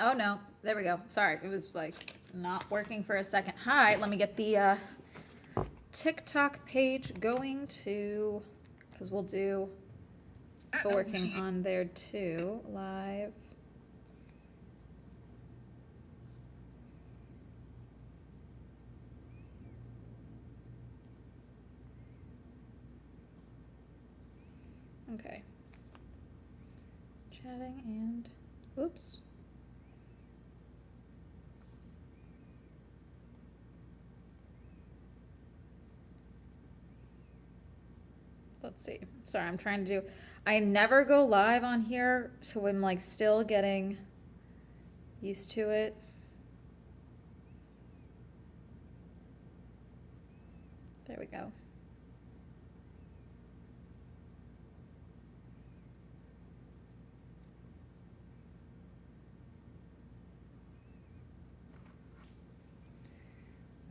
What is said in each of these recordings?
Oh no, there we go. Sorry, it was like not working for a second. Hi, let me get the TikTok page going to, because we'll do co-working on there too, live. Okay. Chatting and, oops. Let's see. Sorry, I'm trying to do, I never go live on here, so I'm like still getting used to it. There we go.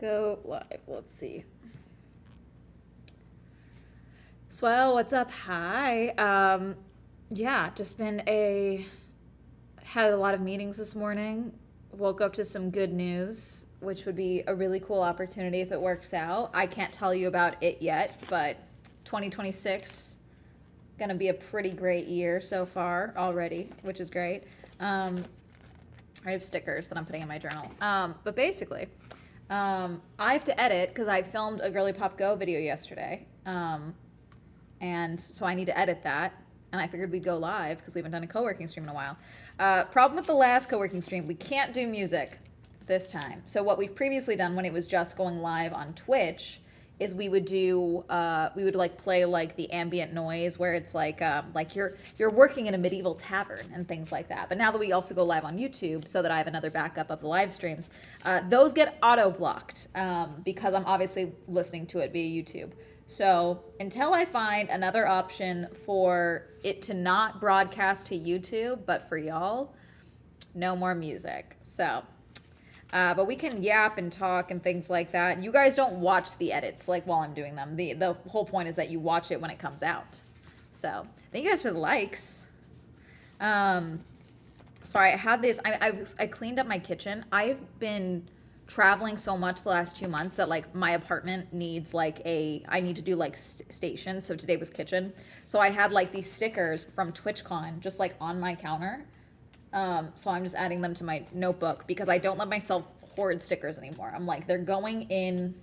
Go live. Let's see. Swell, what's up? Hi. Yeah, just had a lot of meetings this morning. Woke up to some good news, which would be a really cool opportunity if it works out. I can't tell you about it yet, but 2026 gonna be a pretty great year so far already, which is great. I have stickers that I'm putting in my journal. But basically, I have to edit because I filmed a Girly Pop Go video yesterday. And so I need to edit that. And I figured we'd go live because we haven't done a co-working stream in a while. Problem with the last co-working stream, we can't do music this time. So what we've previously done when it was just going live on Twitch is we would like play like the ambient noise where it's like you're working in a medieval tavern and things like that. But now that we also go live on YouTube so that I have another backup of the live streams, those get auto blocked because I'm obviously listening to it via YouTube. So until I find another option for it to not broadcast to YouTube, but for y'all, no more music. So, but we can yap and talk and things like that. You guys don't watch the edits like while I'm doing them. The whole point is that you watch it when it comes out. So thank you guys for the likes. Sorry, I had this. I cleaned up my kitchen. I've been traveling so much the last 2 months that like my apartment needs like I need to do like stations. So today was kitchen. So I had like these stickers from TwitchCon just like on my counter. So I'm just adding them to my notebook because I don't let myself hoard stickers anymore. I'm like, they're going in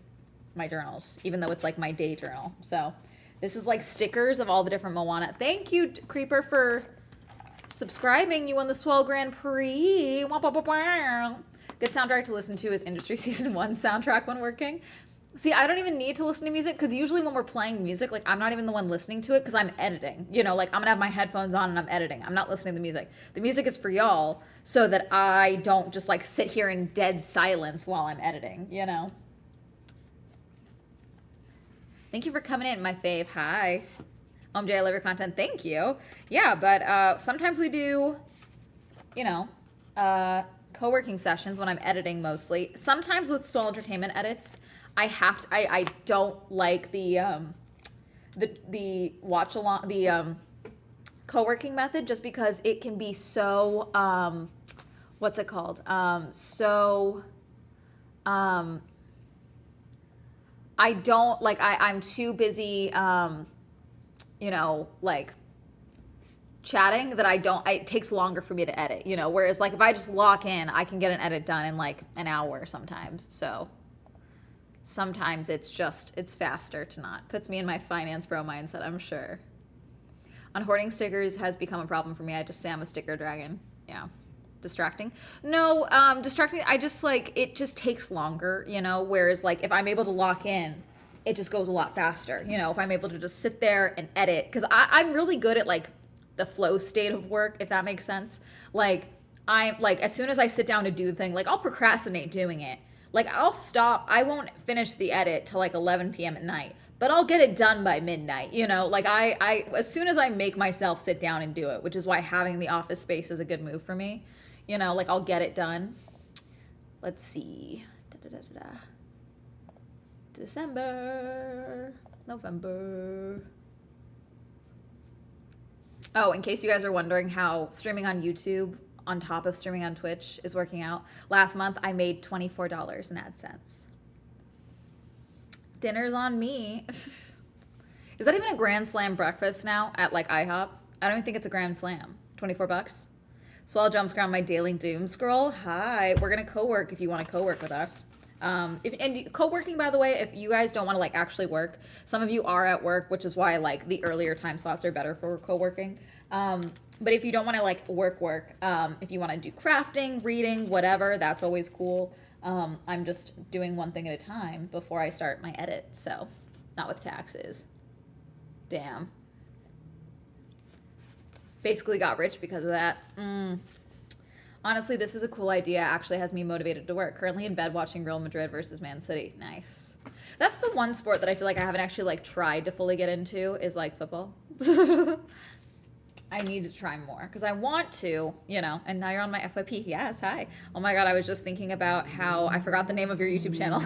my journals, even though it's like my day journal. So this is like stickers of all the different Moana. Thank you, Creeper, for subscribing. You won the Swell Grand Prix. Wah, wah, wah, wah. Good soundtrack to listen to is Industry Season 1 soundtrack when working. See, I don't even need to listen to music because usually when we're playing music, like I'm not even the one listening to it because I'm editing. You know, like I'm gonna have my headphones on and I'm editing. I'm not listening to the music. The music is for y'all so that I don't just like sit here in dead silence while I'm editing, you know? Thank you for coming in, my fave. Hi. OMJ, I love your content. Thank you. Yeah, but sometimes we do, you know, co-working sessions when I'm editing mostly. Sometimes with Soul Entertainment edits, I don't like the watch along co-working method just because it can be so what's it called? I don't like I'm too busy you know, like chatting that it takes longer for me to edit, you know, whereas like if I just lock in, I can get an edit done in like an hour sometimes. So sometimes it's faster to not. Puts me in my finance bro mindset, I'm sure. Unhoarding stickers has become a problem for me. I just say I'm a sticker dragon. Yeah. Distracting? No, distracting, I just like, it just takes longer, you know, whereas like if I'm able to lock in, it just goes a lot faster, you know, if I'm able to just sit there and edit, because I'm really good at like the flow state of work, if that makes sense. Like I'm like, as soon as I sit down to do the thing, like I'll procrastinate doing it. Like I'll stop, I won't finish the edit till like 11 p.m. at night, but I'll get it done by midnight, you know, like I as soon as I make myself sit down and do it, which is why having the office space is a good move for me, you know, like I'll get it done. Let's see. December, November. Oh, in case you guys are wondering how streaming on YouTube on top of streaming on Twitch is working out. Last month, I made $24 in AdSense. Dinner's on me. Is that even a Grand Slam breakfast now at like IHOP? I don't even think it's a Grand Slam. 24 bucks. Swell jumps around my daily doom scroll. Hi, we're gonna co-work if you want to co-work with us. And co-working, by the way, if you guys don't want to like actually work, some of you are at work, which is why like the earlier time slots are better for co-working. But if you don't want to like work, if you want to do crafting, reading, whatever, that's always cool. I'm just doing one thing at a time before I start my edit, so not with taxes. Damn. Basically got rich because of that. Honestly, this is a cool idea. Actually has me motivated to work. Currently in bed watching Real Madrid versus Man City. Nice. That's the one sport that I feel like I haven't actually like tried to fully get into is like football. I need to try more because I want to, you know, and now you're on my FYP. Yes, hi. Oh my God, I was just thinking about how I forgot the name of your YouTube channel.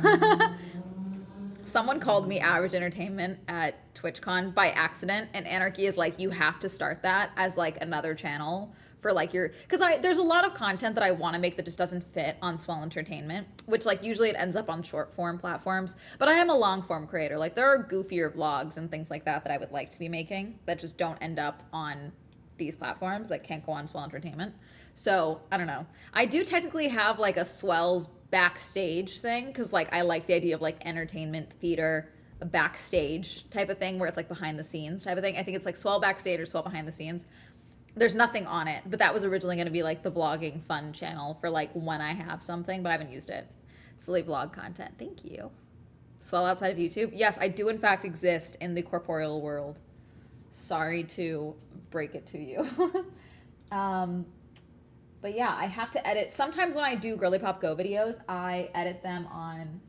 Someone called me Average Entertainment at TwitchCon by accident, and Anarchy is like, you have to start that as like another channel for like your, because there's a lot of content that I want to make that just doesn't fit on Swell Entertainment, which like usually it ends up on short form platforms, but I am a long form creator. Like there are goofier vlogs and things like that that I would like to be making that just don't end up on these platforms that can't go on Swell Entertainment. So I don't know. I do technically have like a Swell's backstage thing because like I like the idea of like entertainment theater, a backstage type of thing where it's like behind the scenes type of thing. I think it's like Swell backstage or Swell behind the scenes. There's nothing on it, but that was originally going to be like the vlogging fun channel for like when I have something, but I haven't used it. Silly vlog content. Thank you. Swell outside of YouTube. Yes, I do in fact exist in the corporeal world. Sorry to break it to you. But yeah, I have to edit. Sometimes when I do Girly Pop Go videos, I edit them on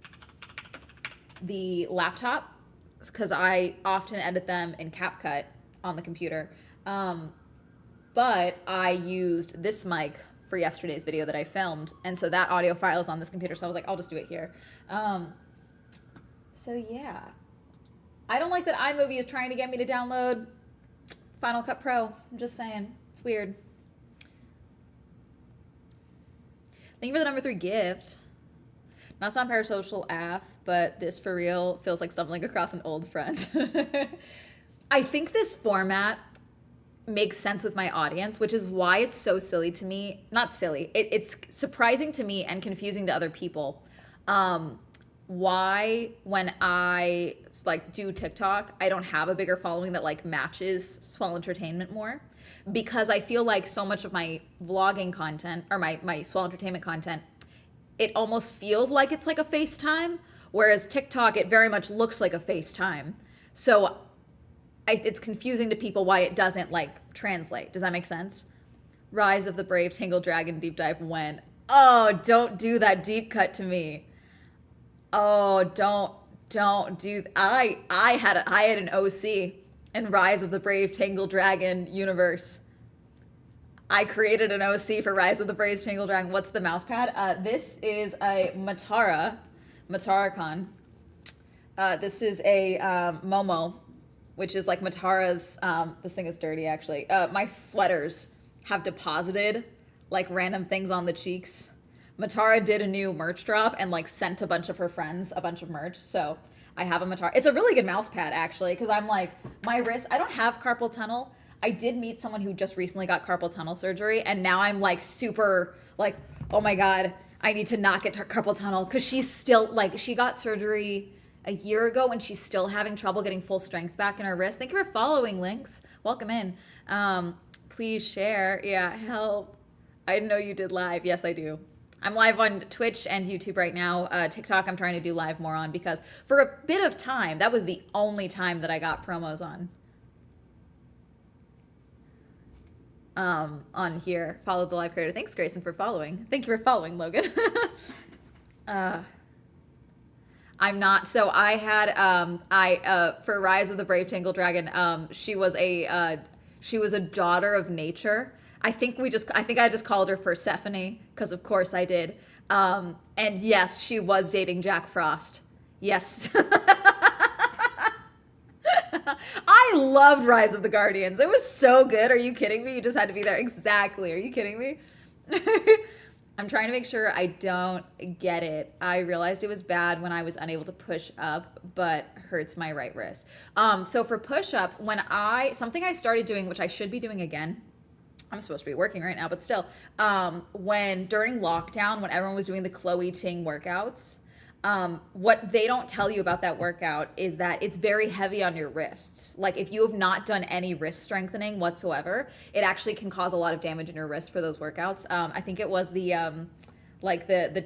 the laptop because I often edit them in CapCut on the computer. But I used this mic for yesterday's video that I filmed, and so that audio file is on this computer, so I was like, I'll just do it here. So yeah. I don't like that iMovie is trying to get me to download Final Cut Pro. I'm just saying. It's weird. Thank you for the number 3 gift. Not some parasocial AF, but this for real feels like stumbling across an old friend. I think this format makes sense with my audience, which is why it's so silly to me. Not silly. It's surprising to me and confusing to other people. Why when I like do TikTok, I don't have a bigger following that like matches Swell Entertainment more. Because I feel like so much of my vlogging content or my Swell Entertainment content, it almost feels like it's like a FaceTime, whereas TikTok, it very much looks like a FaceTime. So it's confusing to people why it doesn't like translate. Does that make sense? Rise of the Brave Tangled Dragon deep dive when? Oh, don't do that deep cut to me. Oh, don't do. I had an OC in Rise of the Brave Tangled Dragon universe. I created an OC for Rise of the Brave Tangled Dragon. What's the mouse pad? This is a Matara-con. This is a Momo, which is like Matara's, this thing is dirty actually. My sweaters have deposited like random things on the cheeks. Matara did a new merch drop and like sent a bunch of her friends a bunch of merch. So I have a Matara. It's a really good mouse pad actually, because I'm like, my wrist, I don't have carpal tunnel. I did meet someone who just recently got carpal tunnel surgery, and now I'm like super like, oh my God, I need to not get carpal tunnel, because she's still like, she got surgery a year ago and she's still having trouble getting full strength back in her wrist. Thank you for following, Links. Welcome in. Please share. Yeah, help. I didn't know you did live. Yes, I do. I'm live on Twitch and YouTube right now. TikTok I'm trying to do live more on, because for a bit of time, that was the only time that I got promos on here. Follow the live creator. Thanks, Grayson, for following. Thank you for following, Logan. I'm not. So I had for Rise of the Brave Tangled Dragon. She was a daughter of nature. I think I just called her Persephone, because of course I did. And yes, she was dating Jack Frost. Yes. I loved Rise of the Guardians. It was so good. Are you kidding me? You just had to be there. Exactly. Are you kidding me? I'm trying to make sure I don't get it. I realized it was bad when I was unable to push up, but hurts my right wrist. So for push-ups, something I started doing, which I should be doing again. I'm supposed to be working right now, but still, when during lockdown, when everyone was doing the Chloe Ting workouts, what they don't tell you about that workout is that it's very heavy on your wrists. Like if you have not done any wrist strengthening whatsoever, it actually can cause a lot of damage in your wrist for those workouts. I think it was the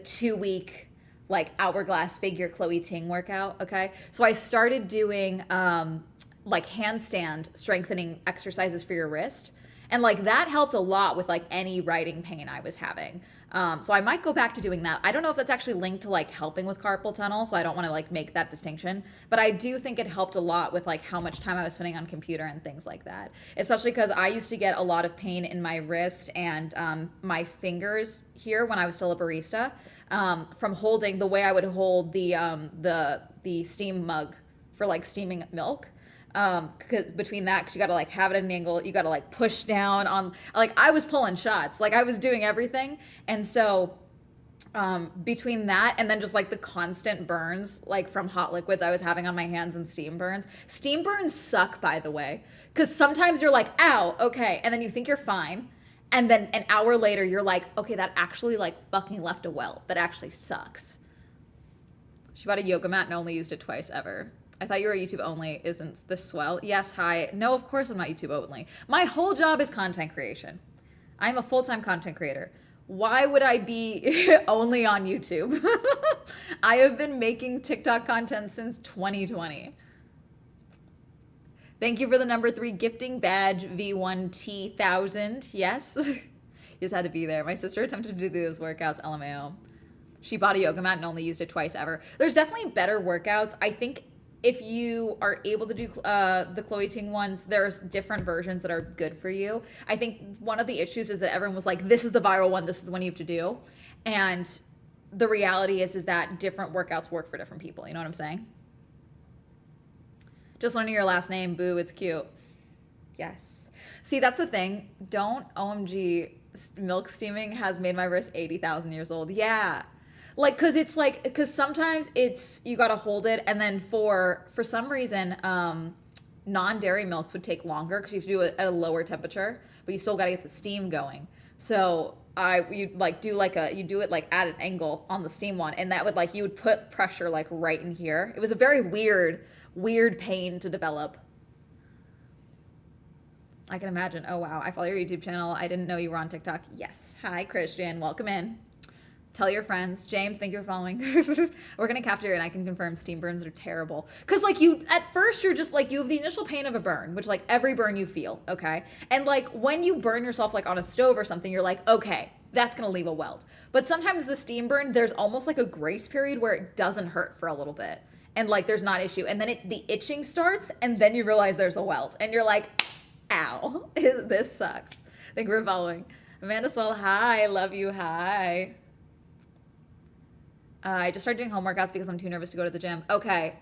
2 week like hourglass figure Chloe Ting workout. Okay, so I started doing like handstand strengthening exercises for your wrist. And like that helped a lot with like any writing pain I was having. So I might go back to doing that. I don't know if that's actually linked to like helping with carpal tunnel, so I don't want to like make that distinction. But I do think it helped a lot with like how much time I was spending on computer and things like that. Especially because I used to get a lot of pain in my wrist and my fingers here when I was still a barista from holding the way I would hold the steam mug for like steaming milk. Cause between that, cause you gotta like have it at an angle, you gotta like push down on, like I was pulling shots, like I was doing everything. And so, between that and then just like the constant burns, like from hot liquids I was having on my hands and steam burns suck, by the way, cause sometimes you're like, ow, okay. And then you think you're fine. And then an hour later, you're like, okay, that actually like fucking left a welt. That actually sucks. She bought a yoga mat and only used it twice ever. I thought you were YouTube only. Isn't this swell? Yes, hi. No, of course I'm not YouTube only. My whole job is content creation. I'm a full-time content creator. Why would I be only on YouTube? I have been making TikTok content since 2020. Thank you for the number 3 gifting badge, V1T1000. Yes. You just had to be there. My sister attempted to do those workouts, LMAO. She bought a yoga mat and only used it twice ever. There's definitely better workouts. I think if you are able to do the Chloe Ting ones, there's different versions that are good for you. I think one of the issues is that everyone was like, this is the viral one, this is the one you have to do. And the reality is that different workouts work for different people. You know what I'm saying? Just learning your last name, boo, it's cute. Yes. See, that's the thing. Don't OMG, milk steaming has made my wrist 80,000 years old. Yeah. Like, cause sometimes it's, you gotta hold it. And then for some reason, non-dairy milks would take longer because you have to do it at a lower temperature, but you still gotta get the steam going. So you do it like at an angle on the steam one. And that would like, you would put pressure like right in here. It was a very weird pain to develop. I can imagine. Oh, wow. I follow your YouTube channel. I didn't know you were on TikTok. Yes. Hi, Christian. Welcome in. Tell your friends. James, thank you for following. We're going to cafeteria and I can confirm steam burns are terrible. Because like at first you're just like, you have the initial pain of a burn, which like every burn you feel, okay? And like when you burn yourself like on a stove or something, you're like, okay, that's going to leave a welt. But sometimes the steam burn, there's almost like a grace period where it doesn't hurt for a little bit. And like there's not issue. And then the itching starts and then you realize there's a welt. And you're like, ow, this sucks. Thank you for following. Amanda Swell, hi, love you, hi. I just started doing home workouts because I'm too nervous to go to the gym. Okay.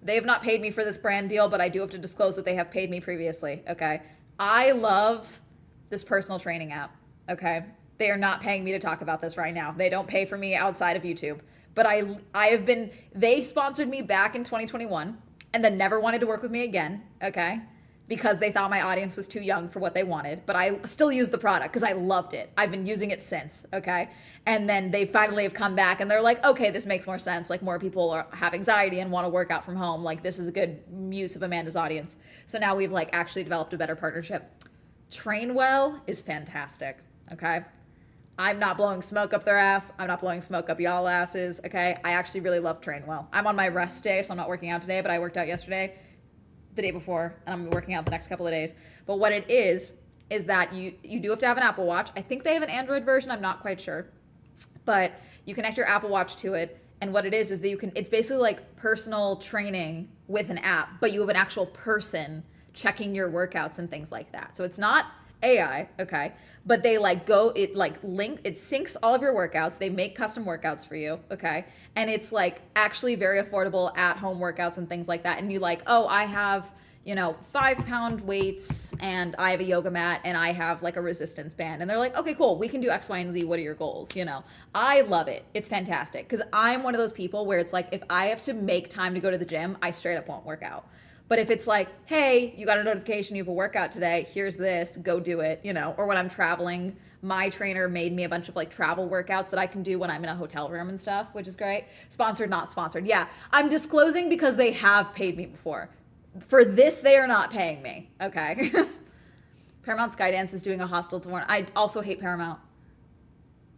They have not paid me for this brand deal, but I do have to disclose that they have paid me previously. Okay. I love this personal training app. Okay. They are not paying me to talk about this right now. They don't pay for me outside of YouTube. But they sponsored me back in 2021 and then never wanted to work with me again. Okay. Because they thought my audience was too young for what they wanted. But I still used the product because I loved it. I've been using it since, okay? And then they finally have come back and they're like, okay, this makes more sense. Like more people have anxiety and want to work out from home. Like this is a good use of Amanda's audience. So now we've like actually developed a better partnership. Trainwell is fantastic, okay? I'm not blowing smoke up their ass. I'm not blowing smoke up y'all asses, okay? I actually really love Trainwell. I'm on my rest day, so I'm not working out today, but I worked out yesterday, the day before, and I'm working out the next couple of days. But what it is that you do have to have an Apple Watch. I think they have an Android version. I'm not quite sure. But you connect your Apple Watch to it. And what it is that it's basically like personal training with an app, but you have an actual person checking your workouts and things like that. So it's not AI, okay? But they it syncs all of your workouts. They make custom workouts for you, okay? And it's like actually very affordable at home workouts and things like that. And you like, oh, I have, 5-pound weights, and I have a yoga mat, and I have like a resistance band. And they're like, okay, cool. We can do X, Y, and Z. What are your goals? I love it. It's fantastic. Because I'm one of those people where it's like, if I have to make time to go to the gym, I straight up won't work out. But if it's like, hey, you got a notification, you have a workout today, here's this, go do it, or when I'm traveling, my trainer made me a bunch of like travel workouts that I can do when I'm in a hotel room and stuff, which is great. Sponsored, not sponsored. Yeah, I'm disclosing because they have paid me before. For this, they are not paying me. Okay. Paramount Skydance is doing a hostel tomorrow. I also hate Paramount.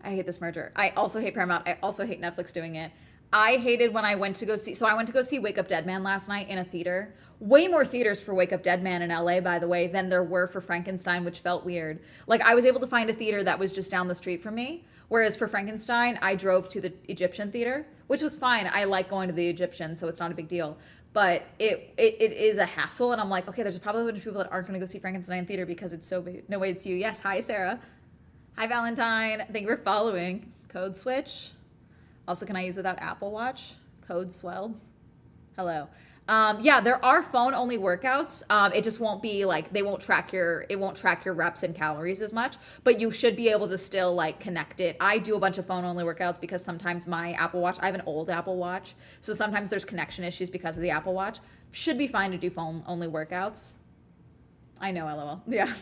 I hate this merger. I also hate Paramount. I also hate Netflix doing it. I hated when I went to go see Wake Up Dead Man last night in a theater. Way more theaters for Wake Up Dead Man in LA, by the way, than there were for Frankenstein, which felt weird. Like, I was able to find a theater that was just down the street from me, whereas for Frankenstein, I drove to the Egyptian theater, which was fine. I like going to the Egyptian, so it's not a big deal. But it is a hassle, and I'm like, okay, there's probably a bunch of people that aren't going to go see Frankenstein in theater because it's so big. No, wait, it's you. Yes, hi, Sarah. Hi, Valentine. Thank you for following. Code switch. Also, can I use without Apple Watch? Code swelled. Hello. Yeah, there are phone only workouts. It just won't be like, it won't track your reps and calories as much, but you should be able to still like connect it. I do a bunch of phone only workouts because sometimes my Apple Watch, I have an old Apple Watch, so sometimes there's connection issues because of the Apple Watch. Should be fine to do phone only workouts. I know, LOL. Yeah.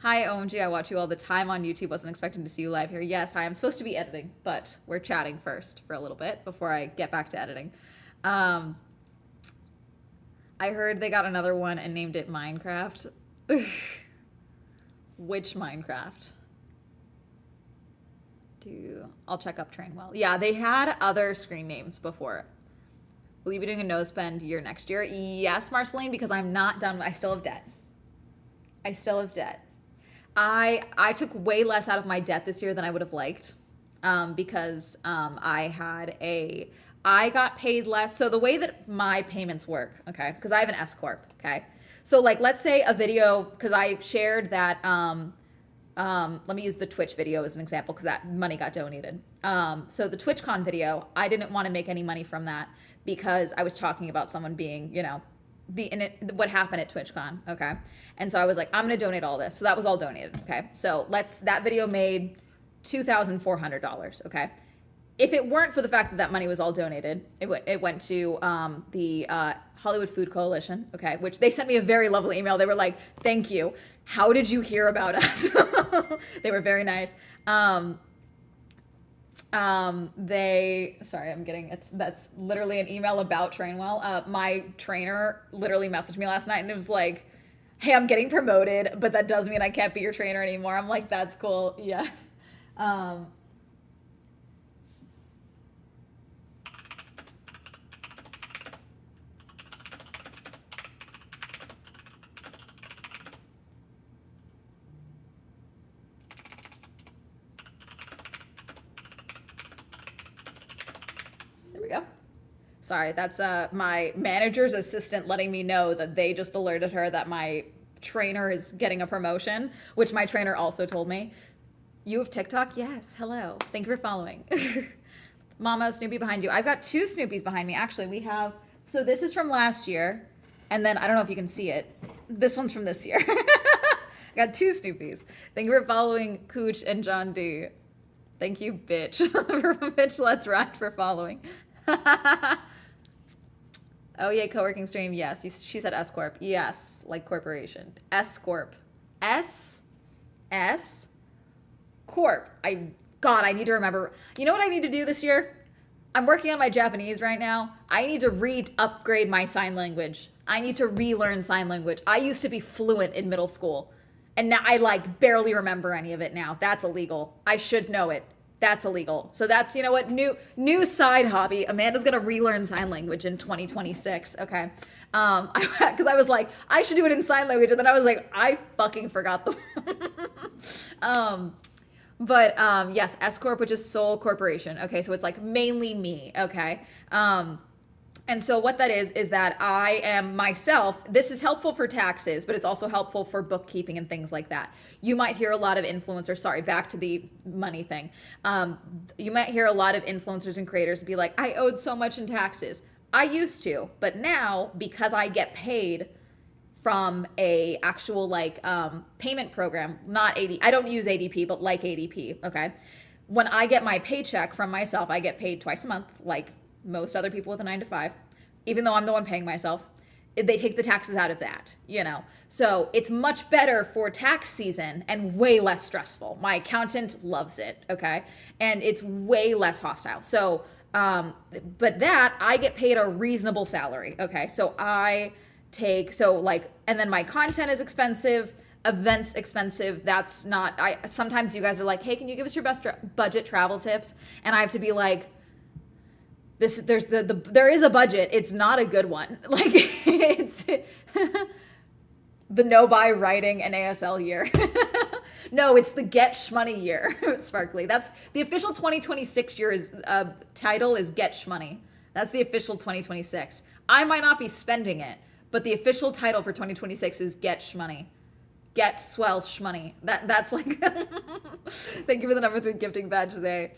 Hi, OMG, I watch you all the time on YouTube. Wasn't expecting to see you live here. Yes, hi, I'm supposed to be editing, but we're chatting first for a little bit before I get back to editing. I heard they got another one and named it Minecraft. Which Minecraft? I'll check up Trainwell. Yeah, they had other screen names before. Will you be doing a no spend year next year? Yes, Marceline, because I'm not done. I still have debt. I took way less out of my debt this year than I would have liked, because I got paid less. So the way that my payments work, okay, because I have an S corp, okay. So like, let's say a video, because I shared that. Let me use the Twitch video as an example because that money got donated. So the TwitchCon video, I didn't want to make any money from that because I was talking about someone being, what happened at TwitchCon, okay? And so I was like, I'm going to donate all this. So that was all donated, okay? So that video made $2,400, okay? If it weren't for the fact that that money was all donated, it went to the Hollywood Food Coalition, okay? Which they sent me a very lovely email. They were like, thank you. How did you hear about us? They were very nice. That's literally an email about Trainwell. My trainer literally messaged me last night and it was like, hey, I'm getting promoted, but that does mean I can't be your trainer anymore. I'm like, that's cool. Yeah. There we go. Sorry, that's my manager's assistant letting me know that they just alerted her that my trainer is getting a promotion, which my trainer also told me. You have TikTok? Yes. Hello. Thank you for following. Mama, Snoopy behind you. I've got 2 Snoopies behind me. Actually, we have, so this is from last year, and then I don't know if you can see it. This one's from this year. I got 2 Snoopies. Thank you for following Cooch and John D. Thank you, bitch. Bitch, let's ride for following. Oh, yeah, co-working stream. Yes, she said S Corp. Yes, like corporation. S Corp. S Corp. I need to remember. You know what I need to do this year? I'm working on my Japanese right now. I need to upgrade my sign language. I need to relearn sign language. I used to be fluent in middle school, and now I like barely remember any of it now. That's illegal. I should know it. That's illegal. So that's, you know what, new side hobby. Amanda's gonna relearn sign language in 2026. Okay. Because I was like, I should do it in sign language, and then I was like, I fucking forgot the. Yes, S Corp, which is sole corporation. Okay, so it's like mainly me. Okay. And so what that is that I am myself. This is helpful for taxes, but it's also helpful for bookkeeping and things like that. You might hear a lot of influencers, sorry, back to the money thing. You might hear a lot of influencers and creators be like, I owed so much in taxes. I used to, but now because I get paid from a actual like payment program, not I don't use ADP, but like ADP. Okay. When I get my paycheck from myself, I get paid twice a month, like most other people with a 9 to 5, even though I'm the one paying myself. They take the taxes out of that, you know. So it's much better for tax season and way less stressful. My accountant loves it, okay? And it's way less hostile. So, but that, I get paid a reasonable salary, okay? So and then my content is expensive, events expensive. That's not, sometimes you guys are like, hey, can you give us your best budget travel tips? And I have to be like, there is a budget. It's not a good one. Like it's the no buy writing and ASL year. No, it's the get shmoney year. Sparkly. That's the official 2026 year's title is get shmoney. That's the official 2026. I might not be spending it, but the official title for 2026 is get shmoney. Get swell shmoney. That's like thank you for the number 3 gifting badge today.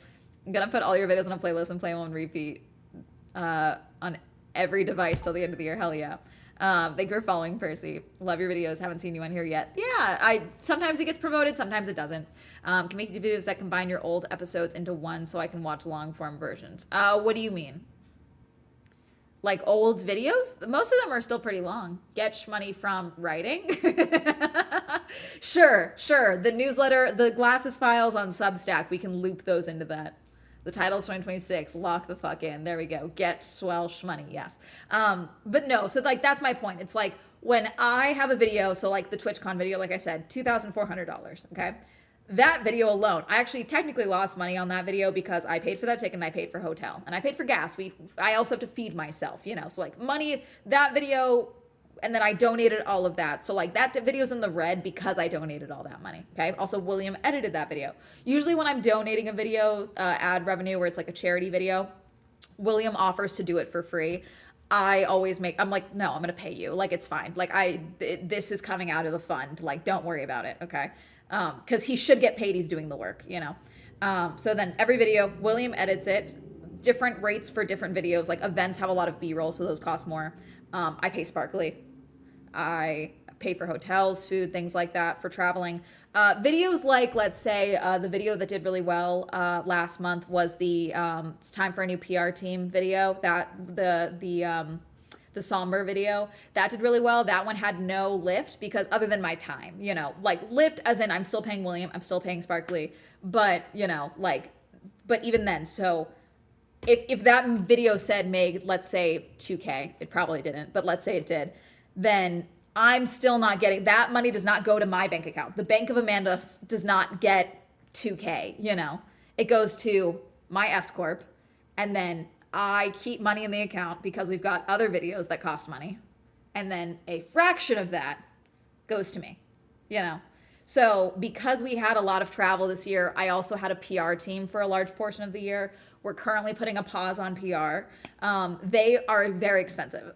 I'm gonna put all your videos on a playlist and play them on repeat on every device till the end of the year. Hell yeah. Thank you for following, Percy. Love your videos. Haven't seen you on here yet. Yeah, sometimes it gets promoted, sometimes it doesn't. Can make videos that combine your old episodes into one so I can watch long form versions. What do you mean? Like old videos? Most of them are still pretty long. Get shmoney from writing? Sure. The newsletter, the glasses files on Substack, we can loop those into that. The title is 2026, lock the fuck in. There we go. Get swell shmoney, yes. But no, so like that's my point. It's like when I have a video, so like the TwitchCon video, like I said, $2,400, okay? That video alone, I actually technically lost money on that video because I paid for that ticket and I paid for hotel and I paid for gas. I also have to feed myself, you know, so like money, that video, and then I donated all of that. So like that video's in the red because I donated all that money, okay? Also, William edited that video. Usually when I'm donating a video, ad revenue, where it's like a charity video, William offers to do it for free. I'm like, no, I'm gonna pay you. Like, it's fine. Like this is coming out of the fund. Like, don't worry about it, okay? Because he should get paid. He's doing the work, you know? So then every video, William edits it. Different rates for different videos. Like events have a lot of B-roll, so those cost more. I pay Sparkly. I pay for hotels, food, things like that for traveling. Videos like, let's say, the video that did really well last month was the it's time for a new PR team video. That the somber video that did really well. That one had no lift because other than my time, you know, like lift as in I'm still paying William, I'm still paying Sparkly, but you know, like, but even then, so if that video said made, let's say 2K, it probably didn't, but let's say it did, then I'm still not getting, that money does not go to my bank account. The Bank of Amanda does not get 2K, you know, it goes to my S Corp, and then I keep money in the account because we've got other videos that cost money. And then a fraction of that goes to me, you know? So because we had a lot of travel this year, I also had a PR team for a large portion of the year. We're currently putting a pause on PR. They are very expensive.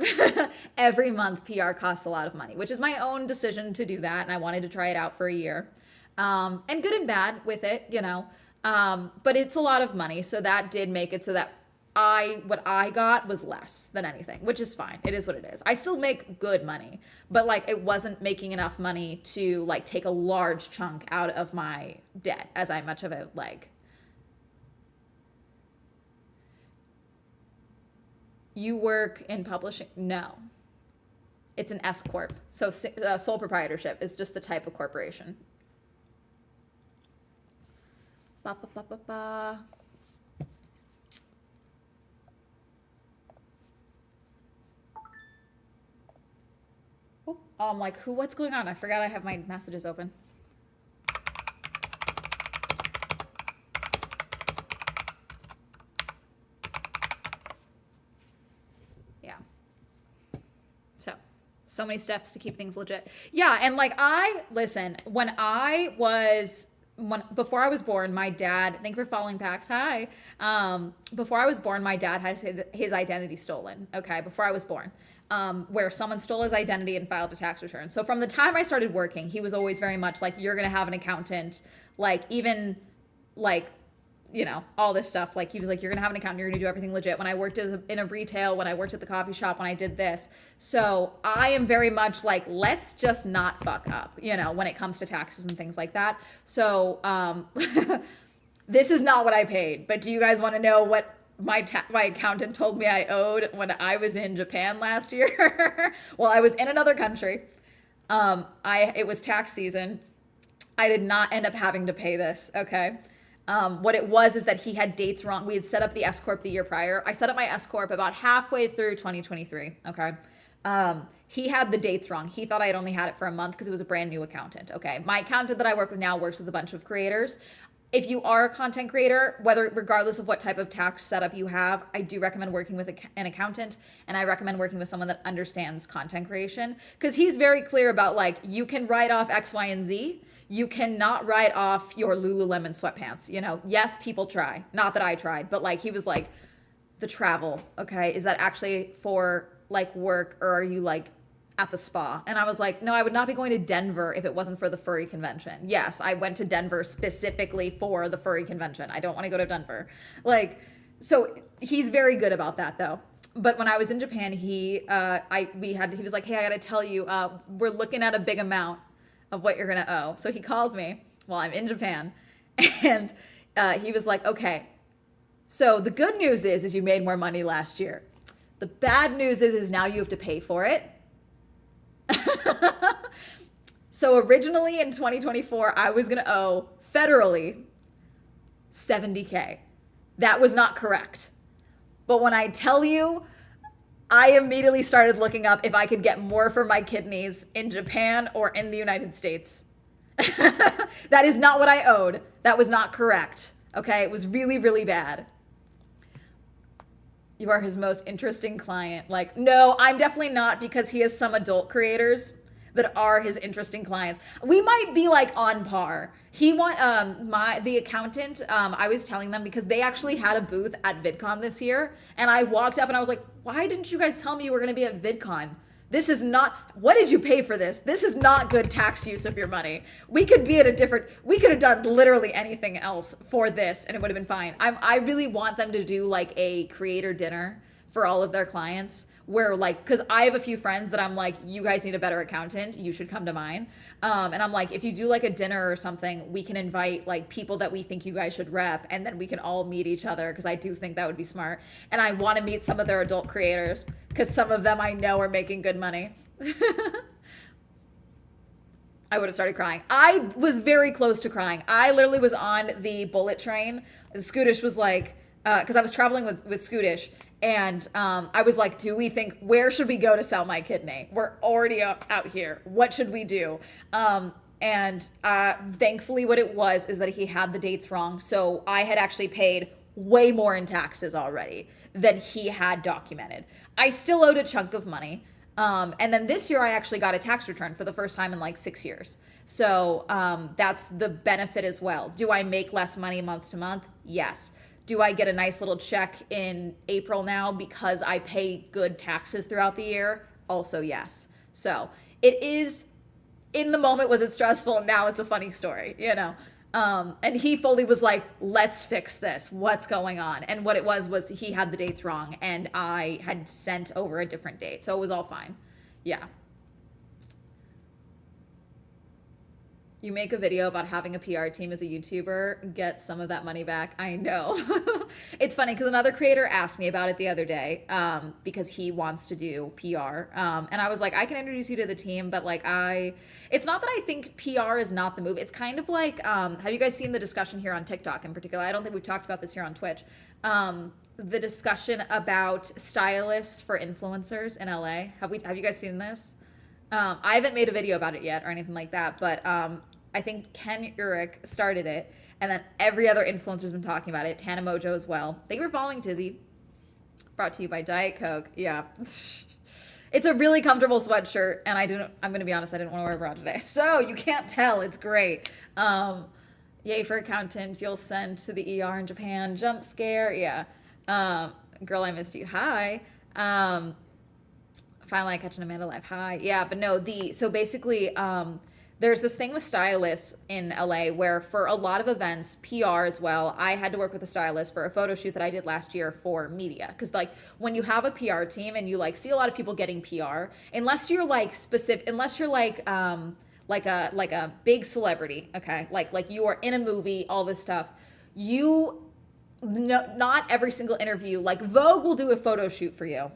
Every month PR costs a lot of money, which is my own decision to do that. And I wanted to try it out for a year. And good and bad with it, you know? But it's a lot of money. So that did make it so that what I got was less than anything, which is fine. It is what it is. I still make good money, but like it wasn't making enough money to like take a large chunk out of my debt as I much of it like. You work in publishing? No. It's an S Corp. So sole proprietorship is just the type of corporation. Ba, ba, ba, ba, ba. Oh, I'm like, what's going on? I forgot I have my messages open. Yeah. So many steps to keep things legit. Yeah, and like before I was born, my dad, thank you for following Pax, hi. Before I was born, my dad has his identity stolen, okay, before I was born. Where someone stole his identity and filed a tax return. So from the time I started working, he was always very much like, you're going to have an accountant, like even like you know, all this stuff. Like he was like, you're gonna have an accountant, you're gonna do everything legit. When I worked in a retail, when I worked at the coffee shop, when I did this. So I am very much like, let's just not fuck up, you know, when it comes to taxes and things like that. So this is not what I paid, but do you guys want to know what my accountant told me I owed when I was in Japan last year? Well, I was in another country. It was tax season. I did not end up having to pay this. Okay. What it was is that he had dates wrong. We had set up the S Corp the year prior. I set up my S Corp about halfway through 2023. Okay. He had the dates wrong. He thought I had only had it for a month because it was a brand new accountant. Okay. My accountant that I work with now works with a bunch of creators. If you are a content creator, regardless of what type of tax setup you have, I do recommend working with an accountant, and I recommend working with someone that understands content creation, because he's very clear about like, you can write off X, Y, and Z. You cannot write off your Lululemon sweatpants. You know, yes, people try. Not that I tried, but like he was like, the travel, okay, is that actually for like work, or are you like at the spa? And I was like, no, I would not be going to Denver if it wasn't for the furry convention. Yes, I went to Denver specifically for the furry convention. I don't want to go to Denver. Like, so he's very good about that though. But when I was in Japan, he was like, hey, I got to tell you, we're looking at a big amount of what you're going to owe. So he called me while I'm in Japan, and he was like, okay, so the good news is you made more money last year. The bad news is now you have to pay for it. So originally in 2024, I was going to owe federally $70K. That was not correct. But when I tell you, I immediately started looking up if I could get more for my kidneys in Japan or in the United States. That is not what I owed. That was not correct. Okay, it was really, really bad. You are his most interesting client. Like, no, I'm definitely not, because he has some adult creators that are his interesting clients. We might be like on par. The accountant, I was telling them, because they actually had a booth at VidCon this year, and I walked up and I was like, why didn't you guys tell me you were going to be at VidCon? This is not, what did you pay for this? This is not good tax use of your money. We could have done literally anything else for this and it would have been fine. I really want them to do like a creator dinner for all of their clients, where like, because I have a few friends that I'm like, you guys need a better accountant, you should come to mine. And I'm like, if you do like a dinner or something, we can invite like people that we think you guys should rep, and then we can all meet each other, because I do think that would be smart. And I want to meet some of their adult creators, because some of them I know are making good money. I would have started crying. I was very close to crying. I literally was on the bullet train. Scootish was like, because I was traveling with Scootish, and I was like, where should we go to sell my kidney? We're already out here. What should we do? And thankfully what it was is that he had the dates wrong. So I had actually paid way more in taxes already than he had documented. I still owed a chunk of money. And then this year I actually got a tax return for the first time in like 6 years. So that's the benefit as well. Do I make less money month to month? Yes. Do I get a nice little check in April now because I pay good taxes throughout the year? Also, yes. So it is, in the moment, was it stressful? Now it's a funny story, you know? And he fully was like, let's fix this. What's going on? And what it was he had the dates wrong, and I had sent over a different date. So it was all fine. Yeah. You make a video about having a PR team as a YouTuber, get some of that money back. I know. It's funny because another creator asked me about it the other day, because he wants to do PR. And I was like, I can introduce you to the team, but like it's not that I think PR is not the move. It's kind of like, have you guys seen the discussion here on TikTok in particular? I don't think we've talked about this here on Twitch. The discussion about stylists for influencers in LA. Have you guys seen this? I haven't made a video about it yet or anything like that, but I think Ken Urich started it, and then every other influencer's been talking about it. Tana Mojo as well. Thank you for following, Tizzy. Brought to you by Diet Coke. Yeah. It's a really comfortable sweatshirt, and I'm going to be honest, I didn't want to wear a bra today. So you can't tell. It's great. Yay for accountant. You'll send to the ER in Japan. Jump scare. Yeah. Girl, I missed you. Hi. Finally I catch an Amanda live. Hi. Yeah, but no, so basically, There's this thing with stylists in LA where for a lot of events, PR as well, I had to work with a stylist for a photo shoot that I did last year for media. Cause like when you have a PR team and you like see a lot of people getting PR, unless you're like specific, unless you're like a big celebrity, okay? Like you are in a movie, all this stuff. You no, not every single interview. Like Vogue will do a photo shoot for you,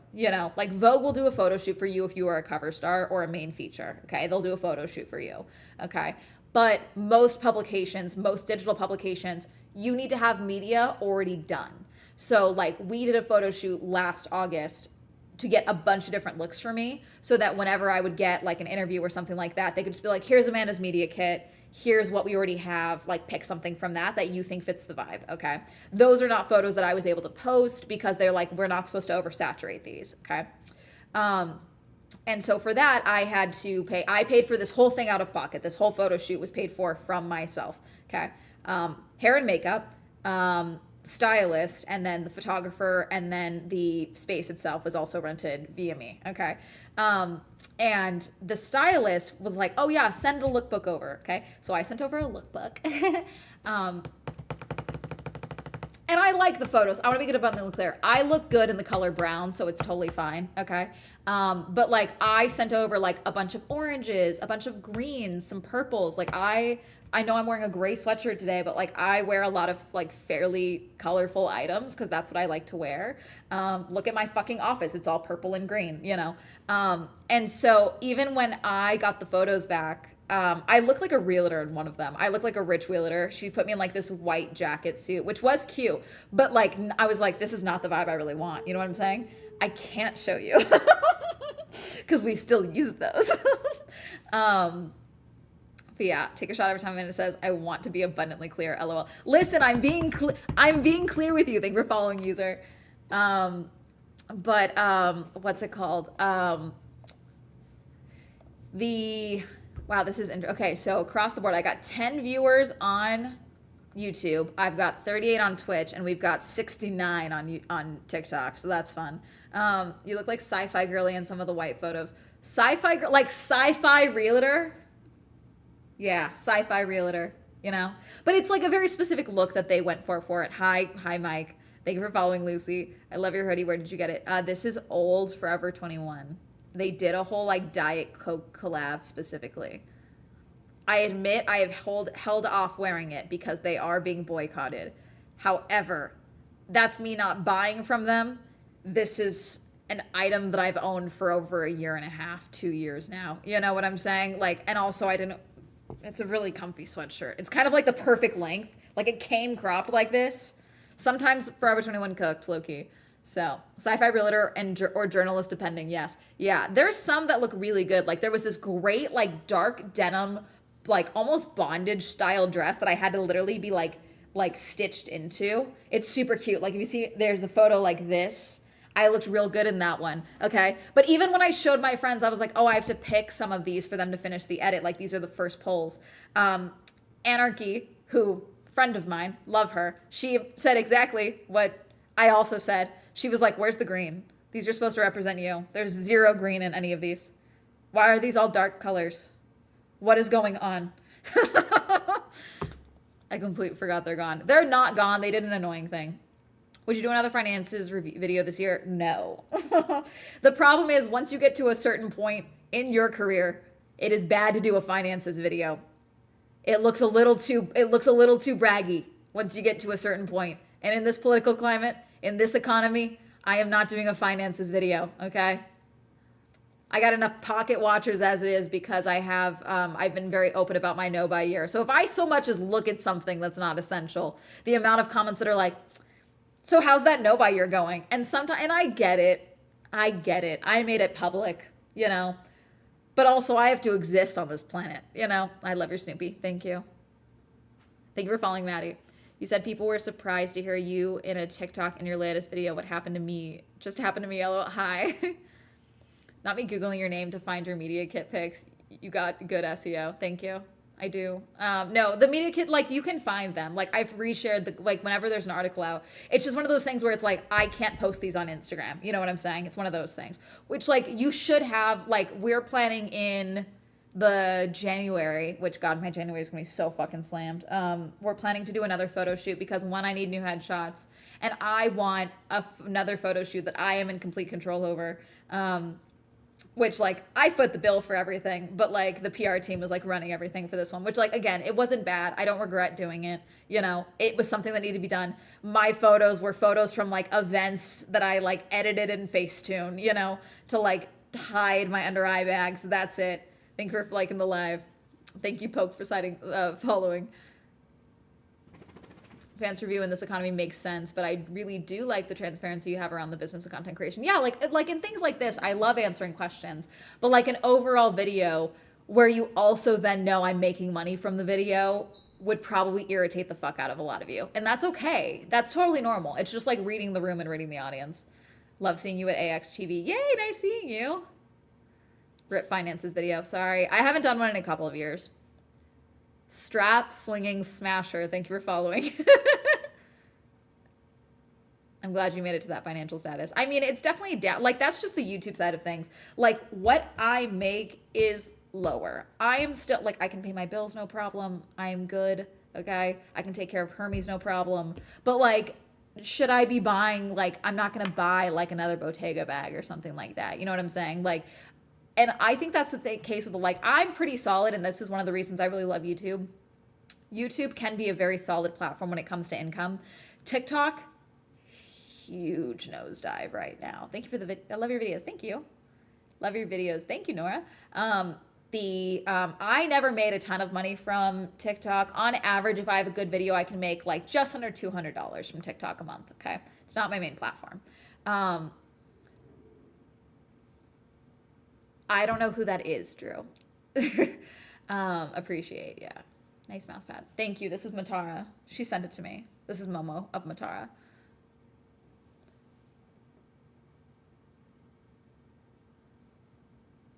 like Vogue will do a photo shoot for you if you are a cover star or a main feature. Okay. They'll do a photo shoot for you. Okay. But most publications, most digital publications, you need to have media already done. So like we did a photo shoot last August to get a bunch of different looks for me so that whenever I would get like an interview or something like that, they could just be like, here's Amanda's media kit. Here's what we already have, like pick something from that you think fits the vibe, okay? Those are not photos that I was able to post because they're like, we're not supposed to oversaturate these, okay? And so for that, I paid for this whole thing out of pocket. This whole photo shoot was paid for from myself, okay? Hair and makeup, stylist, and then the photographer, and then the space itself was also rented via me, okay? And the stylist was like, oh yeah, send the lookbook over, okay? So I sent over a lookbook. And I like the photos. I want to make it abundantly clear. I look good in the color brown, so it's totally fine, okay? But like I sent over like a bunch of oranges, a bunch of greens, some purples. Like I know I'm wearing a gray sweatshirt today, but like I wear a lot of like fairly colorful items because that's what I like to wear. Look at my fucking office. It's all purple and green, And so even when I got the photos back, I look like a realtor in one of them. I look like a rich realtor. She put me in like this white jacket suit, which was cute. But like, I was like, this is not the vibe I really want. You know what I'm saying? I can't show you because we still use those. But yeah, take a shot every time Amanda says, I want to be abundantly clear, LOL. Listen, I'm being clear with you. Thank you for following, user. What's it called? Wow, this is okay. So across the board, I got 10 viewers on YouTube. I've got 38 on Twitch, and we've got 69 on TikTok. So that's fun. You look like sci-fi girly in some of the white photos. Sci-fi realtor. Yeah, sci-fi realtor. But it's like a very specific look that they went for it. Hi, Mike. Thank you for following, Lucy. I love your hoodie. Where did you get it? This is old Forever 21. They did a whole like Diet Coke collab specifically. I admit I have held off wearing it because they are being boycotted. However, that's me not buying from them. This is an item that I've owned for over a year and a half, 2 years now. You know what I'm saying? Like, and also it's a really comfy sweatshirt. It's kind of like the perfect length. Like it came cropped like this. Sometimes Forever 21 cooked, low-key. So, sci-fi realtor or journalist, depending, yes. Yeah, there's some that look really good. Like, there was this great, like, dark denim, like, almost bondage-style dress that I had to literally be, like stitched into. It's super cute. Like, if you see, there's a photo like this. I looked real good in that one, okay? But even when I showed my friends, I was like, oh, I have to pick some of these for them to finish the edit. Like, these are the first polls. Anarchy, who, friend of mine, love her. She said exactly what I also said. She was like, where's the green? These are supposed to represent you. There's zero green in any of these. Why are these all dark colors? What is going on? I completely forgot they're gone. They're not gone. They did an annoying thing. Would you do another finances video this year? No. The problem is once you get to a certain point in your career, it is bad to do a finances video. It looks a little too braggy once you get to a certain point. And in this political climate, in this economy, I am not doing a finances video, okay? I got enough pocket watchers as it is because I've been very open about my no buy year. So if I so much as look at something that's not essential, the amount of comments that are like, so how's that no buy year going? And I get it. I made it public, but also I have to exist on this planet, I love your Snoopy. Thank you. Thank you for following, Maddie. You said people were surprised to hear you in a TikTok in your latest video. What happened to me? Just happened to me. LOL. Hi. Not me Googling your name to find your media kit pics. You got good SEO. Thank you. I do. No, the media kit, like you can find them. Like I've reshared whenever there's an article out, it's just one of those things where it's like, I can't post these on Instagram. You know what I'm saying? It's one of those things, which like you should have, like we're planning in the January, which God, my January is gonna be so fucking slammed. We're planning to do another photo shoot because one, I need new headshots, and I want another photo shoot that I am in complete control over. Which like I foot the bill for everything, but like the PR team was like running everything for this one, which like again, it wasn't bad. I don't regret doing it. You know, it was something that needed to be done. My photos were photos from like events that I like edited in Facetune, you know, to like hide my under eye bags. That's it. Thank you for liking the live. Thank you, Poke, for following. Advanced review in this economy makes sense, but I really do like the transparency you have around the business of content creation. Yeah, like in things like this, I love answering questions, but like an overall video where you also then know I'm making money from the video would probably irritate the fuck out of a lot of you. And that's okay. That's totally normal. It's just like reading the room and reading the audience. Love seeing you at AXTV. Yay, nice seeing you. Rip Finances video. Sorry. I haven't done one in a couple of years. Strap slinging smasher. Thank you for following. I'm glad you made it to that financial status. I mean, it's definitely down. Like, that's just the YouTube side of things. Like, what I make is lower. I am still, like, I can pay my bills, no problem. I am good, okay? I can take care of Hermes, no problem. But, like, should I be buying, like, I'm not going to buy, like, another Bottega bag or something like that. You know what I'm saying? Like, and I think that's the case with the, like, I'm pretty solid, and this is one of the reasons I really love YouTube. YouTube can be a very solid platform when it comes to income. TikTok, huge nosedive right now. Thank you for the video. I love your videos. Thank you. Love your videos. Thank you, Nora. I never made a ton of money from TikTok. On average, if I have a good video, I can make like just under $200 from TikTok a month. Okay. It's not my main platform. I don't know who that is, Drew. Appreciate. Yeah. Nice mouse pad. Thank you. This is Matara. She sent it to me. This is Momo of Matara.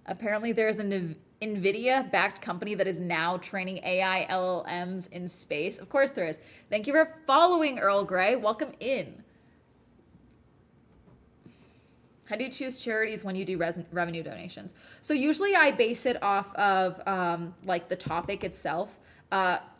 Apparently there's an NVIDIA-backed company that is now training AI LLMs in space. Of course there is. Thank you for following, Earl Grey. Welcome in. How do you choose charities when you do revenue donations? So usually I base it off of like the topic itself.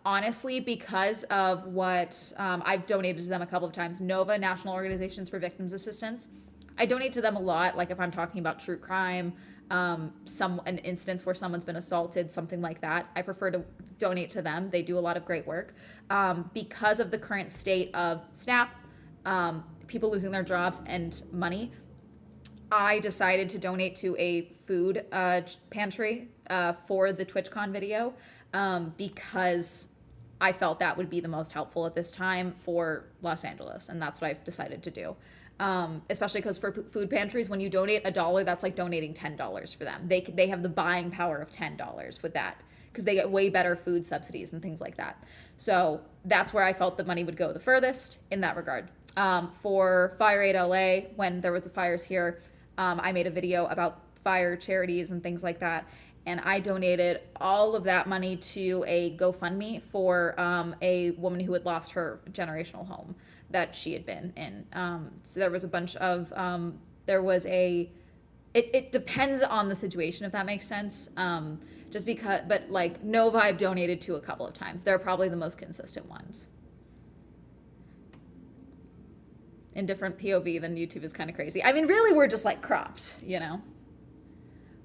Honestly, because of what I've donated to them a couple of times. NOVA, National Organizations for Victims Assistance. I donate to them a lot, like if I'm talking about true crime, an instance where someone's been assaulted, something like that. I prefer to donate to them. They do a lot of great work. Because of the current state of SNAP, people losing their jobs and money, I decided to donate to a food pantry for the TwitchCon video because I felt that would be the most helpful at this time for Los Angeles, and that's what I've decided to do. Especially because for food pantries, when you donate $1, that's like donating $10 for them. They have the buying power of $10 with that because they get way better food subsidies and things like that. So that's where I felt the money would go the furthest in that regard. For Fire Aid LA, when there was the fires here, I made a video about fire charities and things like that. And I donated all of that money to a GoFundMe for a woman who had lost her generational home that she had been in. So there was a bunch of, it depends on the situation, if that makes sense. Just because, but like Nova I've donated to a couple of times. They're probably the most consistent ones. In different POV, then YouTube is kind of crazy. I mean, really, we're just like cropped, you know?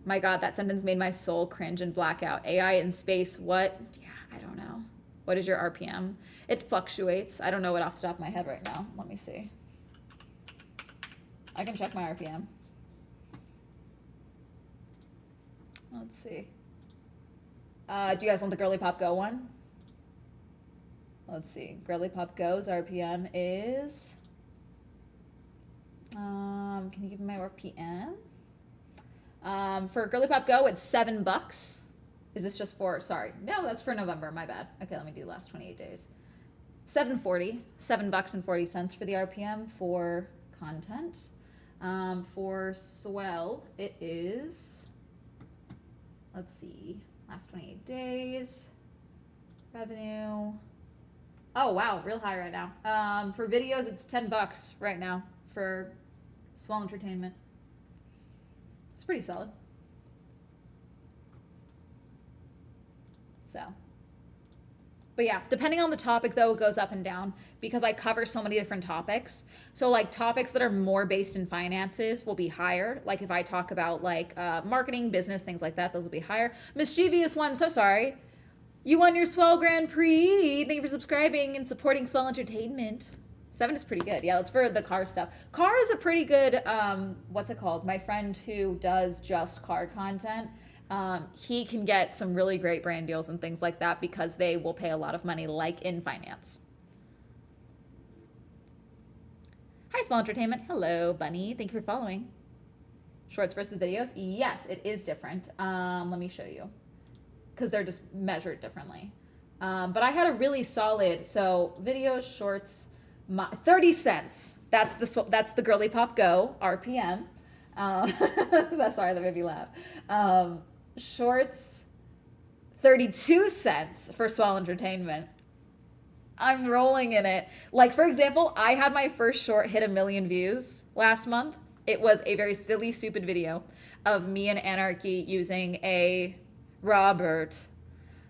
My God, that sentence made my soul cringe and black out. AI in space, what? Yeah, I don't know. What is your RPM? It fluctuates. I don't know it off the top of my head right now. Let me see. I can check my RPM. Let's see. Do you guys want the Girly Pop Go one? Let's see. Girly Pop Go's RPM is... can you give me my RPM? For Girly Pop Go, it's $7. Is this just for, sorry. No, that's for November, my bad. Okay, let me do last 28 days. $7.40, $7.40 for the RPM for content. For Swell, it is, let's see, last 28 days, revenue. Oh, wow, real high right now. For videos, it's $10 right now for Swell Entertainment. It's pretty solid. So, but yeah, depending on the topic though, it goes up and down because I cover so many different topics. So like topics that are more based in finances will be higher. Like if I talk about like marketing, business, things like that, those will be higher. Mischievous one, so sorry. You won your Swell Grand Prix. Thank you for subscribing and supporting Swell Entertainment. 7 is pretty good. Yeah, that's for the car stuff. Car is a pretty good, what's it called? My friend who does just car content, he can get some really great brand deals and things like that because they will pay a lot of money like in finance. Hi, Small Entertainment. Hello, Bunny. Thank you for following. Shorts versus videos? Yes, it is different. Let me show you because they're just measured differently. But I had a really solid, so videos, shorts, 30 cents. That's the Girly Pop Go RPM. Sorry, that made me laugh. Shorts, 32 cents for Swell Entertainment. I'm rolling in it. Like, for example, I had my first short hit 1 million views last month. It was a very silly, stupid video of me and Anarchy using a Robert,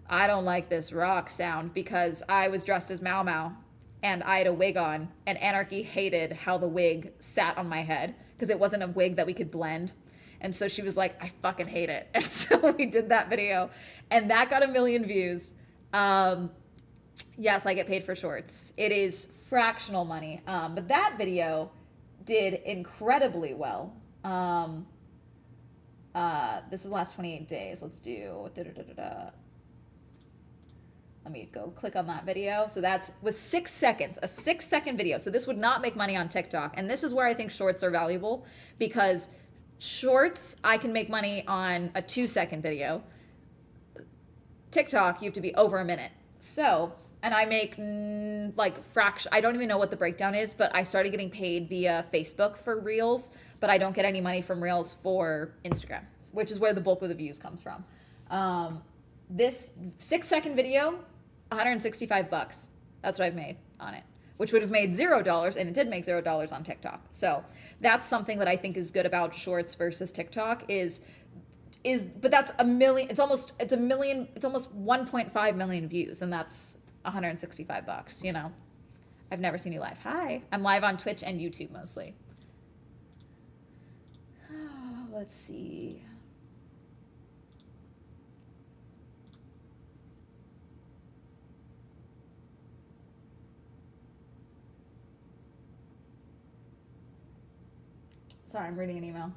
I don't like this rock sound because I was dressed as Mau Mau and I had a wig on, and Anarchy hated how the wig sat on my head because it wasn't a wig that we could blend. And so she was like, I fucking hate it. And so we did that video and that got 1 million views. Yes, I get paid for shorts. It is fractional money. But that video did incredibly well. This is the last 28 days. Let's do Let me go click on that video. So that's with 6 seconds, a 6-second video. So this would not make money on TikTok. And this is where I think shorts are valuable because shorts, I can make money on a 2-second video. TikTok, you have to be over a minute. So, and I make like fraction, I don't even know what the breakdown is, but I started getting paid via Facebook for Reels, but I don't get any money from Reels for Instagram, which is where the bulk of the views comes from. This 6-second video, $165. That's what I've made on it, which would have made $0, and it did make $0 on TikTok. So that's something that I think is good about shorts versus TikTok but that's a million, it's almost 1.5 million views, and that's $165, you know. I've never seen you live. Hi. I'm live on Twitch and YouTube mostly. Let's see. Sorry, I'm reading an email.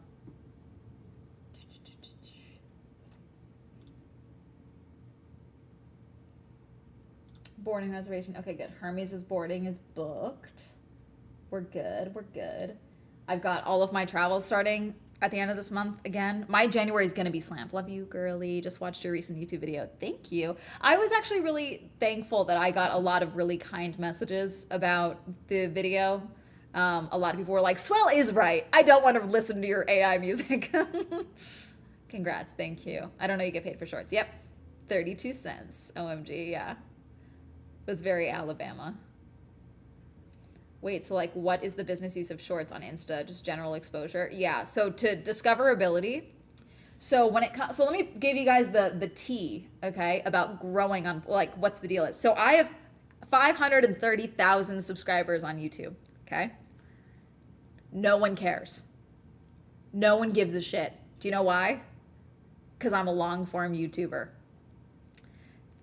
Boarding reservation. Okay, good. Hermes' boarding is booked. We're good. We're good. I've got all of my travels starting at the end of this month again. My January is going to be slammed. Love you, girly. Just watched your recent YouTube video. Thank you. I was actually really thankful that I got a lot of really kind messages about the video. A lot of people were like, Swell is right. I don't want to listen to your AI music. Congrats. Thank you. I don't know you get paid for shorts. Yep. 32 cents. OMG. Yeah. It was very Alabama. Wait, so like what is the business use of shorts on Insta? Just general exposure? Yeah, so to discoverability. So when it comes, so let me give you guys the tea, okay, about growing on, like what's the deal is. So I have 530,000 subscribers on YouTube, okay? No one cares. No one gives a shit. Do you know why? Because I'm a long form YouTuber.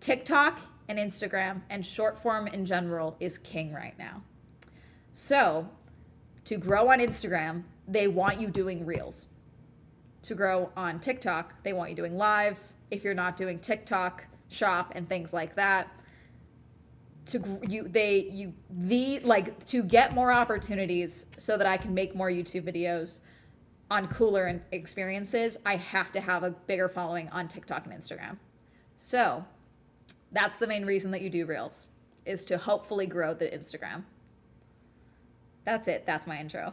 TikTok and Instagram and short form in general is king right now. So to grow on Instagram, they want you doing reels. To grow on TikTok, they want you doing lives. If you're not doing TikTok shop and things like that, to get more opportunities so that I can make more YouTube videos on cooler experiences, I have to have a bigger following on TikTok and Instagram. So that's the main reason that you do reels, is to hopefully grow the Instagram. That's it. That's my intro.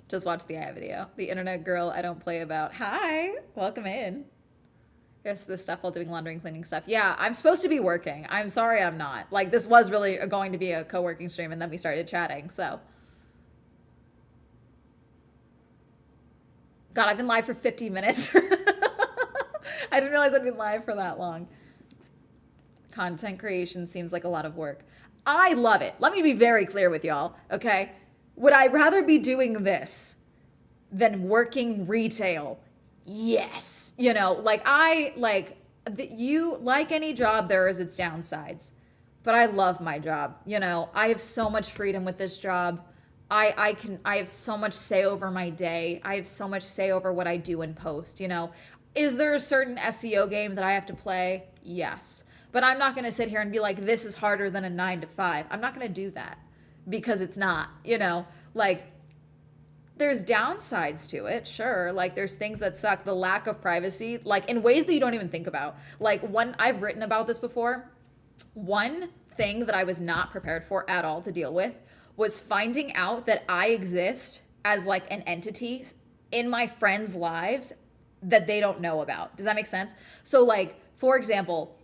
Just watch the AI video. The internet girl I don't play about. Hi, welcome in. Yes, this stuff while doing laundry and cleaning stuff. Yeah, I'm supposed to be working. I'm sorry I'm not. Like, this was really going to be a co-working stream, and then we started chatting, so. God, I've been live for 50 minutes. I didn't realize I'd been live for that long. Content creation seems like a lot of work. I love it. Let me be very clear with y'all, okay? Would I rather be doing this than working retail? Yes. You know, like you, like any job, there is its downsides. But I love my job. You know, I have so much freedom with this job. I have so much say over my day. I have so much say over what I do in post, you know. Is there a certain SEO game that I have to play? Yes. But I'm not going to sit here and be like, this is harder than a 9 to 5. I'm not going to do that because it's not, you know, like there's downsides to it. Sure. Like there's things that suck. The lack of privacy, like in ways that you don't even think about. Like I've written about this before. One thing that I was not prepared for at all to deal with was finding out that I exist as like an entity in my friends' lives that they don't know about. Does that make sense? So like, for example,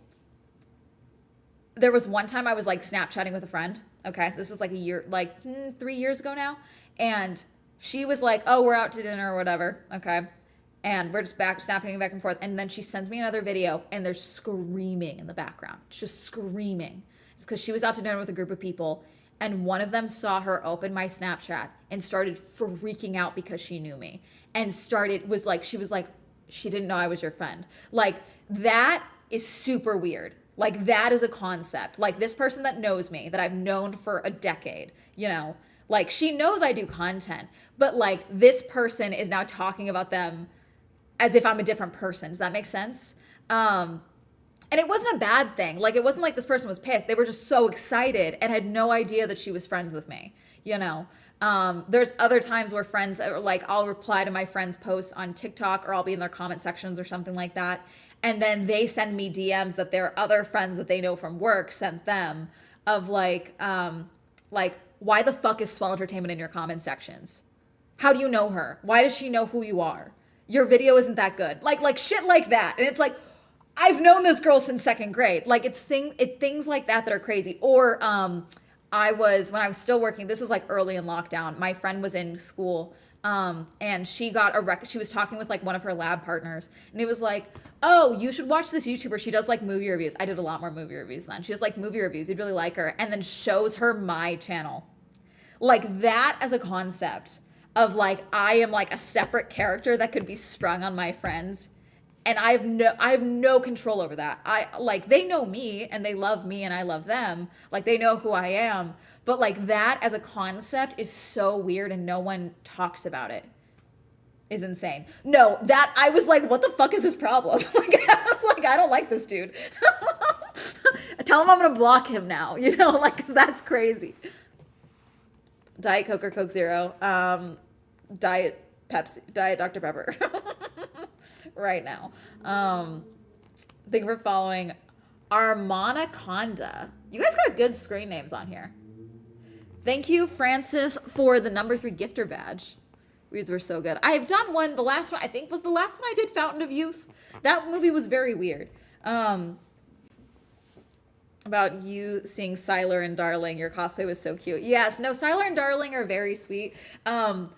there was one time I was like Snapchatting with a friend. Okay. This was like 3 years ago now. And she was like, oh, we're out to dinner or whatever. Okay. And we're just snapping back and forth. And then she sends me another video and they're screaming in the background. Just screaming. It's because she was out to dinner with a group of people. And one of them saw her open my Snapchat and started freaking out because she knew me. And she was like, she didn't know I was your friend. Like that is super weird. Like that is a concept. Like this person that knows me, that I've known for a decade, you know, like she knows I do content, but like this person is now talking about them as if I'm a different person. Does that make sense? And it wasn't a bad thing. Like it wasn't like this person was pissed. They were just so excited and had no idea that she was friends with me, you know? There's other times where friends are like, I'll reply to my friends' posts on TikTok or I'll be in their comment sections or something like that. And then they send me DMs that their other friends that they know from work sent them of like, why the fuck is Swell Entertainment in your comment sections? How do you know her? Why does she know who you are? Your video isn't that good. Like shit like that. And it's like, I've known this girl since second grade. Like it's things like that are crazy. Or, when I was still working, this was like early in lockdown. My friend was in school, and she got she was talking with like one of her lab partners and it was like, oh, you should watch this YouTuber. She does like movie reviews. I did a lot more movie reviews then. She does like movie reviews. You'd really like her. And then shows her my channel. Like that as a concept of like, I am like a separate character that could be sprung on my friends. And I have no control over that. They know me and they love me and I love them. Like they know who I am. But like that as a concept is so weird and no one talks about it. Is insane. No, that I was like, what the fuck is this problem? Like I was like, I don't like this dude. Tell him I'm gonna block him now. You know, like 'cause that's crazy. Diet Coke or Coke Zero. Diet Pepsi. Diet Dr. Pepper. Right now. Thank you for following Armanaconda. You guys got good screen names on here. Thank you, Francis, for the number 3 gifter badge. These were so good. I've done one, the last one, I think was the last one I did, Fountain of Youth. That movie was very weird. About you seeing Siler and Darling. Your cosplay was so cute. Yes, no, Siler and Darling are very sweet. So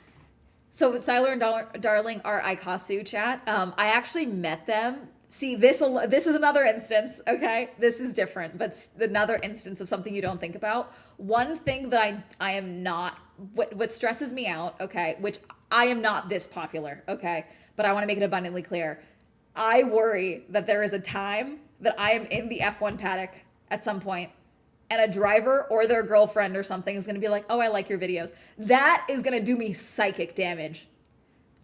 Siler and Darling are Ikasu chat. I actually met them. See, this is another instance, okay? This is different, but another instance of something you don't think about. One thing that I am not, what stresses me out, okay, which I am not this popular, okay? But I want to make it abundantly clear. I worry that there is a time that I am in the F1 paddock at some point and a driver or their girlfriend or something is going to be like, oh, I like your videos. That is going to do me psychic damage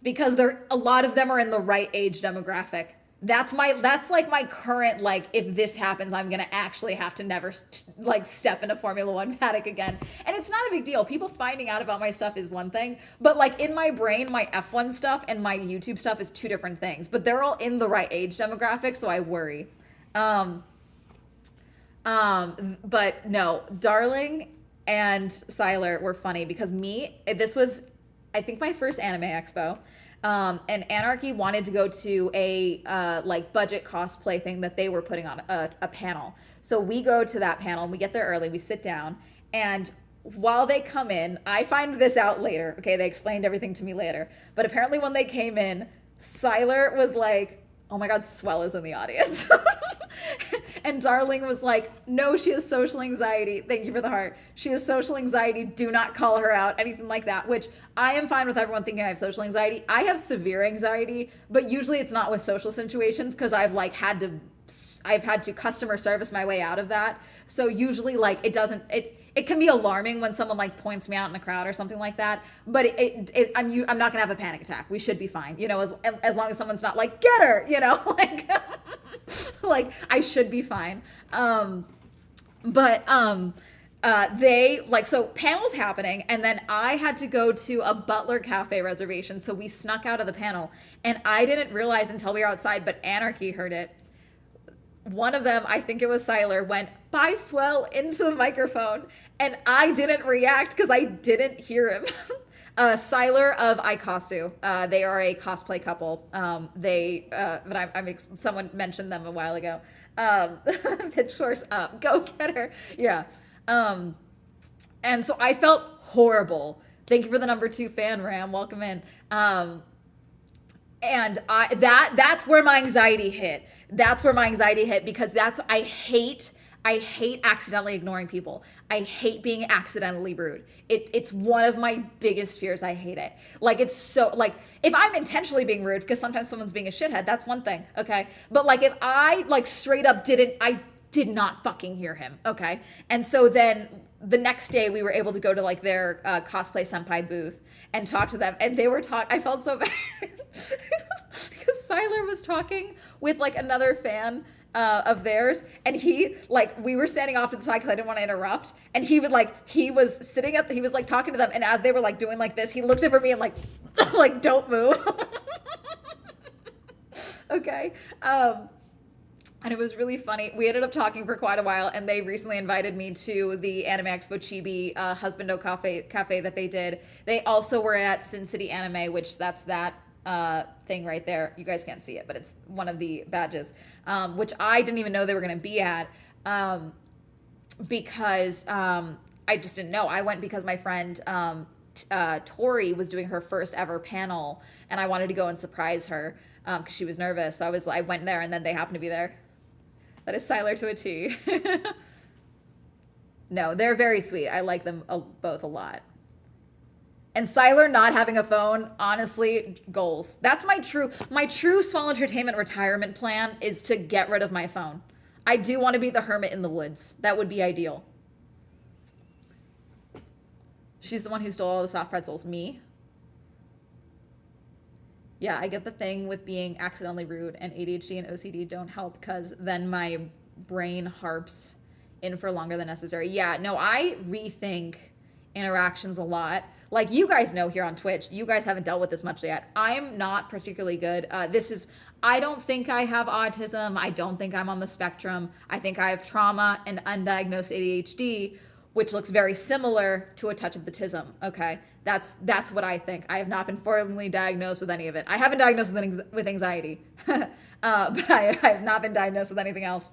because a lot of them are in the right age demographic. That's like my current, like, if this happens, I'm going to actually have to never step into Formula One paddock again. And it's not a big deal. People finding out about my stuff is one thing, but like in my brain, my F1 stuff and my YouTube stuff is 2 different things, but they're all in the right age demographic. So I worry. But no, Darling and Siler were funny because this was, I think, my first anime expo. And Anarchy wanted to go to a budget cosplay thing that they were putting on a panel. So we go to that panel and we get there early, we sit down, and while they come in, I find this out later. Okay, they explained everything to me later. But apparently when they came in, Siler was like, Oh my God, Swell is in the audience. And Darling was like, no, she has social anxiety. Thank you for the heart. She has social anxiety. Do not call her out, anything like that, which I am fine with everyone thinking I have social anxiety. I have severe anxiety, but usually it's not with social situations because I've had to customer service my way out of that. So usually like it can be alarming when someone like points me out in the crowd or something like that, but I'm not gonna have a panic attack. We should be fine, as long as someone's not like, get her, like like I should be fine. They like, so panel's happening, and then I had to go to a Butler Cafe reservation, so we snuck out of the panel, and I didn't realize until we were outside, but Anarchy heard it. One of them, I think it was Siler, went, "Bye, Swell," into the microphone, and I didn't react because I didn't hear him. Siler of Ikasu. They are a cosplay couple. Someone mentioned them a while ago. Pitchforks up. Go get her. Yeah. And so I felt horrible. Thank you for the number 2 fan, Ram. Welcome in. And that's where my anxiety hit. That's where my anxiety hit because I hate accidentally ignoring people. I hate being accidentally rude. It's one of my biggest fears. I hate it. Like, it's so, like, if I'm intentionally being rude, because sometimes someone's being a shithead, that's one thing, okay? But, like, if I, like, straight up I did not fucking hear him, okay? And so then the next day we were able to go to, like, their cosplay senpai booth and talk to them. And they were I felt so bad. Because Siler was talking with, like, another fan of theirs, and he, like, we were standing off to the side because I didn't want to interrupt, and he was like talking to them, and as they were like doing like this, he looked over me and like like, don't move. Okay. And it was really funny. We ended up talking for quite a while, and they recently invited me to the Anime Expo Chibi Husbando Cafe that they did. They also were at Sin City Anime, which that's that thing right there. You guys can't see it, but it's one of the badges, which I didn't even know they were going to be at, because I just didn't know. I went because my friend Tori was doing her first ever panel, and I wanted to go and surprise her because she was nervous. So I went there, and then they happened to be there. That is Siler to a T. No, they're very sweet. I like them both a lot. And Siler not having a phone, honestly, goals. That's my true small entertainment retirement plan is to get rid of my phone. I do want to be the hermit in the woods. That would be ideal. She's the one who stole all the soft pretzels. Me? Yeah, I get the thing with being accidentally rude, and ADHD and OCD don't help because then my brain harps in for longer than necessary. Yeah, no, I rethink interactions a lot. Like, you guys know here on Twitch, you guys haven't dealt with this much yet. I'm not particularly good. I don't think I have autism. I don't think I'm on the spectrum. I think I have trauma and undiagnosed ADHD, which looks very ssimilar to a touch of the tism, okay? That's what I think. I have not been formally diagnosed with any of it. I haven't diagnosed with anxiety, but I have not been diagnosed with anything else.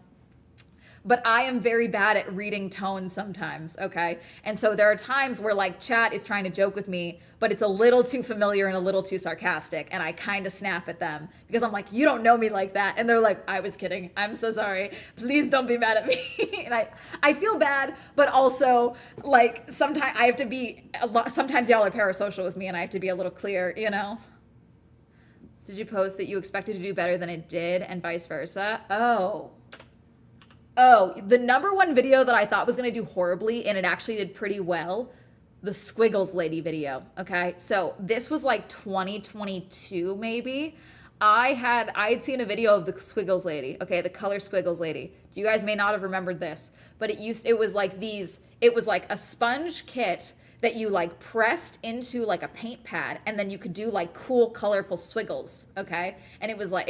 But I am very bad at reading tone sometimes, okay? And so there are times where, like, chat is trying to joke with me, but it's a little too familiar and a little too sarcastic, and I kind of snap at them because I'm like, you don't know me like that. And they're like, I was kidding. I'm so sorry. Please don't be mad at me. And I feel bad, but also, like, sometimes I have to be, sometimes y'all are parasocial with me, and I have to be a little clear, you know? Did you post that you expected to do better than it did and vice versa? Oh, the number one video that I thought was going to do horribly, and it actually did pretty well, the Squiggles Lady video, okay? So this was like 2022 maybe. I had seen a video of the Squiggles Lady, okay, the color Squiggles Lady. You guys may not have remembered this, but it was like a sponge kit that you like pressed into like a paint pad, and then you could do like cool colorful squiggles, okay? And it was like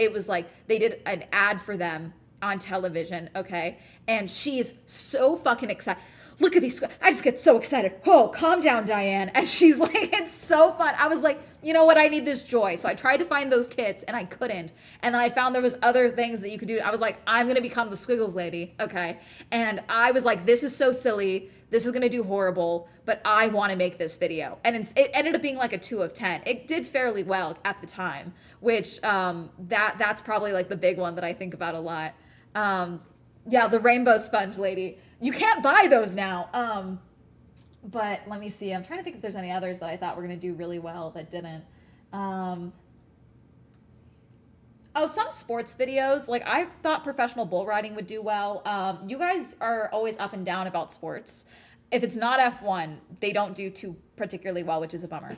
they did an ad for them on television, okay? And she's so fucking excited. Look at these. I just get so excited. Oh, calm down, Diane. And she's like, it's so fun. I was like, you know what? I need this joy. So I tried to find those kits, and I couldn't. And then I found there was other things that you could do. I was like, I'm going to become the Squiggles Lady, okay? And I was like, this is so silly. this is going to do horrible, but I want to make this video. And it ended up being like a 2 of 10. It did fairly well at the time, which that's probably like the big one that I think about a lot. Yeah, the rainbow sponge lady. You can't buy those now. But let me see. I'm trying to think if there's any others that I thought were going to do really well that didn't. Oh, some sports videos. Like, I thought professional bull riding would do well. You guys are always up and down about sports. If it's not F1, they don't do too particularly well, which is a bummer.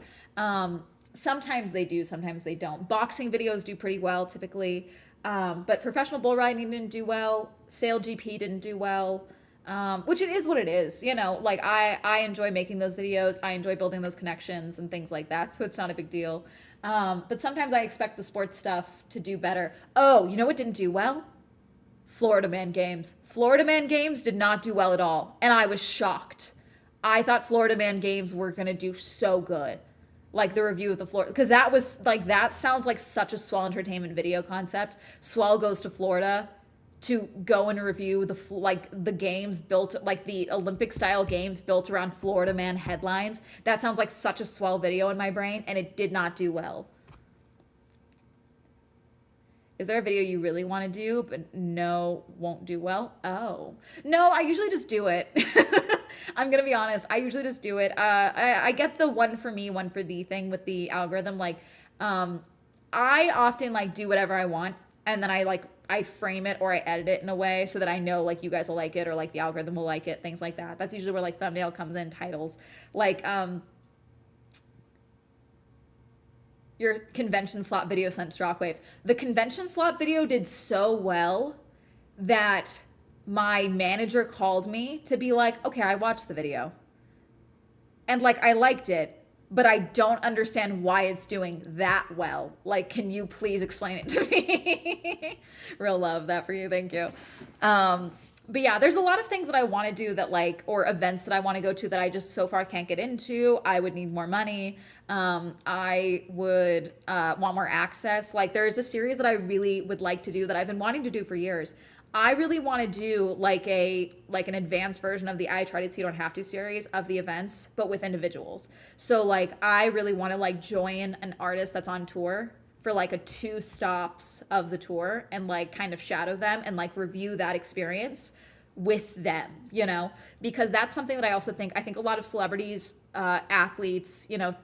Sometimes they do, sometimes they don't. Boxing videos do pretty well, typically. But professional bull riding didn't do well. Sail GP didn't do well. Which it is what it is, you know, like I enjoy making those videos. I enjoy building those connections and things like that. So it's not a big deal. But sometimes I expect the sports stuff to do better. Oh, you know what didn't do well? Florida Man Games. Florida Man Games did not do well at all. And I was shocked. I thought Florida Man Games were going to do so good. Like the review of the Florida, because that was like, that sounds like such a Swell Entertainment video concept. Swell goes to Florida to go and review the games built, like the Olympic style games built around Florida Man headlines. That sounds like such a swell video in my brain, and it did not do well. Is there a video you really want to do, but no, won't do well? Oh, no, I usually just do it. I'm going to be honest. I usually just do it. I get the one for me, one for thee thing with the algorithm. Like, I often like do whatever I want, and then I frame it or I edit it in a way so that I know like you guys will like it or like the algorithm will like it, things like that. That's usually where like thumbnail comes in, titles. Like your convention slot video sent shockwaves. The convention slot video did so well that my manager called me to be like, okay, I watched the video. And like I liked it, but I don't understand why it's doing that well. Like, can you please explain it to me? Real love that for you. Thank you. But yeah, there's a lot of things that I want to do that like, or events that I want to go to that I just so far can't get into. I would need more money. I would want more access. Like there's a series that I really would like to do that I've been wanting to do for years. I really want to do like an advanced version of the I Tried It So You Don't Have To series of the events, but with individuals. So like I really want to like join an artist that's on tour for like a 2 stops of the tour and like kind of shadow them and like review that experience with them, you know, because that's something that I also think a lot of celebrities, athletes, you know,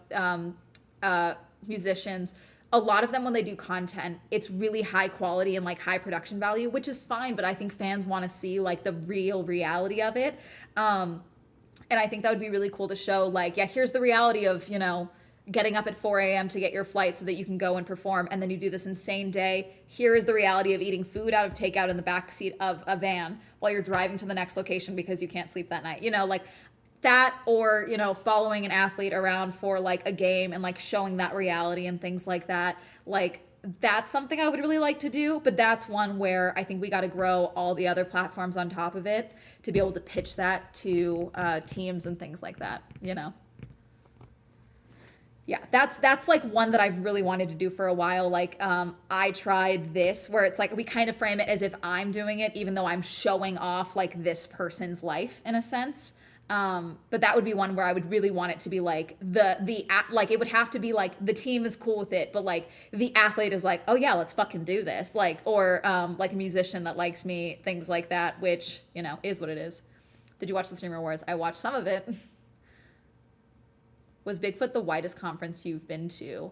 musicians, a lot of them when they do content, it's really high quality and like high production value, which is fine. But I think fans want to see like the real reality of it. And I think that would be really cool to show like, yeah, here's the reality of, you know, getting up at 4 a.m. to get your flight so that you can go and perform. And then you do this insane day. Here is the reality of eating food out of takeout in the backseat of a van while you're driving to the next location because you can't sleep that night. You know, like that, or, you know, following an athlete around for like a game and like showing that reality and things like that. Like that's something I would really like to do, but that's one where I think we got to grow all the other platforms on top of it to be able to pitch that to teams and things like that, you know? Yeah, that's like one that I've really wanted to do for a while. Like, I tried this where it's like we kind of frame it as if I'm doing it, even though I'm showing off like this person's life in a sense. But that would be one where I would really want it to be like like it would have to be like the team is cool with it, but like the athlete is like, oh yeah, let's fucking do this. Like, or like a musician that likes me, things like that, which, you know, is what it is. Did you watch the Streamer Awards? I watched some of it. Was Bigfoot the whitest conference you've been to?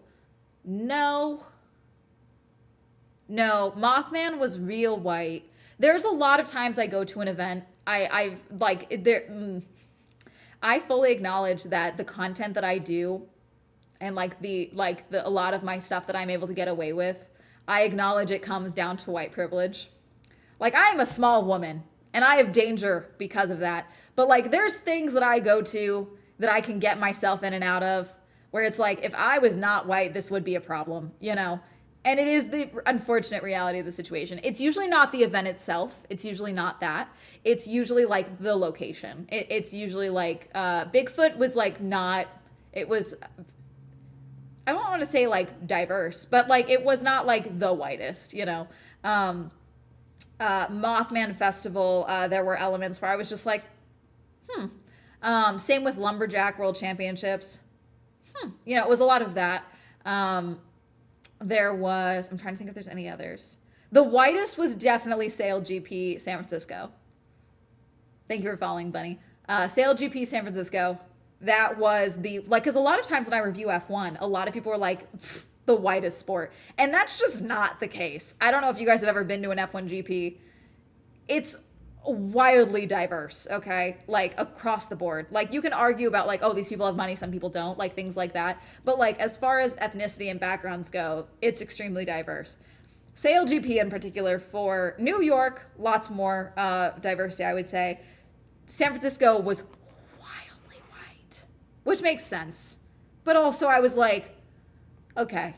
No. No, Mothman was real white. There's a lot of times I go to an event, I fully acknowledge that the content that I do and a lot of my stuff that I'm able to get away with, I acknowledge it comes down to white privilege. Like I am a small woman and I have danger because of that. But like there's things that I go to that I can get myself in and out of where it's like, if I was not white, this would be a problem, you know? And it is the unfortunate reality of the situation. It's usually not the event itself. It's usually not that. It's usually like the location. It's usually like, Bigfoot was like not, it was, I don't want to say like diverse, but like it was not like the whitest, you know? Mothman Festival, there were elements where I was just like, Same with Lumberjack World Championships. It was a lot of that. There was, I'm trying to think if there's any others. The widest was definitely Sail GP San Francisco. Thank you for following, Bunny. Sail GP San Francisco. That was because a lot of times when I review F1, a lot of people are like, the widest sport. And that's just not the case. I don't know if you guys have ever been to an F1 GP. It's wildly diverse, okay? Like across the board. Like you can argue about like, oh, these people have money, some people don't, like things like that. But like as far as ethnicity and backgrounds go, it's extremely diverse. Sail GP in particular for New York, lots more diversity, I would say. San Francisco was wildly white, which makes sense. But also I was like, okay,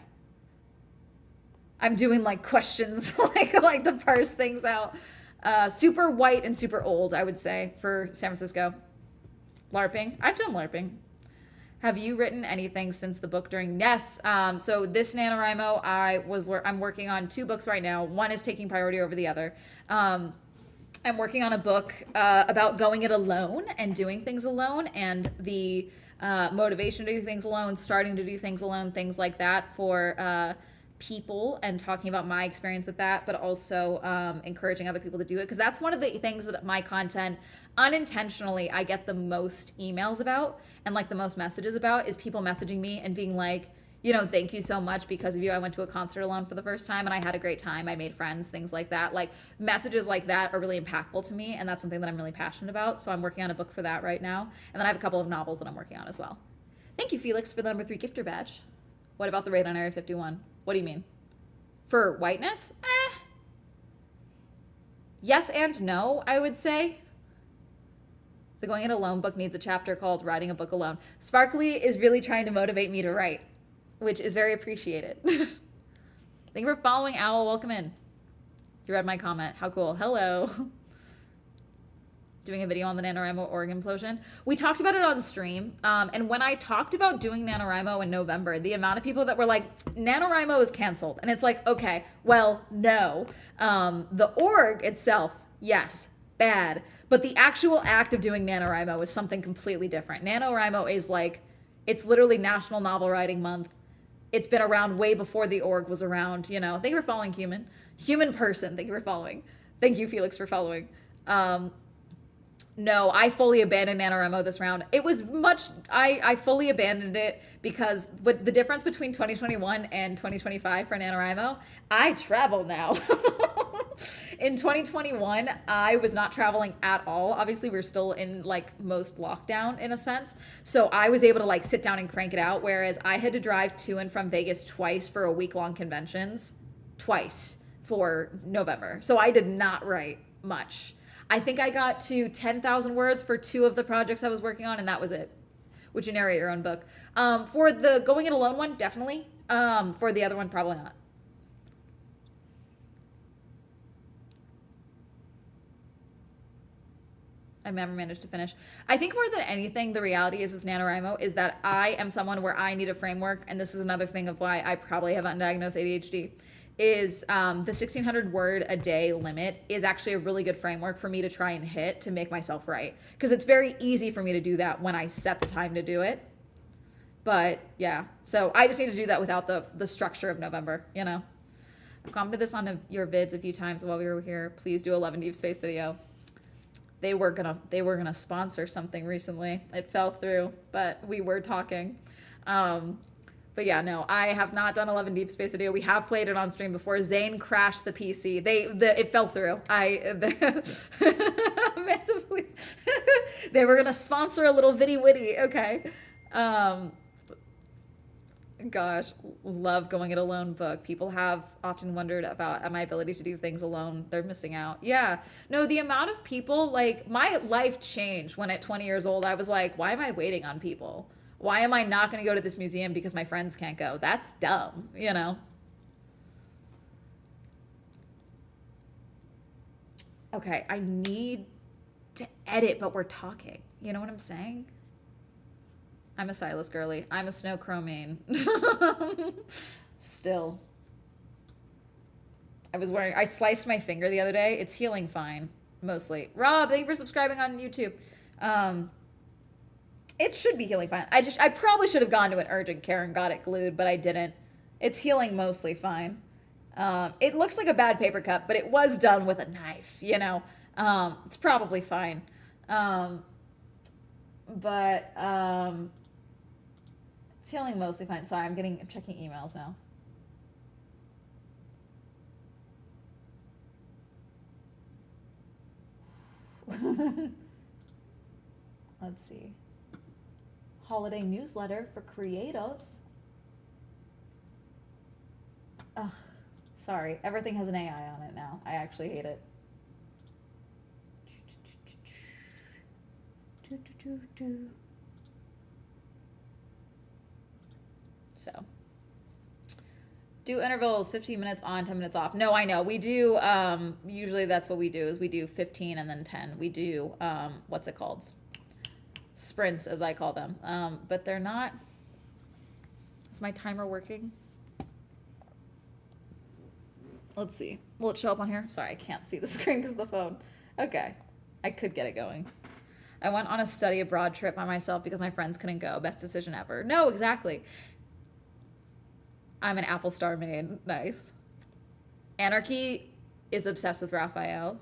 I'm doing like questions, like to parse things out. Super white and super old, I would say, for San Francisco. LARPing. I've done LARPing. Have you written anything since the book during? Yes. So this NaNoWriMo, I'm working on 2 books right now. One is taking priority over the other. I'm working on a book about going it alone and doing things alone and the motivation to do things alone, starting to do things alone, things like that for people, and talking about my experience with that, but also encouraging other people to do it, because that's one of the things that my content unintentionally I get the most emails about and like the most messages about is people messaging me and being like, thank you so much, because of you I went to a concert alone for the first time and I had a great time, I made friends, things like that. Like messages like that are really impactful to me, and that's something that I'm really passionate about. So I'm working on a book for that right now, and then I have a couple of novels that I'm working on as well. Thank you, Felix, for the number 3 gifter badge. What about the raid on Area 51? What do you mean? For whiteness? Yes and no, I would say. The Going It Alone book needs a chapter called Writing a Book Alone. Sparkly is really trying to motivate me to write, which is very appreciated. Thank you for following, Owl. Welcome in. You read my comment. How cool. Hello. Doing a video on the NaNoWriMo org implosion. We talked about it on stream. And when I talked about doing NaNoWriMo in November, the amount of people that were like, NaNoWriMo is canceled. And it's like, okay, well, no. The org itself, yes, bad. But the actual act of doing NaNoWriMo is something completely different. NaNoWriMo is like, it's literally National Novel Writing Month. It's been around way before the org was around, Thank you for following, Human person. Thank you for following. Thank you, Felix, for following. No, I fully abandoned NaNoWriMo this round. It was I fully abandoned it because with the difference between 2021 and 2025 for NaNoWriMo, I travel now. In 2021, I was not traveling at all. Obviously, we're still in like most lockdown in a sense. So I was able to like sit down and crank it out. Whereas I had to drive to and from Vegas twice for a week-long conventions, twice for November. So I did not write much. I think I got to 10,000 words for 2 of the projects I was working on, and that was it. Would you narrate your own book? For the Going It Alone one, definitely. For the other one, probably not. I never managed to finish. I think more than anything, the reality is with NaNoWriMo is that I am someone where I need a framework, and this is another thing of why I probably have undiagnosed ADHD, is the 1,600 word a day limit is actually a really good framework for me to try and hit to make myself write. Because it's very easy for me to do that when I set the time to do it. But yeah, so I just need to do that without the structure of November, I've commented this on your vids a few times while we were here. Please do a Love and Deep Space video. They were gonna sponsor something recently. It fell through, but we were talking. But yeah, no, I have not done a Love and Deep Space video. We have played it on stream before. Zane crashed the PC. It fell through. They were gonna sponsor a little vitty witty. Okay. Gosh, love Going It Alone book. People have often wondered about my ability to do things alone. They're missing out. Yeah. No, the amount of people, like, my life changed when at 20 years old, I was like, why am I waiting on people? Why am I not going to go to this museum because my friends can't go? That's dumb, Okay, I need to edit, but we're talking. You know what I'm saying? I'm a Silas girly. I'm a snow chromine. Still. I sliced my finger the other day. It's healing fine, mostly. Rob, thank you for subscribing on YouTube. It should be healing fine. I probably should have gone to an urgent care and got it glued, but I didn't. It's healing mostly fine. It looks like a bad paper cut, but it was done with a knife, you know. It's probably fine. But it's healing mostly fine. Sorry, I'm checking emails now. Let's see. Holiday newsletter for creators. Ugh, sorry. Everything has an AI on it now. I actually hate it. So, do intervals 15 minutes on, 10 minutes off. No, I know. We do, usually that's what we do is we do 15 and then 10. We do, what's it called? Sprints, as I call them. But they're not, is my timer working? Let's see. Will it show up on here? Sorry, I can't see the screen because of the phone. Okay. I could get it going. I went on a study abroad trip by myself because my friends couldn't go. Best decision ever. No, exactly. I'm an Apple Star maid. Nice. Anarchy is obsessed with Raphael.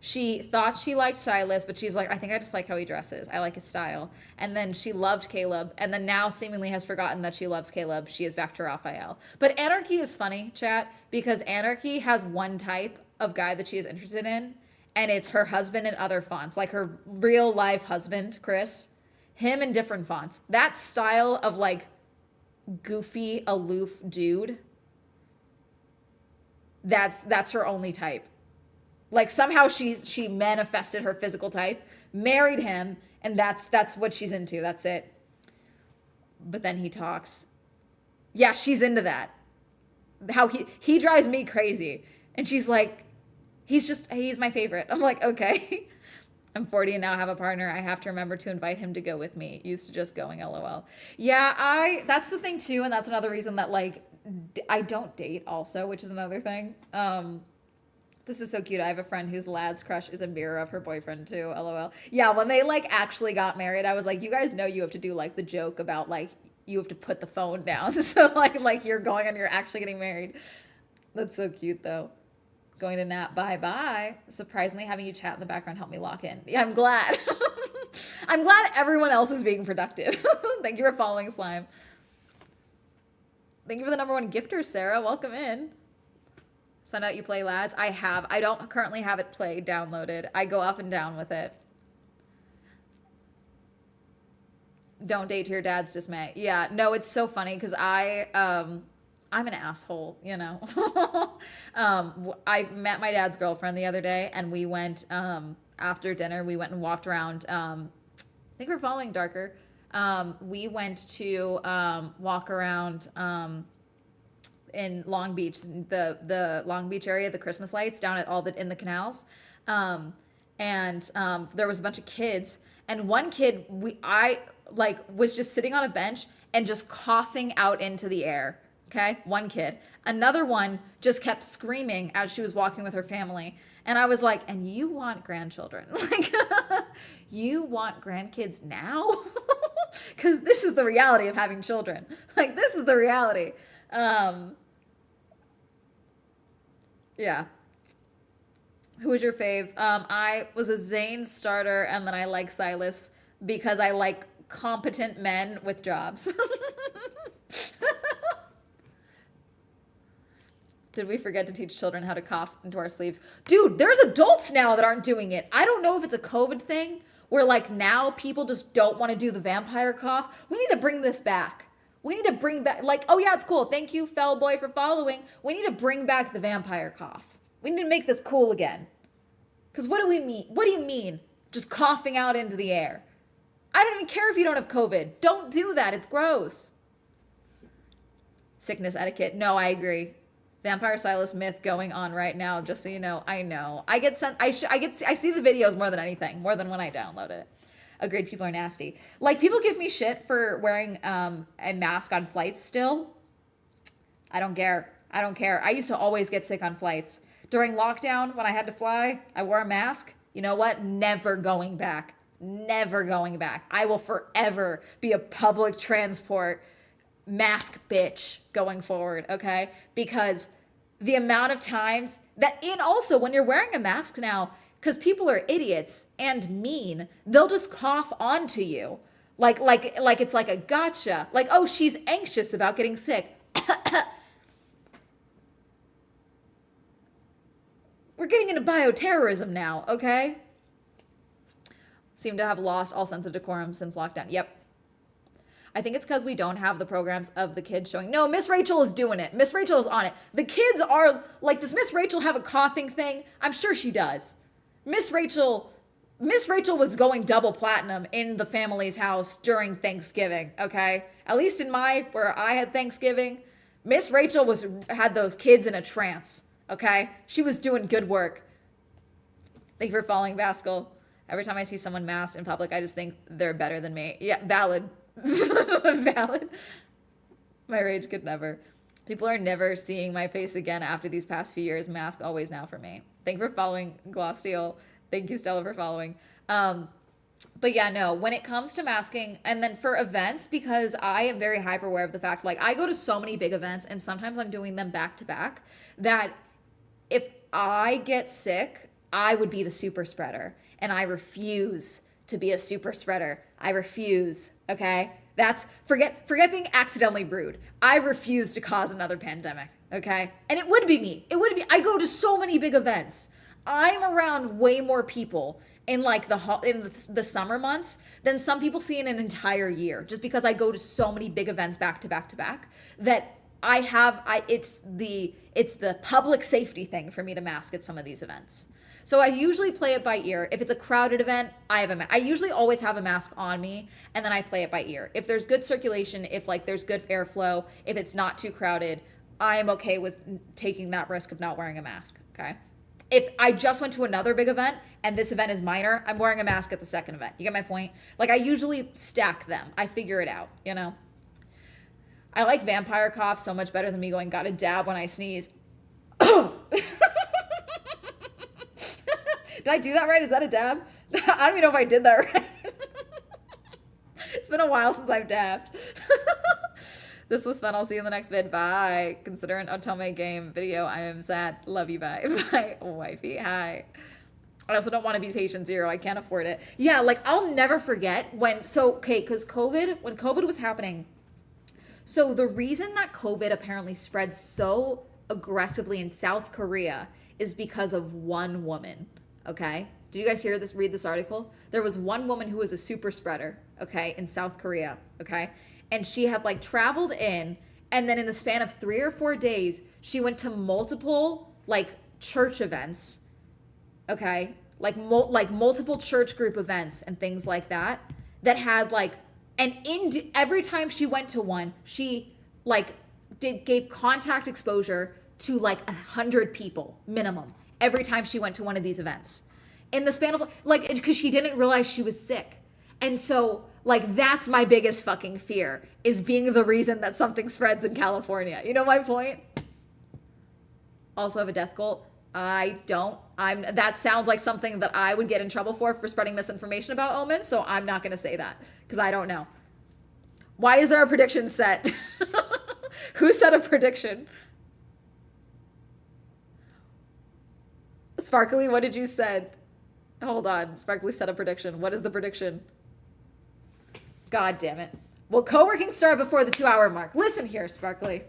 She thought she liked Silas, but she's like, I think I just like how he dresses. I like his style. And then she loved Caleb, and then now seemingly has forgotten that she loves Caleb. She is back to Raphael. But Anarchy is funny, chat, because Anarchy has one type of guy that she is interested in, and it's her husband in other fonts, like her real life husband, Chris. Him in different fonts. That style of like goofy, aloof dude, that's her only type. Like somehow she manifested her physical type, married him, and that's what she's into. That's it. But then he talks. Yeah, she's into that. How he drives me crazy. And she's like, he's my favorite. I'm like, okay. I'm 40 and now have a partner. I have to remember to invite him to go with me. Used to just going LOL. Yeah, that's the thing too, and that's another reason that like I don't date also, which is another thing. This is so cute. I have a friend whose lad's crush is a mirror of her boyfriend too. LOL. Yeah, when they like actually got married, I was like, you guys know you have to do like the joke about like you have to put the phone down. So like you're going and you're actually getting married. That's so cute though. Going to nap. Bye. Surprisingly, having you chat in the background helped me lock in. Yeah, I'm glad. I'm glad everyone else is being productive. Thank you for following Slime. Thank you for the #1 gifter, Sarah. Welcome in. Let's find out you play Lads. I have. I don't currently have it played, downloaded. I go up and down with it. Don't date to your dad's dismay. Yeah, no, it's so funny because I'm an asshole, you know. I met my dad's girlfriend the other day, and we went after dinner. We went and walked around. I think we're following Darker. We went to walk around in Long Beach, the Long Beach area, the Christmas lights down at in the canals, and there was a bunch of kids, and one kid I was just sitting on a bench and just coughing out into the air. Okay, one kid. Another one just kept screaming as she was walking with her family. And I was like, and you want grandchildren? Like, you want grandkids now? Because this is the reality of having children. Like, this is the reality. Yeah. Who was your fave? I was a Zayn starter, and then I like Silas because I like competent men with jobs. Did we forget to teach children how to cough into our sleeves? Dude, there's adults now that aren't doing it. I don't know if it's a COVID thing where like now people just don't want to do the vampire cough. We need to bring this back. We need to bring back like, oh yeah, it's cool. Thank you, Fell Boy, for following. We need to bring back the vampire cough. We need to make this cool again. Because what do we mean? What do you mean? Just coughing out into the air. I don't even care if you don't have COVID. Don't do that. It's gross. Sickness etiquette. No, I agree. Vampire Silas myth going on right now, just so you know. I know. I get sent I see the videos more than anything, more than when I download it. Agreed, people are nasty. Like people give me shit for wearing a mask on flights still. I don't care. I used to always get sick on flights. During lockdown when I had to fly, I wore a mask. You know what? Never going back. Never going back. I will forever be a public transport mask bitch going forward, okay? Because the amount of times that, and also when you're wearing a mask now, because people are idiots and mean, they'll just cough onto you. Like it's like a gotcha. Like, oh, she's anxious about getting sick. We're getting into bioterrorism now, okay? Seem to have lost all sense of decorum since lockdown. Yep. I think it's because we don't have the programs of the kids showing, no, Miss Rachel is doing it. Miss Rachel is on it. The kids are like, does Miss Rachel have a coughing thing? I'm sure she does. Miss Rachel was going double platinum in the family's house during Thanksgiving, okay? At least in where I had Thanksgiving, Miss Rachel had those kids in a trance, okay? She was doing good work. Thank you for following, Vascal. Every time I see someone masked in public, I just think they're better than me. Yeah, valid. Valid. My rage could never. People are never seeing my face again after these past few years. Mask always now for me. Thank you for following, Glosteel. Thank you, Stella, for following. But yeah, no, when it comes to masking, and then for events, because I am very hyper aware of the fact, like I go to so many big events and sometimes I'm doing them back to back, that if I get sick, I would be the super spreader. And I refuse to be a super spreader. I refuse, okay? Forget being accidentally rude. I refuse to cause another pandemic, okay? And it would be me. I go to so many big events. I'm around way more people in like the summer months than some people see in an entire year, just because I go to so many big events back to back to back that it's the public safety thing for me to mask at some of these events. So I usually play it by ear. If it's a crowded event, I usually always have a mask on me, and then I play it by ear. If there's good circulation, if like there's good airflow, if it's not too crowded, I'm okay with taking that risk of not wearing a mask, okay? If I just went to another big event and this event is minor, I'm wearing a mask at the second event. You get my point? Like I usually stack them. I figure it out, you know? I like vampire cough so much better than me going, gotta dab when I sneeze. Did I do that right? Is that a dab? I don't even know if I did that right. It's been a while since I've dabbed. This was fun. I'll see you in the next vid. Bye. Consider an Otome game video. I am sad. Love you. Bye. Bye. Wifey. Hi. I also don't want to be patient zero. I can't afford it. Yeah, like I'll never forget because when COVID was happening, so the reason that COVID apparently spread so aggressively in South Korea is because of one woman. Okay. Did you guys read this article? There was one woman who was a super spreader, okay, in South Korea, okay? And she had like traveled in, and then in the span of 3 or 4 days, she went to multiple like church events, okay? Like multiple church group events and things like that had like, and every time she went to one, she like gave contact exposure to like 100 people minimum every time she went to one of these events in the span of like, because she didn't realize she was sick. And so like, that's my biggest fucking fear, is being the reason that something spreads in California. You know my point? Also have a death cult. I don't. That sounds like something that I would get in trouble for spreading misinformation about Omen. So I'm not going to say that because I don't know. Why is there a prediction set? Who set a prediction? Sparkly, what did you said? Hold on. Sparkly set a prediction. What is the prediction? God damn it. Well, co-working started before the 2-hour mark. Listen here, Sparkly.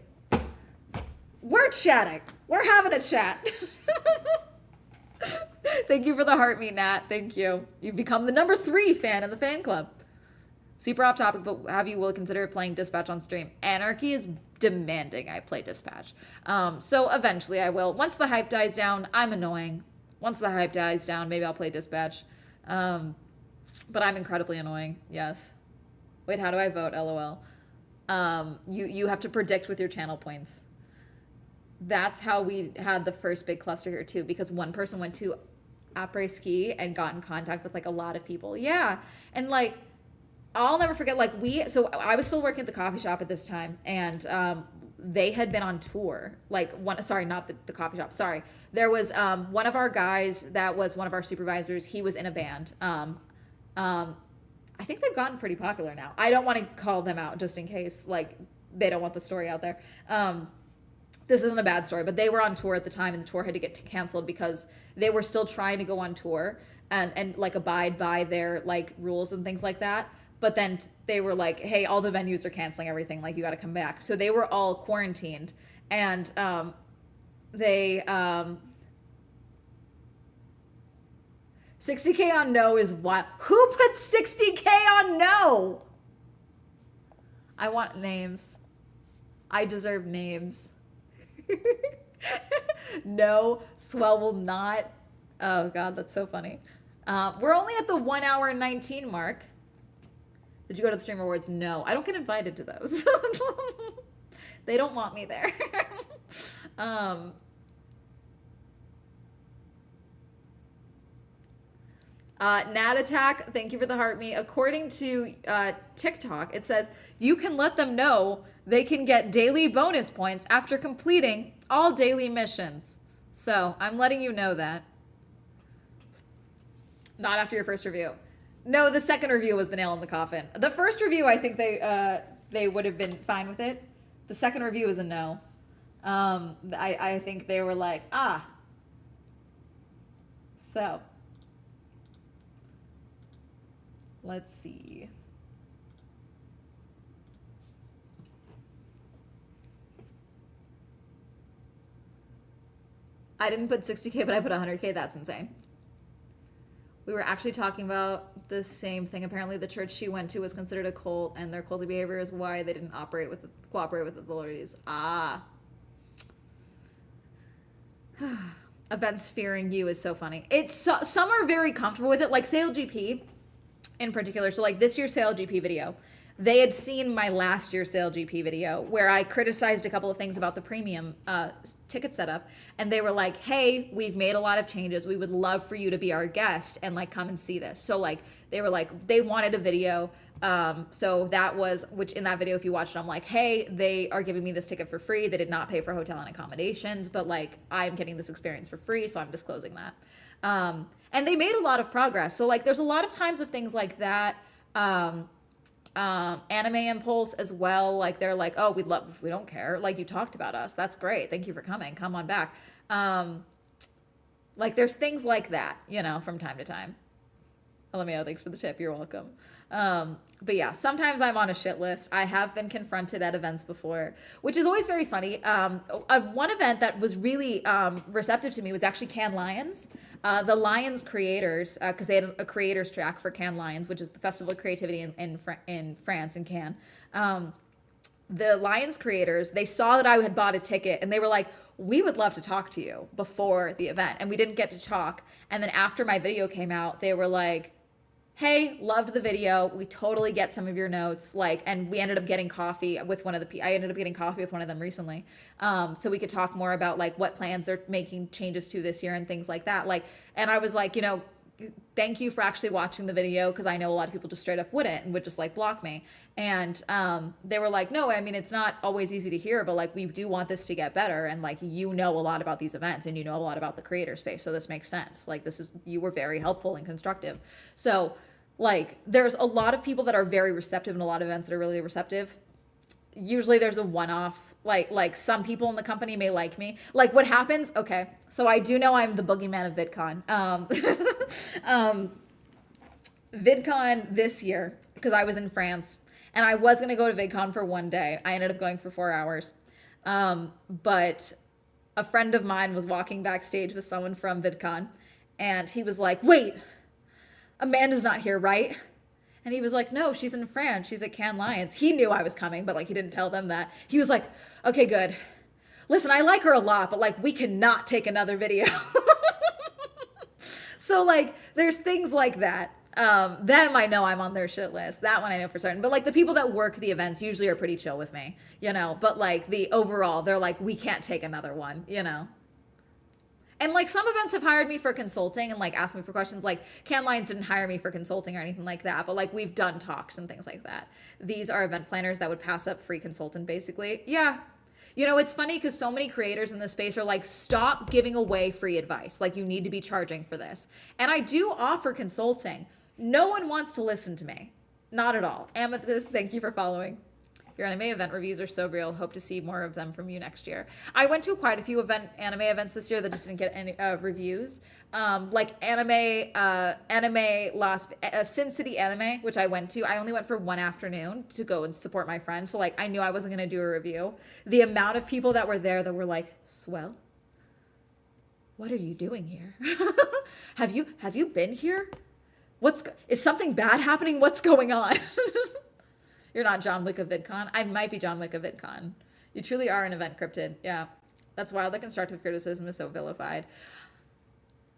We're chatting. We're having a chat. Thank you for the heart meet, Nat. Thank you. You've become the number 3 fan in the fan club. Super off topic, but will consider playing Dispatch on stream. Anarchy is demanding I play Dispatch. So eventually I will. Once the hype dies down, I'm annoying. Once the hype dies down, maybe I'll play Dispatch. But I'm incredibly annoying. Yes. Wait, how do I vote? LOL. You have to predict with your channel points. That's how we had the first big cluster here too, because one person went to après ski and got in contact with like a lot of people. Yeah. And like, I'll never forget, like so I was still working at the coffee shop at this time, and they had been on tour. Like not the coffee shop. Sorry. There was one of our guys that was one of our supervisors. He was in a band. I think they've gotten pretty popular now. I don't want to call them out just in case like they don't want the story out there. This isn't a bad story, but they were on tour at the time and the tour had to get canceled because they were still trying to go on tour and like abide by their like rules and things like that. But then they were like, hey, all the venues are canceling everything. Like, you got to come back. So they were all quarantined. And they 60K on no is what? Who put 60K on no? I want names. I deserve names. No, Swell will not. Oh God, that's so funny. We're only at the 1 hour and 19 mark. Did you go to the Stream Awards? No, I don't get invited to those. They don't want me there. Nat Attack, thank you for the heart me. According to TikTok, it says you can let them know they can get daily bonus points after completing all daily missions. So I'm letting you know that. Not after your first review. No, the second review was the nail in the coffin. The first review, I think they would have been fine with it. The second review is a no. I think they were like, So, let's see. I didn't put 60K, but I put 100K. That's insane. We were actually talking about the same thing. Apparently, the church she went to was considered a cult, and their culty behavior is why they didn't cooperate with the authorities. Events fearing you is so funny. Some are very comfortable with it, like SailGP in particular. So, like this year's SailGP video, they had seen my last year's SailGP video where I criticized a couple of things about the premium ticket setup, and they were like, hey, we've made a lot of changes. We would love for you to be our guest and like come and see this. So like they were like, they wanted a video. So that was, which in that video, if you watched it, I'm like, hey, they are giving me this ticket for free. They did not pay for hotel and accommodations, but like I'm getting this experience for free. So I'm disclosing that. And they made a lot of progress. So like there's a lot of times of things like that. Anime Impulse as well, like they're like, oh, we don't care, like you talked about us, that's great, thank you for coming, come on back. Like there's things like that, you know, from time to time. LMAO, thanks for the tip, you're welcome. But yeah, sometimes I'm on a shit list. I have been confronted at events before, which is always very funny. One event that was really receptive to me was actually Cannes Lions. The Lions creators, because they had a creators track for Cannes Lions, which is the festival of creativity in France, in Cannes. The Lions creators, they saw that I had bought a ticket and they were like, we would love to talk to you before the event. And we didn't get to talk. And then after my video came out, they were like, hey, loved the video. We totally get some of your notes. Like, and we ended up getting coffee with I ended up getting coffee with one of them recently. So we could talk more about like what plans they're making changes to this year and things like that. Like, and I was like, you know, thank you for actually watching the video, because I know a lot of people just straight up wouldn't and would just like block me. And they were like, no, I mean, it's not always easy to hear, but like we do want this to get better. And like, you know a lot about these events and you know a lot about the creator space. So this makes sense. Like you were very helpful and constructive. So like there's a lot of people that are very receptive and a lot of events that are really receptive. Usually there's a one-off, like some people in the company may like me. Like what happens, okay, so I do know I'm the boogeyman of VidCon. VidCon this year, because I was in France, and I was going to go to VidCon for one day. I ended up going for 4 hours. But a friend of mine was walking backstage with someone from VidCon, and he was like, wait, Amanda's not here, right? And he was like, no, she's in France. She's at Cannes Lions. He knew I was coming, but like he didn't tell them that. He was like, okay, good. Listen, I like her a lot, but like we cannot take another video. So like there's things like that. Them I know I'm on their shit list. That one I know for certain. But like the people that work the events usually are pretty chill with me, you know. But like the overall, they're like, we can't take another one, you know. And like some events have hired me for consulting and like asked me for questions. Like Cannes Lions didn't hire me for consulting or anything like that, but like we've done talks and things like that. These are event planners that would pass up free consultant basically. Yeah. You know, it's funny because so many creators in this space are like, stop giving away free advice. Like you need to be charging for this. And I do offer consulting. No one wants to listen to me. Not at all. Amethyst, thank you for following. Your anime event reviews are so real. Hope to see more of them from you next year. I went to quite a few anime events this year that just didn't get any reviews. Like Sin City Anime, which I went to. I only went for one afternoon to go and support my friend. So like I knew I wasn't gonna do a review. The amount of people that were there that were like, "Swell, what are you doing here? have you been here? Is something bad happening? What's going on?" You're not John Wick of VidCon. I might be John Wick of VidCon. You truly are an event cryptid. Yeah. That's why the constructive criticism is so vilified.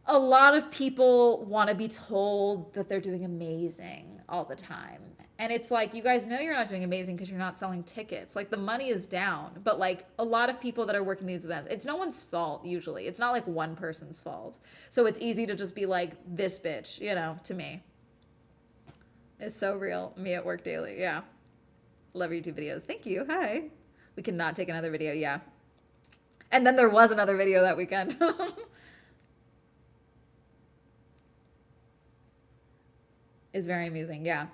A lot of people want to be told that they're doing amazing all the time. And it's like, you guys know you're not doing amazing because you're not selling tickets. Like, the money is down. But, like, a lot of people that are working these events, it's no one's fault, usually. It's not, like, one person's fault. So it's easy to just be like, this bitch, to me. It's so real. Me at work daily. Yeah. Love your YouTube videos. Thank you. Hi. We cannot take another video. Yeah. And then there was another video that weekend. Is very amusing. Yeah.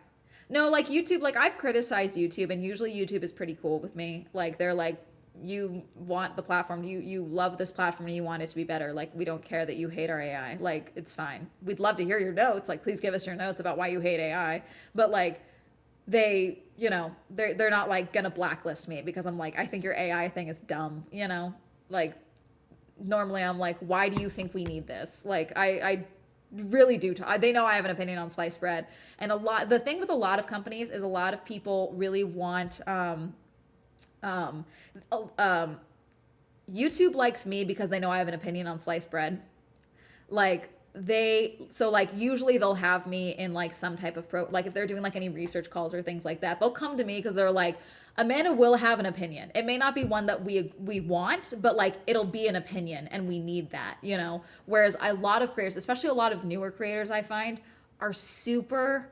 No, like YouTube, like I've criticized YouTube and usually YouTube is pretty cool with me. Like they're like, you want the platform, you love this platform and you want it to be better. Like we don't care that you hate our AI. Like it's fine. We'd love to hear your notes. Like please give us your notes about why you hate AI. But like they, they're not like gonna blacklist me because I'm like, I think your AI thing is dumb, like normally I'm like, why do you think we need this? Like I really do. They know I have an opinion on sliced bread. And the thing with a lot of companies is a lot of people really want, YouTube likes me because they know I have an opinion on sliced bread. Usually they'll have me in like some type of like if they're doing like any research calls or things like that, they'll come to me because they're like, Amanda will have an opinion. It may not be one that we want, but like it'll be an opinion and we need that, Whereas a lot of creators, especially a lot of newer creators I find, are super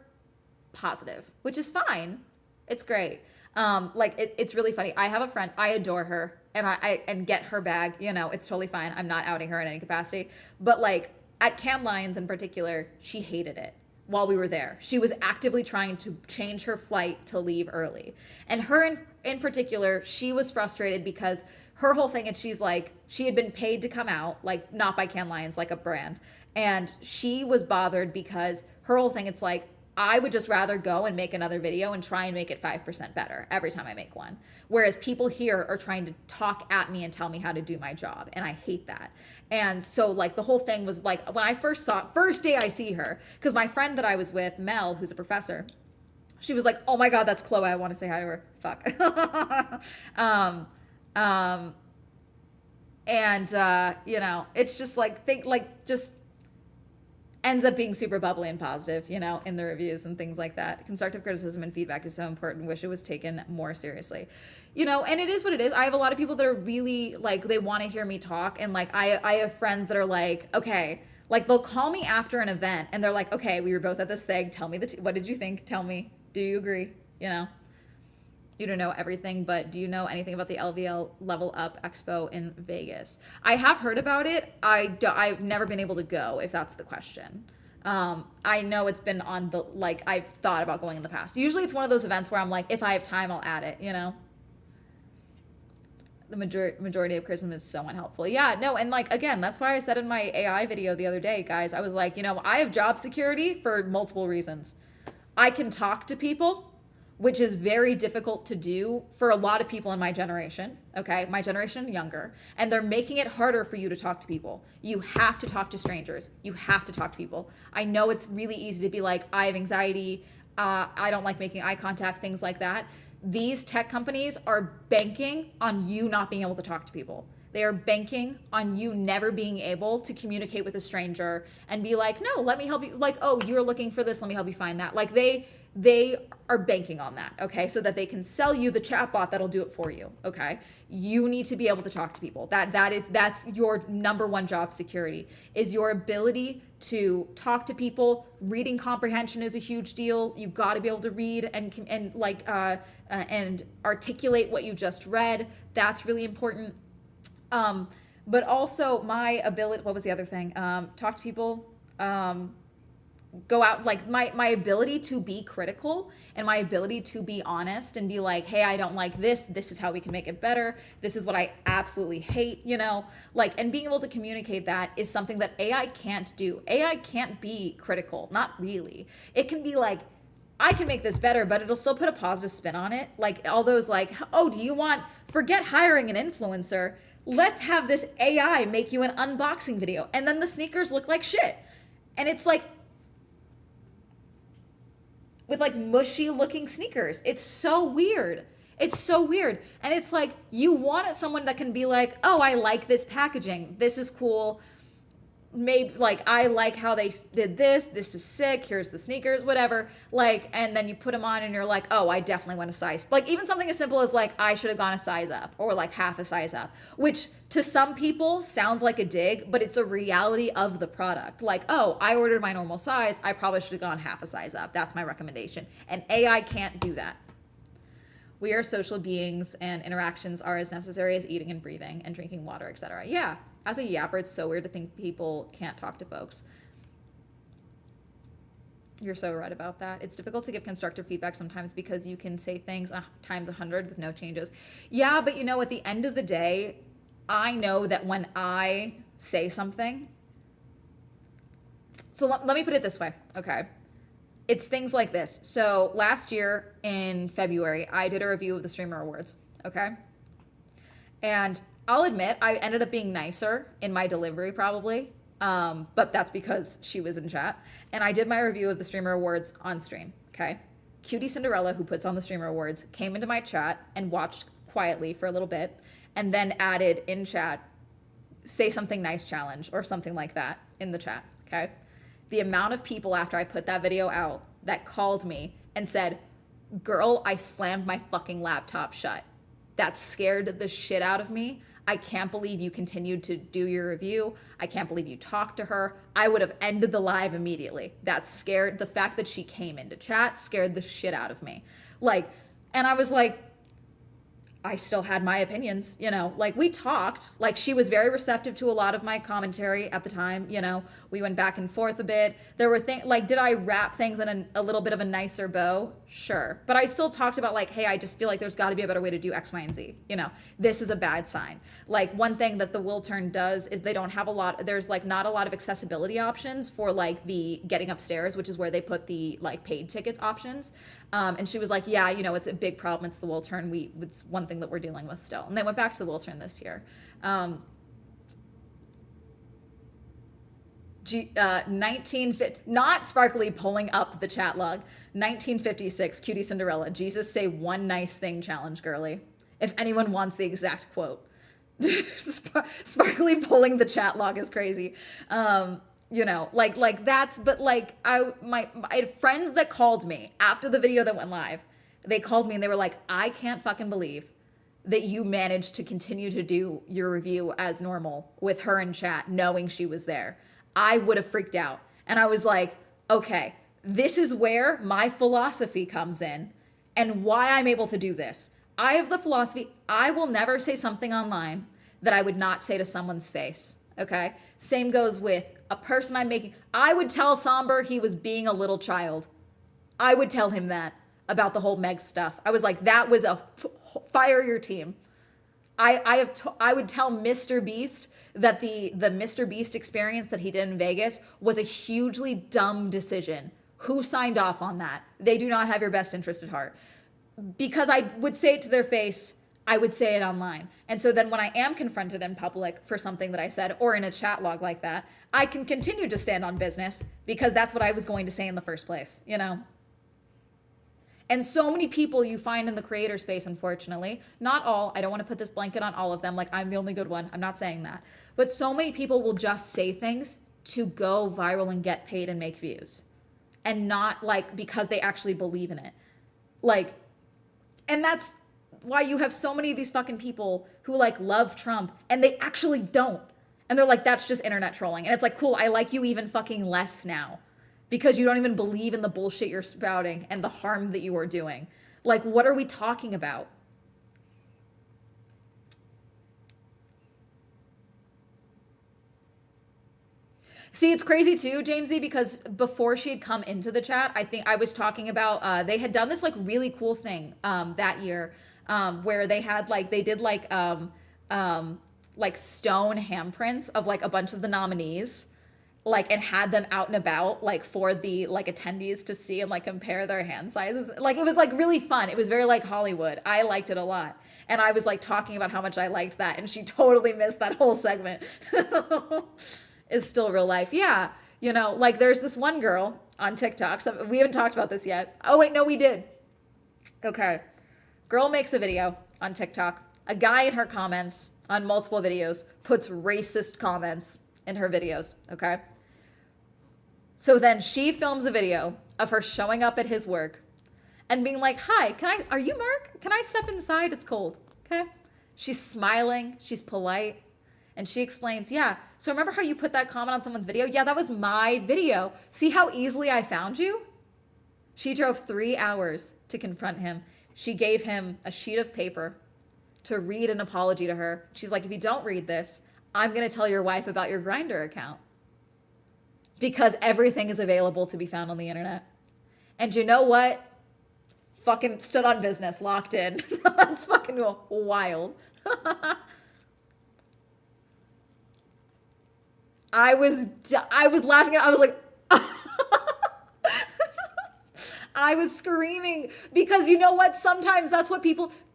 positive, which is fine. It's great. It's really funny. I have a friend, I adore her and and get her bag, it's totally fine. I'm not outing her in any capacity, but like at Cannes Lions in particular, she hated it. While we were there, she was actively trying to change her flight to leave early. And her in particular, she was frustrated because her whole thing, and she's like, she had been paid to come out, like not by Cannes Lions, like a brand. And she was bothered because her whole thing, it's like, I would just rather go and make another video and try and make it 5% better every time I make one. Whereas people here are trying to talk at me and tell me how to do my job. And I hate that. And so like the whole thing was like, when I first day I see her, because my friend that I was with, Mel, who's a professor, she was like, oh my God, that's Chloe. I want to say hi to her. Fuck. It's just like, just ends up being super bubbly and positive, in the reviews and things like that. Constructive criticism and feedback is so important. Wish it was taken more seriously, and it is what it is. I have a lot of people that are really like, they want to hear me talk. And like, I have friends that are like, okay, like they'll call me after an event and they're like, okay, we were both at this thing. Tell me what did you think? Tell me, do you agree? You don't know everything, but do you know anything about the LVL Level Up Expo in Vegas? I have heard about it. I've never been able to go, if that's the question. I know it's been on I've thought about going in the past. Usually it's one of those events where I'm like, if I have time, I'll add it, The majority of criticism is so unhelpful. Yeah, no, and like, again, that's why I said in my AI video the other day, guys, I was like, I have job security for multiple reasons. I can talk to people, which is very difficult to do for a lot of people in my generation, okay? My generation and younger. And they're making it harder for you to talk to people. You have to talk to strangers. You have to talk to people. I know it's really easy to be like, I have anxiety. I don't like making eye contact, things like that. These tech companies are banking on you not being able to talk to people. They are banking on you never being able to communicate with a stranger and be like, no, let me help you. Like, oh, you're looking for this. Let me help you find that. Like they are banking on that, okay? So that they can sell you the chatbot that'll do it for you, okay? You need to be able to talk to people. That's your number one job security, is your ability to talk to people. Reading comprehension is a huge deal. You've got to be able to read and articulate what you just read. That's really important. But also my ability, what was the other thing? Talk to people. go out, like my ability to be critical and my ability to be honest and be like, hey, I don't like this is how we can make it better, this is what I absolutely hate, you know, like, and being able to communicate that is something that AI can't do. AI can't be critical, not really. It can be like, I can make this better, but it'll still put a positive spin on it. Like all those like, oh, do you want, forget hiring an influencer, let's have this AI make you an unboxing video and then the sneakers look like shit. And it's like, with like mushy looking sneakers. It's so weird. It's so weird. And it's like, you want someone that can be like, oh, I like this packaging. This is cool. Maybe like, I like how they did this. This is sick. Here's the sneakers, whatever. Like, and then you put them on and you're like, oh, I definitely went a size. Like even something as simple as like, I should have gone a size up or like half a size up, which to some people sounds like a dig, but it's a reality of the product. Like, oh, I ordered my normal size. I probably should have gone half a size up. That's my recommendation. And AI can't do that. We are social beings and interactions are as necessary as eating and breathing and drinking water, etc. Yeah, as a yapper, it's so weird to think people can't talk to folks. You're so right about that. It's difficult to give constructive feedback sometimes because you can say things times 100 with no changes. Yeah, but you know, at the end of the day, I know that when I say something, so let me put it this way, okay? It's things like this. So last year in February, I did a review of the Streamer Awards, okay? And I'll admit, I ended up being nicer in my delivery probably, but that's because she was in chat. And I did my review of the Streamer Awards on stream, okay? Cutie Cinderella, who puts on the Streamer Awards, came into my chat and watched quietly for a little bit and then added in chat, say something nice challenge or something like that in the chat, okay? The amount of people after I put that video out that called me and said, girl, I slammed my fucking laptop shut. That scared the shit out of me. I can't believe you continued to do your review. I can't believe you talked to her. I would have ended the live immediately. That scared, the fact that she came into chat scared the shit out of me. Like, and I was like, I still had my opinions, you know, like we talked, like she was very receptive to a lot of my commentary at the time, you know, we went back and forth a bit. There were things like, did I wrap things in a little bit of a nicer bow? Sure. But I still talked about like, hey, I just feel like there's got to be a better way to do X, Y, and Z. You know, this is a bad sign. Like one thing that the Will Turn does is they don't have a lot, there's like not a lot of accessibility options for like the getting upstairs, which is where they put the like paid ticket options. And she was like, yeah, you know, it's a big problem. It's the Will Turn. It's one thing that we're dealing with still. And they went back to the Will Turn this year. 1950, not Sparkly pulling up the chat log. 1956, Cutie Cinderella. Jesus, say one nice thing challenge, girly. If anyone wants the exact quote. Sparkly pulling the chat log is crazy. You know, like that's, but like I had friends that called me after the video that went live. They called me and they were like, I can't fucking believe that you managed to continue to do your review as normal with her in chat, knowing she was there. I would have freaked out. And I was like, okay, this is where my philosophy comes in and why I'm able to do this. I have the philosophy, I will never say something online that I would not say to someone's face. Okay. Same goes with a person I'm making. I would tell Somber he was being a little child. I would tell him that about the whole Meg stuff. I was like, that was fire your team. I would tell Mr. Beast that the Mr. Beast experience that he did in Vegas was a hugely dumb decision. Who signed off on that? They do not have your best interest at heart. Because I would say it to their face, I would say it online. And so then when I am confronted in public for something that I said or in a chat log like that, I can continue to stand on business because that's what I was going to say in the first place, you know? And so many people you find in the creator space, unfortunately, not all, I don't want to put this blanket on all of them, like I'm the only good one, I'm not saying that. But so many people will just say things to go viral and get paid and make views. And not like because they actually believe in it. Like, and that's why you have so many of these fucking people who like love Trump and they actually don't. And they're like, that's just internet trolling. And it's like, cool, I like you even fucking less now because you don't even believe in the bullshit you're spouting and the harm that you are doing. Like, what are we talking about? See, it's crazy too, Jamesy, because before she had come into the chat, I think I was talking about they had done this like really cool thing that year where they had like stone handprints of like a bunch of the nominees like and had them out and about like for the like attendees to see and like compare their hand sizes. Like it was like really fun. It was very like Hollywood. I liked it a lot. And I was like talking about how much I liked that, and she totally missed that whole segment. Is still real life. Yeah. You know, like there's this one girl on TikTok. So we haven't talked about this yet. Oh wait, no, we did. Okay. Girl makes a video on TikTok. A guy in her comments on multiple videos puts racist comments in her videos. Okay. So then she films a video of her showing up at his work and being like, "Hi, are you Mark? Can I step inside? It's cold." Okay. She's smiling. She's polite. And she explains, "Yeah, so remember how you put that comment on someone's video? Yeah, that was my video. See how easily I found you?" She drove 3 hours to confront him. She gave him a sheet of paper to read an apology to her. She's like, "If you don't read this, I'm going to tell your wife about your Grindr account." Because everything is available to be found on the internet. And you know what? Fucking stood on business, locked in. That's fucking wild. I was laughing I was like, I was screaming because you know what? Sometimes that's what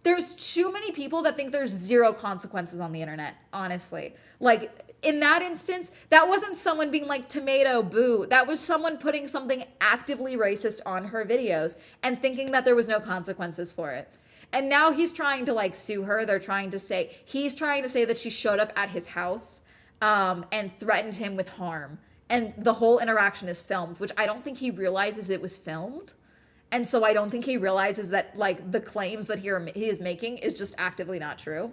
there's too many people that think there's zero consequences on the internet, honestly. Like in that instance, that wasn't someone being like tomato boo. That was someone putting something actively racist on her videos and thinking that there was no consequences for it. And now he's trying to like sue her. He's trying to say that she showed up at his house and threatened him with harm. And the whole interaction is filmed, which I don't think he realizes it was filmed. And so I don't think he realizes that like the claims that he is making is just actively not true.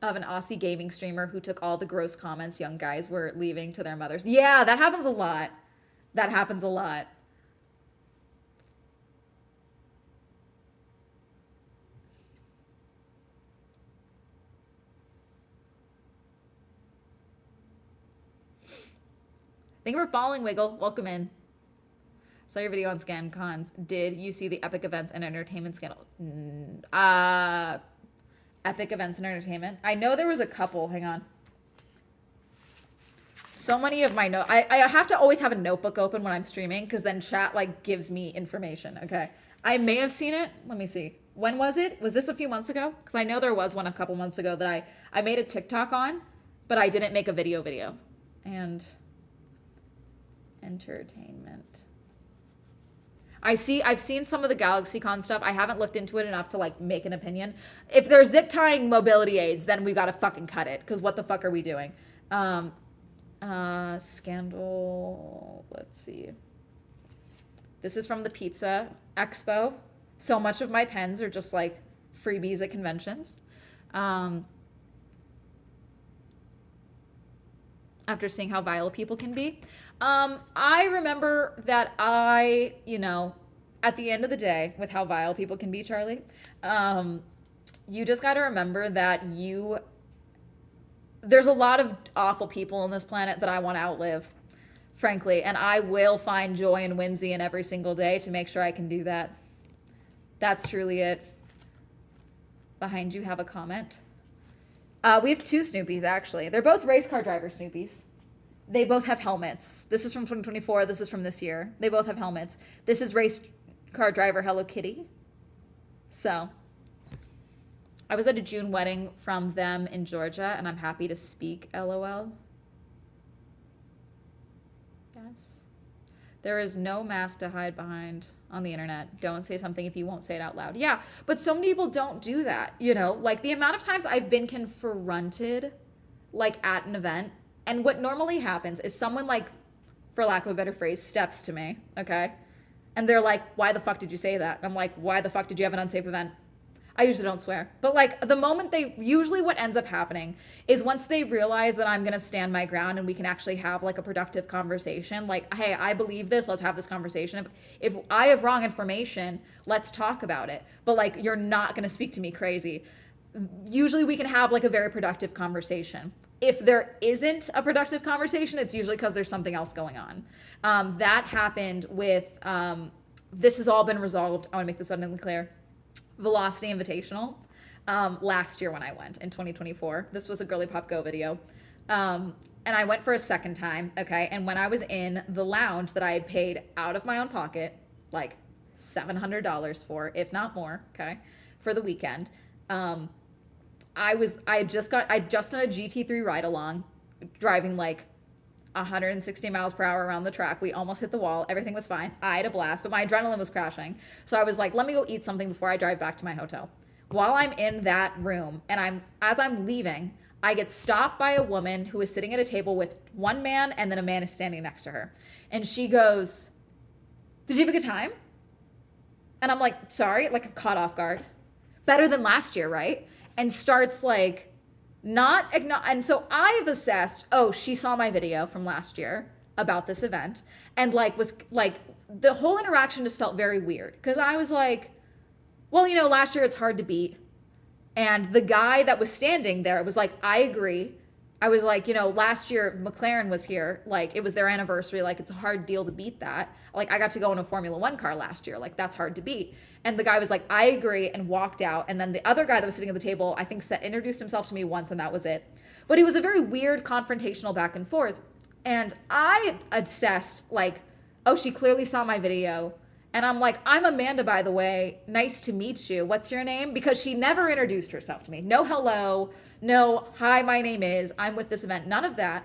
Of an Aussie gaming streamer who took all the gross comments young guys were leaving to their mothers. Yeah, that happens a lot. That happens a lot. Thank you for following, Wiggle. Welcome in. Saw your video on Scan Cons. Did you see the epic events and entertainment scandal? Epic events and entertainment. I know there was a couple. Hang on. So many of my notes. I have to always have a notebook open when I'm streaming because then chat like gives me information. Okay. I may have seen it. Let me see. When was it? Was this a few months ago? Because I know there was one a couple months ago that I made a TikTok on, but I didn't make a video. And entertainment. I've seen some of the GalaxyCon stuff. I haven't looked into it enough to like make an opinion. If they're zip tying mobility aids, then we gotta fucking cut it. Because what the fuck are we doing? Scandal. Let's see. This is from the Pizza Expo. So much of my pens are just like freebies at conventions. After seeing how vile people can be. I remember that at the end of the day, with how vile people can be, Charlie, you just got to remember that there's a lot of awful people on this planet that I want to outlive, frankly, and I will find joy and whimsy in every single day to make sure I can do that. That's truly it. Behind you have a comment. We have two Snoopies, actually. They're both race car driver Snoopies. They both have helmets. This is from 2024. This is from this year. They both have helmets. This is race car driver Hello Kitty. So, I was at a June wedding from them in Georgia, and I'm happy to speak, LOL. Yes. There is no mask to hide behind on the internet. Don't say something if you won't say it out loud. Yeah, but so many people don't do that, Like, the amount of times I've been confronted, like, at an event, and what normally happens is someone, like, for lack of a better phrase, steps to me, okay? And they're like, "Why the fuck did you say that?" And I'm like, "Why the fuck did you have an unsafe event?" I usually don't swear. But, like, the moment usually what ends up happening is once they realize that I'm going to stand my ground and we can actually have, like, a productive conversation, like, "Hey, I believe this, let's have this conversation. If I have wrong information, let's talk about it. But, like, you're not going to speak to me crazy." Usually we can have, like, a very productive conversation. if there isn't a productive conversation, it's usually because there's something else going on. That happened with, this has all been resolved. I want to make this abundantly clear. Velocity Invitational. Last year when I went in 2024, this was a Girly Pop Go video. And I went for a second time. Okay. And when I was in the lounge that I had paid out of my own pocket, like $700 for, if not more. Okay. For the weekend. I just done a GT3 ride along, driving like 160 miles per hour around the track. We almost hit the wall. Everything was fine. I had a blast, but my adrenaline was crashing. So I was like, let me go eat something before I drive back to my hotel. While I'm in that room and as I'm leaving, I get stopped by a woman who is sitting at a table with one man and then a man is standing next to her. And she goes, did you have a good time? And I'm like, sorry, like I'm caught off guard. Better than last year, right? And starts like and so I've assessed, oh, she saw my video from last year about this event and like was like, the whole interaction just felt very weird because I was like, well, last year it's hard to beat. And the guy that was standing there was like, I agree. I was like, last year McLaren was here. Like, it was their anniversary. Like, it's a hard deal to beat that. Like, I got to go in a Formula One car last year. Like, that's hard to beat. And the guy was like, I agree, and walked out. And then the other guy that was sitting at the table, I think, introduced himself to me once, and that was it. But it was a very weird confrontational back and forth. And I assessed, like, oh, she clearly saw my video. And I'm like, I'm Amanda, by the way. Nice to meet you. What's your name? Because she never introduced herself to me. No hello. No, hi, my name is. I'm with this event. None of that.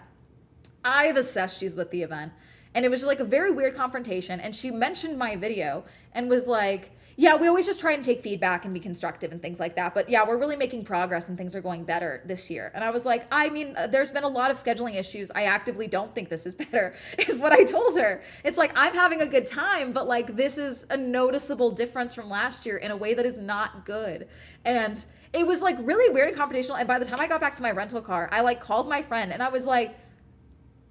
I've assessed she's with the event. And it was just like a very weird confrontation. And she mentioned my video and was like, yeah, we always just try and take feedback and be constructive and things like that. But yeah, we're really making progress and things are going better this year. And I was like, I mean, there's been a lot of scheduling issues. I actively don't think this is better, is what I told her. It's like, I'm having a good time, but like, this is a noticeable difference from last year in a way that is not good. And it was like really weird and confrontational. And by the time I got back to my rental car, I like called my friend and I was like,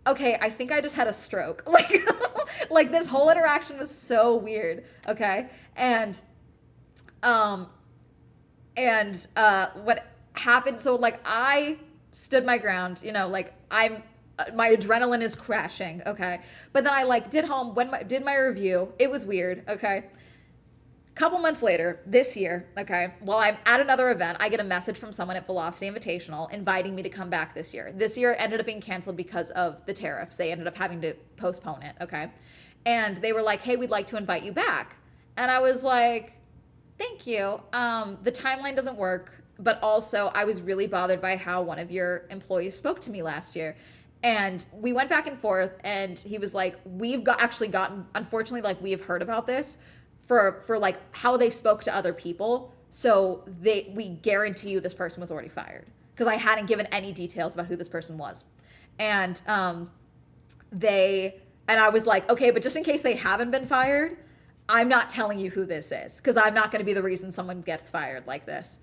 okay, I think I just had a stroke. Like this whole interaction was so weird. Okay. And what happened, so like I stood my ground, like my adrenaline is crashing. Okay. But then I like did my review. It was weird. Okay. Couple months later, this year, okay, while I'm at another event, I get a message from someone at Velocity Invitational inviting me to come back this year. This year ended up being canceled because of the tariffs. They ended up having to postpone it, okay? And they were like, hey, we'd like to invite you back. And I was like, thank you. The timeline doesn't work, but also I was really bothered by how one of your employees spoke to me last year. And we went back and forth, and he was like, unfortunately, like we have heard about this, for like how they spoke to other people. So we guarantee you this person was already fired because I hadn't given any details about who this person was. And I was like, okay, but just in case they haven't been fired, I'm not telling you who this is because I'm not going to be the reason someone gets fired like this.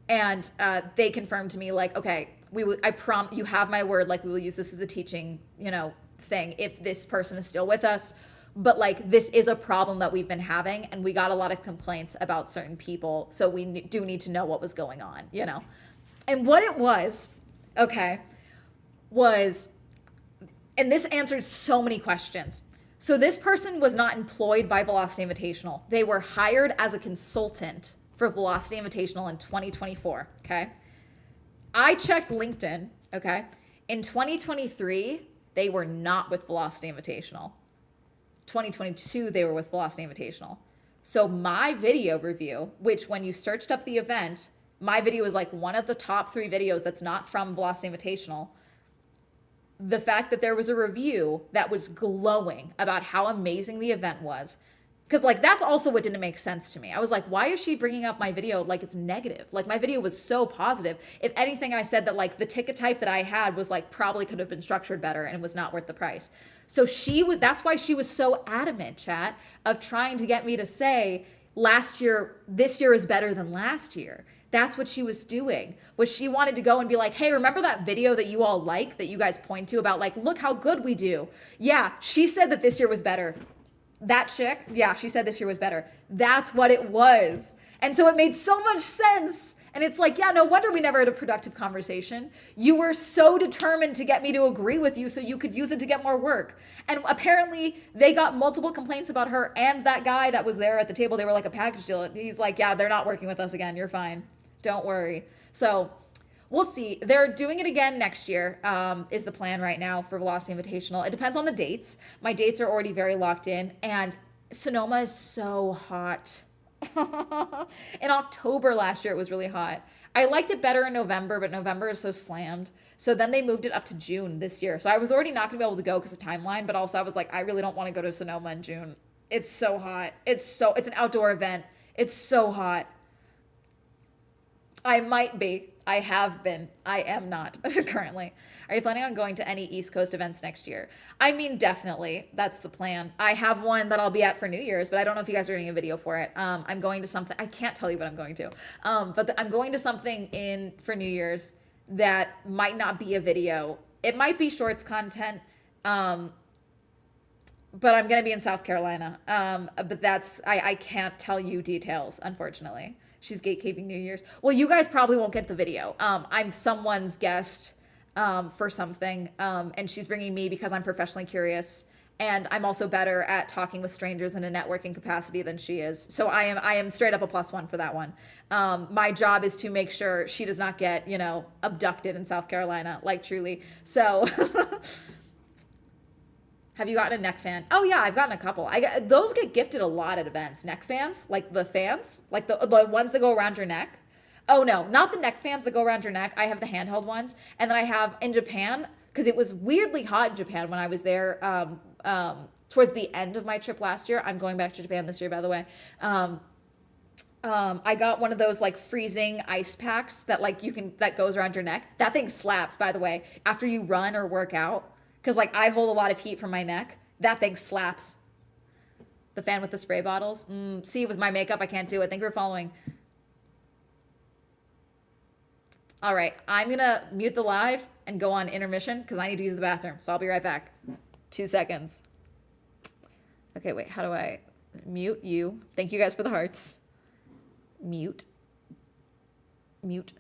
And they confirmed to me like, okay, you have my word, like we will use this as a teaching, thing if this person is still with us. But like this is a problem that we've been having, and we got a lot of complaints about certain people, so we do need to know what was going on, And what it was, okay, and this answered so many questions. So this person was not employed by Velocity Invitational. They were hired as a consultant for Velocity Invitational in 2024, okay? I checked LinkedIn, okay? In 2023, they were not with Velocity Invitational. 2022, they were with Velocity Invitational. So my video review, which when you searched up the event, my video was like one of the top 3 videos that's not from Velocity Invitational. The fact that there was a review that was glowing about how amazing the event was, because like that's also what didn't make sense to me. I was like, why is she bringing up my video like it's negative? Like my video was so positive. If anything, I said that like the ticket type that I had was like probably could have been structured better and was not worth the price. So that's why she was so adamant, chat, of trying to get me to say this year is better than last year. That's what she was doing, was she wanted to go and be like, hey, remember that video that you all like, that you guys point to about like, look how good we do. Yeah, she said that this year was better. That chick, yeah, she said this year was better. That's what it was. And so it made so much sense. And it's like, yeah, no wonder we never had a productive conversation. You were so determined to get me to agree with you so you could use it to get more work. And apparently they got multiple complaints about her and that guy that was there at the table. They were like a package deal. And he's like, yeah, they're not working with us again. You're fine. Don't worry. So we'll see. They're doing it again next year, is the plan right now for Velocity Invitational. It depends on the dates. My dates are already very locked in. And Sonoma is so hot. In October last year, it was really hot. I liked it better in November, but November is so slammed. So then they moved it up to June this year. So I was already not going to be able to go because of timeline, but also I was like, I really don't want to go to Sonoma in June. It's so hot. It's an outdoor event. It's so hot. I might be. I have been. I am not currently. Are you planning on going to any East Coast events next year? I mean, definitely. That's the plan. I have one that I'll be at for New Year's, but I don't know if you guys are doing a video for it. I'm going to something. I can't tell you what I'm going to. I'm going to something in for New Year's that might not be a video. It might be shorts content. But I'm gonna be in South Carolina. But I can't tell you details, unfortunately. She's gatekeeping New Year's. Well, you guys probably won't get the video. I'm someone's guest for something, and she's bringing me because I'm professionally curious, and I'm also better at talking with strangers in a networking capacity than she is. So I am straight up a +1 for that one. My job is to make sure she does not get abducted in South Carolina, like truly. So. Have you gotten a neck fan? Oh yeah, I've gotten a couple. Those get gifted a lot at events. Neck fans, like the fans, like the ones that go around your neck. Oh no, not the neck fans that go around your neck. I have the handheld ones, and then I have in Japan because it was weirdly hot in Japan when I was there. Towards the end of my trip last year, I'm going back to Japan this year, by the way. I got one of those like freezing ice packs that that goes around your neck. That thing slaps, by the way. After you run or work out. Because, I hold a lot of heat from my neck. That thing slaps. The fan with the spray bottles. See, with my makeup, I can't do it. Thank you for following. All right. I'm going to mute the live and go on intermission because I need to use the bathroom. So I'll be right back. 2 seconds. Okay, wait. How do I mute you? Thank you guys for the hearts. Mute. Mute.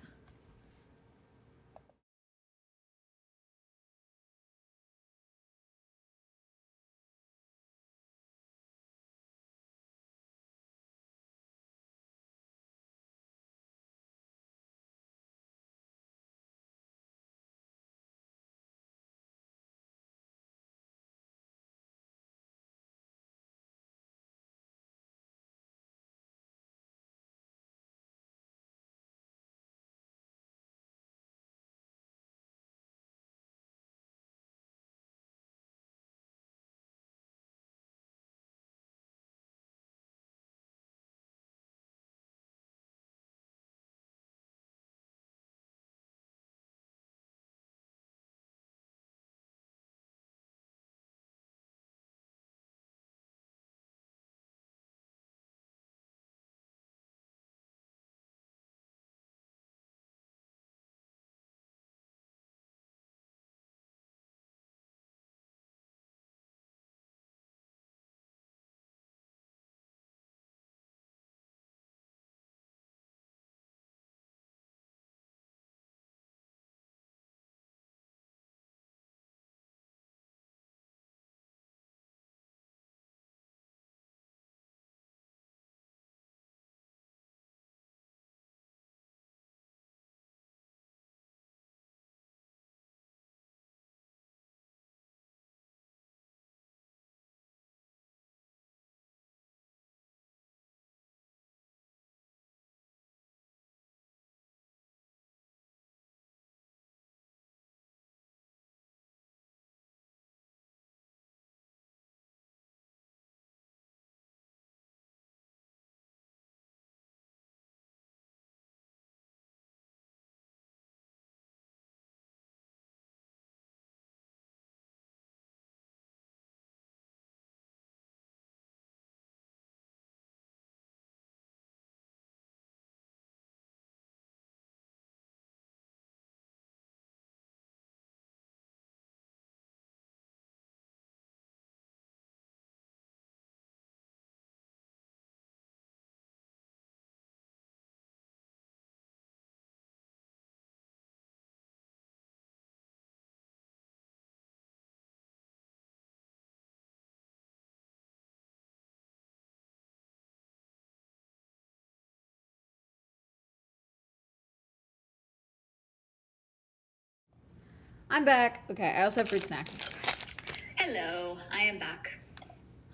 I'm back. Okay, I also have fruit snacks. Hello, I am back.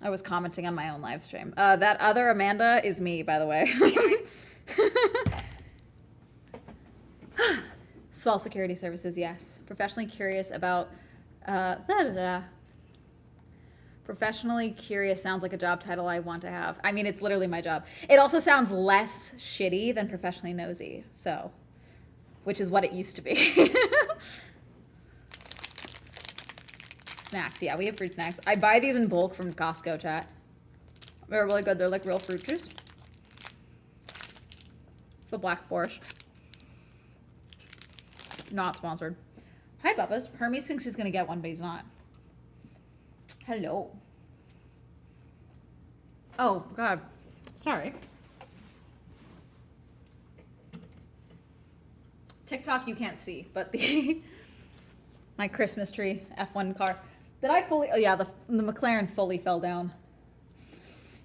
I was commenting on my own live stream. That other Amanda is me, by the way. Swell Security Services, yes. Professionally curious about... Professionally curious sounds like a job title I want to have. I mean, it's literally my job. It also sounds less shitty than professionally nosy, so... Which is what it used to be. Snacks, yeah, we have fruit snacks. I buy these in bulk from Costco, chat. They're really good. They're like real fruit juice. It's the Black Forest. Not sponsored. Hi, Bubba's. Hermes thinks he's gonna get one, but he's not. Hello. Oh, God. Sorry. TikTok you can't see, but the my Christmas tree F1 car. Did I fully... Oh, yeah, the McLaren fully fell down.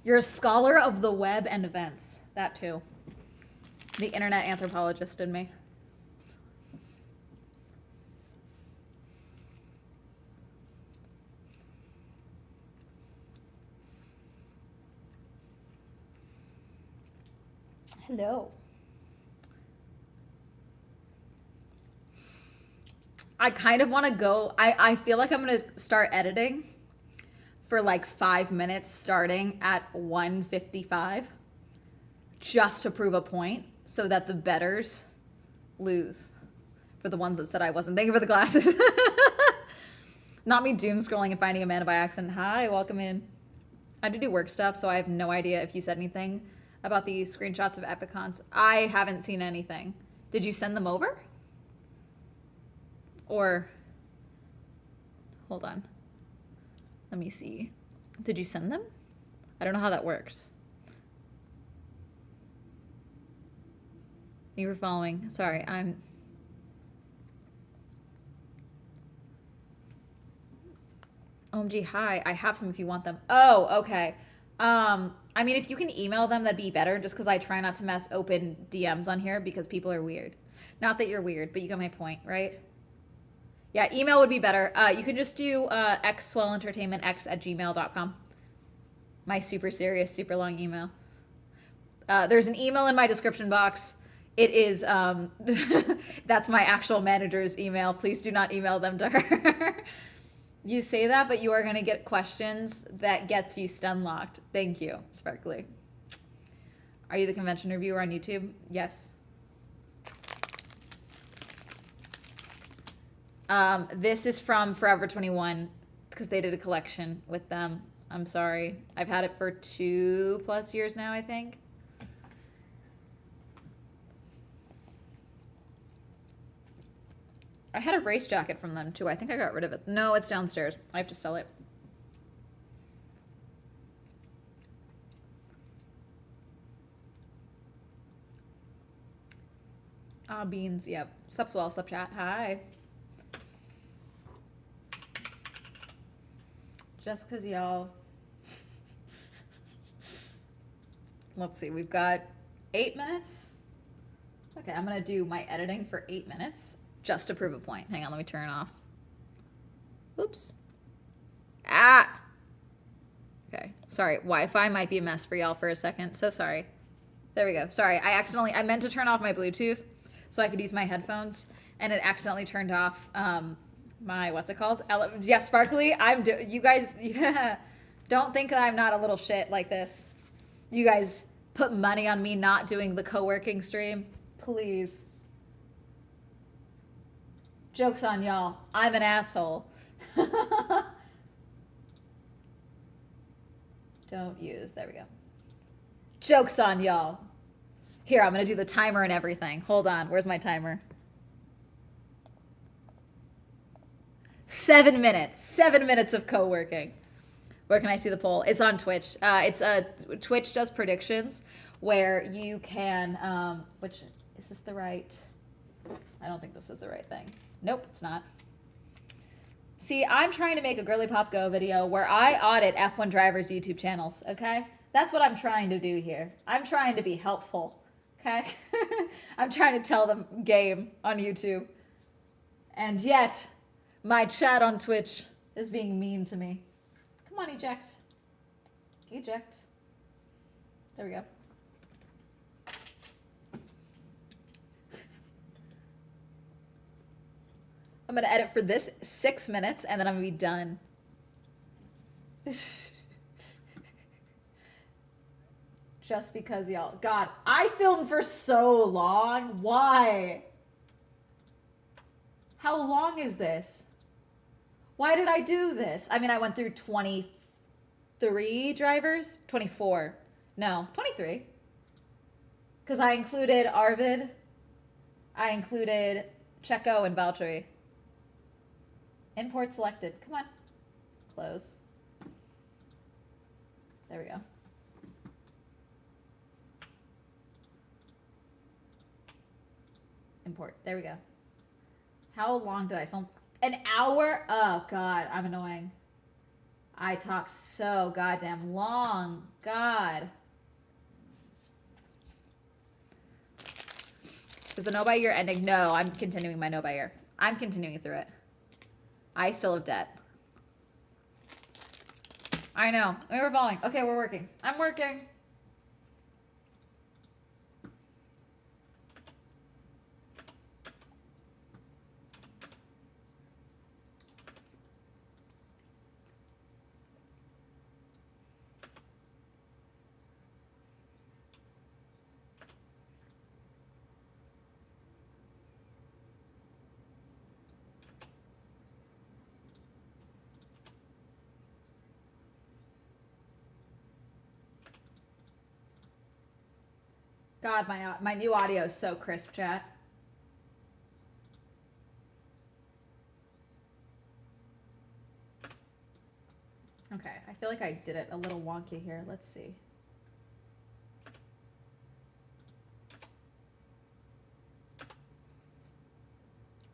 You're a scholar of the web and events. That, too. The internet anthropologist in me. Hello. I kind of want to go. I feel like I'm going to start editing for like 5 minutes starting at 1:55 just to prove a point so that the betters lose for the ones that said I wasn't. Thank you for the glasses. Not me doom scrolling and finding Amanda by accident. Hi, welcome in. I had to do work stuff, so I have no idea if you said anything about the screenshots of Epicons. I haven't seen anything. Did you send them over? Or, hold on. Let me see. Did you send them? I don't know how that works. You were following. Sorry, OMG, hi. I have some if you want them. Oh, okay. I mean, if you can email them, that'd be better, just because I try not to mess open DMs on here because people are weird. Not that you're weird, but you got my point, right? Yeah, email would be better. You can just do xswellentertainmentx@gmail.com. My super serious, super long email. There's an email in my description box. It is, that's my actual manager's email. Please do not email them to her. You say that, but you are going to get questions that gets you stun locked. Thank you, Sparkly. Are you the convention reviewer on YouTube? Yes. This is from Forever 21 because they did a collection with them. I'm sorry. I've had it for 2+ years now, I think. I had a race jacket from them too. I think I got rid of it. No, it's downstairs. I have to sell it. Ah, beans. Yep. Sup well, sup chat. Hi. Just because y'all... Let's see. We've got 8 minutes. Okay, I'm going to do my editing for 8 minutes. Just to prove a point. Hang on, let me turn it off. Oops. Ah! Okay, sorry. Wi-Fi might be a mess for y'all for a second. So sorry. There we go. Sorry, I meant to turn off my Bluetooth so I could use my headphones, and it accidentally turned off my, what's it called? Yeah, Sparkly, you guys, yeah, don't think that I'm not a little shit like this. You guys put money on me not doing the co-working stream. Please. Joke's on y'all. I'm an asshole. Don't use. There we go. Joke's on y'all. Here, I'm going to do the timer and everything. Hold on. Where's my timer? 7 minutes. 7 minutes of co-working. Where can I see the poll? It's on Twitch. Twitch does predictions where you can, which, is this the right? I don't think this is the right thing. Nope, it's not. See, I'm trying to make a Girly Pop Go video where I audit F1 drivers' YouTube channels, okay? That's what I'm trying to do here. I'm trying to be helpful, okay? I'm trying to tell them game on YouTube. And yet, My chat on Twitch is being mean to me. Come on, eject. Eject. There we go. I'm gonna edit for this 6 minutes and then I'm gonna be done. Just because y'all, God, I filmed for so long. Why? How long is this? Why did I do this? I mean, I went through 23 drivers, 24. No, 23. Because I included Arvid, I included Checo and Valtteri. Import selected. Come on. Close. There we go. Import. There we go. How long did I film? An hour? Oh, God. I'm annoying. I talked so goddamn long. God. Is the no by year ending? No, I'm continuing my no by year. I'm continuing through it. I still have debt. I know. We're falling. Okay, we're working. I'm working. God, my new audio is so crisp, chat. Okay, I feel like I did it a little wonky here. Let's see.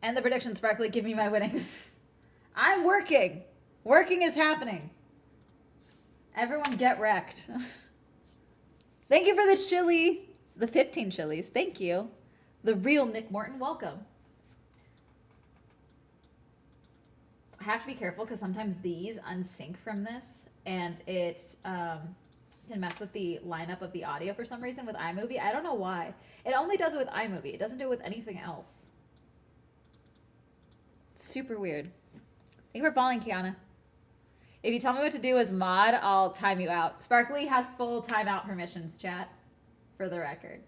And the prediction, Sparkly, give me my winnings. I'm working. Working is happening. Everyone get wrecked. Thank you for the chili. The 15 chilies. Thank you. The real Nick Morton, welcome. I have to be careful because sometimes these unsync from this and it can mess with the lineup of the audio for some reason with iMovie. I don't know why. It only does it with iMovie. It doesn't do it with anything else. It's super weird. Thank you for following, Kiana. If you tell me what to do as mod, I'll time you out. Sparkly has full timeout permissions, chat. For the record.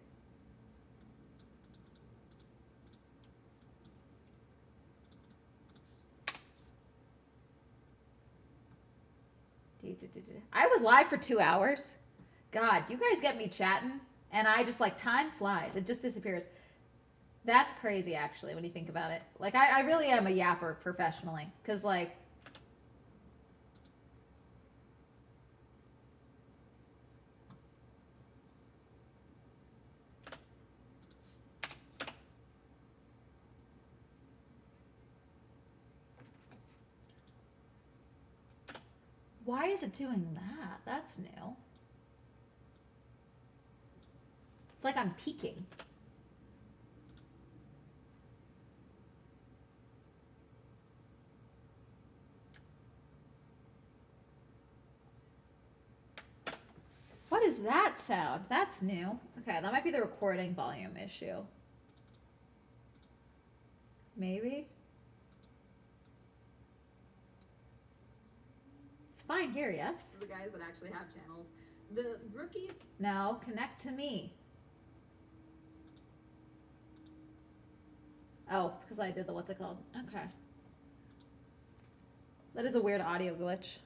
I was live for 2 hours. God, you guys get me chatting, and I just like time flies. It just disappears. That's crazy, actually, when you think about it. Like, I really am a yapper professionally, because like. Why is it doing that? That's new. It's like I'm peeking. What is that sound? That's new. Okay, that might be the recording volume issue. Maybe. It's fine here, yes? The guys that actually have channels. The rookies. No, connect to me. Oh, it's because I did the what's it called? Okay. That is a weird audio glitch.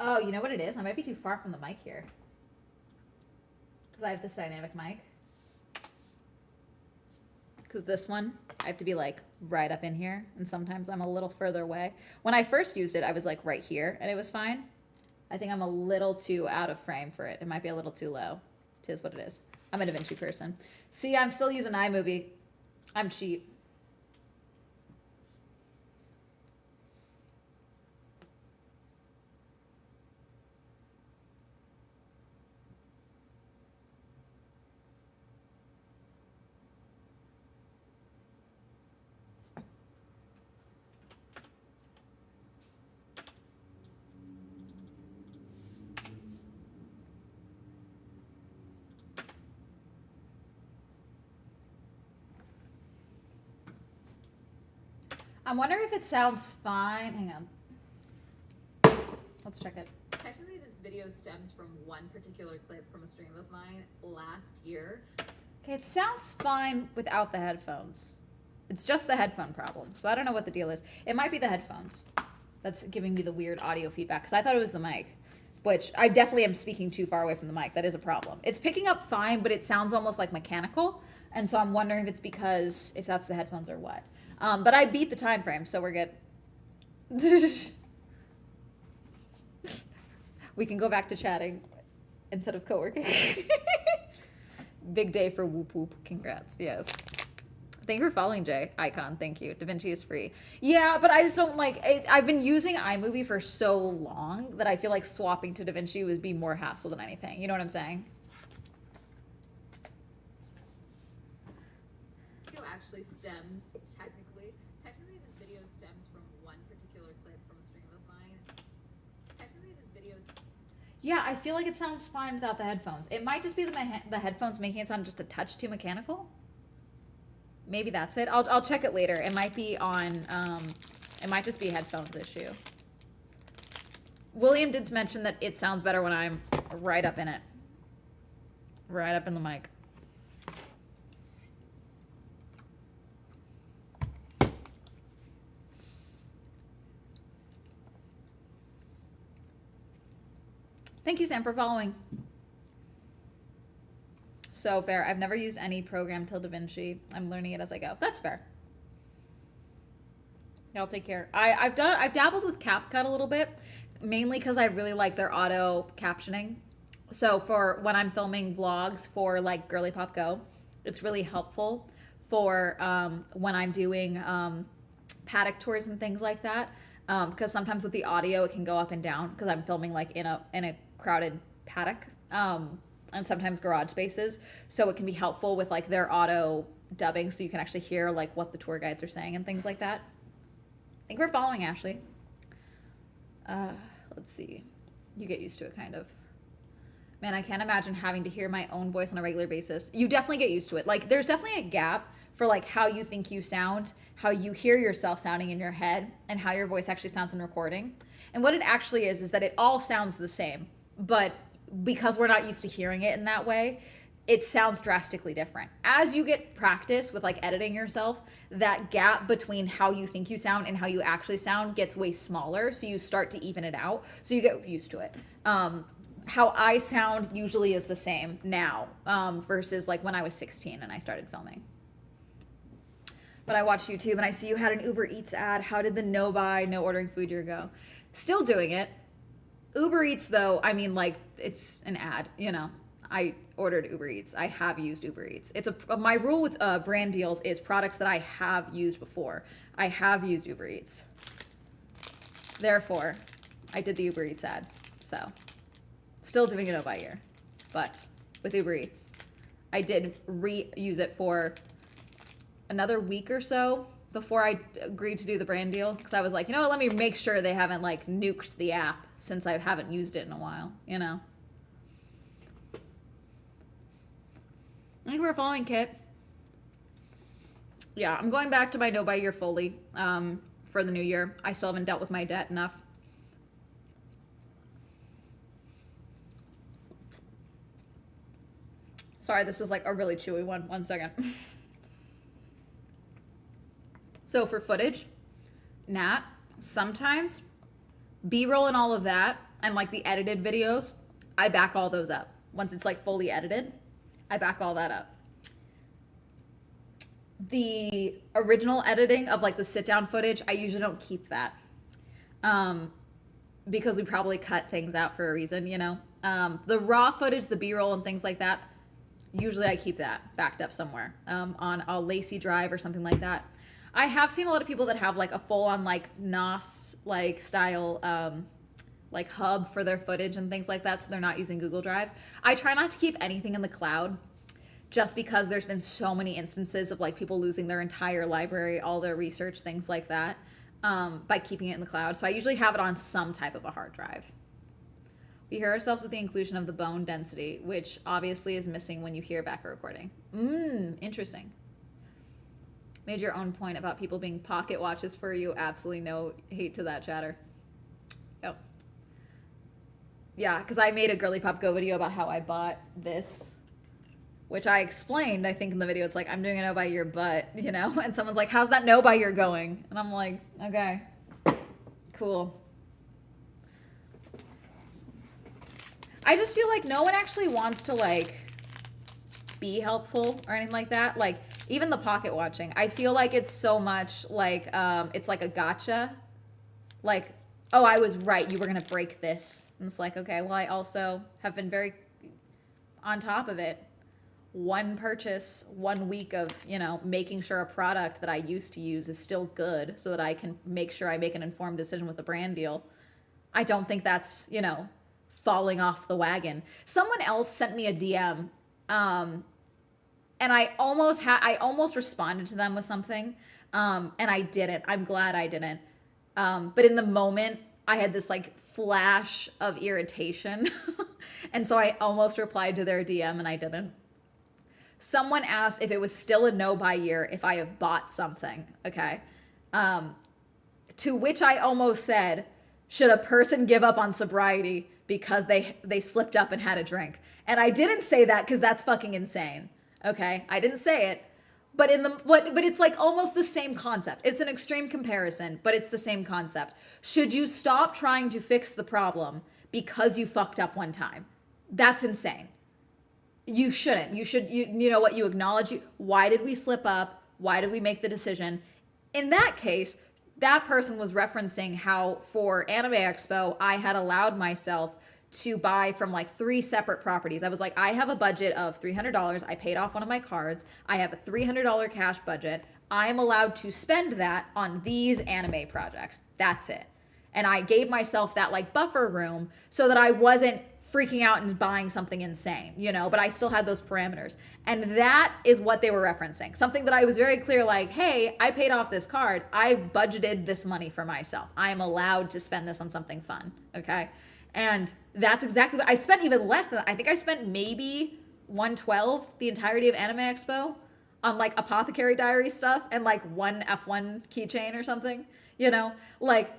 Oh, you know what it is? I might be too far from the mic here. Because I have this dynamic mic. Because this one, I have to be like right up in here. And sometimes I'm a little further away. When I first used it, I was like right here and it was fine. I think I'm a little too out of frame for it. It might be a little too low. It is what it is. I'm a Da Vinci person. See, I'm still using iMovie. I'm cheap. I'm wondering if it sounds fine. Hang on. Let's check it. Technically, this video stems from one particular clip from a stream of mine last year. Okay, it sounds fine without the headphones. It's just the headphone problem. So I don't know what the deal is. It might be the headphones that's giving me the weird audio feedback, because I thought it was the mic, which I definitely am speaking too far away from the mic. That is a problem. It's picking up fine, but it sounds almost like mechanical. And so I'm wondering if it's because, if that's the headphones or what. But I beat the time frame, so we're good. We can go back to chatting instead of co-working. Big day for Whoop Whoop. Congrats. Yes. Thank you for following, Jay. Icon. Thank you. DaVinci is free. Yeah, but I just don't like it. I've been using iMovie for so long that I feel like swapping to DaVinci would be more hassle than anything. You know what I'm saying? Video actually stems, technically this video stems from one particular clip from a stream of mine. Technically, this video. Yeah, I feel like it sounds fine without the headphones. It might just be that the headphones making it sound just a touch too mechanical. Maybe that's it. I'll check it later. It might be on, it might just be a headphones issue. William did mention that it sounds better when I'm right up in it. Right up in the mic. Thank you, Sam, for following. So fair. I've never used any program till DaVinci. I'm learning it as I go. That's fair. Y'all take care. I've dabbled with CapCut a little bit, mainly because I really like their auto captioning. So for when I'm filming vlogs for like Girly Pop Go, it's really helpful for when I'm doing paddock tours and things like that. Because sometimes with the audio it can go up and down because I'm filming like in a crowded paddock. And sometimes garage spaces, so it can be helpful with like their auto dubbing, so you can actually hear like what the tour guides are saying and things like that. I think we're following Ashley. Let's see. You get used to it, kind of. Man, I can't imagine having to hear my own voice on a regular basis. You definitely get used to it. Like, there's definitely a gap for like how you think you sound, how you hear yourself sounding in your head, and how your voice actually sounds in recording. And what it actually is that it all sounds the same, but because we're not used to hearing it in that way, it sounds drastically different. As you get practice with like editing yourself, that gap between how you think you sound and how you actually sound gets way smaller, so you start to even it out, so you get used to it. How I sound usually is the same now versus like when I was 16 and I started filming. But I watch YouTube and I see you had an Uber Eats ad. How did the no buy, no ordering food year go? Still doing it. Uber Eats, though, I mean, like, it's an ad, you know. I ordered Uber Eats. I have used Uber Eats. It's my rule with brand deals is products that I have used before. I have used Uber Eats. Therefore, I did the Uber Eats ad. So, still doing it by year. But with Uber Eats, I did reuse it for another week or so before I agreed to do the brand deal, because I was like, you know what, let me make sure they haven't like nuked the app since I haven't used it in a while, you know. I think we're following Kit. Yeah, I'm going back to my no buy year fully for the new year. I still haven't dealt with my debt enough. Sorry, this is like a really chewy one. 1 second. So for footage, Nat, sometimes B-roll and all of that, and like the edited videos, I back all those up. Once it's like fully edited, I back all that up. The original editing of like the sit down footage, I usually don't keep that. Because we probably cut things out for a reason, you know. The raw footage, the B-roll and things like that, usually I keep that backed up somewhere on a Lacy drive or something like that. I have seen a lot of people that have like a full-on like NOS like style like hub for their footage and things like that, so they're not using Google Drive. I try not to keep anything in the cloud just because there's been so many instances of like people losing their entire library, all their research, things like that, by keeping it in the cloud. So I usually have it on some type of a hard drive. We hear ourselves with the inclusion of the bone density, which obviously is missing when you hear back a recording. Interesting. Made your own point about people being pocket watches for you. Absolutely no hate to that, chatter. Yep. Yeah, because I made a Girly Pop Go video about how I bought this, which I explained, I think, in the video. It's like, I'm doing a no by year, but, you know? And someone's like, how's that no by year going? And I'm like, okay, cool. I just feel like no one actually wants to, like, be helpful or anything like that. Like, even the pocket watching, I feel like it's so much like, it's like a gotcha. Like, oh, I was right, you were gonna break this. And it's like, okay, well, I also have been very on top of it. One purchase, 1 week of, you know, making sure a product that I used to use is still good so that I can make sure I make an informed decision with the brand deal. I don't think that's, you know, falling off the wagon. Someone else sent me a DM, and I almost responded to them with something, and I didn't. I'm glad I didn't. But in the moment, I had this like flash of irritation, and so I almost replied to their DM, and I didn't. Someone asked if it was still a no buy year if I have bought something. Okay, to which I almost said, should a person give up on sobriety because they slipped up and had a drink? And I didn't say that because that's fucking insane. Okay, I didn't say it, but but it's like almost the same concept. It's an extreme comparison, but it's the same concept. Should you stop trying to fix the problem because you fucked up one time? That's insane. You shouldn't. You know what? You acknowledge why did we slip up? Why did we make the decision? In that case, that person was referencing how for Anime Expo, I had allowed myself to buy from like 3 separate properties. I was like, I have a budget of $300. I paid off one of my cards. I have a $300 cash budget. I'm allowed to spend that on these anime projects. That's it. And I gave myself that like buffer room so that I wasn't freaking out and buying something insane, you know, but I still had those parameters. And that is what they were referencing. Something that I was very clear, like, hey, I paid off this card. I've budgeted this money for myself. I am allowed to spend this on something fun, okay? And that's exactly what I spent. Even less than that. I think I spent maybe 112 the entirety of Anime Expo on like Apothecary Diary stuff and like one F1 keychain or something, you know, like,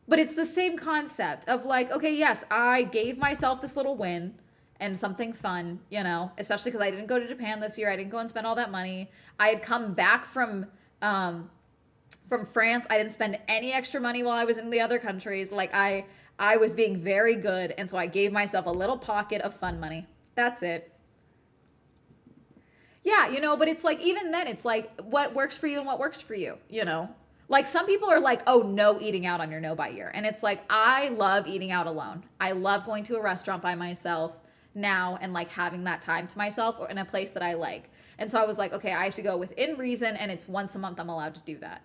but it's the same concept of like, okay, yes, I gave myself this little win and something fun, you know, especially because I didn't go to Japan this year. I didn't go and spend all that money. I had come back from France. I didn't spend any extra money while I was in the other countries. Like I was being very good. And so I gave myself a little pocket of fun money. That's it. Yeah, you know, but it's like, even then, it's like what works for you and what works for you, you know? Like some people are like, oh, no eating out on your no buy year. And it's like, I love eating out alone. I love going to a restaurant by myself now and like having that time to myself or in a place that I like. And so I was like, okay, I have to go within reason and it's once a month I'm allowed to do that.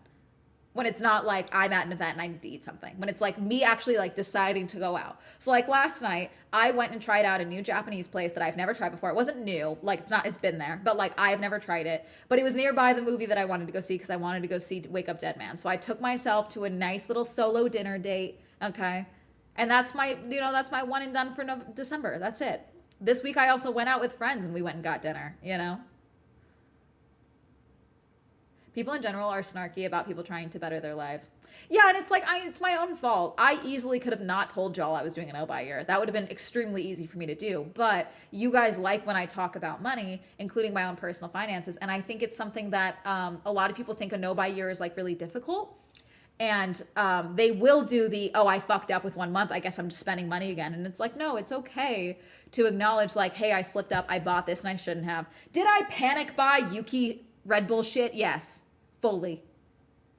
When it's not like I'm at an event and I need to eat something. When it's like me actually like deciding to go out. So like last night, I went and tried out a new Japanese place that I've never tried before. It wasn't new, like it's been there, but like I've never tried it. But it was nearby the movie that I wanted to go see because I wanted to go see Wake Up Dead Man. So I took myself to a nice little solo dinner date, okay? And that's my, you know, that's my one and done for December. That's it. This week I also went out with friends and we went and got dinner, you know? People in general are snarky about people trying to better their lives. Yeah, and it's like, it's my own fault. I easily could have not told y'all I was doing an no buy year. That would have been extremely easy for me to do. But you guys like when I talk about money, including my own personal finances. And I think it's something that a lot of people think a no buy year is like really difficult. And they will do the, oh, I fucked up with 1 month. I guess I'm just spending money again. And it's like, no, it's okay to acknowledge like, hey, I slipped up. I bought this and I shouldn't have. Did I panic buy Yuki Red Bull shit? Yes, fully.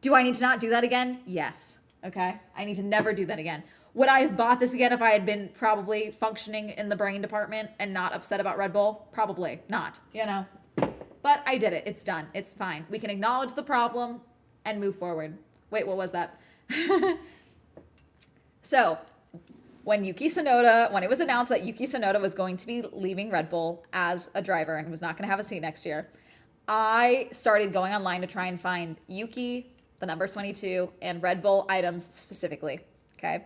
Do I need to not do that again? Yes. Okay. I need to never do that again. Would I have bought this again if I had been probably functioning in the brain department and not upset about Red Bull? Probably not, you know. But I did it. It's done. It's fine. We can acknowledge the problem and move forward. Wait, what was that? So when it was announced that Yuki Tsunoda was going to be leaving Red Bull as a driver and was not going to have a seat next year, I started going online to try and find Yuki, the number 22, and Red Bull items specifically, okay?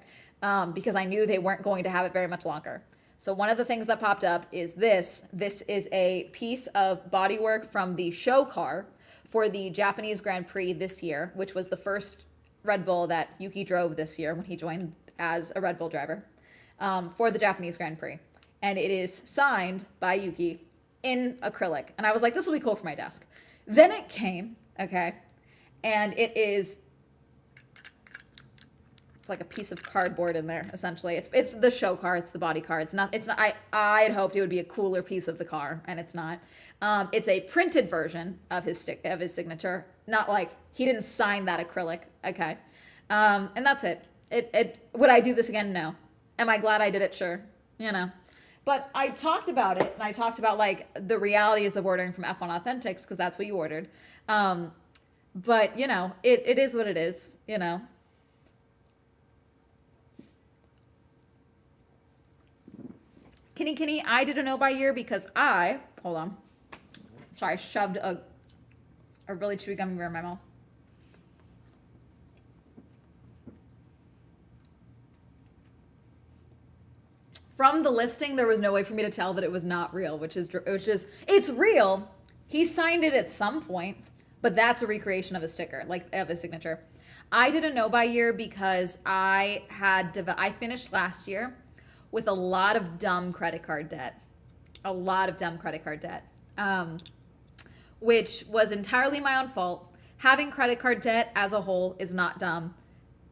Because I knew they weren't going to have it very much longer. So one of the things that popped up is this. This is a piece of bodywork from the show car for the Japanese Grand Prix this year, which was the first Red Bull that Yuki drove this year when he joined as a Red Bull driver, for the Japanese Grand Prix. And it is signed by Yuki in acrylic. And I was like, this will be cool for my desk. Then it came, okay, and it's like a piece of cardboard in there, essentially. It's the show car, it's the body car. It's not, I'd hoped it would be a cooler piece of the car, and it's not. It's a printed version of his signature. Not like, he didn't sign that acrylic, okay. And that's it. Would I do this again? No. Am I glad I did it? Sure. You know. But I talked about it, and I talked about like the realities of ordering from F1 Authentics, because that's what you ordered. But you know, it is what it is, you know. Kenny, I did a no buy year because hold on. Sorry, I shoved a really chewy gummy bear in my mouth. From the listing, there was no way for me to tell that it was not real, which is it's real. He signed it at some point, but that's a recreation of a sticker, like of a signature. I did a no buy year because I finished last year with a lot of dumb credit card debt, which was entirely my own fault. Having credit card debt as a whole is not dumb.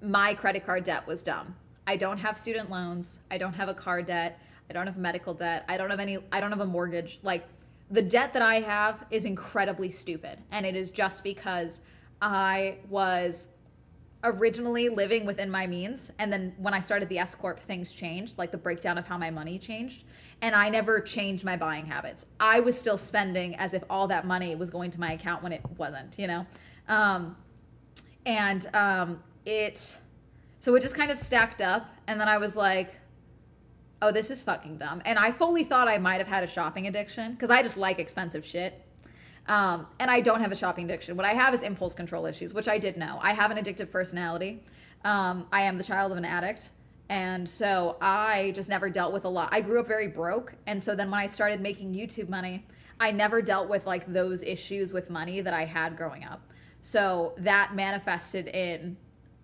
My credit card debt was dumb. I don't have student loans. I don't have a car debt. I don't have medical debt. I don't have a mortgage. Like, the debt that I have is incredibly stupid. And it is just because I was originally living within my means. And then when I started the S Corp, things changed, like the breakdown of how my money changed. And I never changed my buying habits. I was still spending as if all that money was going to my account when it wasn't, you know? So it just kind of stacked up, and then I was like, oh, this is fucking dumb. And I fully thought I might have had a shopping addiction, because I just like expensive shit. And I don't have a shopping addiction. What I have is impulse control issues, which I did know. I have an addictive personality. I am the child of an addict. And so I just never dealt with a lot. I grew up very broke. And so then when I started making YouTube money, I never dealt with like those issues with money that I had growing up. So that manifested in,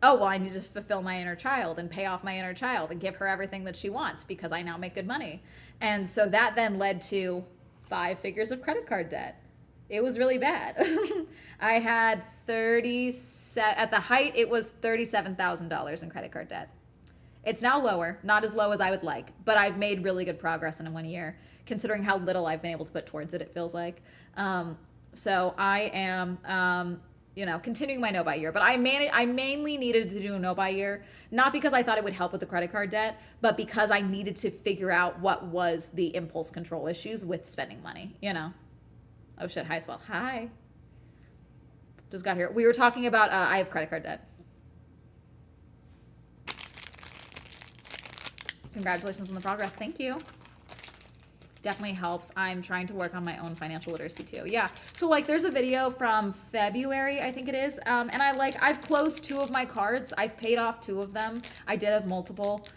oh, well, I need to fulfill my inner child and pay off my inner child and give her everything that she wants because I now make good money. And so that then led to 5 figures of credit card debt. It was really bad. I had at the height, it was $37,000 in credit card debt. It's now lower, not as low as I would like, but I've made really good progress in 1 year, considering how little I've been able to put towards it, it feels like. So I am, continuing my no-buy year. But I mainly needed to do a no-buy year, not because I thought it would help with the credit card debt, but because I needed to figure out what was the impulse control issues with spending money, you know? Oh shit, hi Swell. Hi. Just got here. We were talking about, I have credit card debt. Congratulations on the progress. Thank you. Definitely helps. I'm trying to work on my own financial literacy too. Yeah. So like there's a video from February, I think it is. And I've closed 2 of my cards. I've paid off 2 of them. I did have multiple.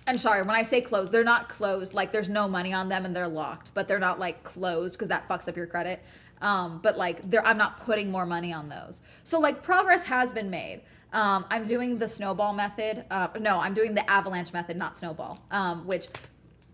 And sorry, when I say closed, they're not closed. Like there's no money on them and they're locked, but they're not like closed because that fucks up your credit. But like I'm not putting more money on those. So like progress has been made. I'm doing the snowball method. No, I'm doing the avalanche method, not snowball, which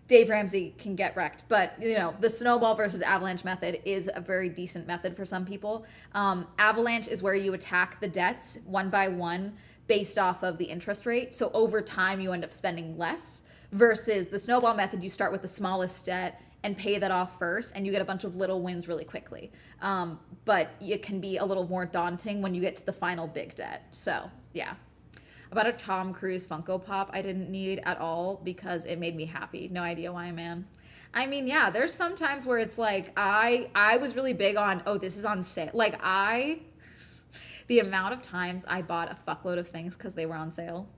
Dave Ramsey can get wrecked. But, you know, the snowball versus avalanche method is a very decent method for some people. Avalanche is where you attack the debts one by one based off of the interest rate. So over time, you end up spending less versus the snowball method. You start with the smallest debt and pay that off first, and you get a bunch of little wins really quickly. But it can be a little more daunting when you get to the final big debt. So, yeah. About a Tom Cruise Funko Pop I didn't need at all because it made me happy. No idea why, man. I mean, yeah, there's some times where it's like, I was really big on, oh, this is on sale. Like, the amount of times I bought a fuckload of things because they were on sale.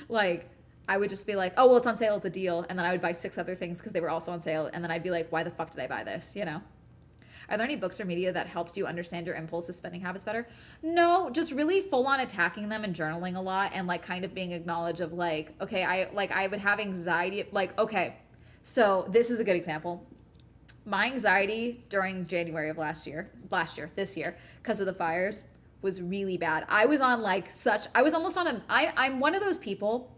Like, I would just be like, oh, well, it's on sale, it's a deal. And then I would buy 6 other things because they were also on sale. And then I'd be like, why the fuck did I buy this, you know? Are there any books or media that helped you understand your impulsive spending habits better? No, just really full on attacking them and journaling a lot and like kind of being acknowledged of like, okay, I would have anxiety. Like, okay, so this is a good example. my anxiety during January of this year, because of the fires, was really bad. I was on like I was almost on I'm one of those people,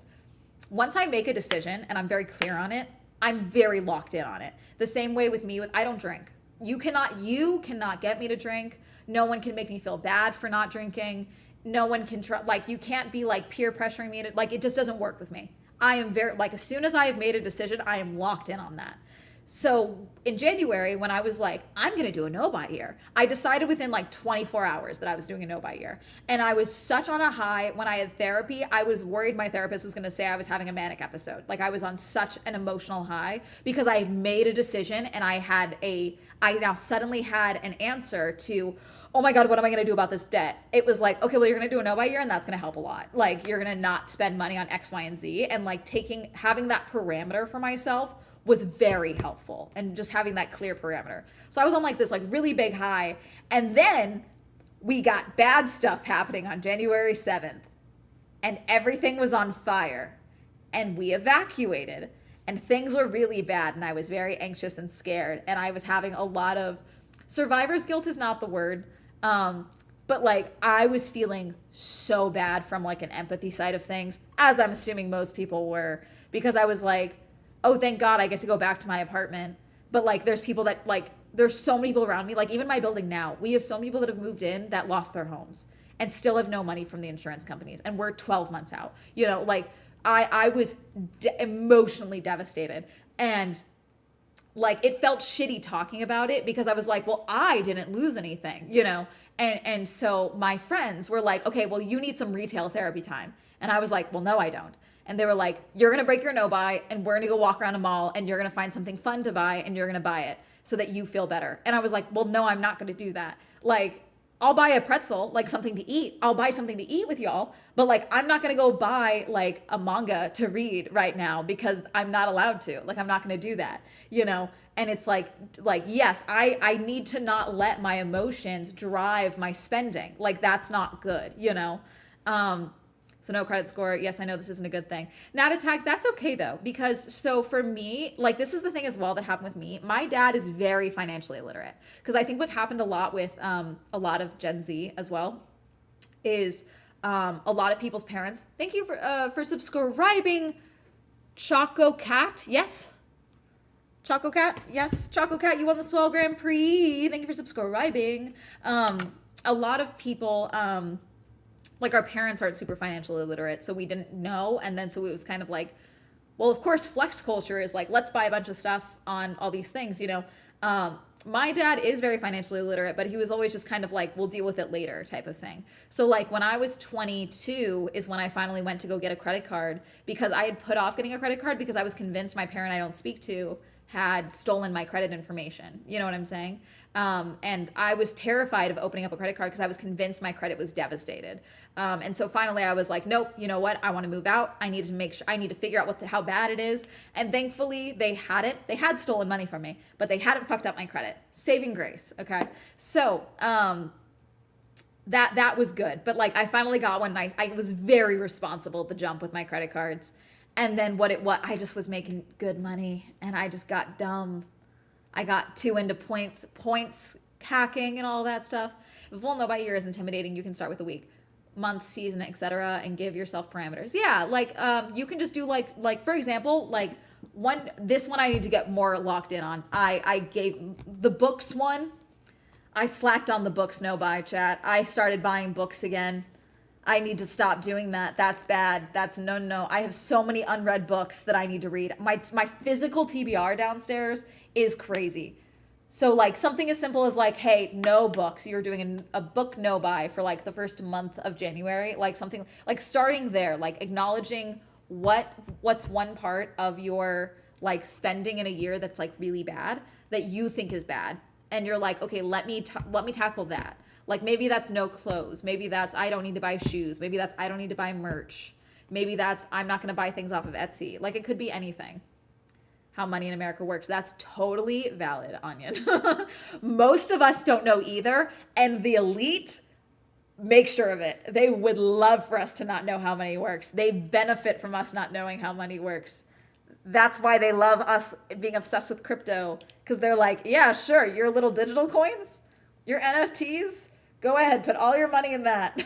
once I make a decision and I'm very clear on it, I'm very locked in on it. The same way with me, I don't drink. You cannot get me to drink. No one can make me feel bad for not drinking. No one can like, you can't be like peer pressuring me to, like, it just doesn't work with me. I am very, like, as soon as I have made a decision, I am locked in on that. So in January, when I was like, I'm going to do a no-buy year, I decided within like 24 hours that I was doing a no-buy year. And I was such on a high. When I had therapy, I was worried my therapist was going to say I was having a manic episode. Like, I was on such an emotional high because I had made a decision, and I now suddenly had an answer to, oh my God, what am I going to do about this debt? It was like, okay, well, you're going to do a no-buy year, and that's going to help a lot. Like, you're going to not spend money on X, Y, and Z. And like having that parameter for myself was very helpful, and just having that clear parameter. So I was on like this like really big high, and then we got bad stuff happening on January 7th, and everything was on fire, and we evacuated, and things were really bad, and I was very anxious and scared, and I was having a lot of survivor's guilt is not the word, but like I was feeling so bad from like an empathy side of things, as I'm assuming most people were, because I was like, oh, thank God I get to go back to my apartment. But like, there's people that like, there's so many people around me. Like, even my building now, we have so many people that have moved in that lost their homes and still have no money from the insurance companies. And we're 12 months out, you know, like I was emotionally devastated. And like, it felt shitty talking about it because I was like, well, I didn't lose anything, you know? And so my friends were like, okay, well, you need some retail therapy time. And I was like, well, no, I don't. And they were like, you're going to break your no buy, and we're going to go walk around a mall, and you're going to find something fun to buy, and you're going to buy it so that you feel better. And I was like, well, no, I'm not going to do that. Like, I'll buy a pretzel, like something to eat. I'll buy something to eat with y'all. But like, I'm not going to go buy like a manga to read right now because I'm not allowed to. Like, I'm not going to do that, you know? And it's like, yes, I need to not let my emotions drive my spending. Like, that's not good, you know? So no credit score. Yes, I know this isn't a good thing. Not attack. That's okay though, because so for me, like, this is the thing as well that happened with me. My dad is very financially illiterate, because I think what happened a lot with a lot of Gen Z as well is a lot of people's parents. Thank you for subscribing, Choco Cat. Yes. Choco Cat, yes, Choco Cat, you won the Swell Grand Prix. Thank you for subscribing. A lot of people, like, our parents aren't super financially literate, so we didn't know. And then so it was kind of like, well, of course, flex culture is like, let's buy a bunch of stuff on all these things, you know. My dad is very financially literate, but he was always just kind of like, we'll deal with it later type of thing. So like, when I was 22 is when I finally went to go get a credit card, because I had put off getting a credit card because I was convinced my parent I don't speak to had stolen my credit information. You know what I'm saying? And I was terrified of opening up a credit card because I was convinced my credit was devastated. And so finally I was like, nope, you know what? I want to move out. I need to figure out how bad it is. And thankfully they had stolen money from me, but they hadn't fucked up my credit. Saving grace. Okay. So, that was good. But like, I finally got one, and I was very responsible at the jump with my credit cards. And then I just was making good money, and I just got dumb. I got too into points hacking and all that stuff. If we'll know by year is intimidating, you can start with a week, month, season, etc., and give yourself parameters. Yeah, like you can just do like for example, like this one I need to get more locked in on. I gave the books one. I slacked on the books no buy, chat. I started buying books again. I need to stop doing that. That's bad. That's no. I have so many unread books that I need to read. My physical TBR downstairs is crazy. So like, something as simple as like, hey, no books. You're doing a book no buy for like the first month of January. Like, something like starting there, like acknowledging what's one part of your like spending in a year that's like really bad that you think is bad, and you're like, okay, let me tackle that. Like, maybe that's no clothes. Maybe that's I don't need to buy shoes. Maybe that's I don't need to buy merch. Maybe that's I'm not going to buy things off of Etsy. Like, it could be anything. How money in America works. That's totally valid, Onion. Most of us don't know either. And the elite make sure of it. They would love for us to not know how money works. They benefit from us not knowing how money works. That's why they love us being obsessed with crypto, because they're like, yeah, sure, your little digital coins, your NFTs, go ahead, put all your money in that.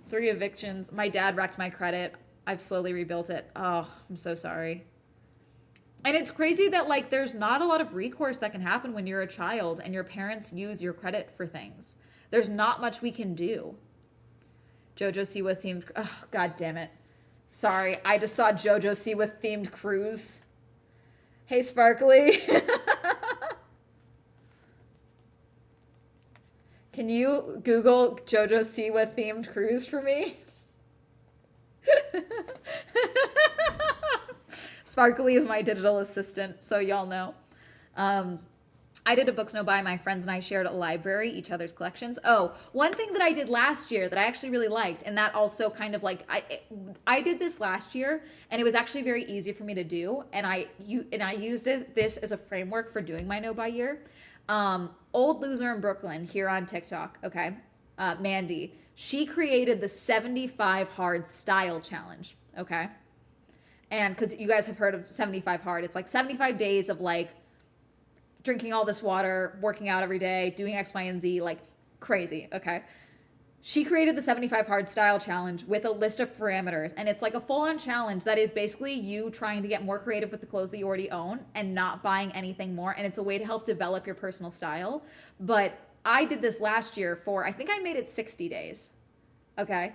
3 evictions. My dad wrecked my credit. I've slowly rebuilt it. Oh, I'm so sorry. And it's crazy that like there's not a lot of recourse that can happen when you're a child and your parents use your credit for things. There's not much we can do. JoJo Siwa themed. Oh, God damn it. Sorry, I just saw JoJo Siwa themed cruise. Hey, Sparkly. Can you Google JoJo Siwa themed cruise for me? Sparkly is my digital assistant, so y'all know. I did a Books No Buy. My friends and I shared a library, each other's collections. Oh, one thing that I did last year that I actually really liked, and that also kind of like I did this last year, and it was actually very easy for me to do, and I used this as a framework for doing my No Buy year. Old Loser in Brooklyn here on TikTok. Okay, Mandy. She created the 75 Hard Style Challenge. Okay. And because you guys have heard of 75 Hard, it's like 75 days of like drinking all this water, working out every day, doing X, Y, and Z, like crazy. Okay. She created the 75 Hard Style Challenge with a list of parameters. And it's like a full on challenge that is basically you trying to get more creative with the clothes that you already own and not buying anything more. And it's a way to help develop your personal style. But I did this last year for, I think I made it 60 days. Okay.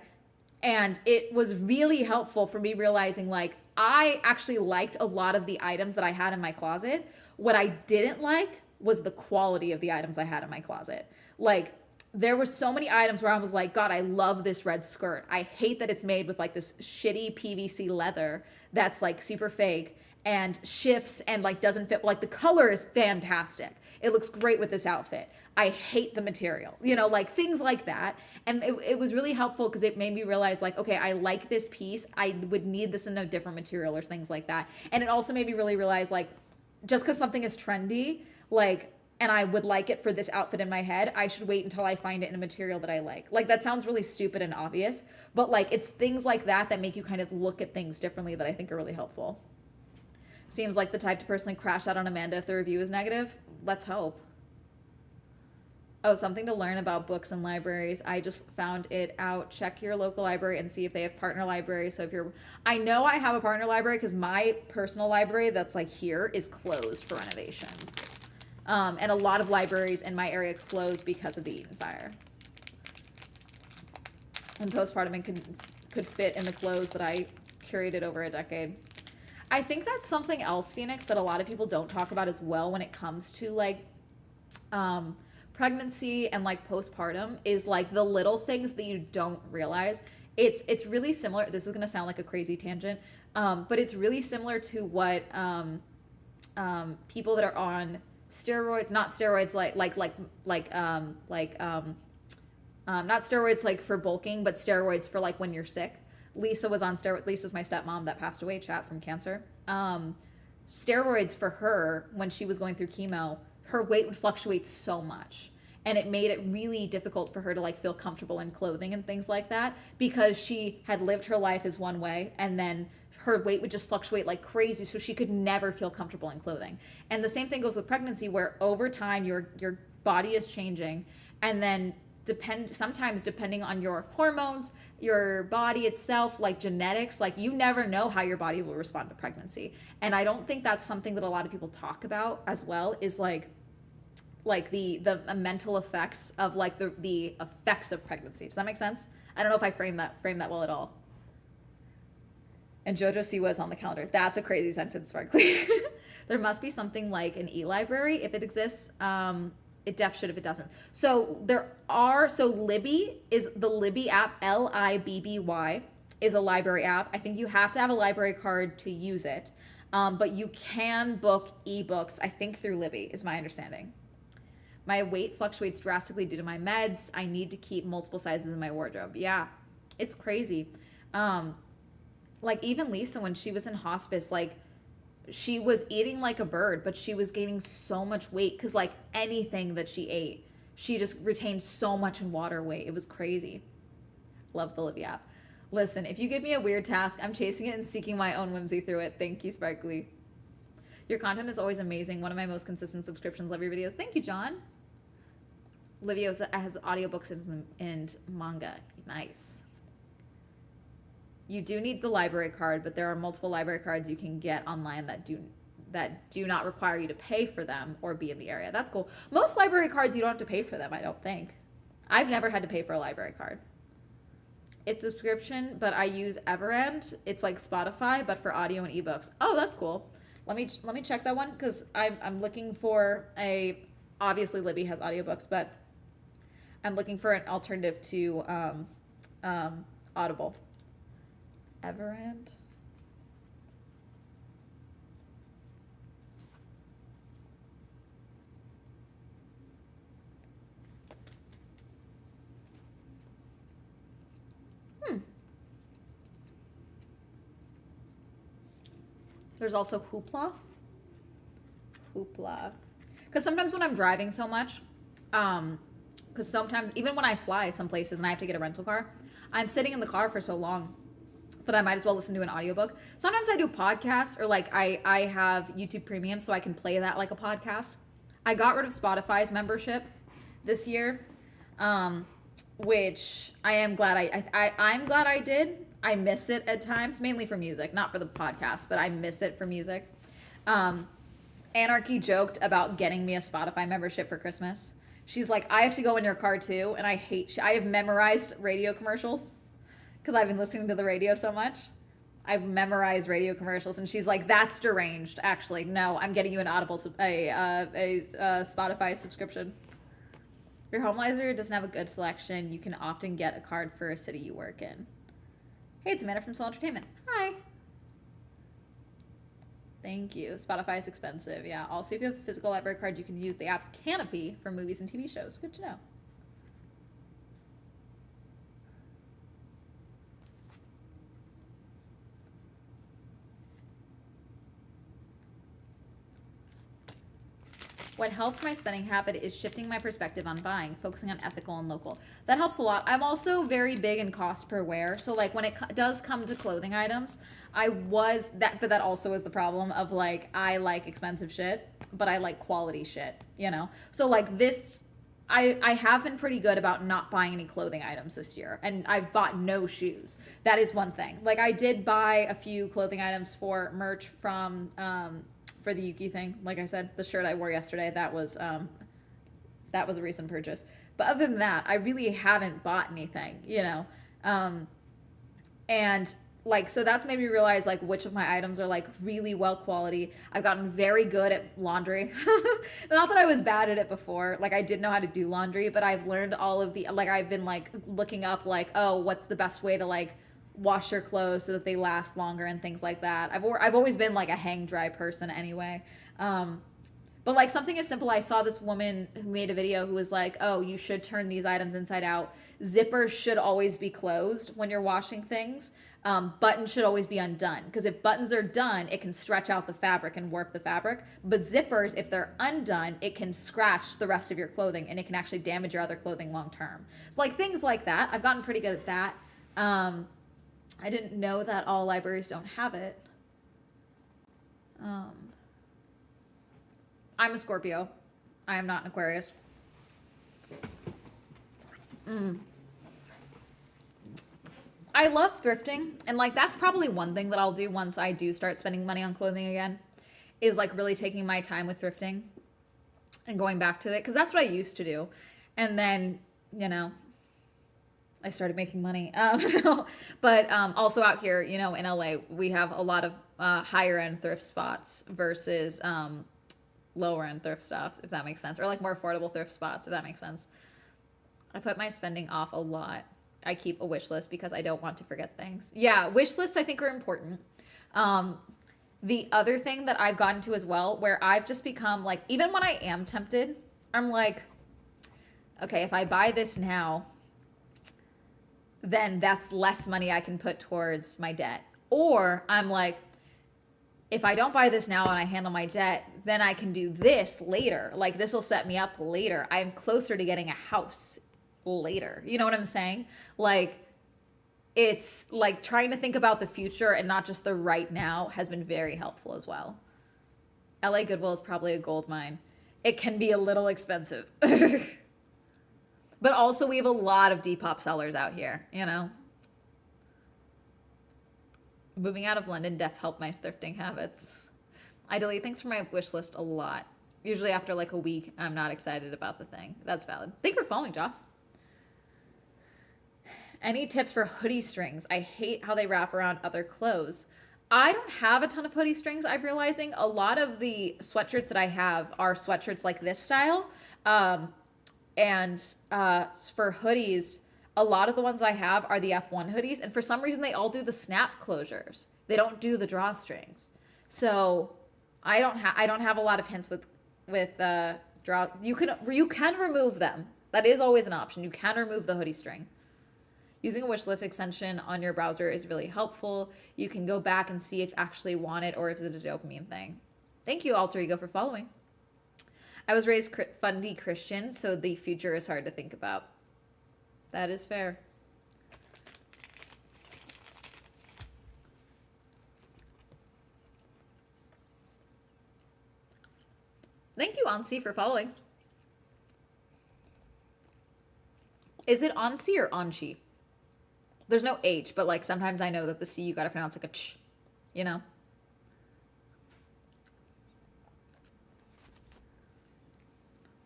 And it was really helpful for me realizing like I actually liked a lot of the items that I had in my closet. What I didn't like was the quality of the items I had in my closet. Like there were so many items where I was like, God, I love this red skirt. I hate that it's made with like this shitty PVC leather that's like super fake and shifts and like doesn't fit. Like the color is fantastic. It looks great with this outfit. I hate the material, you know, like things like that. And it was really helpful because it made me realize like, okay, I like this piece. I would need this in a different material or things like that. And it also made me really realize like, just because something is trendy, like, and I would like it for this outfit in my head, I should wait until I find it in a material that I like. Like that sounds really stupid and obvious, but like it's things like that that make you kind of look at things differently that I think are really helpful. Seems like the type to personally crash out on Amanda if the review is negative. Let's hope. Oh, something to learn about books and libraries. I just found it out. Check your local library and see if they have partner libraries. So if you're, I know I have a partner library because my personal library that's like here is closed for renovations. And a lot of libraries in my area closed because of the Eden fire. And postpartum and could fit in the clothes that I curated over a decade. I think that's something else, Phoenix, that a lot of people don't talk about as well when it comes to like, pregnancy and like postpartum is like the little things that you don't realize. It's really similar. This is gonna sound like a crazy tangent, but it's really similar to what people that are on steroids, not steroids not steroids like for bulking, but steroids for like when you're sick. Lisa was on steroids. Lisa's my stepmom that passed away, chat, from cancer. Steroids for her when she was going through chemo, her weight would fluctuate so much, and it made it really difficult for her to like feel comfortable in clothing and things like that because she had lived her life as one way and then her weight would just fluctuate like crazy, so she could never feel comfortable in clothing. And the same thing goes with pregnancy, where over time your body is changing, and then sometimes depending on your hormones, your body itself, like genetics, like you never know how your body will respond to pregnancy. And I don't think that's something that a lot of people talk about as well, is like the mental effects of like the effects of pregnancy. Does that make sense? I don't know if I frame that well at all. And JoJo Siwa is on the calendar. That's a crazy sentence, Sparkly. There must be something like an e-library if it exists. It def should if it doesn't. So Libby is the Libby app, Libby is a library app. I think you have to have a library card to use it. But you can book ebooks, I think through Libby is my understanding. My weight fluctuates drastically due to my meds. I need to keep multiple sizes in my wardrobe. Yeah, it's crazy. Like even Lisa, when she was in hospice, like she was eating like a bird, but she was gaining so much weight because like anything that she ate, she just retained so much in water weight. It was crazy. Love the Libby app. Listen, if you give me a weird task, I'm chasing it and seeking my own whimsy through it. Thank you, Sparkly. Your content is always amazing. One of my most consistent subscriptions. Love your videos. Thank you, John. Livio has audiobooks and manga. Nice. You do need the library card, but there are multiple library cards you can get online that do not require you to pay for them or be in the area. That's cool. Most library cards you don't have to pay for them, I don't think. I've never had to pay for a library card. It's a subscription, but I use Everend. It's like Spotify, but for audio and ebooks. Oh, that's cool. Let me check that one because I'm looking for a. Obviously, Libby has audiobooks, but I'm looking for an alternative to Audible. Everend. There's also Hoopla. Because sometimes when I'm driving so much, because sometimes, even when I fly some places and I have to get a rental car, I'm sitting in the car for so long that I might as well listen to an audiobook. Sometimes I do podcasts, or like I have YouTube Premium so I can play that like a podcast. I got rid of Spotify's membership this year, which I am glad I'm glad I did. I miss it at times, mainly for music, not for the podcast, but I miss it for music. Anarchy joked about getting me a Spotify membership for Christmas. She's like, I have to go in your car too, and I have memorized radio commercials because I've been listening to the radio so much. I've memorized radio commercials, and she's like, that's deranged. Actually, no, I'm getting you an Audible, a Spotify subscription. Your home library doesn't have a good selection. You can often get a card for a city you work in. Hey, it's Amanda from Soul Entertainment. Hi. Thank you. Spotify is expensive. Yeah. Also, if you have a physical library card, you can use the app Canopy for movies and TV shows. Good to know. What helped my spending habit is shifting my perspective on buying, focusing on ethical and local. That helps a lot. I'm also very big in cost per wear. So like when it does come to clothing items, but that also is the problem of like, I like expensive shit, but I like quality shit, you know? So like this, I have been pretty good about not buying any clothing items this year, and I've bought no shoes. That is one thing. Like I did buy a few clothing items for merch from, for the Yuki thing. Like I said, the shirt I wore yesterday, that was a recent purchase. But other than that, I really haven't bought anything, you know? And like, so that's made me realize like which of my items are like really well quality. I've gotten very good at laundry. Not that I was bad at it before. Like I did know how to do laundry, but I've learned all of like, I've been like looking up like, oh, what's the best way to like wash your clothes so that they last longer and things like that. I've always been like a hang dry person anyway. But like something as simple, I saw this woman who made a video who was like, oh, you should turn these items inside out. Zippers should always be closed when you're washing things. Buttons should always be undone, because if buttons are done, it can stretch out the fabric and warp the fabric. But zippers, if they're undone, it can scratch the rest of your clothing and it can actually damage your other clothing long term. So like things like that, I've gotten pretty good at that. I didn't know that all libraries don't have it. I'm a Scorpio. I am not an Aquarius. I love thrifting, and like that's probably one thing that I'll do once I do start spending money on clothing again, is like really taking my time with thrifting and going back to it, because that's what I used to do. And then, you know, I started making money. But also out here, you know, in LA, we have a lot of higher end thrift spots versus lower end thrift stops, if that makes sense, or like more affordable thrift spots, if that makes sense. I put my spending off a lot. I keep a wish list because I don't want to forget things. Yeah, wish lists I think are important. The other thing that I've gotten to as well, where I've just become like, even when I am tempted, I'm like, okay, if I buy this now, then that's less money I can put towards my debt. Or I'm like, if I don't buy this now and I handle my debt, then I can do this later. Like this will set me up later. I'm closer to getting a house later. You know what I'm saying? Like it's like trying to think about the future and not just the right now has been very helpful as well. LA Goodwill is probably a gold mine. It can be a little expensive. But also we have a lot of Depop sellers out here, you know? Moving out of London def helped my thrifting habits. I delete things from my wish list a lot. Usually after like a week, I'm not excited about the thing. That's valid. Thank you for following, Joss. Any tips for hoodie strings? I hate how they wrap around other clothes. I don't have a ton of hoodie strings. I'm realizing a lot of the sweatshirts that I have are sweatshirts like this style. And for hoodies, a lot of the ones I have are the F1 hoodies. And for some reason, they all do the snap closures. They don't do the drawstrings. So I don't have a lot of hints with draw. You can remove them. That is always an option. You can remove the hoodie string. Using a wish list extension on your browser is really helpful. You can go back and see if you actually want it or if it's a dopamine thing. Thank you, Alter Ego, for following. I was raised fundy Christian, so the future is hard to think about. That is fair. Thank you, Ansi, for following. Is it Ansi or Anshi? There's no H, but like sometimes I know that the C you gotta pronounce like a ch, you know?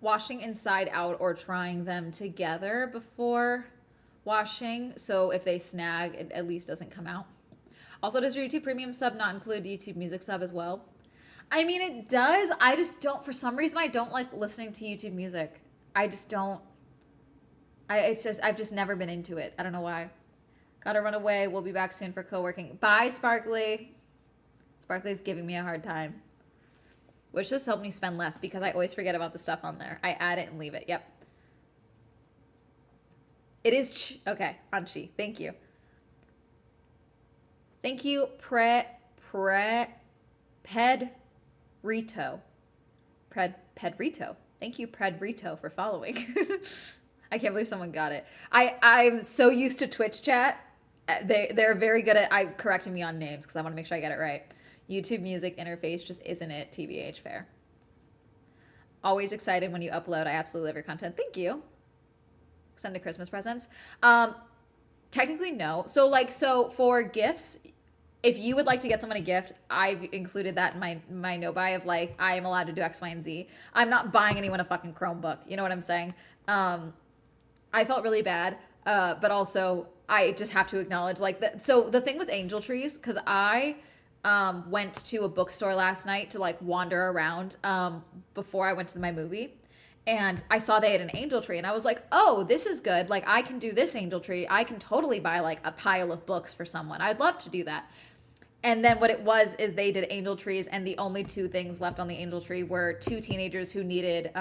Washing inside out or trying them together before washing, so if they snag, it at least doesn't come out. Also, does your YouTube Premium sub not include YouTube Music sub as well? I mean, it does. I just don't, for some reason, I don't like listening to YouTube Music. I just don't. I've just never been into it. I don't know why. Gotta run away. We'll be back soon for co-working. Bye, Sparkly. Sparkly's giving me a hard time. Which just helped me spend less because I always forget about the stuff on there. I add it and leave it. Yep. It is okay, Anchi. Thank you. Thank you, Pedrito. Pedrito. Thank you, Pedrito, for following. I can't believe someone got it. I'm so used to Twitch chat. They're very good at correcting me on names because I want to make sure I get it right. YouTube Music interface just isn't it, TBH fair. Always excited when you upload. I absolutely love your content. Thank you. Send a Christmas presents. Technically, no. So for gifts, if you would like to get someone a gift, I've included that in my no-buy of like, I am allowed to do X, Y, and Z. I'm not buying anyone a fucking Chromebook. You know what I'm saying? I felt really bad, but also I just have to acknowledge like that. So the thing with angel trees, because I went to a bookstore last night to like wander around before I went to my movie. And I saw they had an angel tree and I was like, oh, this is good. Like I can do this angel tree. I can totally buy like a pile of books for someone. I'd love to do that. And then what it was is they did angel trees and the only two things left on the angel tree were two teenagers who needed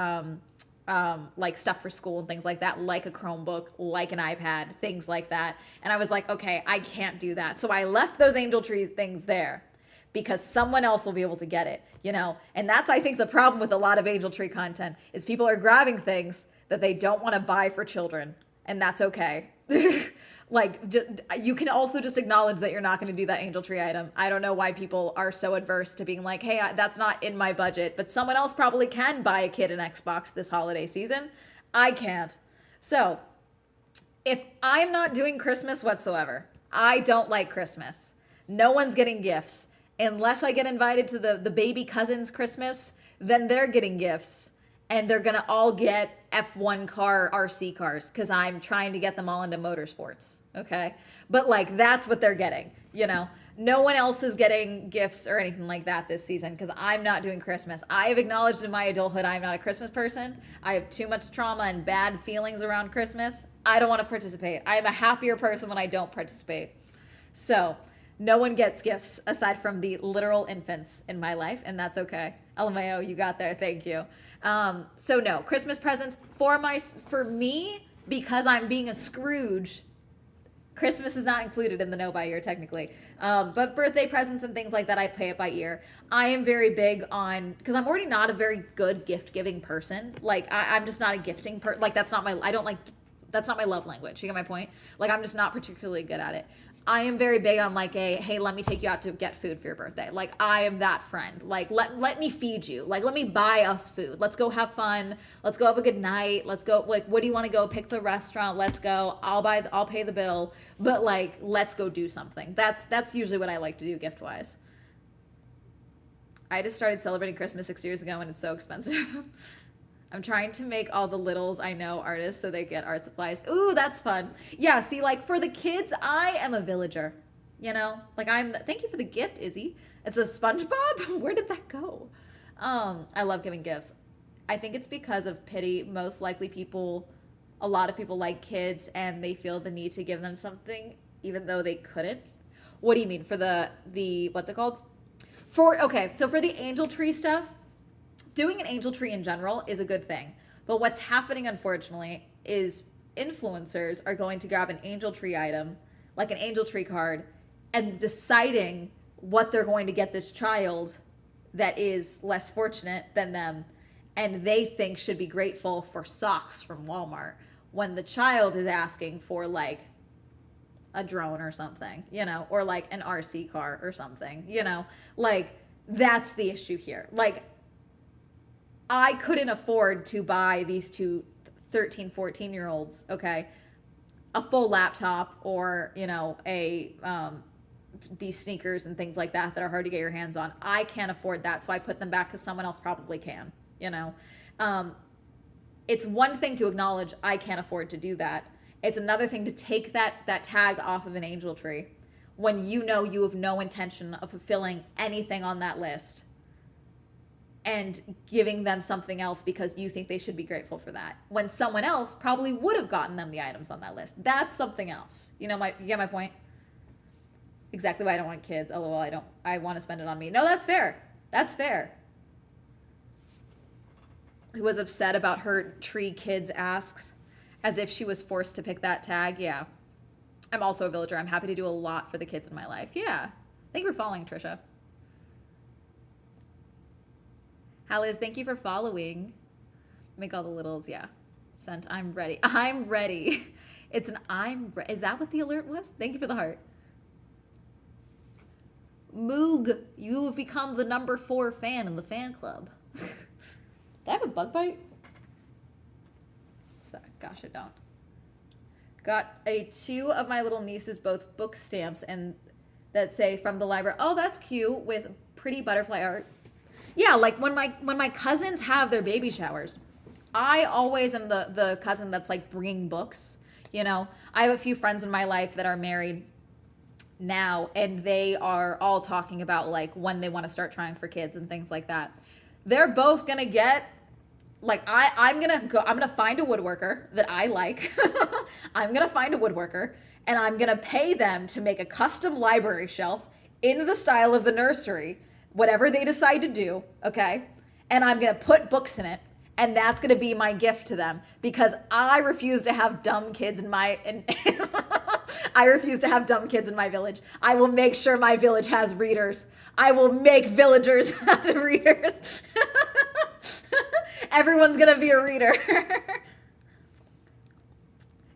like stuff for school and things like that, like a Chromebook, like an iPad, things like that. And I was like, okay, I can't do that. So I left those angel tree things there because someone else will be able to get it, you know? And that's, I think, the problem with a lot of angel tree content is people are grabbing things that they don't want to buy for children. And that's okay. Like, you can also just acknowledge that you're not going to do that angel tree item. I don't know why people are so adverse to being like, hey, that's not in my budget, but someone else probably can buy a kid an Xbox this holiday season. I can't. So if I'm not doing Christmas whatsoever, I don't like Christmas. No one's getting gifts. Unless I get invited to the baby cousin's Christmas, then they're getting gifts. And they're going to all get F1 car RC cars because I'm trying to get them all into motorsports. Okay. But like, that's what they're getting, you know? No one else is getting gifts or anything like that this season because I'm not doing Christmas. I have acknowledged in my adulthood I'm not a Christmas person. I have too much trauma and bad feelings around Christmas. I don't want to participate. I am a happier person when I don't participate. So no one gets gifts aside from the literal infants in my life, and that's okay. LMAO, you got there. Thank you. So no, Christmas presents for me, because I'm being a Scrooge, Christmas is not included in the no by ear technically. But birthday presents and things like that, I play it by ear. I am very big on, because I'm already not a very good gift giving person. Like I'm just not a gifting like that's That's not my love language. You get my point? Like, I'm just not particularly good at it. I am very big on like hey, let me take you out to get food for your birthday. Like, I am that friend. Like, let me feed you. Like, let me buy us food. Let's go have fun. Let's go have a good night. Let's go. Like, what do you want to go? Pick the restaurant. Let's go. I'll pay the bill. But like, let's go do something. That's usually what I like to do gift wise. I just started celebrating Christmas 6 years ago and it's so expensive. I'm trying to make all the littles I know artists so they get art supplies. Ooh, that's fun. Yeah, see, like for the kids, I am a villager. You know, like thank you for the gift, Izzy. It's a SpongeBob. Where did that go? I love giving gifts. I think it's because of pity. Most likely a lot of people like kids and they feel the need to give them something even though they couldn't. What do you mean for the what's it called? So for the angel tree stuff, doing an angel tree in general is a good thing. But what's happening, unfortunately, is influencers are going to grab an angel tree item, like an angel tree card, and deciding what they're going to get this child that is less fortunate than them, and they think should be grateful for socks from Walmart, when the child is asking for like a drone or something, you know, or like an RC car or something, you know, like that's the issue here. Like, I couldn't afford to buy these two 13, 14-year-olds, okay, a full laptop or, you know, these sneakers and things like that are hard to get your hands on. I can't afford that, so I put them back because someone else probably can, you know. It's one thing to acknowledge I can't afford to do that. It's another thing to take that tag off of an angel tree when you know you have no intention of fulfilling anything on that list and giving them something else because you think they should be grateful for that, when someone else probably would have gotten them the items on that list. That's something else. You get my point? Exactly why I don't want kids. LOL, I want to spend it on me. No, that's fair. That's fair. Who was upset about her tree kids asks, as if she was forced to pick that tag. Yeah. I'm also a villager. I'm happy to do a lot for the kids in my life. Yeah. Thank you for following, Trisha. Liz, thank you for following. Make all the littles, yeah. Sent, I'm ready. I'm ready. It's an is that what the alert was? Thank you for the heart. Moog, you have become the number 4 fan in the fan club. Do I have a bug bite? Sorry, gosh, I don't. Got 2 of my little nieces, both book stamps and that say from the library. Oh, that's cute, with pretty butterfly art. Yeah, like when my cousins have their baby showers, I always am the cousin that's like bringing books. You know, I have a few friends in my life that are married now, and they are all talking about like when they want to start trying for kids and things like that. They're both gonna get like I'm gonna find a woodworker that I like. I'm gonna find a woodworker and I'm gonna pay them to make a custom library shelf in the style of the nursery, whatever they decide to do, okay? And I'm gonna put books in it, and that's gonna be my gift to them, because I refuse to have dumb kids in my I refuse to have dumb kids in my village. I will make sure my village has readers. I will make villagers out of readers. Everyone's gonna be a reader.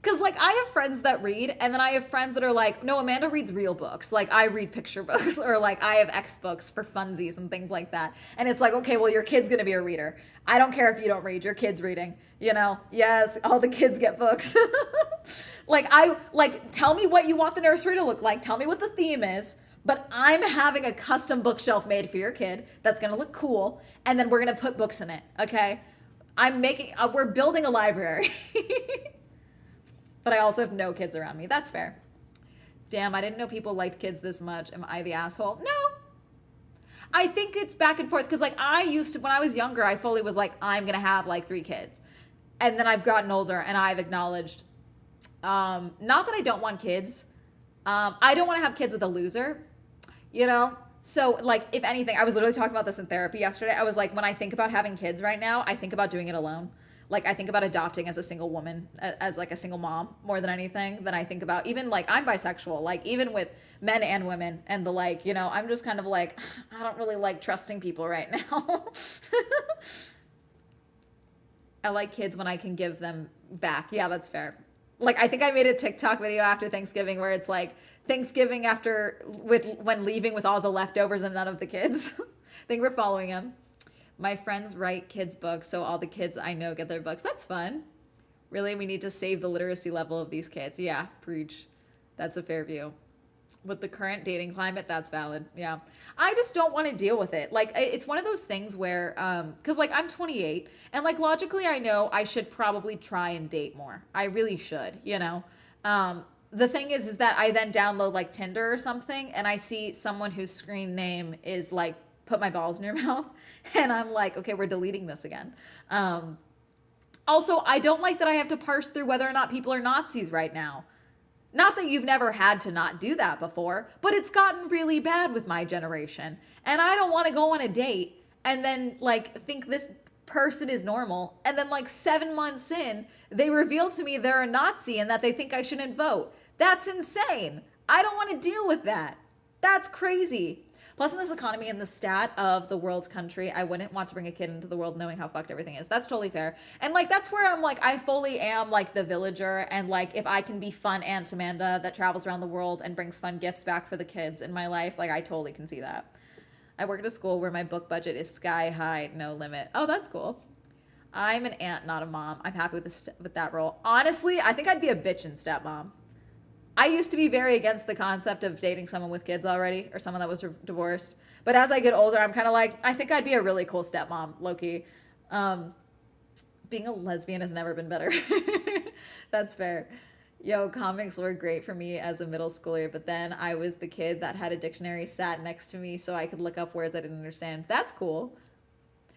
Because, like, I have friends that read, and then I have friends that are like, no, Amanda reads real books. Like, I read picture books, or, like, I have X books for funsies and things like that. And it's like, okay, well, your kid's going to be a reader. I don't care if you don't read. Your kid's reading, you know? Yes, all the kids get books. Tell me what you want the nursery to look like. Tell me what the theme is. But I'm having a custom bookshelf made for your kid that's going to look cool, and then we're going to put books in it, okay? We're building a library. But I also have no kids around me. That's fair. Damn, I didn't know people liked kids this much. Am I the asshole? No. I think it's back and forth. Because, like, when I was younger, I fully was like, I'm going to have, like, 3 kids. And then I've gotten older, and I've acknowledged, not that I don't want kids. I don't want to have kids with a loser, you know? So, like, if anything, I was literally talking about this in therapy yesterday. I was like, when I think about having kids right now, I think about doing it alone. Like, I think about adopting as a single woman, as like a single mom, more than anything. Than I think about, even like, I'm bisexual, like even with men and women and the like, you know, I'm just kind of like, I don't really like trusting people right now. I like kids when I can give them back. Yeah, that's fair. Like, I think I made a TikTok video after Thanksgiving where it's like Thanksgiving when leaving with all the leftovers and none of the kids. I think we're following him. My friends write kids' books, so all the kids I know get their books. That's fun. Really, we need to save the literacy level of these kids. Yeah, preach. That's a fair view. With the current dating climate, that's valid. Yeah. I just don't want to deal with it. Like, it's one of those things where, because, like, I'm 28, and, like, logically, I know I should probably try and date more. I really should, you know? The thing is that I then download, like, Tinder or something, and I see someone whose screen name is, like, put my balls in your mouth, and I'm like, okay, we're deleting this again. Also, I don't like that I have to parse through whether or not people are Nazis right now. Not that you've never had to not do that before, but it's gotten really bad with my generation. And I don't want to go on a date and then, like, think this person is normal. And then, like, 7 months in, they reveal to me they're a Nazi and that they think I shouldn't vote. That's insane. I don't want to deal with that. That's crazy. Plus, in this economy and the stat of the world's country, I wouldn't want to bring a kid into the world knowing how fucked everything is. That's totally fair. And, like, that's where I'm, like, I fully am, like, the villager. And, like, if I can be fun Aunt Amanda that travels around the world and brings fun gifts back for the kids in my life, like, I totally can see that. I work at a school where my book budget is sky high, no limit. Oh, that's cool. I'm an aunt, not a mom. I'm happy with that role. Honestly, I think I'd be a bitch in stepmom. I used to be very against the concept of dating someone with kids already or someone that was divorced. But as I get older, I'm kind of like, I think I'd be a really cool stepmom, low-key. Being a lesbian has never been better. That's fair. Yo, comics were great for me as a middle schooler, but then I was the kid that had a dictionary sat next to me so I could look up words I didn't understand. That's cool.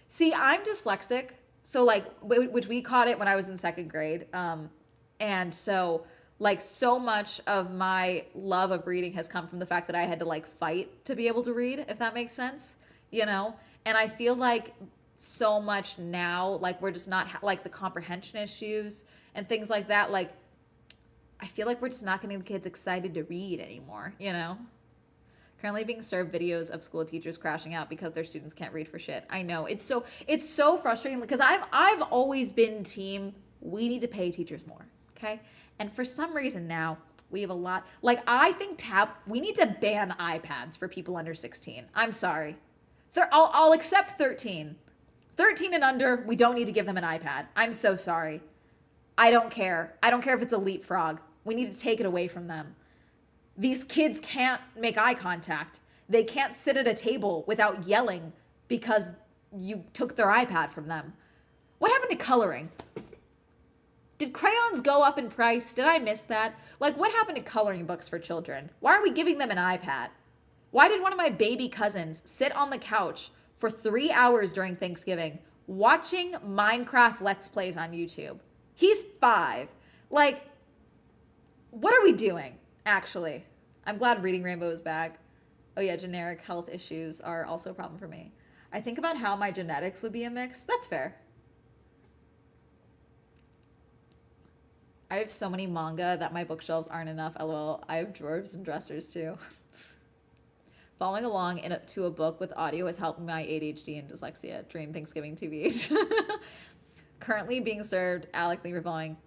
See, I'm dyslexic. So, like, which we caught it when I was in second grade. And so... like, so much of my love of reading has come from the fact that I had to, like, fight to be able to read, if that makes sense, you know? And I feel like so much now, like, we're just not, like, the comprehension issues and things like that, like, I feel like we're just not getting the kids excited to read anymore, you know? Currently being served videos of school teachers crashing out because their students can't read for shit. I know. It's so frustrating because I've always been team, we need to pay teachers more, okay? And for some reason now, we have a lot, like, I think we need to ban iPads for people under 16. I'm sorry. I'll accept 13. 13 and under, we don't need to give them an iPad. I'm so sorry. I don't care. I don't care if it's a leapfrog. We need to take it away from them. These kids can't make eye contact. They can't sit at a table without yelling because you took their iPad from them. What happened to coloring? Did crayons go up in price? Did I miss that? Like, what happened to coloring books for children? Why are we giving them an iPad? Why did one of my baby cousins sit on the couch for 3 hours during Thanksgiving watching Minecraft Let's Plays on YouTube? He's 5. Like, what are we doing, actually? I'm glad Reading Rainbow is back. Oh yeah, generic health issues are also a problem for me. I think about how my genetics would be a mix. That's fair. I have so many manga that my bookshelves aren't enough. LOL. I have drawers and dressers too. Following along to a book with audio has helped my ADHD and dyslexia. Dream Thanksgiving TBH. Currently being served. Alex, thank you for following.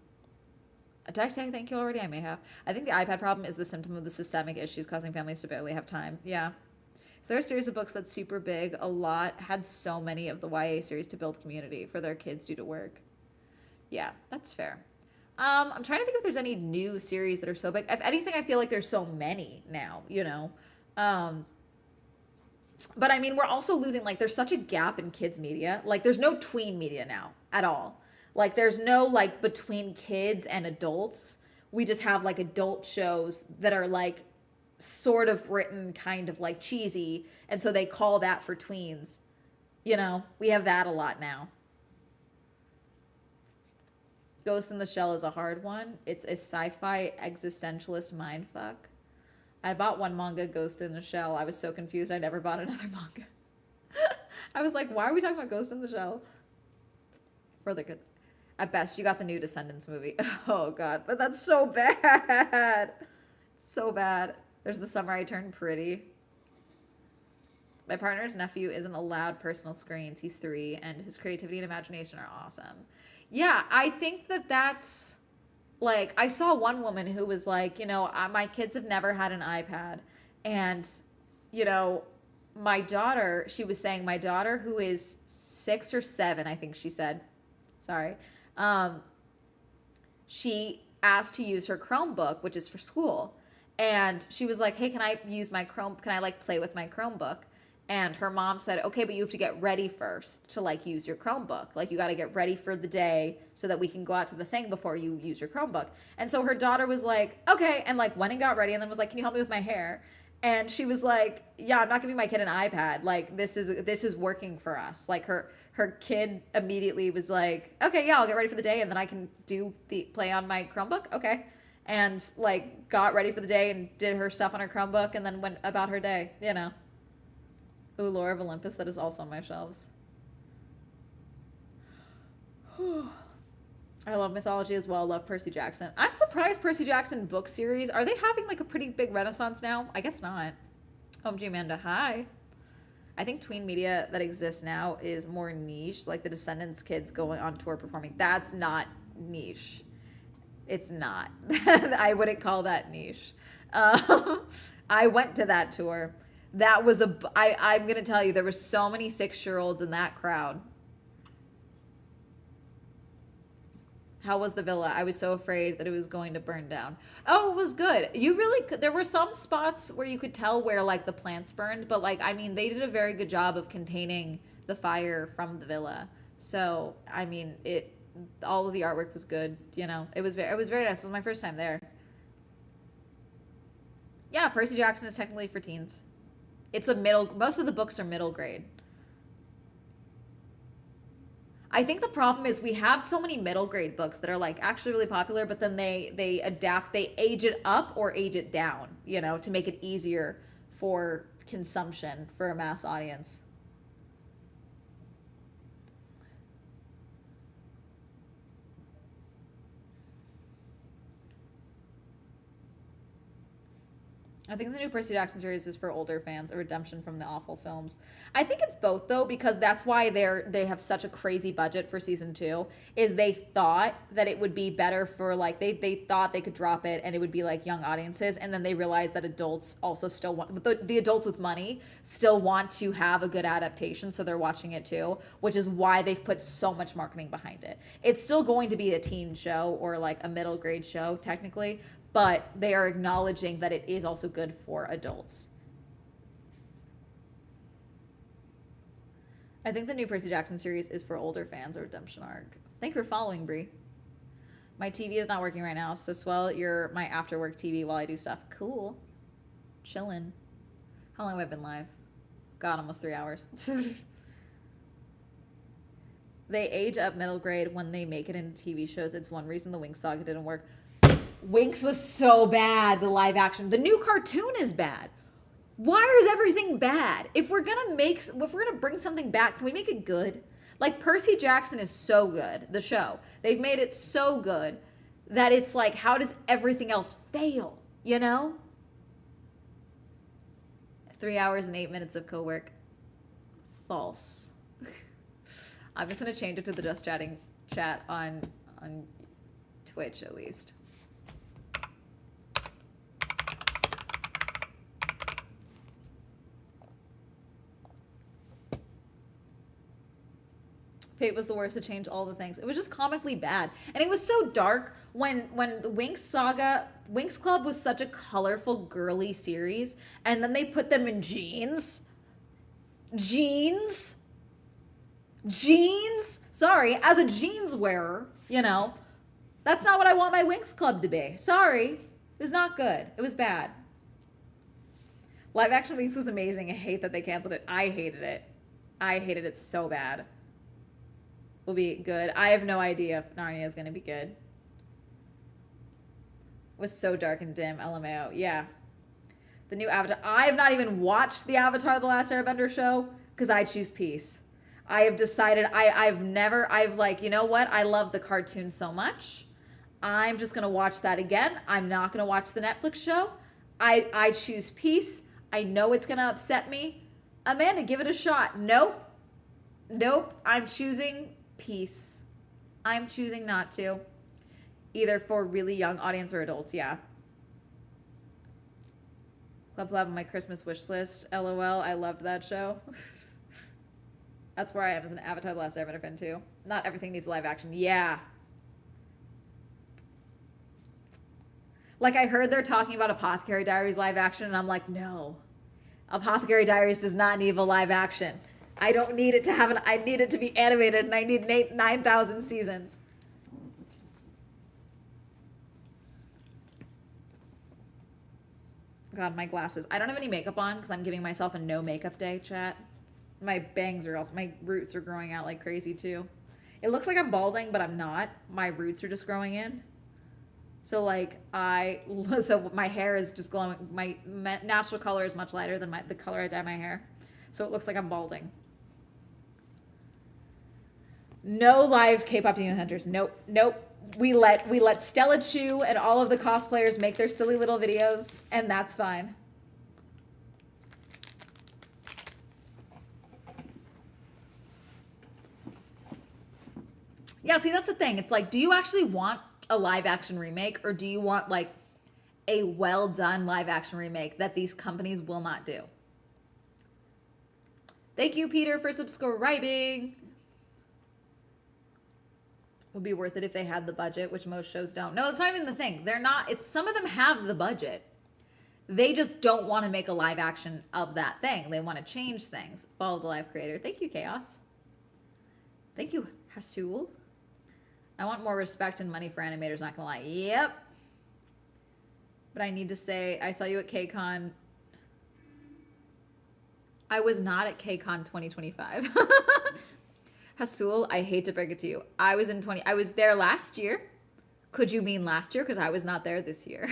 Did I say thank you already? I may have. I think the iPad problem is the symptom of the systemic issues causing families to barely have time. Yeah. Is there a series of books that's super big? A lot. Had so many of the YA series to build community for their kids due to work. Yeah, that's fair. I'm trying to think if there's any new series that are so big. If anything, I feel like there's so many now, you know? But I mean, we're also losing, like, there's such a gap in kids media. Like, there's no tween media now at all. Like, there's no, like, between kids and adults. We just have, like, adult shows that are, like, sort of written kind of, like, cheesy. And so they call that for tweens. You know, we have that a lot now. Ghost in the Shell is a hard one. It's a sci-fi existentialist mindfuck. I bought one manga, Ghost in the Shell. I was so confused I never bought another manga. I was like, why are we talking about Ghost in the Shell? Further good. At best, you got the new Descendants movie. Oh, God. But that's so bad. So bad. There's The Summer I Turned Pretty. My partner's nephew isn't allowed personal screens. He's 3, and his creativity and imagination are awesome. Yeah, I think that's Like, I saw one woman who was like, my kids have never had an iPad. And, you know, my daughter, she was saying, my daughter, who is 6 or 7, I think she said, sorry, she asked to use her Chromebook, which is for school. And she was like, hey, can I use my can I like play with my Chromebook? And her mom said, okay, but you have to get ready first to like use your Chromebook. Like you got to get ready for the day so that we can go out to the thing before you use your Chromebook. And so her daughter was like, okay, and like went and got ready and then was like, can you help me with my hair? And she was like, yeah, I'm not giving my kid an iPad. Like this is working for us. Like her kid immediately was like, okay, yeah, I'll get ready for the day and then I can play on my Chromebook. Okay. And like got ready for the day and did her stuff on her Chromebook and then went about her day, Ooh, Lore of Olympus, that is also on my shelves. I love mythology as well. Love Percy Jackson. I'm surprised Percy Jackson book series. Are they having like a pretty big renaissance now? I guess not. OMG Amanda, hi. I think tween media that exists now is more niche, like the Descendants kids going on tour performing. That's not niche. It's not. I wouldn't call that niche. I went to that tour. That was I'm going to tell you, there were so many 6-year-olds in that crowd. How was the villa? I was so afraid that it was going to burn down. Oh, it was good. There were some spots where you could tell where like the plants burned, but like, I mean, they did a very good job of containing the fire from the villa. So, I mean, all of the artwork was good, It was very nice. It was my first time there. Yeah, Percy Jackson is technically for teens. It's most of the books are middle grade. I think the problem is we have so many middle grade books that are like actually really popular, but then they age it up or age it down, to make it easier for consumption for a mass audience. I think the new Percy Jackson series is for older fans, a redemption from the awful films. I think it's both though, because that's why they have such a crazy budget for season 2. Is they thought that it would be better for like they thought they could drop it and it would be like young audiences, and then they realized that adults also still want the adults with money still want to have a good adaptation, so they're watching it too, which is why they've put so much marketing behind it. It's still going to be a teen show or like a middle grade show technically, but they are acknowledging that it is also good for adults. I think the new Percy Jackson series is for older fans, a redemption arc. Thank you for following, Brie. My TV is not working right now, so Swell, you're my after work TV while I do stuff. Cool. Chillin'. How long have I been live? God, almost 3 hours. They age up middle grade when they make it into TV shows. It's one reason the Winx saga didn't work. Winx was so bad, the live action. The new cartoon is bad. Why is everything bad? If we're gonna bring something back, can we make it good? Like Percy Jackson is so good, the show. They've made it so good that it's like, how does everything else fail? 3 hours and 8 minutes of co-work. False. I'm just gonna change it to the Just Chatting chat on Twitch at least. Fate was the worst. It changed all the things. It was just comically bad. And it was so dark when the Winx Club was such a colorful, girly series, and then they put them in jeans. Jeans? Sorry, as a jeans wearer, that's not what I want my Winx Club to be. Sorry. It was not good. It was bad. Live action Winx was amazing. I hate that they canceled it. I hated it. I hated it so bad. Will be good. I have no idea if Narnia is going to be good. It was so dark and dim. LMAO. Yeah. The new Avatar. I have not even watched the Avatar The Last Airbender show because I choose peace. I have decided I've like, you know what? I love the cartoon so much. I'm just going to watch that again. I'm not going to watch the Netflix show. I choose peace. I know it's going to upset me. Amanda, give it a shot. Nope. I'm choosing peace. I'm choosing not to. either for really young audience or adults. Yeah. Club Lab on my Christmas wish list. LOL. I loved that show. That's where I am as an Avatar: The Last Airbender fan too. Not everything needs live action. Yeah. Like, I heard they're talking about Apothecary Diaries live action, and I'm like, no. Apothecary Diaries does not need a live action. I don't need it to have an... I need it to be animated, and I need 9,000 seasons. God, my glasses. I don't have any makeup on because I'm giving myself a no makeup day, chat. My bangs are also... My roots are growing out like crazy, too. It looks like I'm balding, but I'm not. My roots are just growing in. So, like, so my hair is just glowing. My natural color is much lighter than the color I dye my hair. So it looks like I'm balding. No live K-pop Demon Hunters. Nope. Nope. We let Stella Chu and all of the cosplayers make their silly little videos, and that's fine. Yeah, see, that's the thing. It's like, do you actually want a live action remake, or do you want like a well done live action remake that these companies will not do? Thank you, Peter, for subscribing. Would be worth it if they had the budget, which most shows don't. No, it's not even the thing. They're not. It's some of them have the budget. They just don't want to make a live action of that thing. They want to change things. Follow the live creator. Thank you, Chaos. Thank you, Hasul. I want more respect and money for animators, not gonna lie. Yep. But I need to say, I saw you at KCON. I was not at KCON 2025. Hasul, I hate to break it to you. I was there last year. Could you mean last year? Because I was not there this year.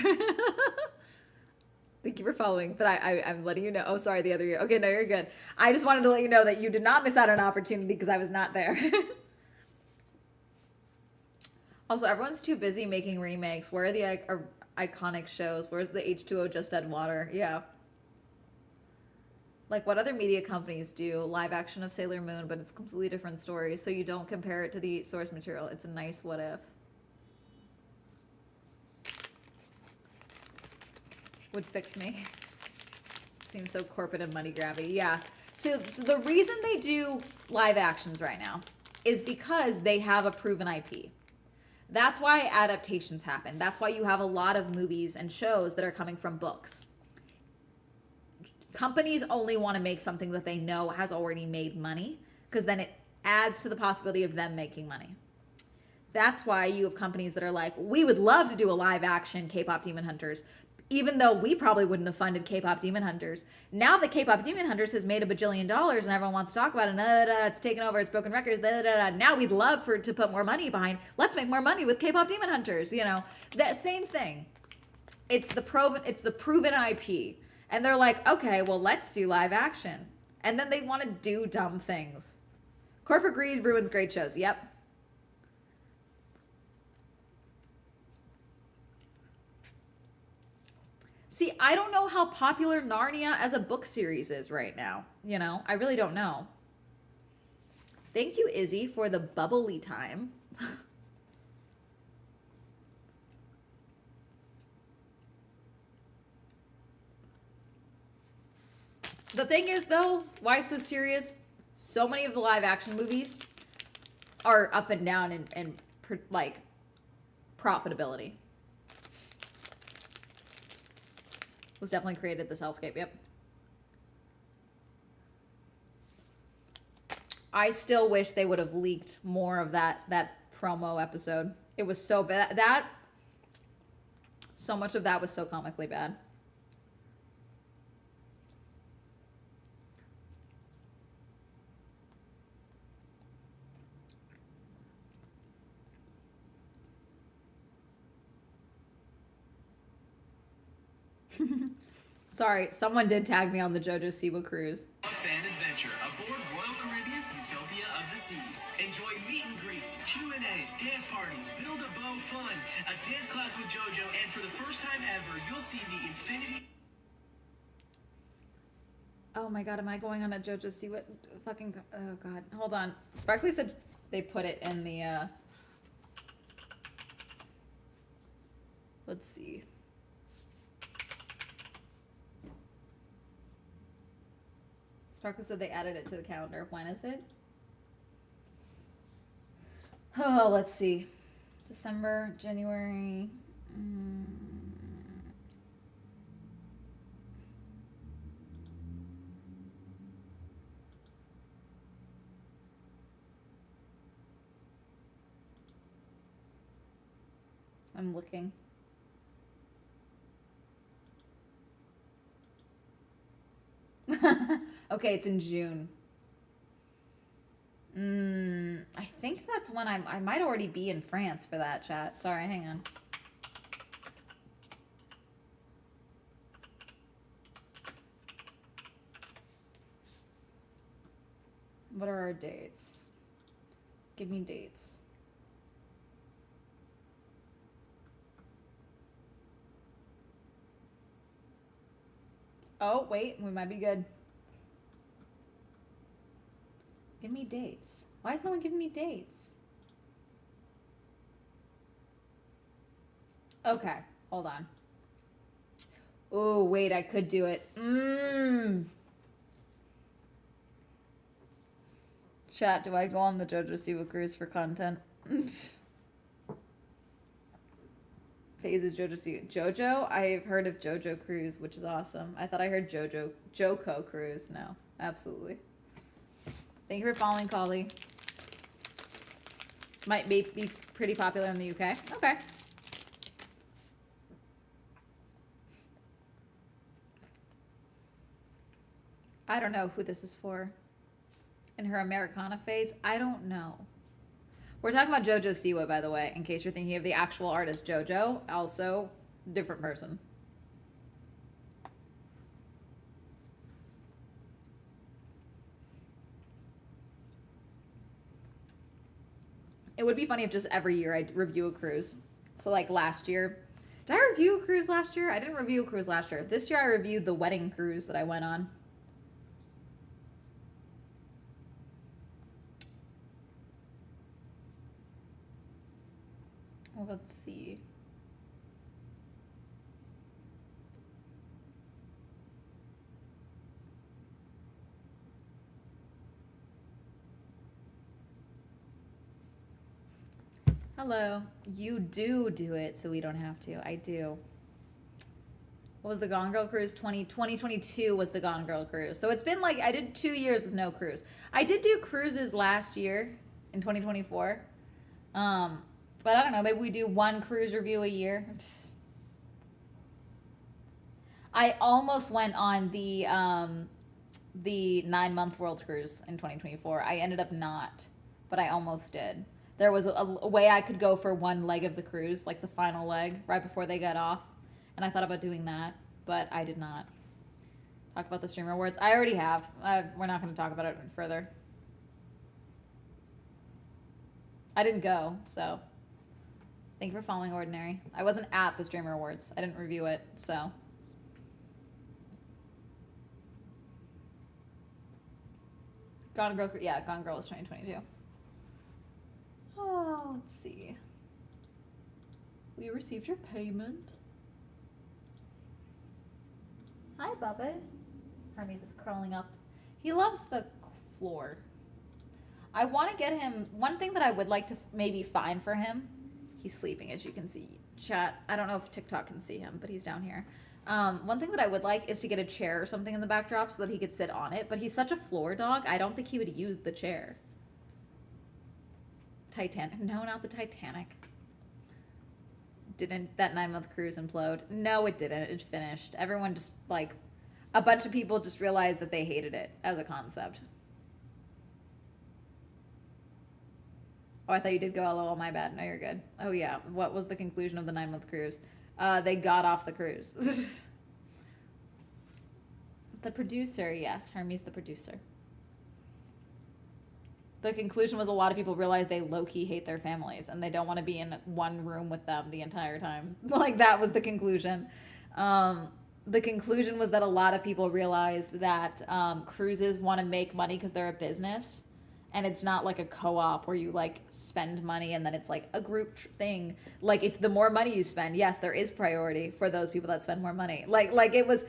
Thank you for following. But I'm letting you know. Oh, sorry, the other year. Okay, no, you're good. I just wanted to let you know that you did not miss out on an opportunity because I was not there. Also, everyone's too busy making remakes. Where are the iconic shows? Where's the H2O Just Dead Water? Yeah. Like, what other media companies do live action of Sailor Moon, but it's a completely different story, so you don't compare it to the source material. It's a nice what if. Would fix me. Seems so corporate and money grabby. Yeah. So the reason they do live actions right now is because they have a proven IP. That's why adaptations happen. That's why you have a lot of movies and shows that are coming from books. Companies only want to make something that they know has already made money, because then it adds to the possibility of them making money. That's why you have companies that are like, we would love to do a live action K-pop Demon Hunters, even though we probably wouldn't have funded K-pop Demon Hunters. Now that K-pop Demon Hunters has made $1 billion and everyone wants to talk about it, it's taken over, it's broken records, now we'd love to put more money behind, let's make more money with K-pop Demon Hunters, you know, that same thing. It's the proven IP. And they're like, okay, well, let's do live action. And then they want to do dumb things. Corporate greed ruins great shows. Yep. See, I don't know how popular Narnia as a book series is right now. You know, I really don't know. Thank you, Izzy, for the bubbly time. The thing is, though, why so serious? So many of the live action movies are up and down in like profitability. Was definitely created this hellscape. Yep. I still wish they would have leaked more of that promo episode. It was so bad. So much of that was so comically bad. Sorry, someone did tag me on the JoJo Siwa cruise. Fan adventure aboard Royal Caribbean's Utopia of the Seas. Enjoy meet and greets, Q&As, dance parties, build a bow fun, a dance class with JoJo, and for the first time ever, you'll see the Infinity. Oh my god, am I going on a JoJo Siwa fucking? Oh god, hold on. Sparkly said they put it in the. Let's see. Sparkle said they added it to the calendar. When is it? Oh, let's see. December, January. I'm looking. Okay, it's in June. I think that's when I might already be in France for that, chat. Sorry, hang on. What are our dates? Give me dates. Oh, wait, we might be good. Give me dates. Why is no one giving me dates? Okay, hold on. Oh, wait, I could do it. Chat, do I go on the JoJo Siwa cruise for content? Phases JoJo Siwa. JoJo? I've heard of JoJo Cruise, which is awesome. I thought I heard Joko Cruise. No, absolutely. Thank you for following, Collie. Might be pretty popular in the UK. Okay. I don't know who this is for. In her Americana phase? I don't know. We're talking about JoJo Siwa, by the way, in case you're thinking of the actual artist JoJo. Also, different person. It would be funny if just every year I'd review a cruise. So like last year. Did I review a cruise last year? I didn't review a cruise last year. This year I reviewed the wedding cruise that I went on. Well, let's see. Hello. You do it, so we don't have to. I do. What was the Gone Girl cruise? 2022 was the Gone Girl cruise. So it's been like, I did 2 years with no cruise. I did do cruises last year in 2024. But I don't know, maybe we do one cruise review a year. I almost went on the 9-month world cruise in 2024. I ended up not, but I almost did. There was a way I could go for one leg of the cruise, like the final leg, right before they got off. And I thought about doing that, but I did not. Talk about the streamer awards. I already have. We're not going to talk about it further. I didn't go, so thank you for following Ordinary. I wasn't at the streamer awards. I didn't review it, so. Gone Girl, yeah, Gone Girl was 2022. Oh, let's see. We received your payment. Hi, Bubba's. Hermes is curling up. He loves the floor. I want to get him, one thing that I would like to maybe find for him, he's sleeping as you can see, chat. I don't know if TikTok can see him, but he's down here. One thing that I would like is to get a chair or something in the backdrop so that he could sit on it, but he's such a floor dog, I don't think he would use the chair. Titanic, no, not the Titanic. Didn't that 9-month cruise implode? No, it didn't. It finished. Everyone just, like, a bunch of people just realized that they hated it as a concept. Oh, I thought you did go LOL, my bad. No, you're good. Oh, yeah. What was the conclusion of the 9-month cruise? They got off the cruise. The producer, yes. Hermes, the producer. The conclusion was a lot of people realized they low-key hate their families and they don't want to be in one room with them the entire time. Like, that was the conclusion. The conclusion was that a lot of people realized that cruises want to make money because they're a business and it's not like a co-op where you like spend money and then it's like a group thing. Like if the more money you spend, yes, there is priority for those people that spend more money. Like it was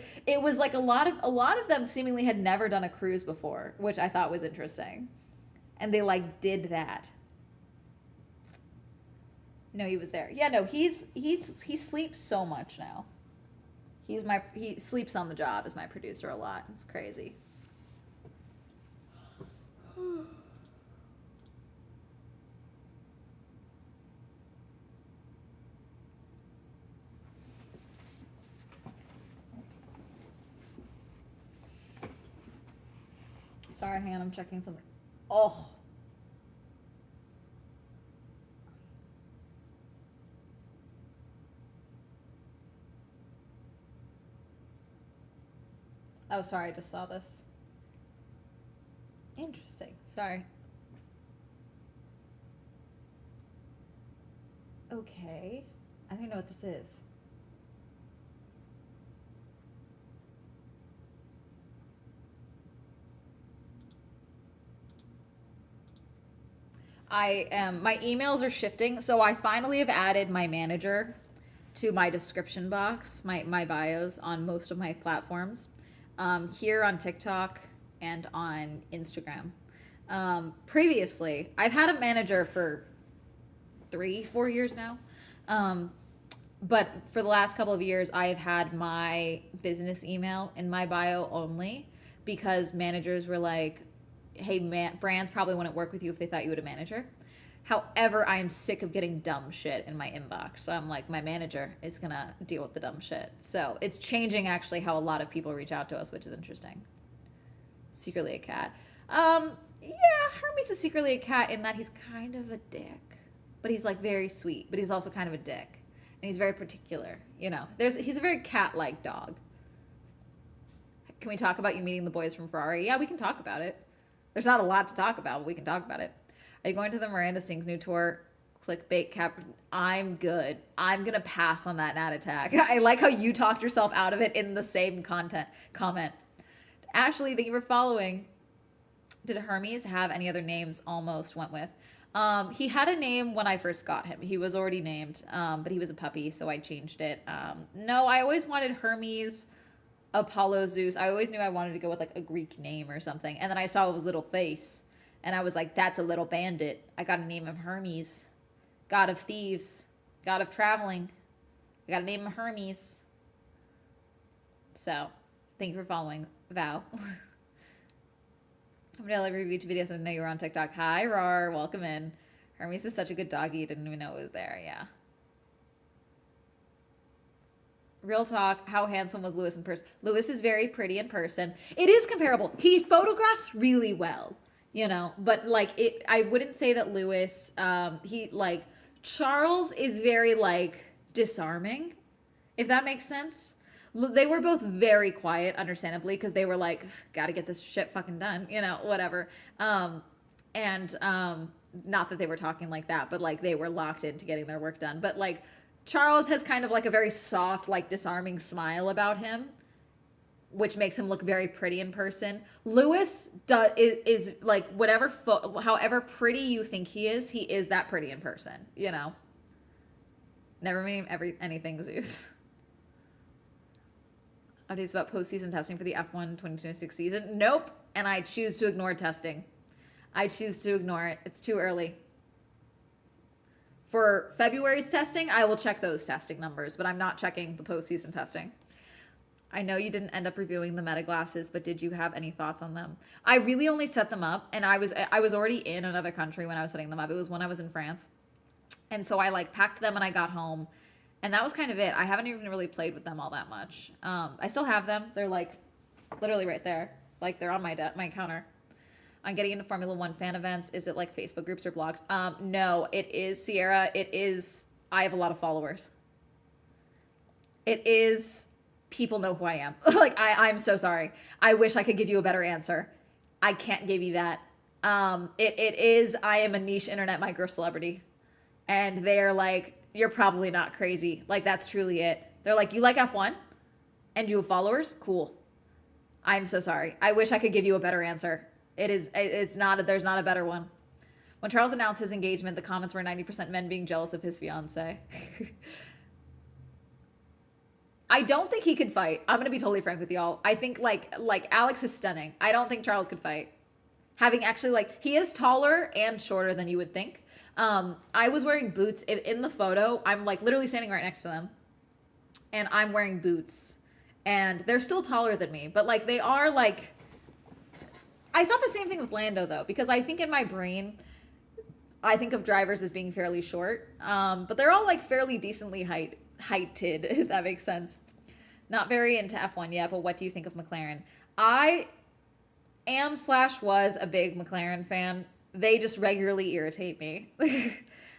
like a lot of them seemingly had never done a cruise before, which I thought was interesting. And they like did that. No, he was there. Yeah, no, he sleeps so much now. He sleeps on the job as my producer a lot. It's crazy. Sorry, hang on, I'm checking something. Oh. Oh, sorry, I just saw this. Interesting. Sorry. Okay. I don't even know what this is. My emails are shifting, so I finally have added my manager to my description box, my bios on most of my platforms, here on TikTok and on Instagram. Previously, I've had a manager for 3-4 years now, but for the last couple of years, I've had my business email in my bio only because managers were like, hey, brands probably wouldn't work with you if they thought you had a manager. However, I am sick of getting dumb shit in my inbox. So I'm like, my manager is going to deal with the dumb shit. So it's changing actually how a lot of people reach out to us, which is interesting. Secretly a cat. Yeah, Hermes is secretly a cat in that he's kind of a dick. But he's like very sweet, but he's also kind of a dick. And he's very particular, you know. He's a very cat-like dog. Can we talk about you meeting the boys from Ferrari? Yeah, we can talk about it. There's not a lot to talk about, but we can talk about it. Are you going to the Miranda Sings new tour? Clickbait cap. I'm good. I'm going to pass on that Nat attack. I like how you talked yourself out of it in the same comment. Ashley, thank you for following. Did Hermes have any other names almost went with? He had a name when I first got him. He was already named, but he was a puppy, so I changed it. No, I always wanted Hermes, Apollo, Zeus. I always knew I wanted to go with like a Greek name or something. And then I saw his little face and I was like, that's a little bandit. I got to name him Hermes, god of thieves, god of traveling. I got to name him Hermes. So thank you for following, Val. I'm going to review videos. I know you were on TikTok. Hi, Rar. Welcome in. Hermes is such a good doggy. You didn't even know it was there. Yeah. Real talk, how handsome was Lewis in person? Lewis is very pretty in person. It is comparable. He photographs really well, you know, but like I wouldn't say that Lewis, Charles is very like disarming, if that makes sense. They were both very quiet, understandably, because they were like, gotta get this shit fucking done, you know, whatever. Not that they were talking like that, but like they were locked into getting their work done. But like, Charles has kind of like a very soft, like disarming smile about him, which makes him look very pretty in person. Lewis is like however pretty you think he is that pretty in person, you know? Never made anything Zeus. Updates about postseason testing for the F1 2026 season? Nope. And I choose to ignore testing. I choose to ignore it. It's too early. For February's testing, I will check those testing numbers, but I'm not checking the postseason testing. I know you didn't end up reviewing the Meta glasses, but did you have any thoughts on them? I really only set them up, and I was already in another country when I was setting them up. It was when I was in France. And so I like packed them and I got home, and that was kind of it. I haven't even really played with them all that much. I still have them. They're like literally right there. Like they're on my counter. On getting into Formula One fan events, is it like Facebook groups or blogs? No, it is, Sierra. It is, I have a lot of followers. It is, people know who I am. Like, I'm so sorry. I wish I could give you a better answer. I can't give you that. It is, I am a niche internet micro celebrity. And they're like, you're probably not crazy. Like, that's truly it. They're like, you like F1? And you have followers? Cool. I'm so sorry. I wish I could give you a better answer. It's not. There's not a better one. When Charles announced his engagement, the comments were 90% men being jealous of his fiance. I don't think he could fight. I'm gonna be totally frank with y'all. I think like Alex is stunning. I don't think Charles could fight. Having actually like he is taller and shorter than you would think. I was wearing boots in the photo. I'm like literally standing right next to them, and I'm wearing boots, and they're still taller than me, but like they are like. I thought the same thing with Lando though, because I think in my brain, I think of drivers as being fairly short, but they're all like fairly decently heighted, if that makes sense. Not very into F1 yet, but what do you think of McLaren? I am/was a big McLaren fan. They just regularly irritate me.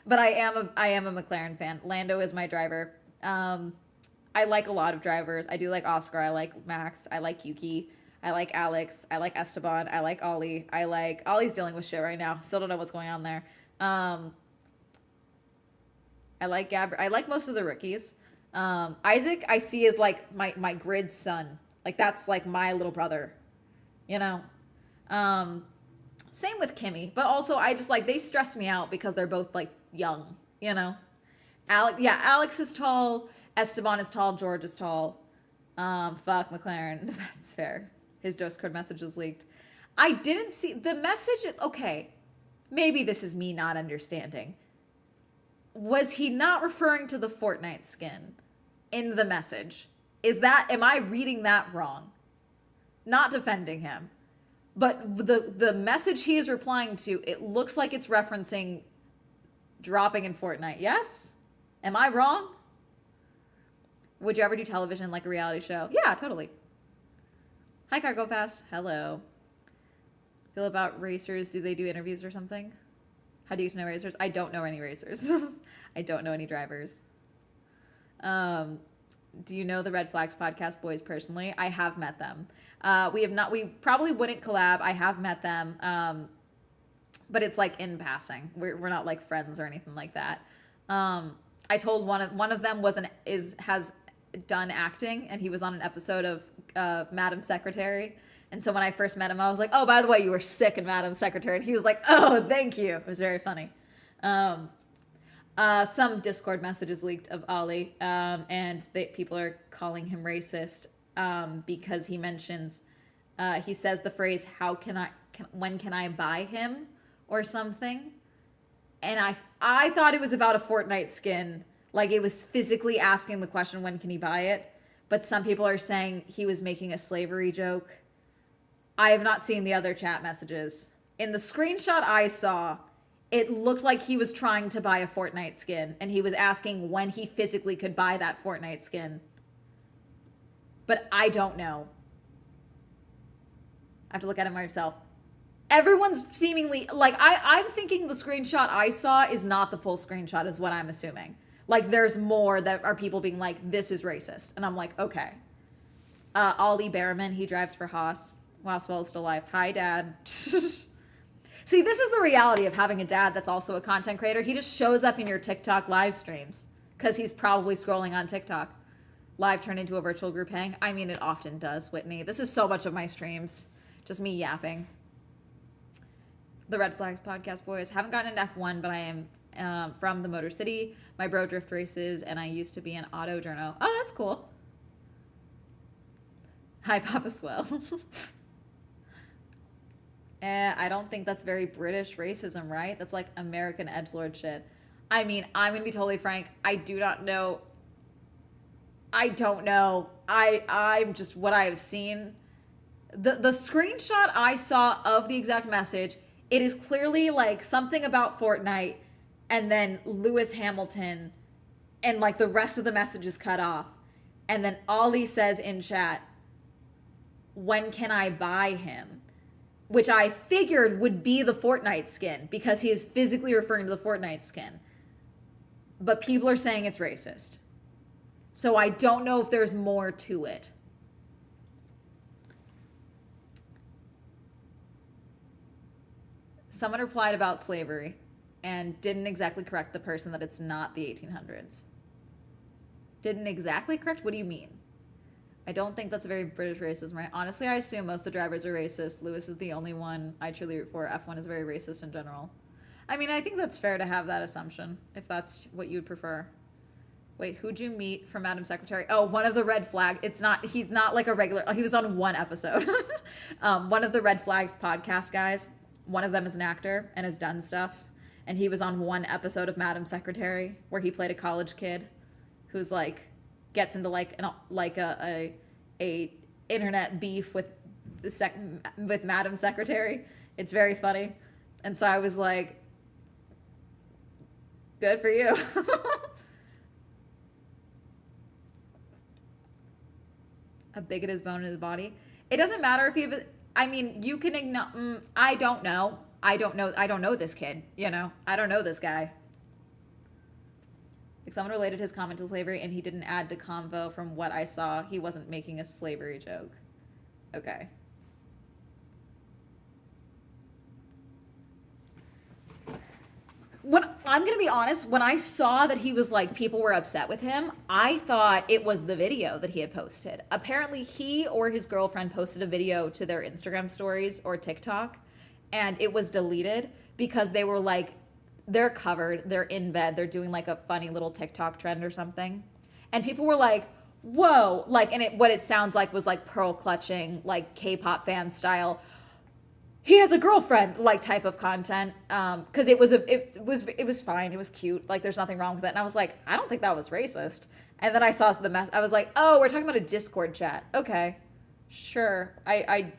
But I am a McLaren fan. Lando is my driver. I like a lot of drivers. I do like Oscar. I like Max. I like Yuki. I like Alex. I like Esteban. I like Ollie. Ollie's dealing with shit right now. Still don't know what's going on there. I like I like most of the rookies. Isaac I see as like my grid son. Like that's like my little brother. You know? Same with Kimmy, but also I just like they stress me out because they're both like young, you know? Alex is tall, Esteban is tall, George is tall. Fuck McLaren. That's fair. His Discord message was leaked. I didn't see the message. Okay, maybe this is me not understanding. Was he not referring to the Fortnite skin in the message? Am I reading that wrong? Not defending him. But the message he is replying to, it looks like it's referencing dropping in Fortnite. Yes? Am I wrong? Would you ever do television like a reality show? Yeah, totally. Hi, Cargo Fast. Hello. Feel about racers? Do they do interviews or something? How do you know racers? I don't know any racers. I don't know any drivers. Do you know the Red Flags podcast boys personally? I have met them. We probably wouldn't collab. I have met them. But it's like in passing. We're not like friends or anything like that. I told one of them has done acting, and he was on an episode of Madam Secretary. And so when I first met him, I was like, oh, by the way, you were sick in Madam Secretary. And he was like, oh, thank you. It was very funny. Some Discord messages leaked of Ollie, and people are calling him racist because he mentions, he says the phrase, when can I buy him or something? And I thought it was about a Fortnite skin. Like it was physically asking the question, when can he buy it? But some people are saying he was making a slavery joke. I have not seen the other chat messages. In the screenshot I saw, it looked like he was trying to buy a Fortnite skin, and he was asking when he physically could buy that Fortnite skin. But I don't know. I have to look at it myself. Everyone's seemingly, like, I'm thinking the screenshot I saw is not the full screenshot, is what I'm assuming. Like, there's more that are people being like, this is racist. And I'm like, okay. Ollie Behrman, he drives for Haas. Waswell is still alive. Hi, Dad. See, this is the reality of having a dad that's also a content creator. He just shows up in your TikTok live streams because he's probably scrolling on TikTok. Live turned into a virtual group hang. I mean, it often does, Whitney. This is so much of my streams. Just me yapping. The Red Flags podcast boys. Haven't gotten into F1, but I am from the Motor City. My bro drift races, and I used to be an auto journo. Oh, that's cool. Hi, Papa Swell. I don't think that's very British racism, right? That's like American edgelord shit. I mean, I'm going to be totally frank. I do not know. I don't know. I'm just what I have seen. The screenshot I saw of the exact message, it is clearly like something about Fortnite and then Lewis Hamilton and like the rest of the message is cut off. And then Ollie says in chat, when can I buy him? Which I figured would be the Fortnite skin because he is physically referring to the Fortnite skin. But people are saying it's racist. So I don't know if there's more to it. Someone replied about slavery and didn't exactly correct the person that it's not the 1800s. Didn't exactly correct? What do you mean? I don't think that's a very British racism, right? Honestly, I assume most of the drivers are racist. Lewis is the only one I truly root for. F1 is very racist in general. I mean, I think that's fair to have that assumption, if that's what you'd prefer. Wait, who'd you meet from Madam Secretary? Oh, one of the red flag. He's not like a regular, he was on one episode. One of the Red Flags podcast guys, one of them is an actor and has done stuff. And he was on one episode of Madam Secretary where he played a college kid who's like, gets into a internet beef with with Madam Secretary. It's very funny. And so I was like, good for you. A bigot bone in his body. It doesn't matter if he have, I mean, you can ignore, I don't know. I don't know this kid, you know? I don't know this guy. Like someone related his comment to slavery and he didn't add to convo. From what I saw, he wasn't making a slavery joke. Okay. I'm going to be honest, when I saw that he was like, people were upset with him, I thought it was the video that he had posted. Apparently he or his girlfriend posted a video to their Instagram stories or TikTok, and it was deleted because they were like, they're covered, they're in bed, they're doing like a funny little TikTok trend or something. And people were like, whoa, like, and what it sounds like was like pearl clutching, like K-pop fan style. He has a girlfriend, like type of content. Cause it was fine. It was cute. Like there's nothing wrong with it. And I was like, I don't think that was racist. And then I saw the mess. I was like, oh, we're talking about a Discord chat. Okay, sure. The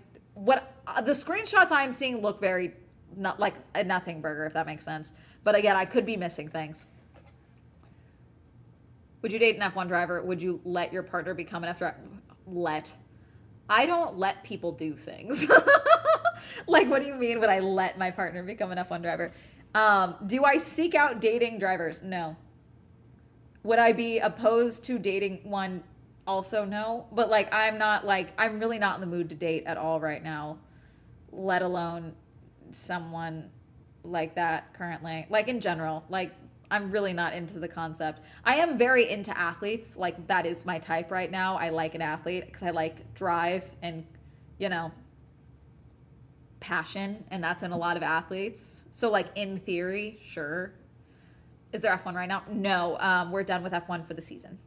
screenshots I'm seeing look very not like a nothing burger, if that makes sense. But again, I could be missing things. Would you date an F1 driver? Would you let your partner become an F driver? I don't let people do things. Like, what do you mean would I let my partner become an F1 driver? Do I seek out dating drivers? No. Would I be opposed to dating one? Also no. But like, I'm really not in the mood to date at all right now, let alone someone like that currently. Like in general, like I'm really not into the concept. I am very into athletes. Like that is my type right now. I like an athlete because I like drive and, you know, passion, and that's in a lot of athletes. So like in theory, sure. Is there F1 right now? No, we're done with F1 for the season.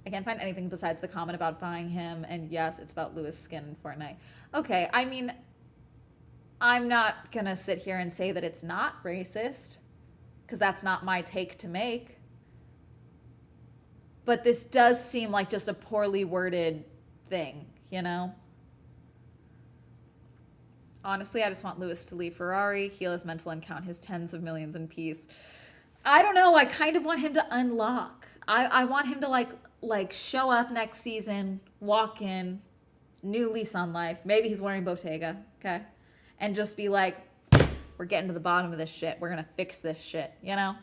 I can't find anything besides the comment about buying him, and yes, it's about Lewis' skin in Fortnite. Okay, I mean, I'm not gonna sit here and say that it's not racist, because that's not my take to make. But this does seem like just a poorly worded thing, you know? Honestly, I just want Lewis to leave Ferrari, heal his mental, and count his tens of millions in peace. I don't know, I kind of want him to unlock. I want him to like show up next season, walk in, new lease on life. Maybe he's wearing Bottega, okay? And just be like, we're getting to the bottom of this shit. We're gonna fix this shit, you know?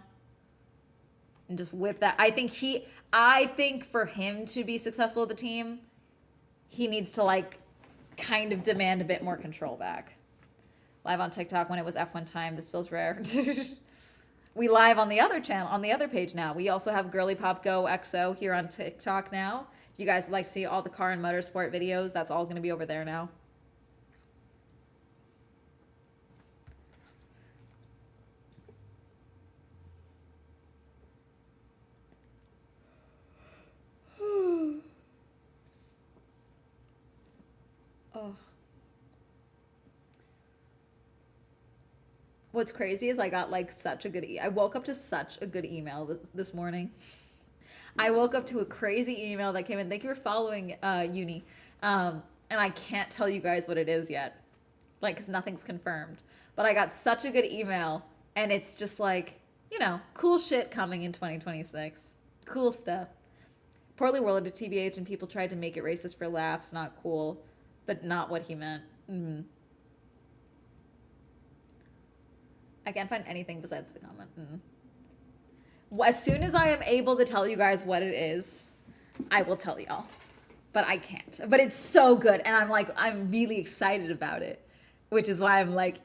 And just whip that. I think for him to be successful at the team, he needs to like kind of demand a bit more control back. Live on TikTok when it was F1 time. This feels rare. We live on the other channel, on the other page now. We also have Girly Pop Go XO here on TikTok now. If you guys would like to see all the car and motorsport videos, that's all going to be over there now. Oh. What's crazy is I got like such a good I woke up to such a good email this morning. I woke up to a crazy email that came in. Thank you for following Uni. And I can't tell you guys what it is yet. Like, because nothing's confirmed. But I got such a good email, and it's just like, you know, cool shit coming in 2026. Cool stuff. Poorly worded to TBH, and people tried to make it racist for laughs. Not cool, but not what he meant. Mm-hmm. I can't find anything besides the comment. As soon as I am able to tell you guys what it is, I will tell y'all. But I can't. But it's so good, and I'm really excited about it. which is why I'm like,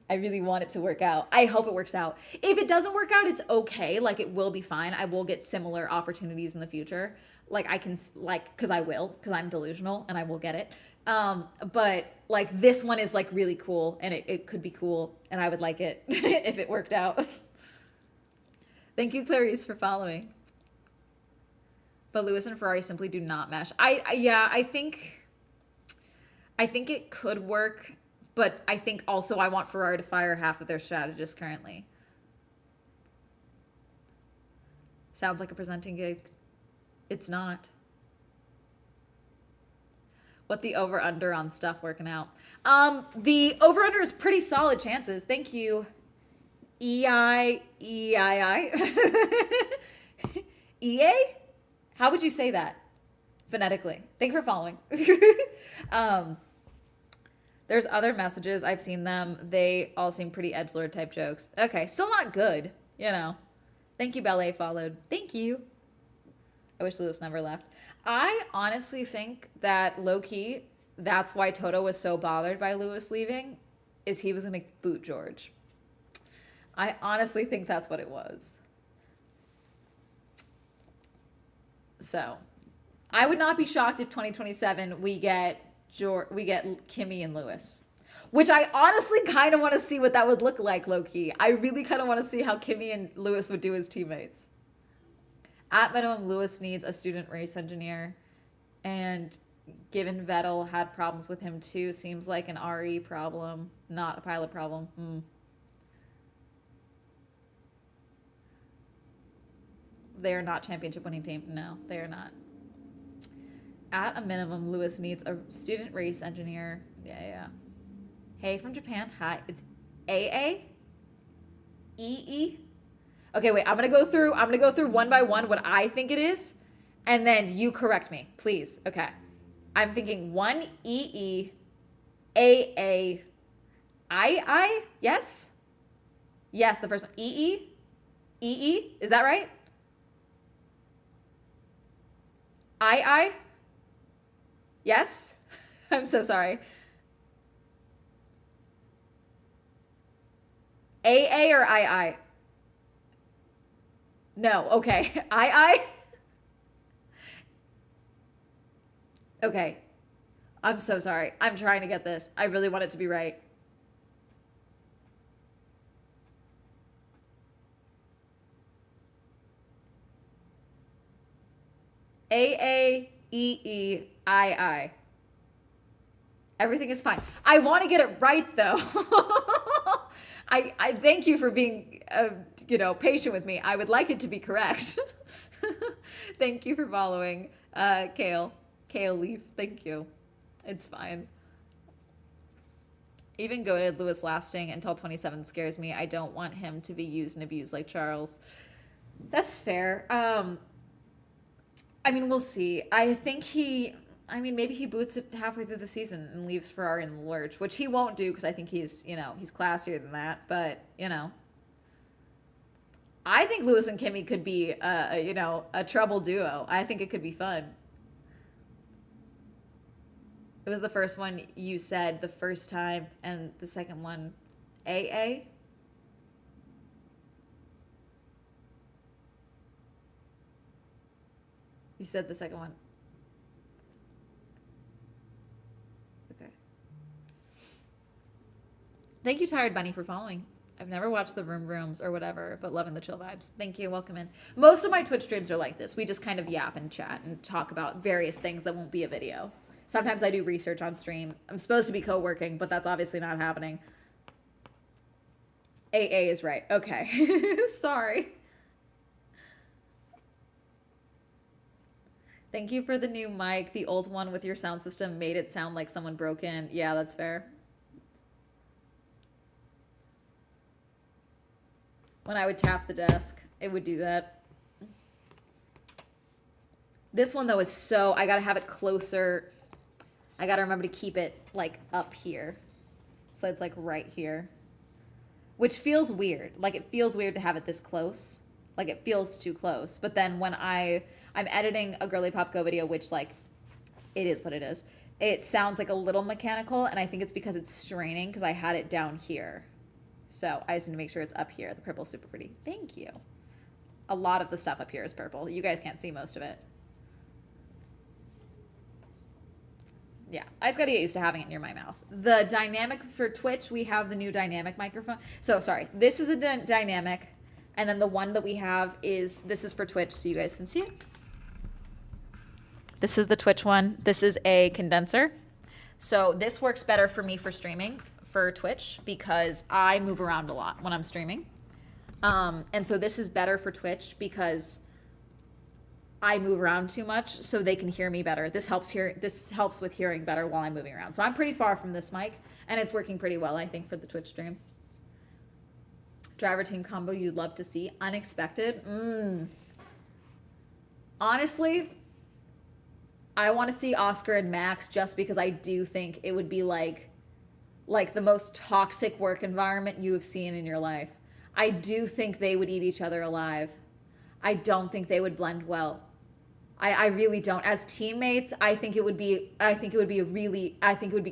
I really want it to work out. I hope it works out. If it doesn't work out, it's okay. Like, it will be fine. I will get similar opportunities in the future. Like, I can, like, because I will, because I'm delusional and I will get it. But like, this one is like really cool, and it could be cool, and I would like it if it worked out. Thank you, Clarice, for following. But Lewis and Ferrari simply do not mesh. Yeah, I think it could work, but I think also I want Ferrari to fire half of their strategists currently. Sounds like a presenting gig. It's not. What the over-under on stuff working out? The over-under is pretty solid chances. Thank you. EI. EA? How would you say that phonetically? Thank you for following. There's other messages. I've seen them. They all seem pretty edgelord type jokes. Okay, still not good, you know. Thank you, Ballet followed. Thank you. I wish Lewis never left. I honestly think that low-key, that's why Toto was so bothered by Lewis leaving, is he was going to boot George. I honestly think that's what it was. So, I would not be shocked if 2027 we get Kimmy and Lewis. Which I honestly kind of want to see what that would look like, low-key. I really kind of want to see how Kimmy and Lewis would do as teammates. At minimum, Lewis needs a student race engineer. And given Vettel had problems with him too, seems like an RE problem, not a pilot problem. They are not championship winning team. No, they are not. At a minimum, Lewis needs a student race engineer. Yeah. Hey, from Japan. Hi. It's AA? EE? Okay, wait. I'm gonna go through one by one what I think it is, and then you correct me, please. Okay. I'm thinking 1 EE AA II? Yes? Yes, the first one. EE? EE? Is that right? II? Yes? I'm so sorry. AA or II? No, okay. II? Okay. I'm so sorry. I'm trying to get this. I really want it to be right. AAEEII. Everything is fine. I want to get it right though. I thank you for being patient with me. I would like it to be correct. Thank you for following, Kale Leaf. Thank you. It's fine. Even goated Lewis lasting until 27 scares me. I don't want him to be used and abused like Charles. That's fair. I mean, we'll see. Maybe he boots it halfway through the season and leaves Ferrari in the lurch, which he won't do because I think he's classier than that. But, I think Lewis and Kimmy could be, a trouble duo. I think it could be fun. It was the first one you said the first time, and the second one, AA? You said the second one. Okay. Thank you, Tired Bunny, for following. I've never watched the Room Rooms or whatever, but loving the chill vibes. Thank you. Welcome in. Most of my Twitch streams are like this. We just kind of yap and chat and talk about various things that won't be a video. Sometimes I do research on stream. I'm supposed to be co-working, but that's obviously not happening. AA is right. Okay. Sorry. Thank you for the new mic. The old one with your sound system made it sound like someone broke in. Yeah, that's fair. When I would tap the desk, it would do that. This one, though, is so... I gotta have it closer. I gotta remember to keep it, like, up here. So it's, like, right here. Which feels weird. Like, it feels weird to have it this close. Like, it feels too close. But then when I'm editing a Girly Pop Go video, which, like, it is what it is. it sounds like a little mechanical, and I think it's because it's straining because I had it down here. So I just need to make sure it's up here. The purple's super pretty. Thank you. A lot of the stuff up here is purple. You guys can't see most of it. Yeah, I just got to get used to having it near my mouth. The dynamic for Twitch, we have the new dynamic microphone. So, sorry, this is a dynamic, and then the one that we have is, this is for Twitch, so you guys can see it. This is the Twitch one. This is a condenser. So this works better for me for streaming for Twitch because I move around a lot when I'm streaming. And so this is better for Twitch because I move around too much so they can hear me better. This helps with hearing better while I'm moving around. So I'm pretty far from this mic and it's working pretty well, I think, for the Twitch stream. Driver team combo you'd love to see. Unexpected. Honestly, I want to see Oscar and Max just because I do think it would be like the most toxic work environment you have seen in your life. I do think they would eat each other alive. I don't think they would blend well. I really don't. As teammates, I think it would be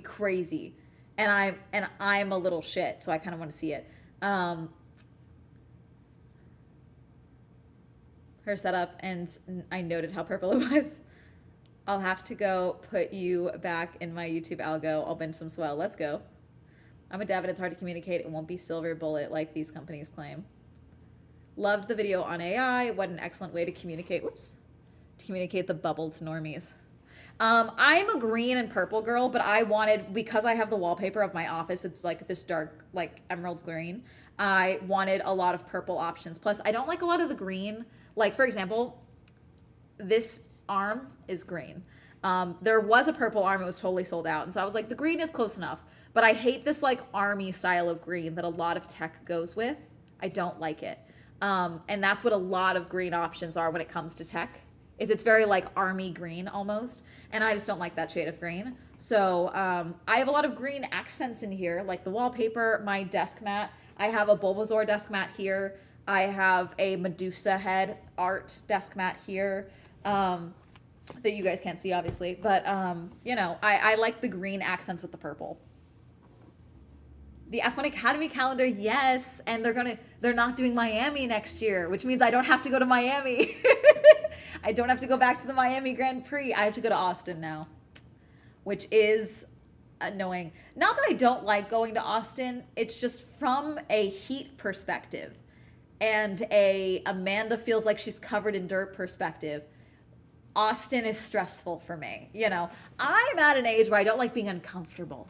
crazy. And I'm a little shit, so I kind of want to see it. Her setup, and I noted how purple it was. I'll have to go put you back in my YouTube algo. I'll binge some swell. Let's go. I'm a dev and it's hard to communicate. It won't be silver bullet like these companies claim. Loved the video on AI. What an excellent way to communicate. Oops. To communicate the bubble to normies. I'm a green and purple girl, but I wanted, because I have the wallpaper of my office, it's like this dark, like emerald green. I wanted a lot of purple options. Plus, I don't like a lot of the green. Like, for example, this arm is green. There was a purple arm, it was totally sold out. And so I was like, the green is close enough. But I hate this like army style of green that a lot of tech goes with. I don't like it. And that's what a lot of green options are when it comes to tech, is it's very like army green almost. And I just don't like that shade of green. So I have a lot of green accents in here, like the wallpaper, my desk mat. I have a Bulbasaur desk mat here. I have a Medusa head art desk mat here. That you guys can't see obviously, but you know, I like the green accents with the purple. The F1 Academy calendar, yes, and they're not doing Miami next year, which means I don't have to go to Miami. I don't have to go back to the Miami Grand Prix. I have to go to Austin now, which is annoying. Not that I don't like going to Austin, it's just from a heat perspective and a Amanda feels like she's covered in dirt perspective. Austin is stressful for me. You know, I'm at an age where I don't like being uncomfortable.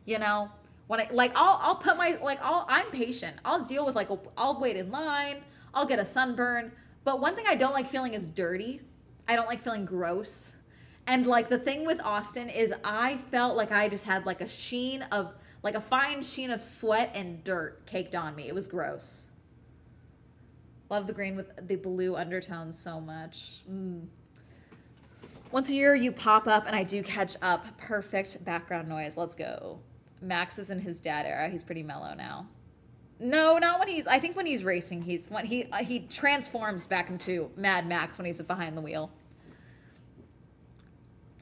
You know, when I'll put my, I'm patient. I'll deal with I'll wait in line. I'll get a sunburn. But one thing I don't like feeling is dirty. I don't like feeling gross. And like the thing with Austin is I felt like I just had like a fine sheen of sweat and dirt caked on me. It was gross. Love the green with the blue undertones so much. Once a year you pop up and I do catch up. Perfect background noise. Let's go. Max is in his dad era. He's pretty mellow now. No, not when I think when he's racing, he transforms back into Mad Max when he's behind the wheel.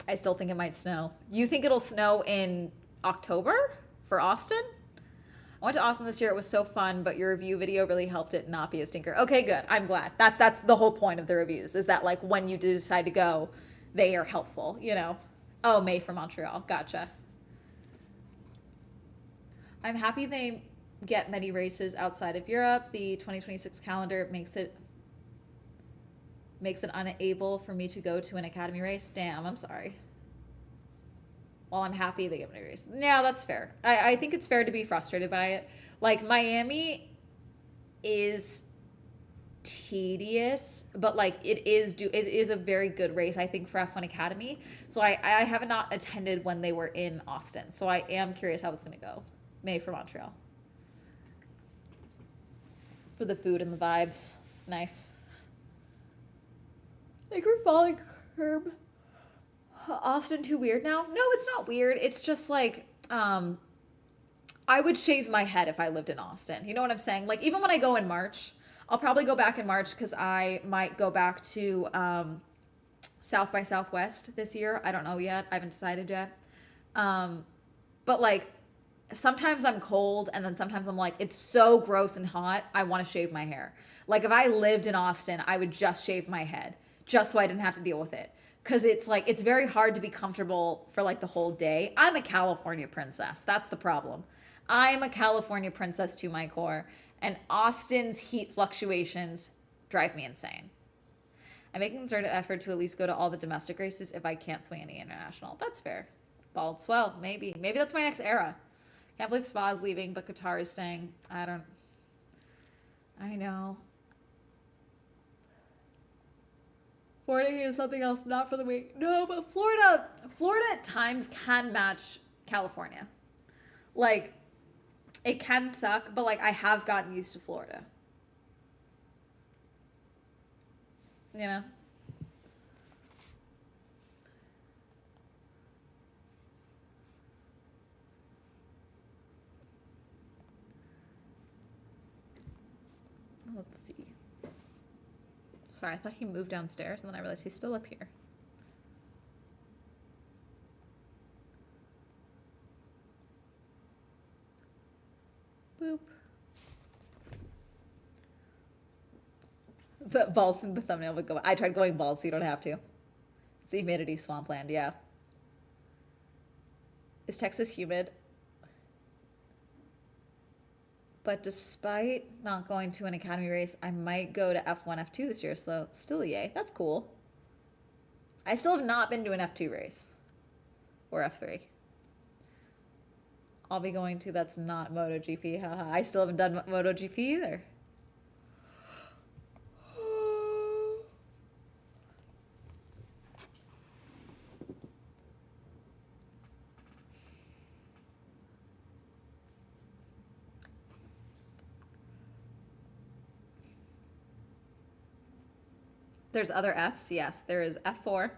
I still think it might snow. You think it'll snow in October for Austin? I went to Austin this year. It was so fun, but your review video really helped it not be a stinker. Okay, good. I'm glad. That's the whole point of the reviews, is that like when you do decide to go, they are helpful, you know. Oh, May from Montreal. Gotcha. I'm happy they get many races outside of Europe. The 2026 calendar makes it unable for me to go to an academy race. Damn, I'm sorry. Well, I'm happy they get many races. Yeah, that's fair. I think it's fair to be frustrated by it. Like, Miami is tedious, but like it is a very good race, I think, for F1 Academy. So I have not attended when they were in Austin. So I am curious how it's going to go. May for Montreal. For the food and the vibes. Nice. Like we're falling curb. Austin too weird now? No, it's not weird. It's just like, I would shave my head if I lived in Austin. You know what I'm saying? Like even when I go in March, I'll probably go back in March because I might go back to South by Southwest this year. I don't know yet. I haven't decided yet. But like sometimes I'm cold and then sometimes I'm like, it's so gross and hot, I want to shave my hair. Like if I lived in Austin, I would just shave my head just so I didn't have to deal with it. Cause it's like it's very hard to be comfortable for like the whole day. I'm a California princess. That's the problem. I'm a California princess to my core, and Austin's heat fluctuations drive me insane. I'm making a concerted effort to at least go to all the domestic races if I can't swing any international. That's fair. Bald swell, maybe. Maybe that's my next era. Can't believe Spa is leaving, but Qatar is staying. I know. Florida heat is something else, not for the week. No, but Florida at times can match California. Like, it can suck, but like I have gotten used to Florida. You know? Let's see. Sorry, I thought he moved downstairs and then I realized he's still up here. Boop. The bald, the thumbnail would go. I tried going bald, so you don't have to. It's the humidity swampland, yeah. Is Texas humid? But despite not going to an academy race, I might go to F1, F2 this year, so still yay. That's cool. I still have not been to an F2 race. Or F3. I'll be going to, that's not MotoGP, haha. I still haven't done MotoGP either. There's other Fs, yes. There is F4,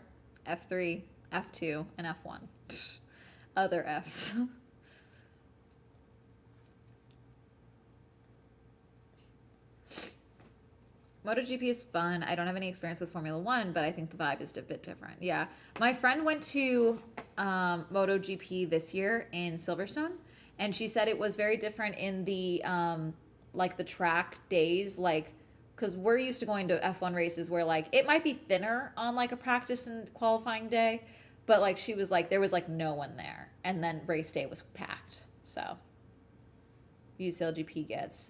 F3, F2, and F1. Other Fs. MotoGP is fun. I don't have any experience with Formula One, but I think the vibe is a bit different. Yeah. My friend went to MotoGP this year in Silverstone, and she said it was very different in the like the track days, like because we're used to going to F1 races where like it might be thinner on like a practice and qualifying day, but like she was like there was like no one there, and then race day was packed. So USLGP gets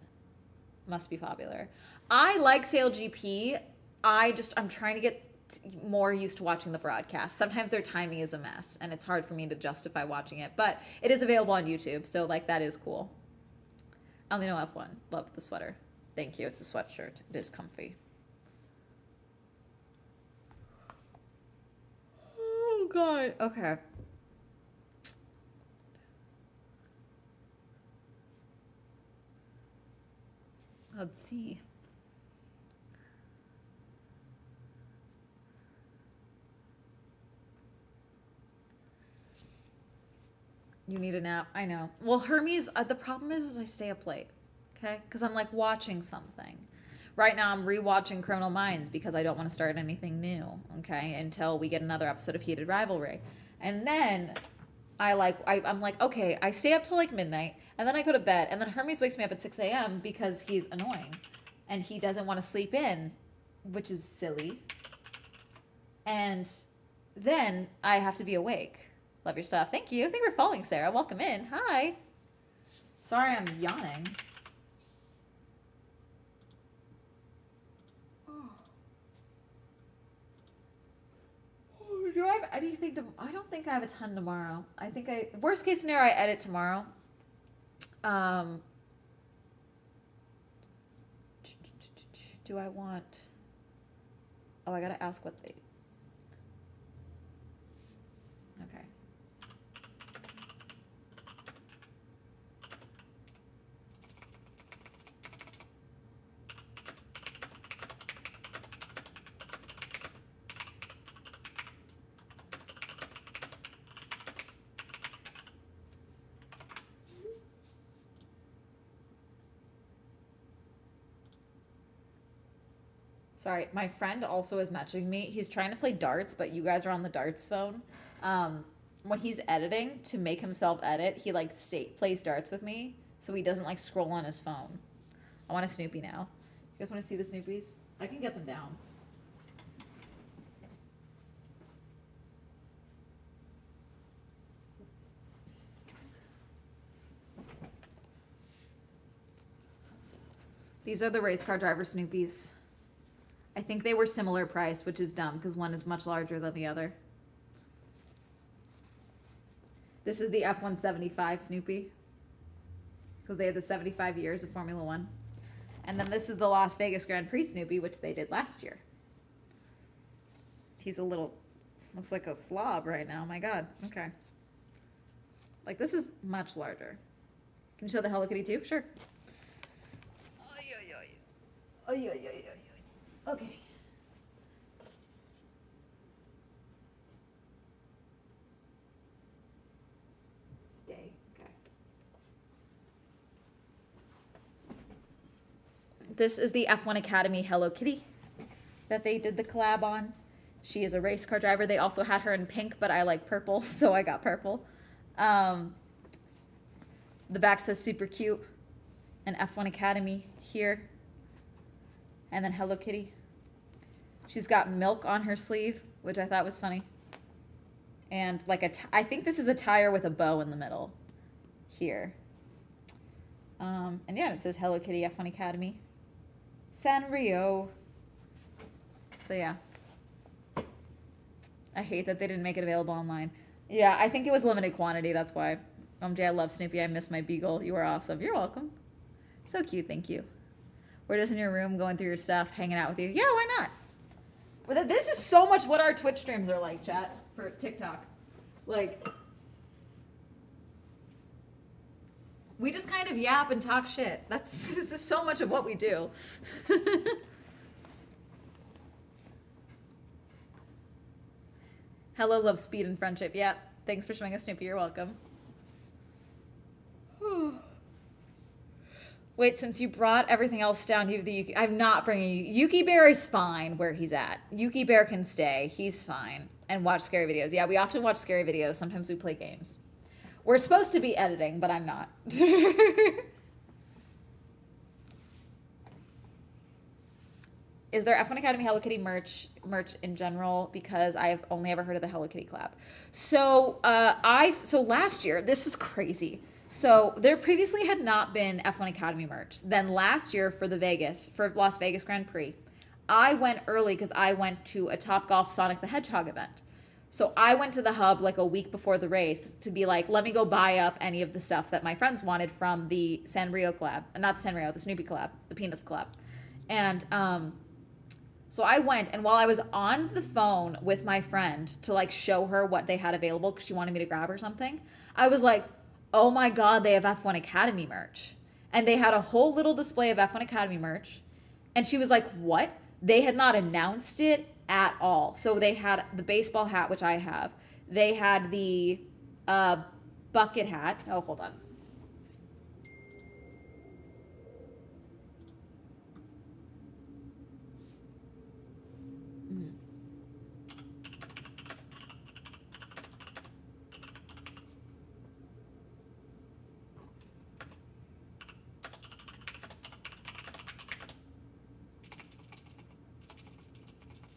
must be popular. I like SailGP. I'm trying to get more used to watching the broadcast. Sometimes their timing is a mess and it's hard for me to justify watching it, but it is available on YouTube, so like that is cool. I only know F1. Love the sweater. Thank you. It's a sweatshirt. It is comfy. Oh god. Okay. Let's see. You need a nap. I know. Well, Hermes, the problem is I stay up late. Okay? Because I'm like watching something. Right now, I'm rewatching Criminal Minds because I don't want to start anything new. Okay? Until we get another episode of Heated Rivalry. And then I'm like, okay, I stay up till like midnight and then I go to bed. And then Hermes wakes me up at 6 a.m. because he's annoying. And he doesn't want to sleep in, which is silly. And then I have to be awake. Love your stuff. Thank you. Thank you for following, Sarah. Welcome in. Hi. Sorry I'm yawning. Do I have anything to... I don't think I have a ton tomorrow. I think worst case scenario, I edit tomorrow. Do I want... Oh, I gotta ask what they... Okay. Sorry, my friend also is messaging me. He's trying to play darts, but you guys are on the darts phone. when he's editing, to make himself edit, he like plays darts with me so he doesn't like scroll on his phone. I want a Snoopy now. You guys want to see the Snoopies? I can get them down. These are the race car driver Snoopies. I think they were similar price, which is dumb because one is much larger than the other. This is the F-175 Snoopy because they had the 75 years of Formula One. And then this is the Las Vegas Grand Prix Snoopy, which they did last year. He's a little, looks like a slob right now. My God. Okay. Like, this is much larger. Can you show the Hello Kitty too? Sure. Okay. Stay. Okay. This is the F1 Academy Hello Kitty that they did the collab on. She is a race car driver. They also had her in pink, but I like purple, so I got purple. The back says super cute. And F1 Academy here. And then Hello Kitty. She's got milk on her sleeve, which I thought was funny. And like I think this is a tire with a bow in the middle here. And yeah, it says Hello Kitty F1 Academy. Sanrio. So yeah. I hate that they didn't make it available online. Yeah, I think it was limited quantity, that's why. Jay, I love Snoopy. I miss my beagle. You are awesome. You're welcome. So cute, thank you. We're just in your room going through your stuff, hanging out with you. Yeah, why not? But this is so much what our Twitch streams are like, chat, for TikTok. Like, we just kind of yap and talk shit. This is so much of what we do. Hello, love, speed, and friendship. Yeah, thanks for showing us Snoopy. You're welcome. Wait, since you brought everything else down, you have the Yuki. I'm not bringing you. Yuki Bear is fine where he's at. Yuki Bear can stay. He's fine. And watch scary videos. Yeah, we often watch scary videos. Sometimes we play games. We're supposed to be editing, but I'm not. Is there F1 Academy Hello Kitty merch in general? Because I've only ever heard of the Hello Kitty collab. So so last year, this is crazy. So there previously had not been F1 Academy merch. Then last year for Las Vegas Grand Prix, I went early because I went to a Topgolf Sonic the Hedgehog event. So I went to the hub like a week before the race to be like, let me go buy up any of the stuff that my friends wanted from the Sanrio collab. Not the Sanrio, the Snoopy collab, the Peanuts collab. And so I went, and while I was on the phone with my friend to like show her what they had available because she wanted me to grab her something, I was like, oh my God, they have F1 Academy merch. And they had a whole little display of F1 Academy merch. And she was like, what? They had not announced it at all. So they had the baseball hat, which I have. They had the bucket hat. Oh, hold on.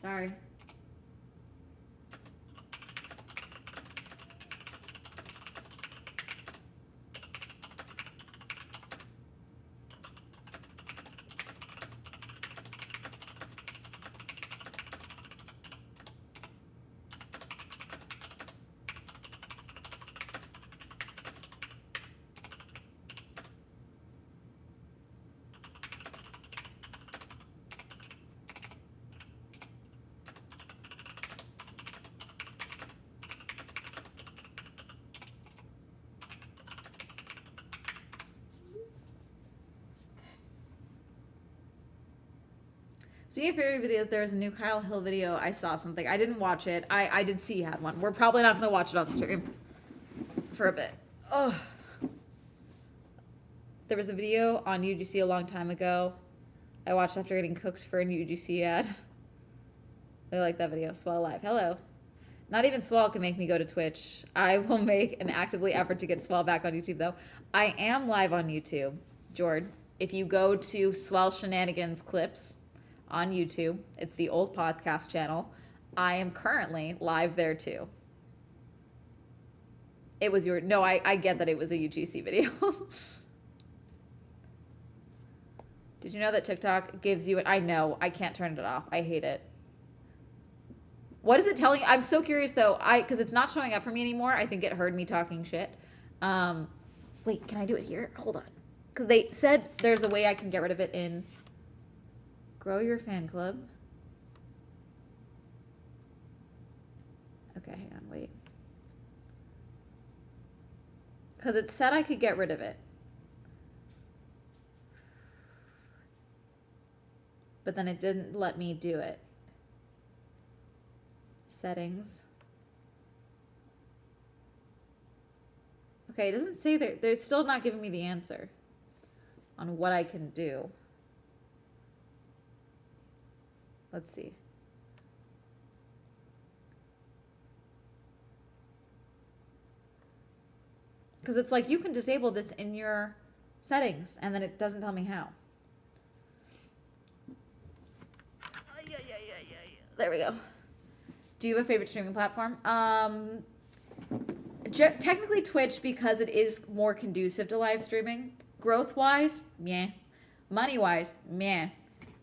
Sorry. Speaking of favorite videos, there's a new Kyle Hill video. I saw something. I didn't watch it. I did see he had one. We're probably not going to watch it on stream for a bit. Ugh. There was a video on UGC a long time ago. I watched after getting cooked for a UGC ad. I like that video. Swell Live. Hello. Not even Swell can make me go to Twitch. I will make an actively effort to get Swell back on YouTube, though. I am live on YouTube, Jord. If you go to Swell Shenanigans Clips on YouTube, it's the old podcast channel. I am currently live there, too. It was your... No, I get that it was a UGC video. Did you know that TikTok gives you... I know. I can't turn it off. I hate it. What is it telling you? I'm so curious though. Because it's not showing up for me anymore. I think it heard me talking shit. Wait, can I do it here? Hold on. Because they said there's a way I can get rid of it in Grow Your Fan Club. Okay, hang on, wait. Because it said I could get rid of it. But then it didn't let me do it. Settings. Okay, it doesn't say that. They're still not giving me the answer on what I can do. Let's see. Because it's like you can disable this in your settings, and then it doesn't tell me how. There we go. Do you have a favorite streaming platform? Technically Twitch, because it is more conducive to live streaming. Growth-wise, meh. Money-wise, meh.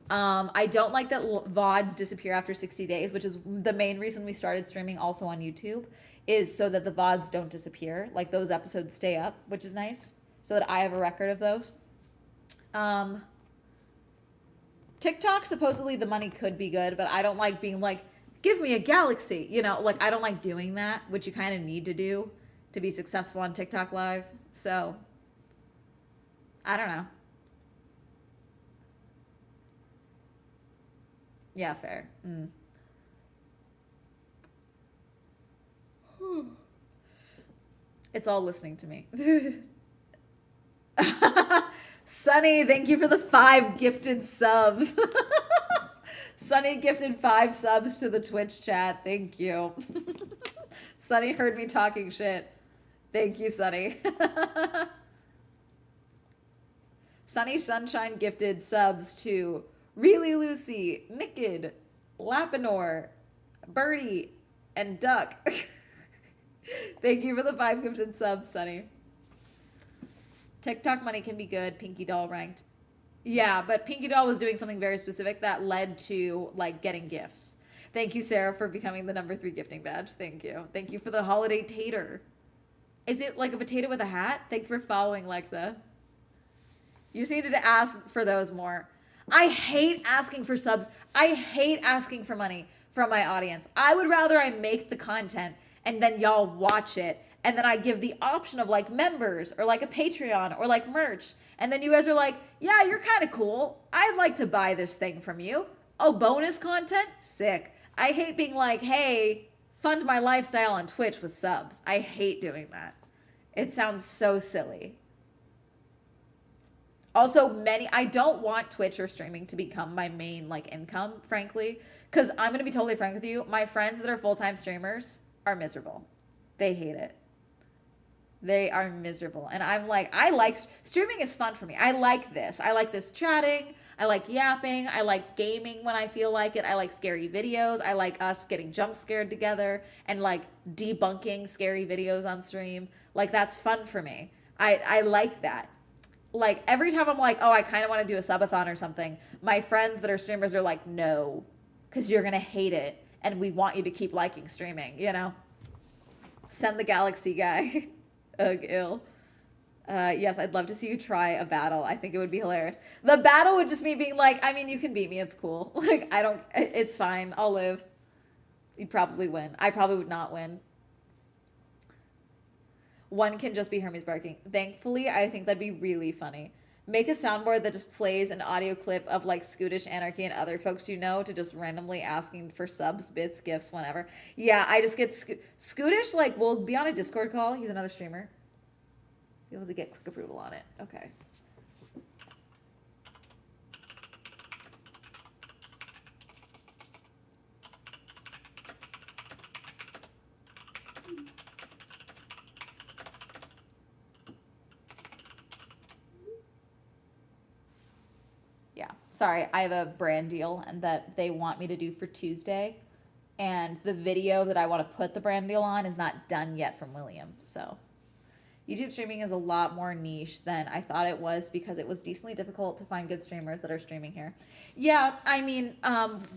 I don't like that VODs disappear after 60 days, which is the main reason we started streaming also on YouTube, is so that the VODs don't disappear. Like, those episodes stay up, which is nice, so that I have a record of those. TikTok, supposedly the money could be good, but I don't like being like, give me a galaxy, you know, like I don't like doing that, which you kind of need to do to be successful on TikTok Live. So, I don't know. Yeah, fair. It's all listening to me. Sunny, thank you for the 5 gifted subs. Sunny gifted 5 subs to the Twitch chat. Thank you. Sunny heard me talking shit. Thank you, Sunny. Sunny Sunshine gifted subs to Really Lucy, Nicked, Lapinor, Birdie, and Duck. Thank you for the 5 gifted subs, Sunny. TikTok money can be good. Pinky Doll ranked. Yeah, but Pinky Doll was doing something very specific that led to, like, getting gifts. Thank you, Sarah, for becoming the number 3 gifting badge. Thank you. Thank you for the holiday tater. Is it like a potato with a hat? Thank you for following, Lexa. You just needed to ask for those more. I hate asking for subs. I hate asking for money from my audience. I would rather I make the content and then y'all watch it. And then I give the option of like members or like a Patreon or like merch. And then you guys are like, yeah, you're kind of cool. I'd like to buy this thing from you. Oh, bonus content? Sick. I hate being like, hey, fund my lifestyle on Twitch with subs. I hate doing that. It sounds so silly. Also, I don't want Twitch or streaming to become my main like income, frankly. Because I'm going to be totally frank with you. My friends that are full-time streamers are miserable. They hate it. They are miserable. And I'm like, streaming is fun for me. I like this. I like this chatting. I like yapping. I like gaming when I feel like it. I like scary videos. I like us getting jump scared together and like debunking scary videos on stream. Like, that's fun for me. I like that. Like, every time I'm like, oh, I kind of want to do a subathon or something, my friends that are streamers are like, no, because you're going to hate it. And we want you to keep liking streaming, you know? Send the galaxy guy. Ugh, ill. Yes, I'd love to see you try a battle. I think it would be hilarious. The battle would just me being like, I mean, you can beat me. It's cool. Like, it's fine. I'll live. You'd probably win. I probably would not win. One can just be Hermes barking. Thankfully, I think that'd be really funny. Make a soundboard that just plays an audio clip of like Scootish Anarchy and other folks you know to just randomly asking for subs, bits, gifts, whenever. Yeah, I just get Scootish, like, we'll be on a Discord call. He's another streamer. Be able to get quick approval on it. Okay. sorry, I have a brand deal and that they want me to do for Tuesday. And the video that I want to put the brand deal on is not done yet from William. So YouTube streaming is a lot more niche than I thought it was because it was decently difficult to find good streamers that are streaming here. Yeah, I mean,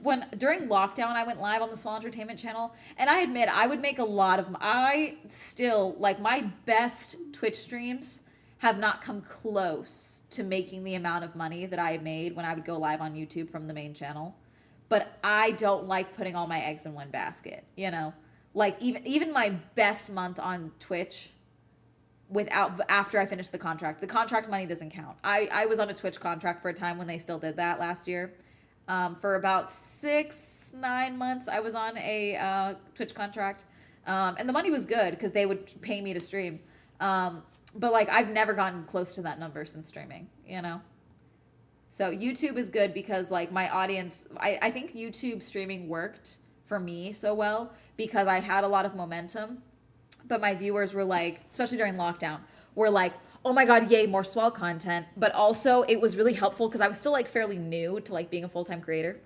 when during lockdown, I went live on the Small Entertainment channel, and I admit I would make a lot of. I still like my best Twitch streams have not come close to making the amount of money that I made when I would go live on YouTube from the main channel. But I don't like putting all my eggs in one basket, you know? Like even my best month on Twitch after I finished the contract money doesn't count. I was on a Twitch contract for a time when they still did that last year. For about 6-9 months, I was on a Twitch contract. And the money was good because they would pay me to stream. But like I've never gotten close to that number since streaming, you know? So YouTube is good because like my audience, I think YouTube streaming worked for me so well because I had a lot of momentum, but my viewers were like, especially during lockdown, were like, oh my God, yay, more swell content. But also it was really helpful because I was still like fairly new to like being a full-time creator.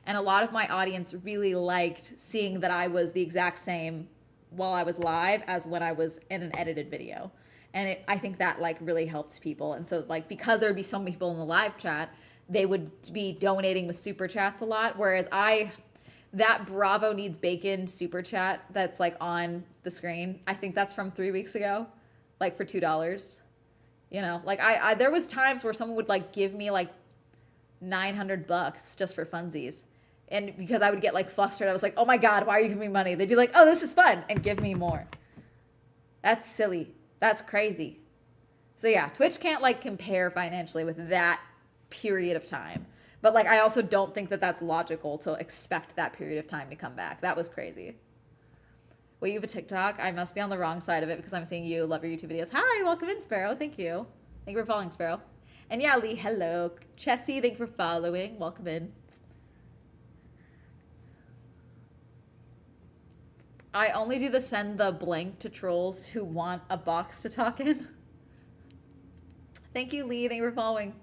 And a lot of my audience really liked seeing that I was the exact same while I was live as when I was in an edited video. And I think that like really helped people. And so like, because there would be so many people in the live chat, they would be donating with super chats a lot. Whereas that Bravo Needs Bacon super chat that's like on the screen, I think that's from 3 weeks ago, like for $2. You know, like I there was times where someone would like give me like $900 just for funsies. And because I would get like flustered, I was like, oh my God, why are you giving me money? They'd be like, oh, this is fun, and give me more. That's silly. That's crazy. So yeah, Twitch can't like compare financially with that period of time. But like, I also don't think that that's logical to expect that period of time to come back. That was crazy. Wait, you have a TikTok? I must be on the wrong side of it because I'm seeing you love your YouTube videos. Hi, welcome in, Sparrow. Thank you. Thank you for following, Sparrow. And yeah, Lee, hello. Chessie, thank you for following. Welcome in. I only do the send the blank to trolls who want a box to talk in. Thank you, Lee. Thank you for following.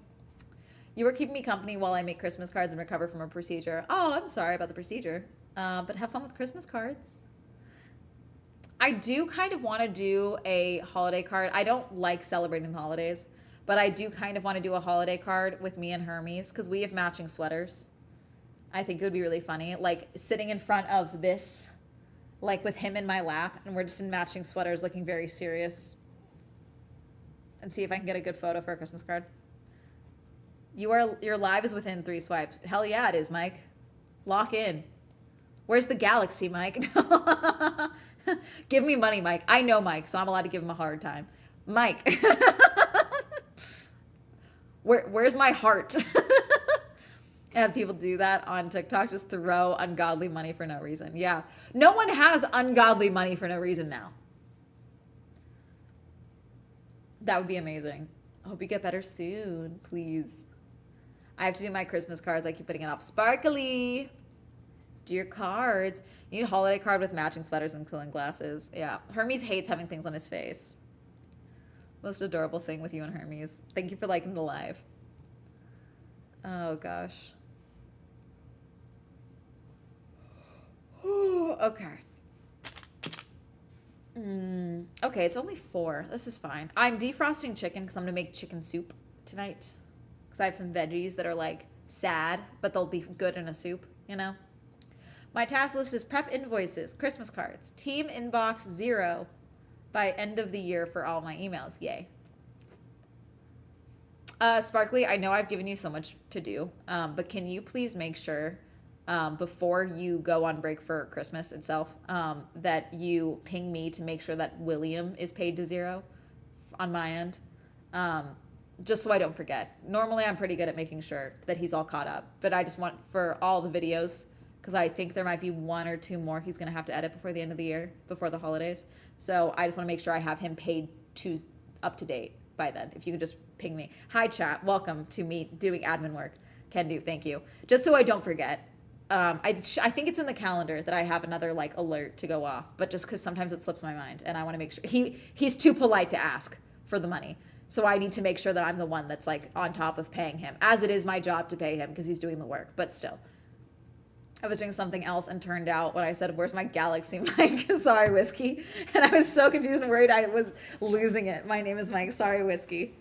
You were keeping me company while I make Christmas cards and recover from a procedure. Oh, I'm sorry about the procedure. But have fun with Christmas cards. I do kind of want to do a holiday card. I don't like celebrating the holidays, but I do kind of want to do a holiday card with me and Hermes because we have matching sweaters. I think it would be really funny. Like sitting in front of this, like with him in my lap, and we're just in matching sweaters looking very serious. And see if I can get a good photo for a Christmas card. Your live is within 3 swipes. Hell yeah, it is, Mike. Lock in. Where's the galaxy, Mike? Give me money, Mike. I know Mike, so I'm allowed to give him a hard time. Mike. Where's my heart? And people do that on TikTok, just throw ungodly money for no reason. Yeah. No one has ungodly money for no reason now. That would be amazing. I hope you get better soon, please. I have to do my Christmas cards. I keep putting it off. Sparkly. Do your cards. You need a holiday card with matching sweaters and cooling glasses. Yeah. Hermes hates having things on his face. Most adorable thing with you and Hermes. Thank you for liking the live. Oh, gosh. Okay. Okay, it's only 4. This is fine. I'm defrosting chicken because I'm going to make chicken soup tonight. Because I have some veggies that are like sad, but they'll be good in a soup, you know? My task list is prep invoices, Christmas cards, team inbox 0 by end of the year for all my emails. Yay. Sparkly, I know I've given you so much to do, but can you please make sure before you go on break for Christmas itself that you ping me to make sure that William is paid to 0 on my end, just so I don't forget. Normally I'm pretty good at making sure that he's all caught up, but I just want for all the videos, because I think there might be 1 or 2 more he's going to have to edit before the end of the year, before the holidays. So I just want to make sure I have him paid to up to date by then. If you could just ping me. Hi, chat. Welcome to me doing admin work. Can do. Thank you. Just so I don't forget. I think it's in the calendar that I have another like alert to go off, but just because sometimes it slips my mind and I want to make sure he's too polite to ask for the money. So I need to make sure that I'm the one that's like on top of paying him, as it is my job to pay him because he's doing the work, but still. I was doing something else and turned out when I said, where's my Galaxy mic? Sorry, Whiskey. And I was so confused and worried I was losing it. My name is Mike. Sorry, Whiskey.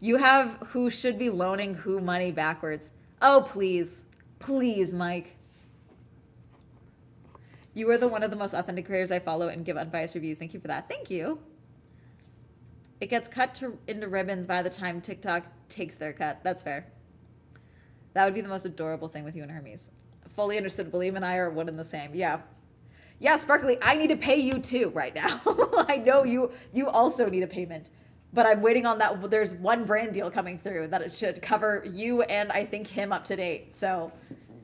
You have who should be loaning who money backwards. Oh, please. Please, Mike. You are the one of the most authentic creators I follow and give unbiased reviews. Thank you for that. Thank you. It gets cut into ribbons by the time TikTok takes their cut. That's fair. That would be the most adorable thing with you and Hermes. Fully understood. William and I are one and the same. Yeah. Yeah, Sparkly, I need to pay you too right now. I know you also need a payment. But I'm waiting on that. There's one brand deal coming through that it should cover you and I think him up to date. So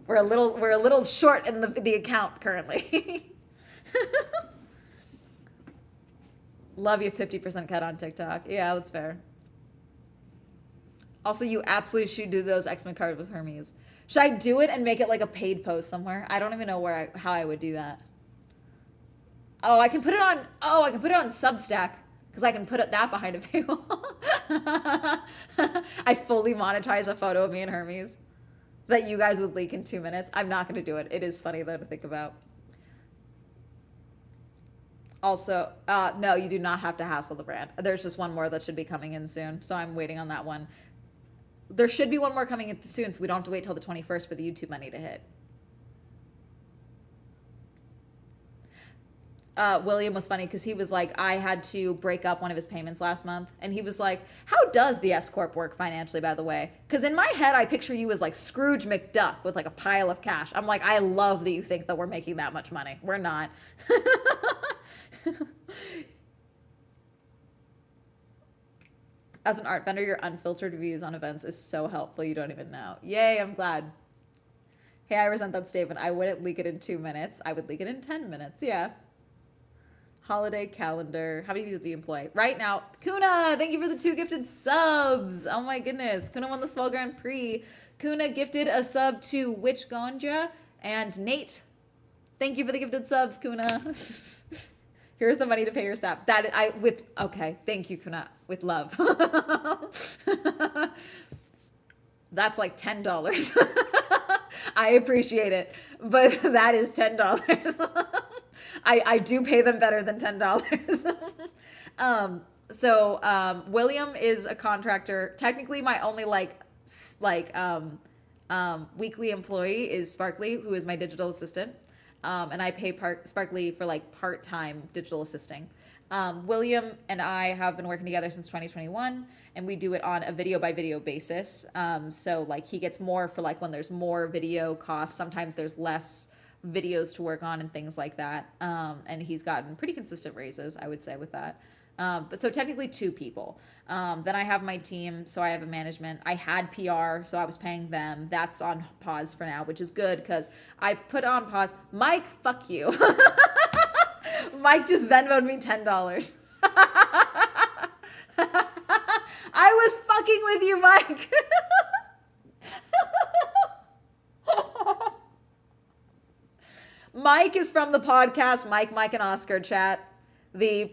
we're a little short in the account currently. Love you 50% cut on TikTok. Yeah, that's fair. Also, you absolutely should do those X-Men cards with Hermes. Should I do it and make it like a paid post somewhere? I don't even know how I would do that. Oh, I can put it on Substack because I can put that behind a paywall. I fully monetize a photo of me and Hermes that you guys would leak in 2 minutes. I'm not going to do it. It is funny though to think about. Also, no, you do not have to hassle the brand. There's just one more that should be coming in soon, so I'm waiting on that one. There should be one more coming in soon, so we don't have to wait till the 21st for the YouTube money to hit. William was funny because he was like, I had to break up one of his payments last month. And he was like, how does the S-Corp work financially, by the way? Because in my head, I picture you as like Scrooge McDuck with like a pile of cash. I'm like, I love that you think that we're making that much money. We're not. As an art vendor, your unfiltered views on events is so helpful. You don't even know. Yay, I'm glad. Hey, I resent that statement. I wouldn't leak it in 2 minutes. I would leak it in 10 minutes. Yeah. Holiday calendar. How many people do you employ? Right now, Kuna, thank you for the 2 gifted subs. Oh my goodness. Kuna won the small Grand Prix. Kuna gifted a sub to Witch Ganja and Nate. Thank you for the gifted subs, Kuna. Here's the money to pay your staff. Okay, thank you, Kuna, with love. That's like $10. I appreciate it, but that is $10. I do pay them better than $10. William is a contractor. Technically, my only weekly employee is Sparkly, who is my digital assistant. And I pay Sparkly for like part-time digital assisting. William and I have been working together since 2021, and we do it on a video by video basis. So like he gets more for like when there's more video costs. Sometimes there's less videos to work on and things like that. And he's gotten pretty consistent raises, I would say, with that. But so technically 2 people. Then I have my team, so I have a management. I had PR, so I was paying them. That's on pause for now, which is good because I put on pause. Mike, fuck you. Mike just Venmo'd me $10. I was fucking with you, Mike. Mike is from the podcast Mike and Oscar chat. The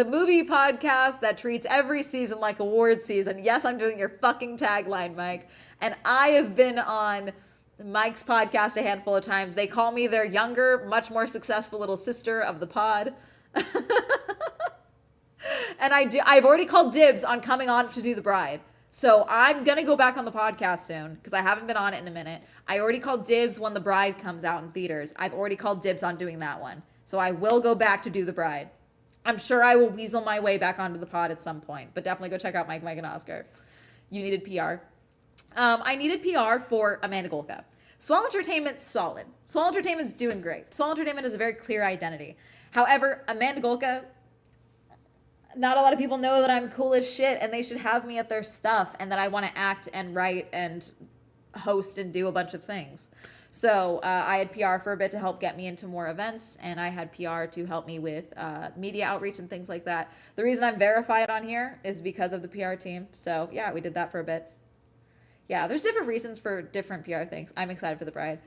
movie podcast that treats every season like award season. Yes, I'm doing your fucking tagline, Mike. And I have been on Mike's podcast a handful of times. They call me their younger, much more successful little sister of the pod. And I've already called dibs on coming on to do The Bride. So I'm going to go back on the podcast soon because I haven't been on it in a minute. I already called dibs when The Bride comes out in theaters. I've already called dibs on doing that one. So I will go back to do The Bride. I'm sure I will weasel my way back onto the pod at some point, but definitely go check out Mike, and Oscar. You needed PR. I needed PR for Amanda Golka. Swell Entertainment's solid. Swell Entertainment's doing great. Swell Entertainment is a very clear identity. However, Amanda Golka, not a lot of people know that I'm cool as shit and they should have me at their stuff and that I want to act and write and host and do a bunch of things. So I had PR for a bit to help get me into more events, and I had PR to help me with media outreach and things like that. The reason I'm verified on here is because of the PR team. So yeah, we did that for a bit. Yeah, there's different reasons for different PR things. I'm excited for The Bride.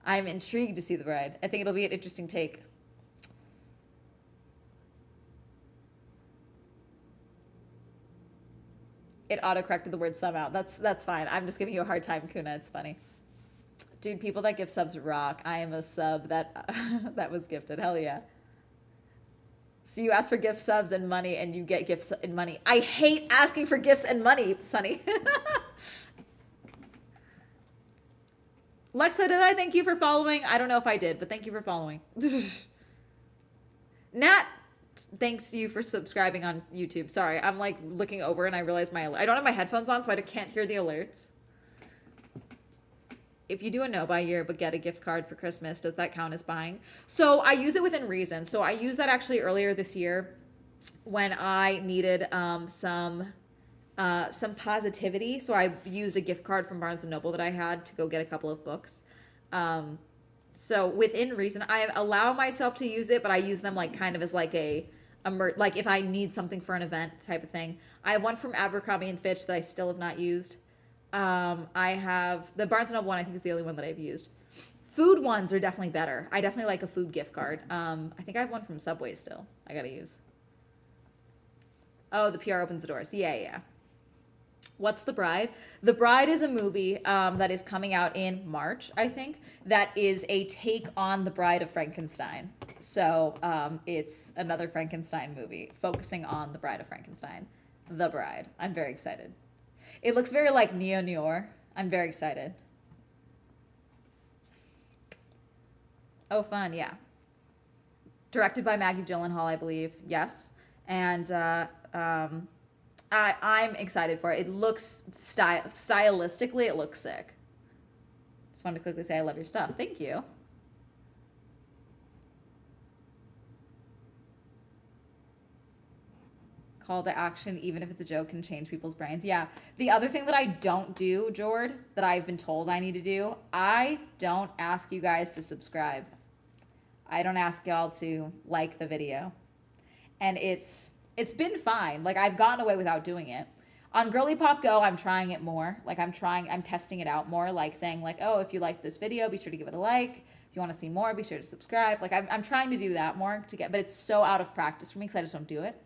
I'm intrigued to see The Bride. I think it'll be an interesting take. It auto-corrected the word some out. That's fine. I'm just giving you a hard time, Kuna. It's funny. Dude, people that give subs rock. I am a sub that that was gifted. Hell yeah. So you ask for gift subs and money, and you get gifts and money. I hate asking for gifts and money, Sonny. Lexa, did I thank you for following? I don't know if I did, but thank you for following. Nat, thanks you for subscribing on YouTube. Sorry, I'm like looking over and I realize I don't have my headphones on, so I can't hear the alerts. If you do a no buy year but get a gift card for Christmas, does that count as buying? So I use it within reason. So I used that actually earlier this year when I needed some positivity. So I used a gift card from Barnes & Noble that I had to go get a couple of books. So within reason, I allow myself to use it, but I use them like kind of as like like if I need something for an event type of thing. I have one from Abercrombie & Fitch that I still have not used. I have the Barnes & Noble one. I think is the only one that I've used. Food ones are definitely better. I definitely like a food gift card. I think I have one from Subway still. I gotta use. Oh, the PR opens the doors. Yeah. What's The Bride? The Bride is a movie that is coming out in March, I think, that is a take on The Bride of Frankenstein. So it's another Frankenstein movie focusing on The Bride of Frankenstein. The Bride. I'm very excited. It looks very like neo-noir. I'm very excited. Oh, fun, yeah. Directed by Maggie Gyllenhaal, I believe. Yes. And I'm excited for it. It looks stylistically, it looks sick. Just wanted to quickly say I love your stuff. Thank you. Call to action, even if it's a joke, can change people's brains. Yeah. The other thing that I don't do, Jord, that I've been told I need to do, I don't ask you guys to subscribe. I don't ask y'all to like the video. And it's been fine. Like, I've gotten away without doing it. On Girly Pop Go, I'm trying it more. Like, I'm testing it out more. Like, saying, like, oh, if you like this video, be sure to give it a like. If you want to see more, be sure to subscribe. Like, I'm trying to do that more but it's so out of practice for me because I just don't do it.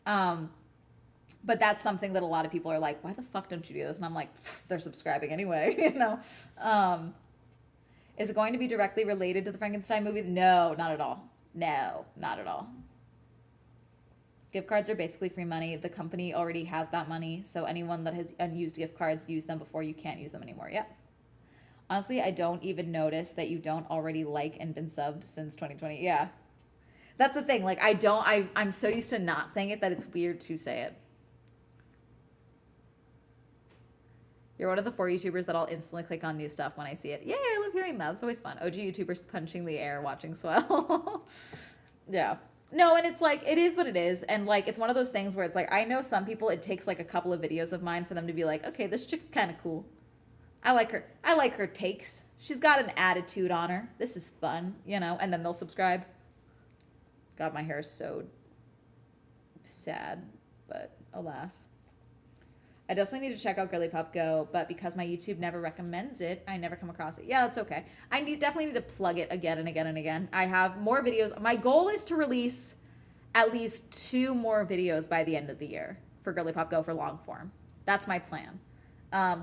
But that's something that a lot of people are like, why the fuck don't you do this? And I'm like, they're subscribing anyway, you know? Is it going to be directly related to the Frankenstein movie? No, not at all. No, not at all. Gift cards are basically free money. The company already has that money. So anyone that has unused gift cards, use them before you can't use them anymore. Yep. Honestly, I don't even notice that you don't already like and been subbed since 2020. Yeah. That's the thing. Like, I'm so used to not saying it that it's weird to say it. You're one of the 4 YouTubers that I'll instantly click on new stuff when I see it. Yay, I love hearing that. It's always fun. OG YouTubers punching the air, watching swell. Yeah. No, and it's like, it is what it is. And like, it's one of those things where it's like, I know some people, it takes like a couple of videos of mine for them to be like, okay, this chick's kind of cool. I like her takes. She's got an attitude on her. This is fun, you know, and then they'll subscribe. God, my hair is so sad, but alas. I definitely need to check out Girly Pop Go, but because my YouTube never recommends it, I never come across it. Yeah, that's okay. I definitely need to plug it again and again and again. I have more videos. My goal is to release at least 2 more videos by the end of the year for Girly Pop Go for long form. That's my plan.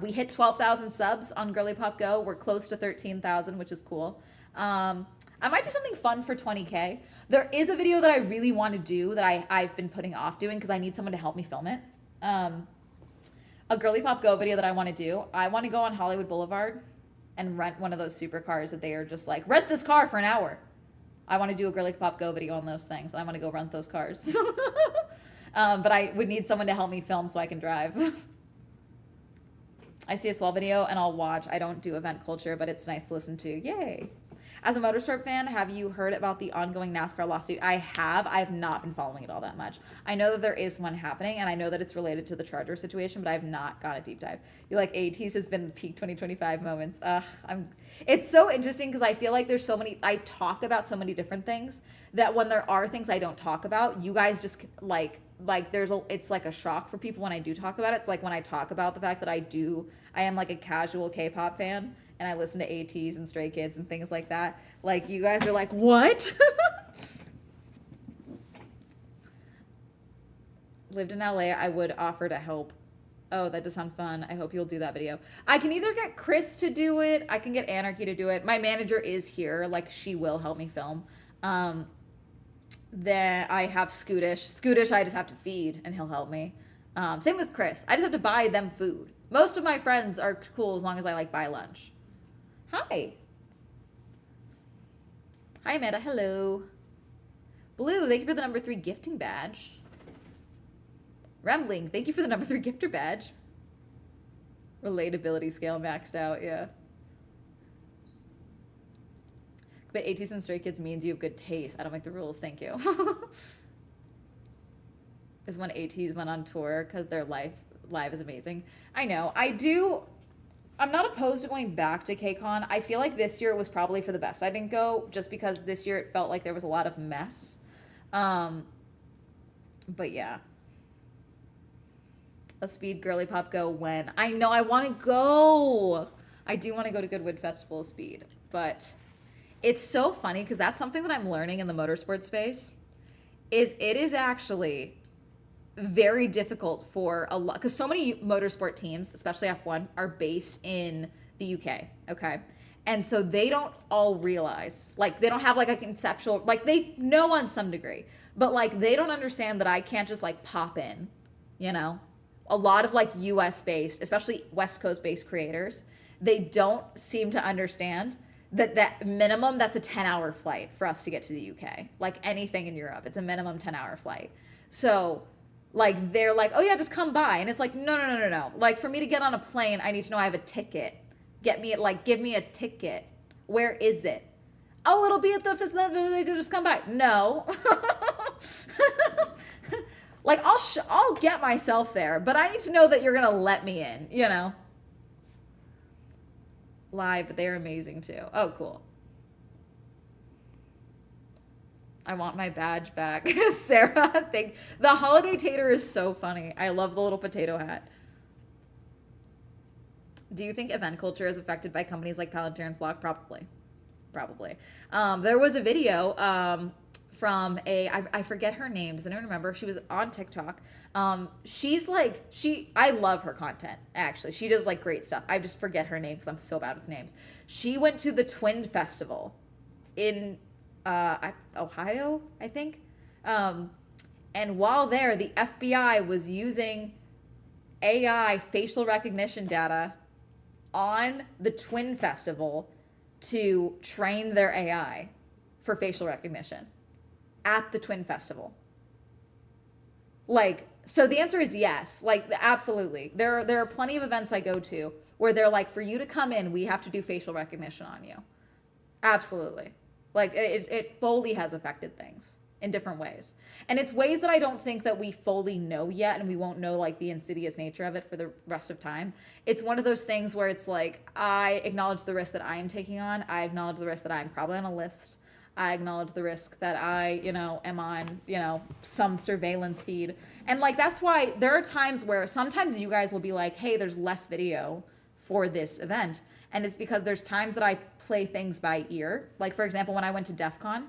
We hit 12,000 subs on Girly Pop Go. We're close to 13,000, which is cool. I might do something fun for 20K. There is a video that I really want to do that I've been putting off doing because I need someone to help me film it. A Girly Pop Go video that I want to do. I want to go on Hollywood Boulevard and rent one of those supercars that they are just like, rent this car for an hour. I want to do a Girly Pop Go video on those things. I want to go rent those cars. But I would need someone to help me film so I can drive. I see a swell video and I'll watch. I don't do event culture, but it's nice to listen to. Yay. As a motorsport fan, have you heard about the ongoing NASCAR lawsuit? I have. I have not been following it all that much. I know that there is one happening, and I know that it's related to the Charger situation, but I have not got a deep dive. You like ATs has been peak 2025 moments. It's so interesting because I feel like there's so many. I talk about so many different things that when there are things I don't talk about, you guys just it's like a shock for people when I do talk about it. It's like when I talk about the fact that I am like a casual K-pop fan. And I listen to ATs and Stray Kids and things like that. Like, you guys are like, what? Lived in LA, I would offer to help Oh, that does sound fun. I hope you'll do that video. I can either get Chris to do it. I can get Anarchy to do it. My manager is here. Like, she will help me film. Then I have Scootish. Scootish, I just have to feed, and he'll help me. Same with Chris. I just have to buy them food. Most of my friends are cool as long as I, like, buy lunch. Hi. Hi, Amanda. Hello. Blue, thank you for the number 3 gifting badge. Rambling, thank you for the number 3 gifter badge. Relatability scale maxed out, yeah. But ATs and Stray Kids means you have good taste. I don't make the rules, thank you. Is when ATs went on tour because their live is amazing. I know. I'm not opposed to going back to KCON. I feel like this year it was probably for the best I didn't go, just because this year it felt like there was a lot of mess. But yeah. A speed girly pop go when? I know, I want to go. I do want to go to Goodwood Festival of Speed, but it's so funny because that's something that I'm learning in the motorsport space. It is actually very difficult for a lot, because so many motorsport teams, especially F1, are based in the UK. Okay. And so they don't all realize, like, they don't have like a conceptual, like, they know on some degree, but like they don't understand that I can't just like pop in, you know. A lot of like US based, especially West Coast based creators, they don't seem to understand that minimum, that's a 10-hour flight for us to get to the UK. Like anything in Europe, it's a minimum 10-hour flight. So like they're like, oh yeah, just come by. And it's like, no. Like for me to get on a plane, I need to know I have a ticket. Give me a ticket. Where is it? Oh, it'll be at the facility. Just come by. No. Like, I'll get myself there, but I need to know that you're going to let me in, you know? Live, but they're amazing too. Oh, cool. I want my badge back. Sarah, the holiday tater is so funny. I love the little potato hat. Do you think event culture is affected by companies like Palantir and Flock? Probably. There was a video, from I forget her name. Does anyone remember? She was on TikTok. I love her content, actually. She does like great stuff. I just forget her name because I'm so bad with names. She went to the Twin Festival in Ohio, I think. And while there, the FBI was using AI facial recognition data on the Twin Festival to train their AI for facial recognition at the Twin Festival. Like, so the answer is yes. Like, absolutely. There are plenty of events I go to where they're like, for you to come in, we have to do facial recognition on you. Absolutely. Like, it fully has affected things in different ways. And it's ways that I don't think that we fully know yet, and we won't know, like, the insidious nature of it for the rest of time. It's one of those things where it's like, I acknowledge the risk that I am taking on. I acknowledge the risk that I'm probably on a list. I acknowledge the risk that I, am on, some surveillance feed. And like, that's why there are times where sometimes you guys will be like, hey, there's less video for this event. And it's because there's times that I play things by ear. Like, for example, when I went to DEF CON,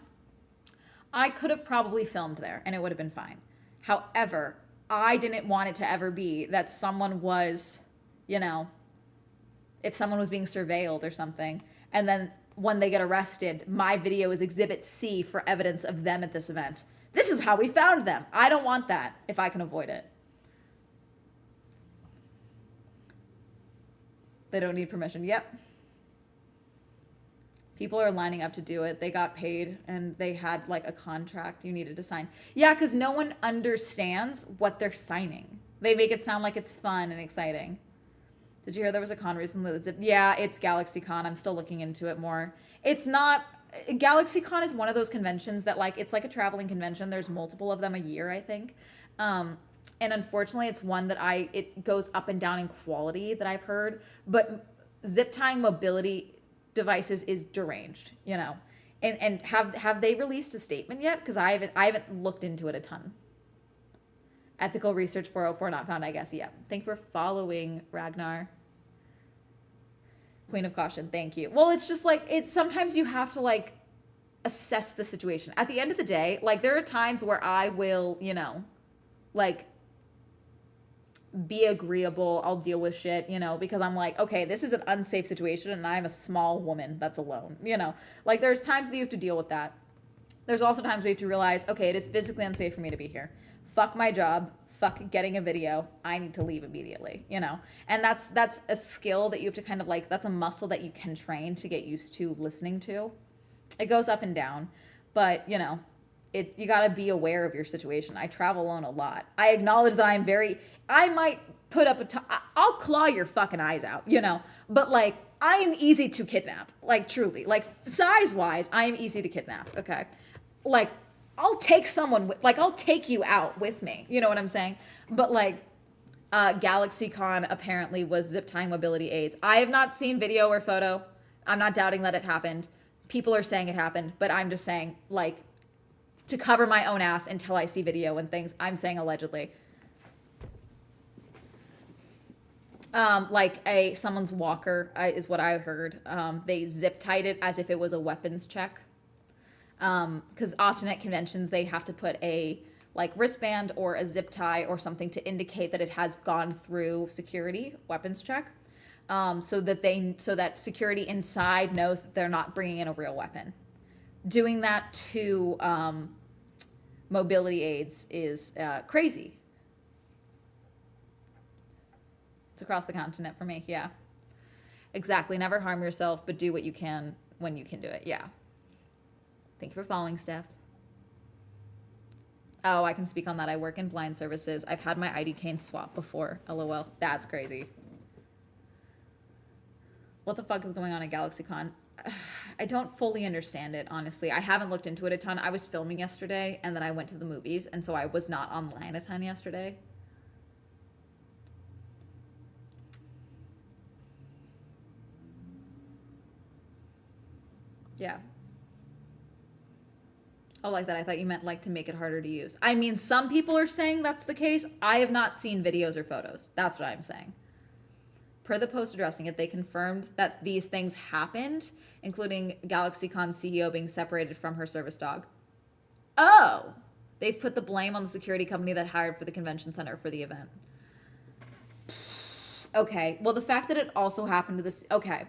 I could have probably filmed there and it would have been fine. However, I didn't want it to ever be that someone was, if someone was being surveilled or something, and then when they get arrested, my video is Exhibit C for evidence of them at this event. This is how we found them. I don't want that if I can avoid it. They don't need permission. Yep. People are lining up to do it. They got paid and they had like a contract you needed to sign. Yeah, because no one understands what they're signing. They make it sound like it's fun and exciting. Did you hear there was a con recently? Yeah, it's GalaxyCon. I'm still looking into it more. It's not... GalaxyCon is one of those conventions that, like, it's like a traveling convention. There's multiple of them a year, I think. And unfortunately, it's one that it goes up and down in quality that I've heard. But zip tying mobility devices is deranged, And have they released a statement yet? Because I haven't looked into it a ton. Ethical Research 404 not found, I guess. Yeah. Thank you for following, Ragnar. Queen of Caution, thank you. Well, it's just like, sometimes you have to like assess the situation. At the end of the day, like there are times where I will, like be agreeable. I'll deal with shit, you know, because I'm like, okay, this is an unsafe situation and I'm a small woman that's alone, you know. Like, there's times that you have to deal with that. There's also times we have to realize, okay, it is physically unsafe for me to be here. Fuck my job. Fuck getting a video. I need to leave immediately, you know? And that's a skill that you have to kind of like, that's a muscle that you can train to get used to listening to. It goes up and down, but you know, you got to be aware of your situation. I travel alone a lot. I acknowledge that I might put up I'll claw your fucking eyes out, you know? But like, I am easy to kidnap. Like, truly. Like, size-wise, I am easy to kidnap, okay? Like, I'll take I'll take you out with me. You know what I'm saying? But like, GalaxyCon apparently was zip tying mobility aids. I have not seen video or photo. I'm not doubting that it happened. People are saying it happened, but I'm just saying, like, to cover my own ass until I see video and things, I'm saying allegedly. Like someone's walker is what I heard. They zip tied it as if it was a weapons check. Because often at conventions they have to put a like wristband or a zip tie or something to indicate that it has gone through security weapons check, so that security inside knows that they're not bringing in a real weapon. Doing that to mobility aids is crazy. It's across the continent for me. Yeah, exactly. Never harm yourself, but do what you can when you can do it. Yeah. Thank you for following, Steph. Oh, I can speak on that. I work in blind services. I've had my ID cane swapped before. LOL. That's crazy. What the fuck is going on at GalaxyCon? I don't fully understand it, honestly. I haven't looked into it a ton. I was filming yesterday, and then I went to the movies, and so I was not online a ton yesterday. Yeah. Oh, like that. I thought you meant like to make it harder to use. I mean, some people are saying that's the case. I have not seen videos or photos. That's what I'm saying. Per the post addressing it, they confirmed that these things happened, including GalaxyCon CEO being separated from her service dog. Oh, they've put the blame on the security company that hired for the convention center for the event. Okay, well, the fact that it also happened to this, okay.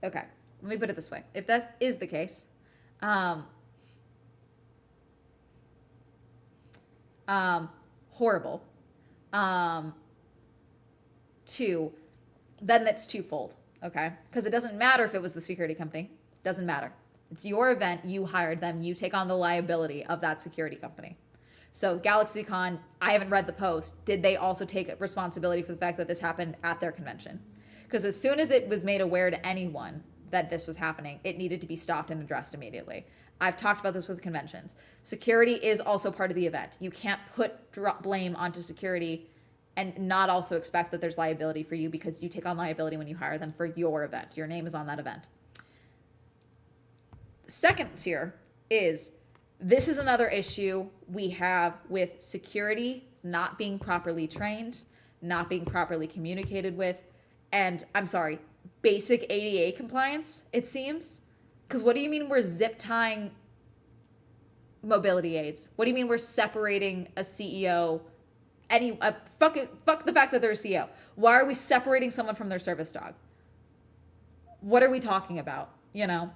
Okay, let me put it this way. If that is the case, horrible. Then that's twofold, okay? Because it doesn't matter if it was the security company. Doesn't matter. It's your event. You hired them. You take on the liability of that security company. So GalaxyCon, I haven't read the post. Did they also take responsibility for the fact that this happened at their convention? Because as soon as it was made aware to anyone that this was happening, it needed to be stopped and addressed immediately. I've talked about this with conventions. Security is also part of the event. You can't put blame onto security and not also expect that there's liability for you, because you take on liability when you hire them for your event. Your name is on that event. Second tier is, this is another issue we have with security not being properly trained, not being properly communicated with, and I'm sorry, basic ADA compliance, it seems. Because what do you mean we're zip tying mobility aids? What do you mean we're separating a CEO? Fuck the fact that they're a CEO. Why are we separating someone from their service dog? What are we talking about? You know,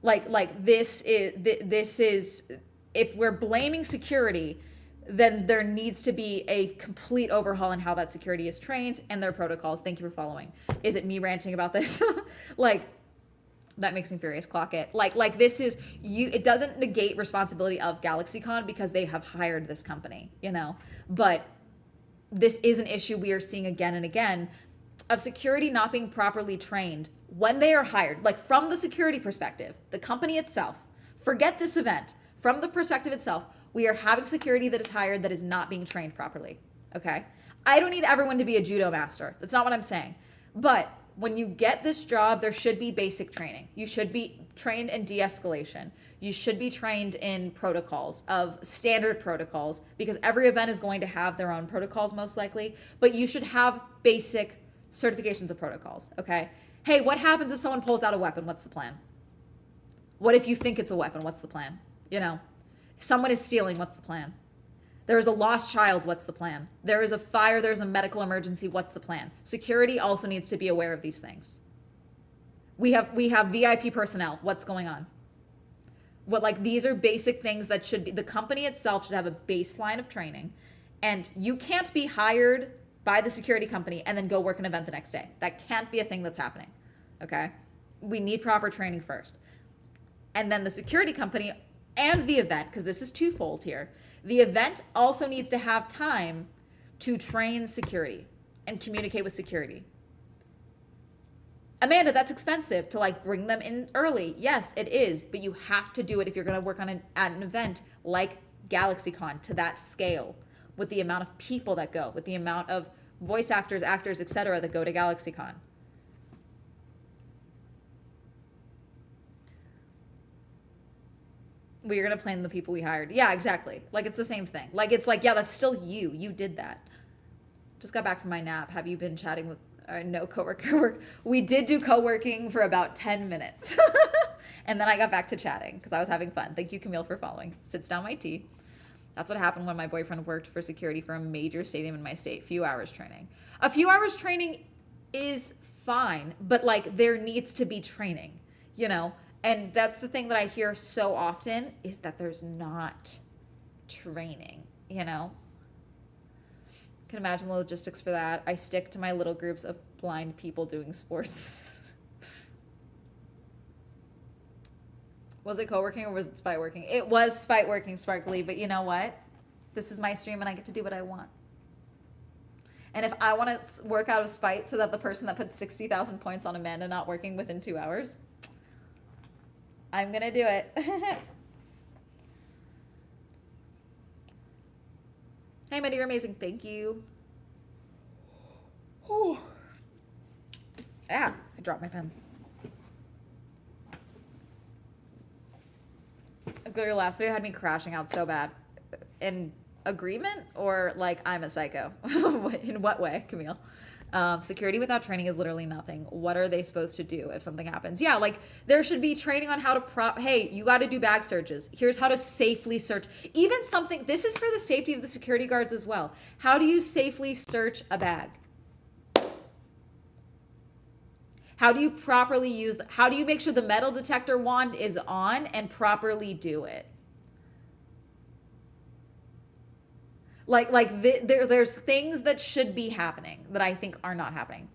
like this is if we're blaming security, then there needs to be a complete overhaul in how that security is trained and their protocols. Thank you for following. Is it me ranting about this? Like, that makes me furious. Clock it. Like this is you. It doesn't negate responsibility of GalaxyCon because they have hired this company, you know. But this is an issue we are seeing again and again of security not being properly trained when they are hired. Like, from the security perspective, the company itself. Forget this event. From the perspective itself, we are having security that is hired that is not being trained properly. Okay? I don't need everyone to be a judo master. That's not what I'm saying. But when you get this job, there should be basic training. You should be trained in de-escalation. You should be trained in protocols, of standard protocols, because every event is going to have their own protocols most likely, but you should have basic certifications of protocols, okay? Hey, what happens if someone pulls out a weapon? What's the plan? What if you think it's a weapon? What's the plan? You know, Someone is stealing, what's the plan? There is a lost child, what's the plan? There is a fire, there's a medical emergency, what's the plan? Security also needs to be aware of these things. We have VIP personnel, what's going on? These are basic things that should be, the company itself should have a baseline of training, and you can't be hired by the security company and then go work an event the next day. That can't be a thing that's happening, okay? We need proper training first. And then the security company and the event, because this is twofold here, the event also needs to have time to train security and communicate with security. Amanda, that's expensive to bring them in early. Yes, it is, but you have to do it if you're going to work on at an event like GalaxyCon to that scale, with the amount of people that go, with the amount of voice actors, etc. that go to GalaxyCon. We're going to blame the people we hired. Yeah, exactly. It's the same thing. Yeah, that's still you. You did that. Just got back from my nap. Have you been chatting with no coworker work? We did do co-working for about 10 minutes. And then I got back to chatting because I was having fun. Thank you, Camille, for following. Sits down my tea. That's what happened when my boyfriend worked for security for a major stadium in my state. Few hours training. A few hours training is fine, but there needs to be training, And that's the thing that I hear so often is that there's not training, Can imagine the logistics for that. I stick to my little groups of blind people doing sports. Was it co-working or was it spite working? It was spite working, Sparkly, but you know what? This is my stream and I get to do what I want. And if I want to work out of spite so that the person that put 60,000 points on Amanda not working within 2 hours, I'm going to do it. Hey, Amanda, you're amazing. Thank you. Oh. Ah, I dropped my pen. Your last video had me crashing out so bad. In agreement or I'm a psycho? In what way, Camille? Security without training is literally nothing. What are they supposed to do if something happens? Yeah, there should be training on how to hey, you got to do bag searches. Here's how to safely search. Even something, this is for the safety of the security guards as well. How do you safely search a bag? How do you properly how do you make sure the metal detector wand is on and properly do it? There's things that should be happening that I think are not happening.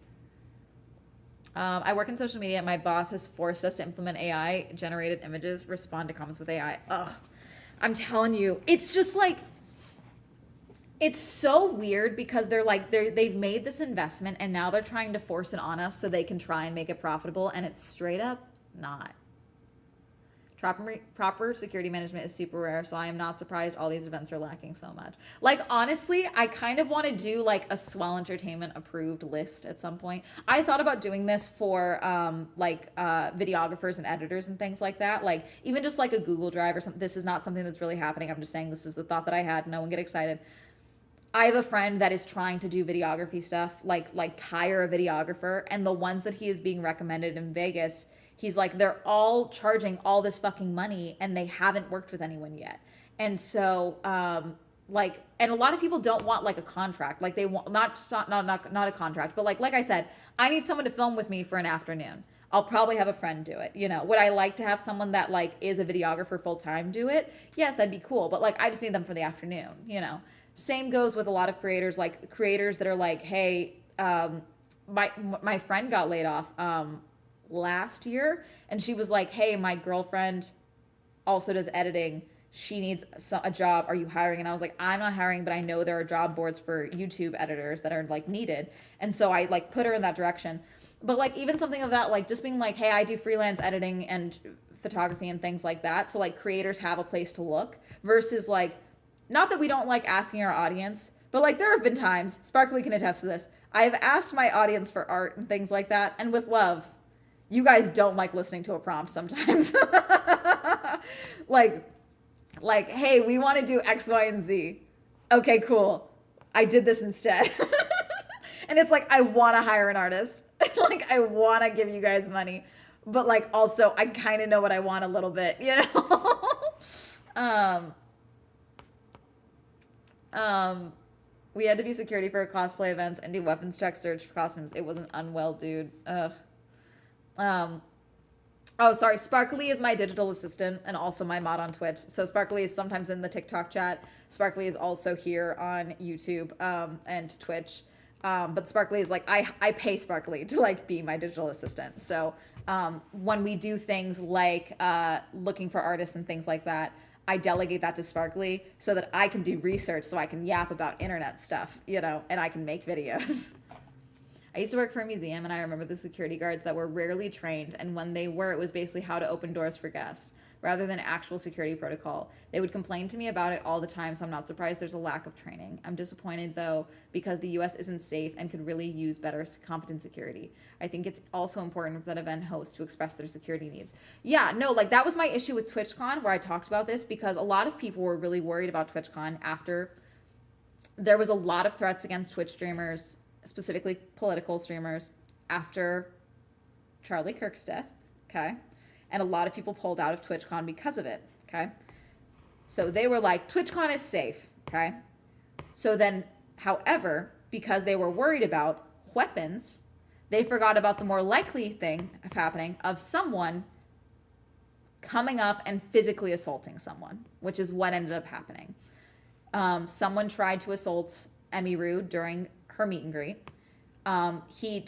I work in social media. My boss has forced us to implement AI generated images, respond to comments with AI. Ugh, I'm telling you, it's just it's so weird because they've made this investment and now they're trying to force it on us so they can try and make it profitable, and it's straight up not. Proper security management is super rare, so I am not surprised all these events are lacking so much. Honestly, I kind of want to do a Swell Entertainment approved list at some point. I thought about doing this for videographers and editors and things like that. Even just a Google Drive or something. This is not something that's really happening. I'm just saying this is the thought that I had. No one get excited. I have a friend that is trying to do videography stuff, hire a videographer, and the ones that he is being recommended in Vegas, he's they're all charging all this fucking money and they haven't worked with anyone yet. And so, and a lot of people don't want a contract. They want, not a contract, but like I said, I need someone to film with me for an afternoon. I'll probably have a friend do it. Would I like to have someone that is a videographer full time do it? Yes, that'd be cool. But I just need them for the afternoon, Same goes with a lot of creators, creators that are hey, my friend got laid off last year, and she was hey, my girlfriend also does editing. She needs a job. Are you hiring? And I was I'm not hiring, but I know there are job boards for YouTube editors that are needed. And so I put her in that direction. But even something of that, just being hey, I do freelance editing and photography and things like that. So creators have a place to look versus not that we don't asking our audience, but there have been times, Sparkly can attest to this, I have asked my audience for art and things like that, and with love. You guys don't like listening to a prompt sometimes. Hey, we want to do X, Y, and Z. Okay, cool. I did this instead. And it's I want to hire an artist. I want to give you guys money. But also, I kind of know what I want a little bit, We had to be security for cosplay events and do weapons checks, search for costumes. It was an unwell dude. Ugh. Oh, sorry. Sparkly is my digital assistant and also my mod on Twitch. So Sparkly is sometimes in the TikTok chat. Sparkly is also here on YouTube and Twitch. But Sparkly is like, I pay Sparkly to like be my digital assistant. So when we do things like looking for artists and things like that, I delegate that to Sparkly so that I can do research, so I can yap about internet stuff, you know, and I can make videos. I used to work for a museum, and I remember the security guards that were rarely trained, and when they were, it was basically how to open doors for guests, rather than actual security protocol. They would complain to me about it all the time, so I'm not surprised there's a lack of training. I'm disappointed, though, because the US isn't safe and could really use better competent security. I think it's also important for that event host to express their security needs. Yeah, no, like that was my issue with TwitchCon, where I talked about this, because a lot of people were really worried about TwitchCon after there was a lot of threats against Twitch streamers, specifically political streamers, after Charlie Kirk's death, okay? And a lot of people pulled out of TwitchCon because of it, okay? So they were like, TwitchCon is safe, okay? So then, however, because they were worried about weapons, they forgot about the more likely thing of happening of someone coming up and physically assaulting someone, which is what ended up happening. Someone tried to assault Emmy Rude during her meet and greet. He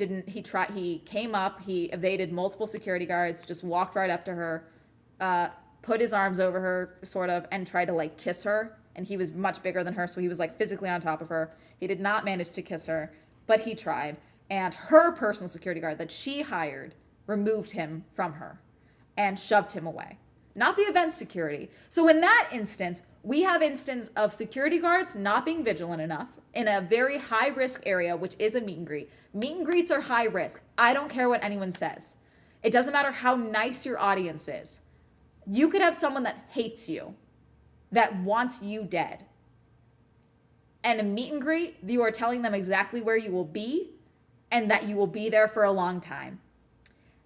came up, he evaded multiple security guards, just walked right up to her, put his arms over her, sort of, and tried to like kiss her. And he was much bigger than her, so he was like physically on top of her. He did not manage to kiss her, but he tried. And her personal security guard that she hired removed him from her and shoved him away. Not the event security. So in that instance, we have instance of security guards not being vigilant enough in a very high risk area, which is a meet and greet. Meet and greets are high risk. I don't care what anyone says. It doesn't matter how nice your audience is. You could have someone that hates you, that wants you dead. And a meet and greet, you are telling them exactly where you will be and that you will be there for a long time.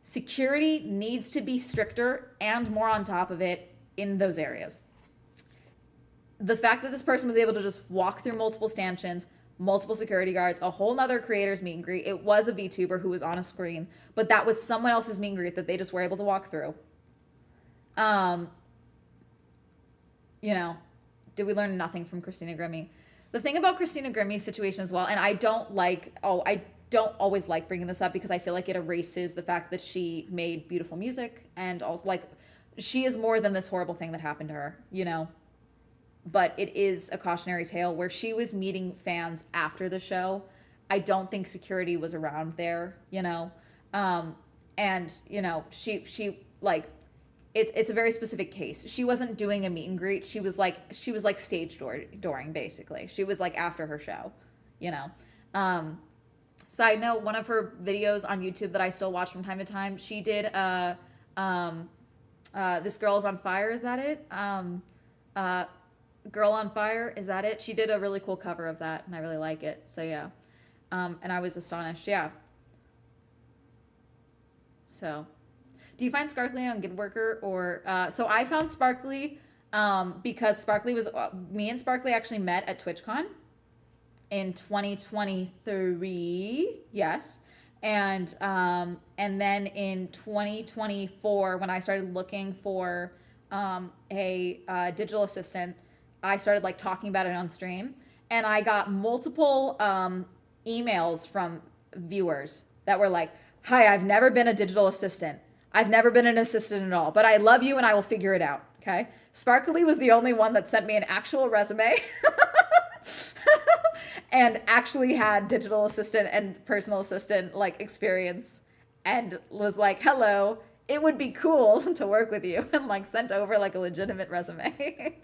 Security needs to be stricter and more on top of it in those areas. The fact that this person was able to just walk through multiple stanchions, multiple security guards, a whole nother creator's meet and greet. It was a VTuber who was on a screen, but that was someone else's meet and greet that they just were able to walk through. You know, did we learn nothing from Christina Grimmie? The thing about Christina Grimmie's situation as well, and I don't always like bringing this up because I feel like it erases the fact that she made beautiful music, and also like she is more than this horrible thing that happened to her, you know? But it is a cautionary tale where she was meeting fans after the show. I don't think security was around there, you know? And, you know, she like, it's a very specific case. She wasn't doing a meet and greet. She was like stage dooring, basically. She was like after her show, you know? Side note, one of her videos on YouTube that I still watch from time to time, she did, This Girl is on Fire, is that it? Girl on Fire, is that it? She did a really cool cover of that, and I really like it. So yeah, and I was astonished. Yeah. So, do you find Sparkly on Good Worker or? So I found Sparkly because Sparkly was me and Sparkly actually met at TwitchCon in 2023. Yes. And then in 2024, when I started looking for a digital assistant, I started like talking about it on stream, and I got multiple emails from viewers that were like, "Hi, I've never been a digital assistant. I've never been an assistant at all, but I love you and I will figure it out." Okay. Sparkly was the only one that sent me an actual resume and actually had digital assistant and personal assistant like experience, and was like, "Hello, it would be cool to work with you," and like sent over like a legitimate resume.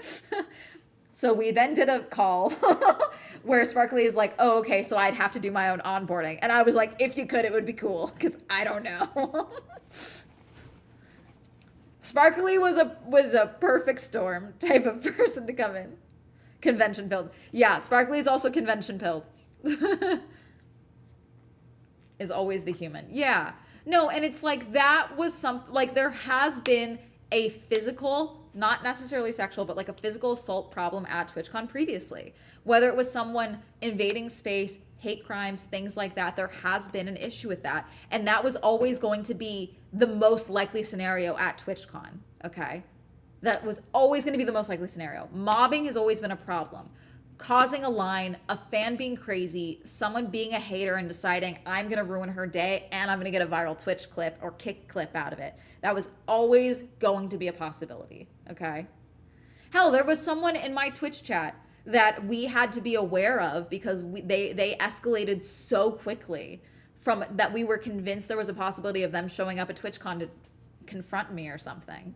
So we then did a call where Sparkly is like, "Oh, okay, so I'd have to do my own onboarding." And I was like, "If you could, it would be cool, because I don't know." Sparkly was a perfect storm type of person to come in. Convention pilled. Yeah, Sparkly is also convention pilled. Is always the human. Yeah. No, and it's like that was like there has been a physical not necessarily sexual, but like a physical assault problem at TwitchCon previously. Whether it was someone invading space, hate crimes, things like that, there has been an issue with that. And that was always going to be the most likely scenario at TwitchCon, okay? That was always going to be the most likely scenario. Mobbing has always been a problem. Causing a line, a fan being crazy, someone being a hater and deciding I'm going to ruin her day and I'm going to get a viral Twitch clip or kick clip out of it. That was always going to be a possibility, okay? Hell, there was someone in my Twitch chat that we had to be aware of because they escalated so quickly from that we were convinced there was a possibility of them showing up at TwitchCon to confront me or something.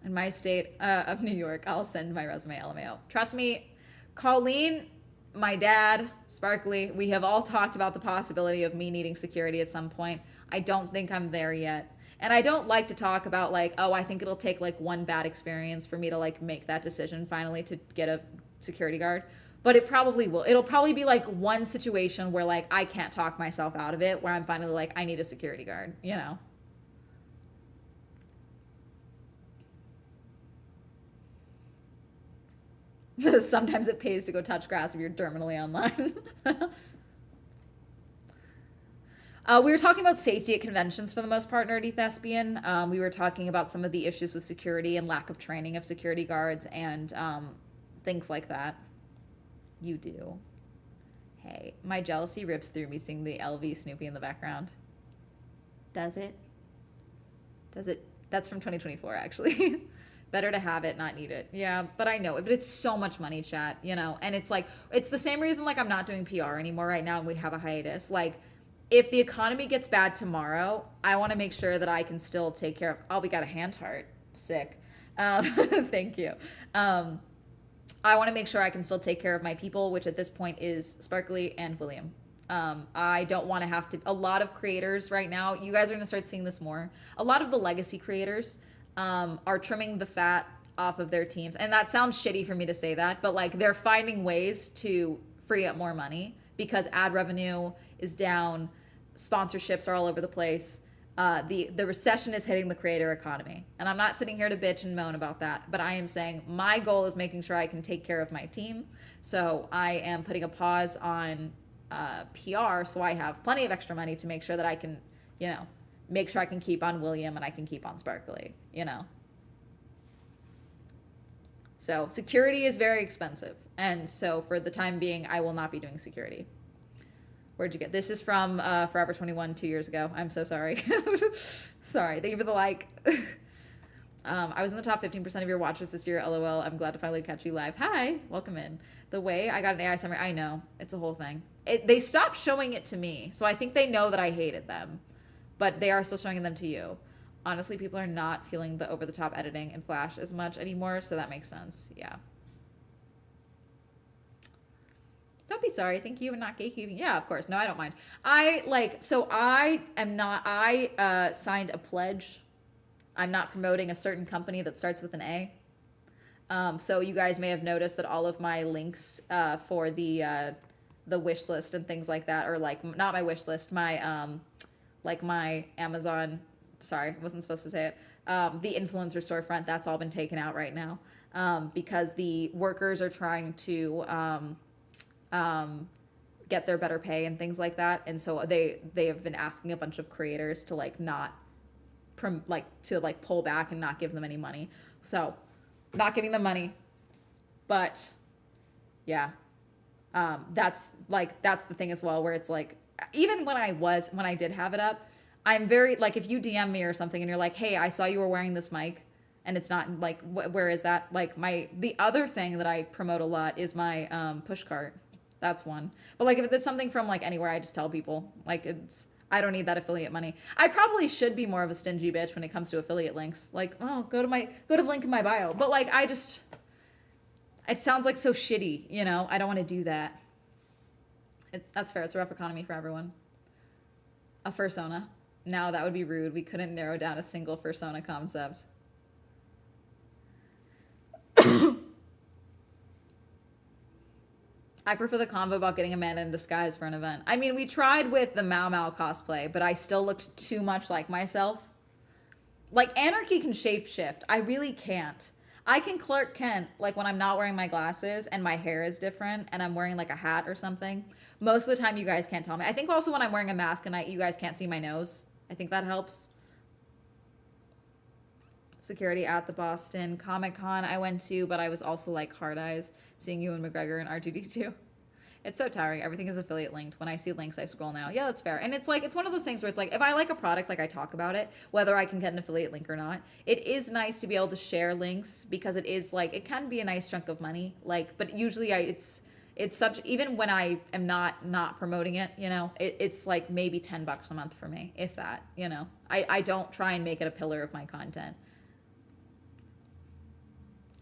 In my state of New York, I'll send my resume, LMAO. Trust me, Colleen, my dad, Sparkly, we have all talked about the possibility of me needing security at some point. I don't think I'm there yet. And I don't like to talk about like, oh, I think it'll take like one bad experience for me to like make that decision finally to get a security guard. But it probably will. It'll probably be like one situation where like I can't talk myself out of it, where I'm finally like, I need a security guard, you know? Sometimes it pays to go touch grass if you're terminally online. We were talking about safety at conventions for the most part, Nerdy Thespian. We were talking about some of the issues with security and lack of training of security guards and things like that. You do. Hey, my jealousy rips through me seeing the LV Snoopy in the background. Does it? Does it? That's from 2024, actually. Better to have it, not need it. Yeah, but I know it. But it's so much money, chat, you know? And it's like, it's the same reason like I'm not doing PR anymore right now and we have a hiatus. Like, if the economy gets bad tomorrow, I want to make sure that I can still take care of, oh, we got a hand heart. Sick. Thank you. I want to make sure I can still take care of my people, which at this point is Sparkly and William. I don't want to have to, a lot of creators right now, you guys are going to start seeing this more. A lot of the legacy creators are trimming the fat off of their teams. And that sounds shitty for me to say that, but like they're finding ways to free up more money because ad revenue is down, sponsorships are all over the place. The recession is hitting the creator economy. And I'm not sitting here to bitch and moan about that, but I am saying my goal is making sure I can take care of my team. So I am putting a pause on PR so I have plenty of extra money to make sure that I can, you know, make sure I can keep on William and I can keep on Sparkly, you know. So security is very expensive. And so for the time being, I will not be doing security. Where'd you get? This is from Forever 21 2 years ago. I'm so sorry. Sorry. Thank you for the like. I was in the top 15% of your watches this year. LOL. I'm glad to finally catch you live. Hi. Welcome in. The way I got an AI summary. I know. It's a whole thing. They stopped showing it to me. So I think they know that I hated them. But they are still showing them to you. Honestly, people are not feeling the over-the-top editing in Flash as much anymore. So that makes sense. Yeah. Don't be sorry. Thank you and not gatekeeping. Yeah, of course. No, I don't mind. I signed a pledge. I'm not promoting a certain company that starts with an A. So you guys may have noticed that all of my links for the wish list and things like that, or like not my wish list, my like my Amazon, sorry, I wasn't supposed to say it. The influencer storefront, that's all been taken out right now because the workers are trying to get their better pay and things like that, and so they have been asking a bunch of creators to like not pull back and not give them any money. So not giving them money, but yeah, that's the thing as well, where it's like, even when I did have it up, I'm very like, if you DM me or something and you're like, hey, I saw you were wearing this mic and it's not like, where is that? Like the other thing that I promote a lot is my push cart. That's one. But like if it's something from like anywhere, I just tell people like I don't need that affiliate money. I probably should be more of a stingy bitch when it comes to affiliate links. Like, oh, go to the link in my bio. But like it sounds like so shitty, you know? I don't want to do that. That's fair. It's a rough economy for everyone. A fursona. Now that would be rude. We couldn't narrow down a single fursona concept. I prefer the convo about getting Amanda in disguise for an event. I mean, we tried with the Mau Mau cosplay, but I still looked too much like myself. Like, Anarchy can shapeshift. I really can't. I can Clark Kent, like, when I'm not wearing my glasses and my hair is different and I'm wearing, like, a hat or something. Most of the time, you guys can't tell me. I think also when I'm wearing a mask and you guys can't see my nose. I think that helps. Security at the Boston Comic Con I went to, but I was also, like, hard eyes seeing you and McGregor and R2D2. It's so tiring. Everything is affiliate linked. When I see links, I scroll now. Yeah, that's fair. And it's like, it's one of those things where it's like, if I like a product, like I talk about it, whether I can get an affiliate link or not, it is nice to be able to share links because it is like, it can be a nice chunk of money. Like, but usually it's such, even when I am not promoting it, you know, it's like maybe $10 a month for me, if that, you know. I don't try and make it a pillar of my content.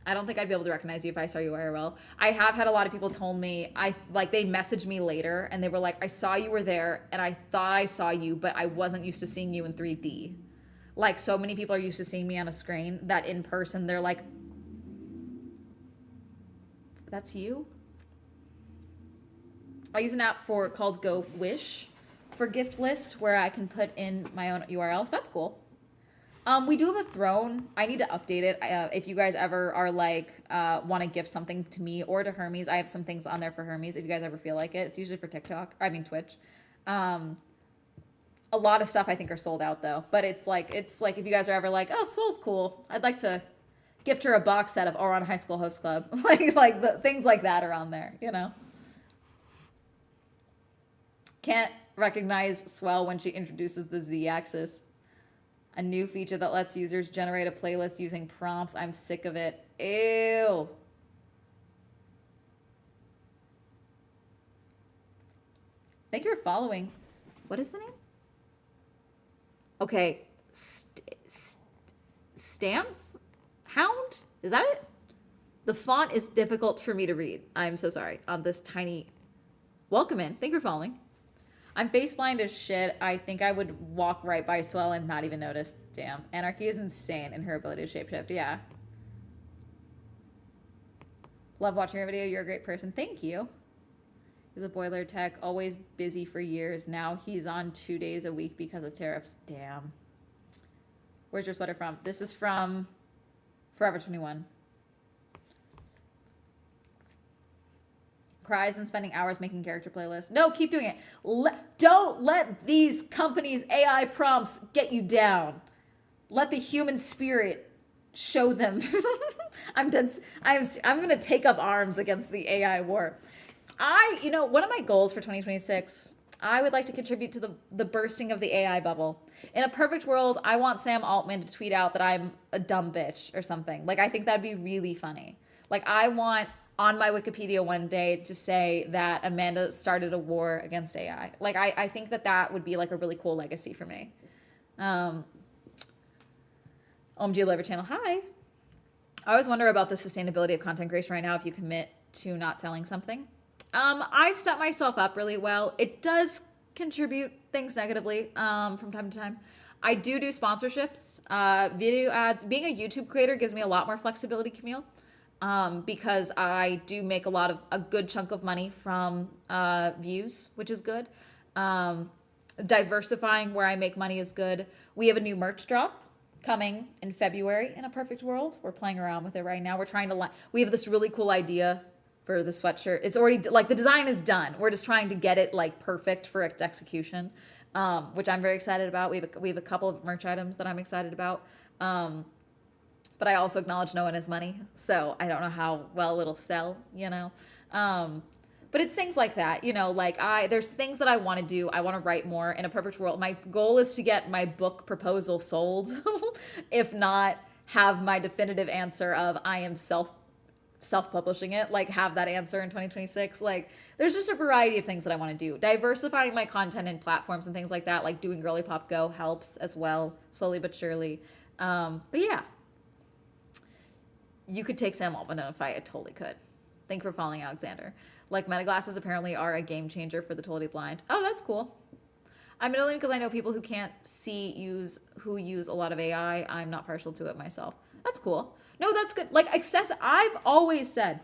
I don't think I'd be able to recognize you if I saw you IRL. I have had a lot of people told me, they messaged me later and they were like, I saw you were there and I thought I saw you, but I wasn't used to seeing you in 3D. Like, so many people are used to seeing me on a screen that in person they're like, that's you? I use an app called Go Wish for gift list where I can put in my own URLs. That's cool. We do have a throne. I need to update it. If you guys ever are like, want to gift something to me or to Hermes, I have some things on there for Hermes. If you guys ever feel like it, it's usually for Twitch. A lot of stuff I think are sold out though, but it's like if you guys are ever like, oh, Swole's cool, I'd like to gift her a box set of Oron High School Host Club. like the things like that are on there, you know. Can't recognize Swell when she introduces the Z-axis. A new feature that lets users generate a playlist using prompts. I'm sick of it. Ew. Thank you for following. What is the name? Okay. Stamp Hound? Is that it? The font is difficult for me to read. I'm so sorry. On this tiny... Welcome in. Thank you for following. I'm face blind as shit. I think I would walk right by Swell and not even notice. Damn. Anarchy is insane in her ability to shapeshift. Yeah. Love watching your video. You're a great person. Thank you. He's a boiler tech. Always busy for years. Now he's on 2 days a week because of tariffs. Damn. Where's your sweater from? This is from Forever 21. Cries and spending hours making character playlists. No, keep doing it. Don't let these companies' AI prompts get you down. Let the human spirit show them. I'm going to take up arms against the AI war. One of my goals for 2026, I would like to contribute to the bursting of the AI bubble. In a perfect world, I want Sam Altman to tweet out that I'm a dumb bitch or something. Like, I think that'd be really funny. Like, I want on my Wikipedia one day to say that Amanda started a war against AI. Like, I think that would be like a really cool legacy for me. OMG Liver Channel, hi. I always wonder about the sustainability of content creation right now if you commit to not selling something. I've set myself up really well. It does contribute things negatively from time to time. I do sponsorships, video ads. Being a YouTube creator gives me a lot more flexibility, Camille. Because I do make a good chunk of money from views, which is good. Diversifying where I make money is good. We have a new merch drop coming in February in a perfect world. We're playing around with it right now. We're trying to we have this really cool idea for the sweatshirt. It's already like the design is done. We're just trying to get it like perfect for its execution, which I'm very excited about. We have a couple of merch items that I'm excited about. But I also acknowledge no one has money, so I don't know how well it'll sell, you know. But it's things like that, you know, like there's things that I want to do. I want to write more. In a perfect world, my goal is to get my book proposal sold. If not, have my definitive answer of I am self-publishing it, like have that answer in 2026. Like there's just a variety of things that I want to do. Diversifying my content and platforms and things like that, like doing Girly Pop Go helps as well, slowly but surely. But yeah. You could take Sam Altman in a fight. I totally could. Thank you for following, Alexander. Like, meta glasses apparently are a game changer for the totally blind. Oh, that's cool. I'm only because I know people who can't see who use a lot of AI. I'm not partial to it myself. That's cool. No, that's good. Like, I've always said,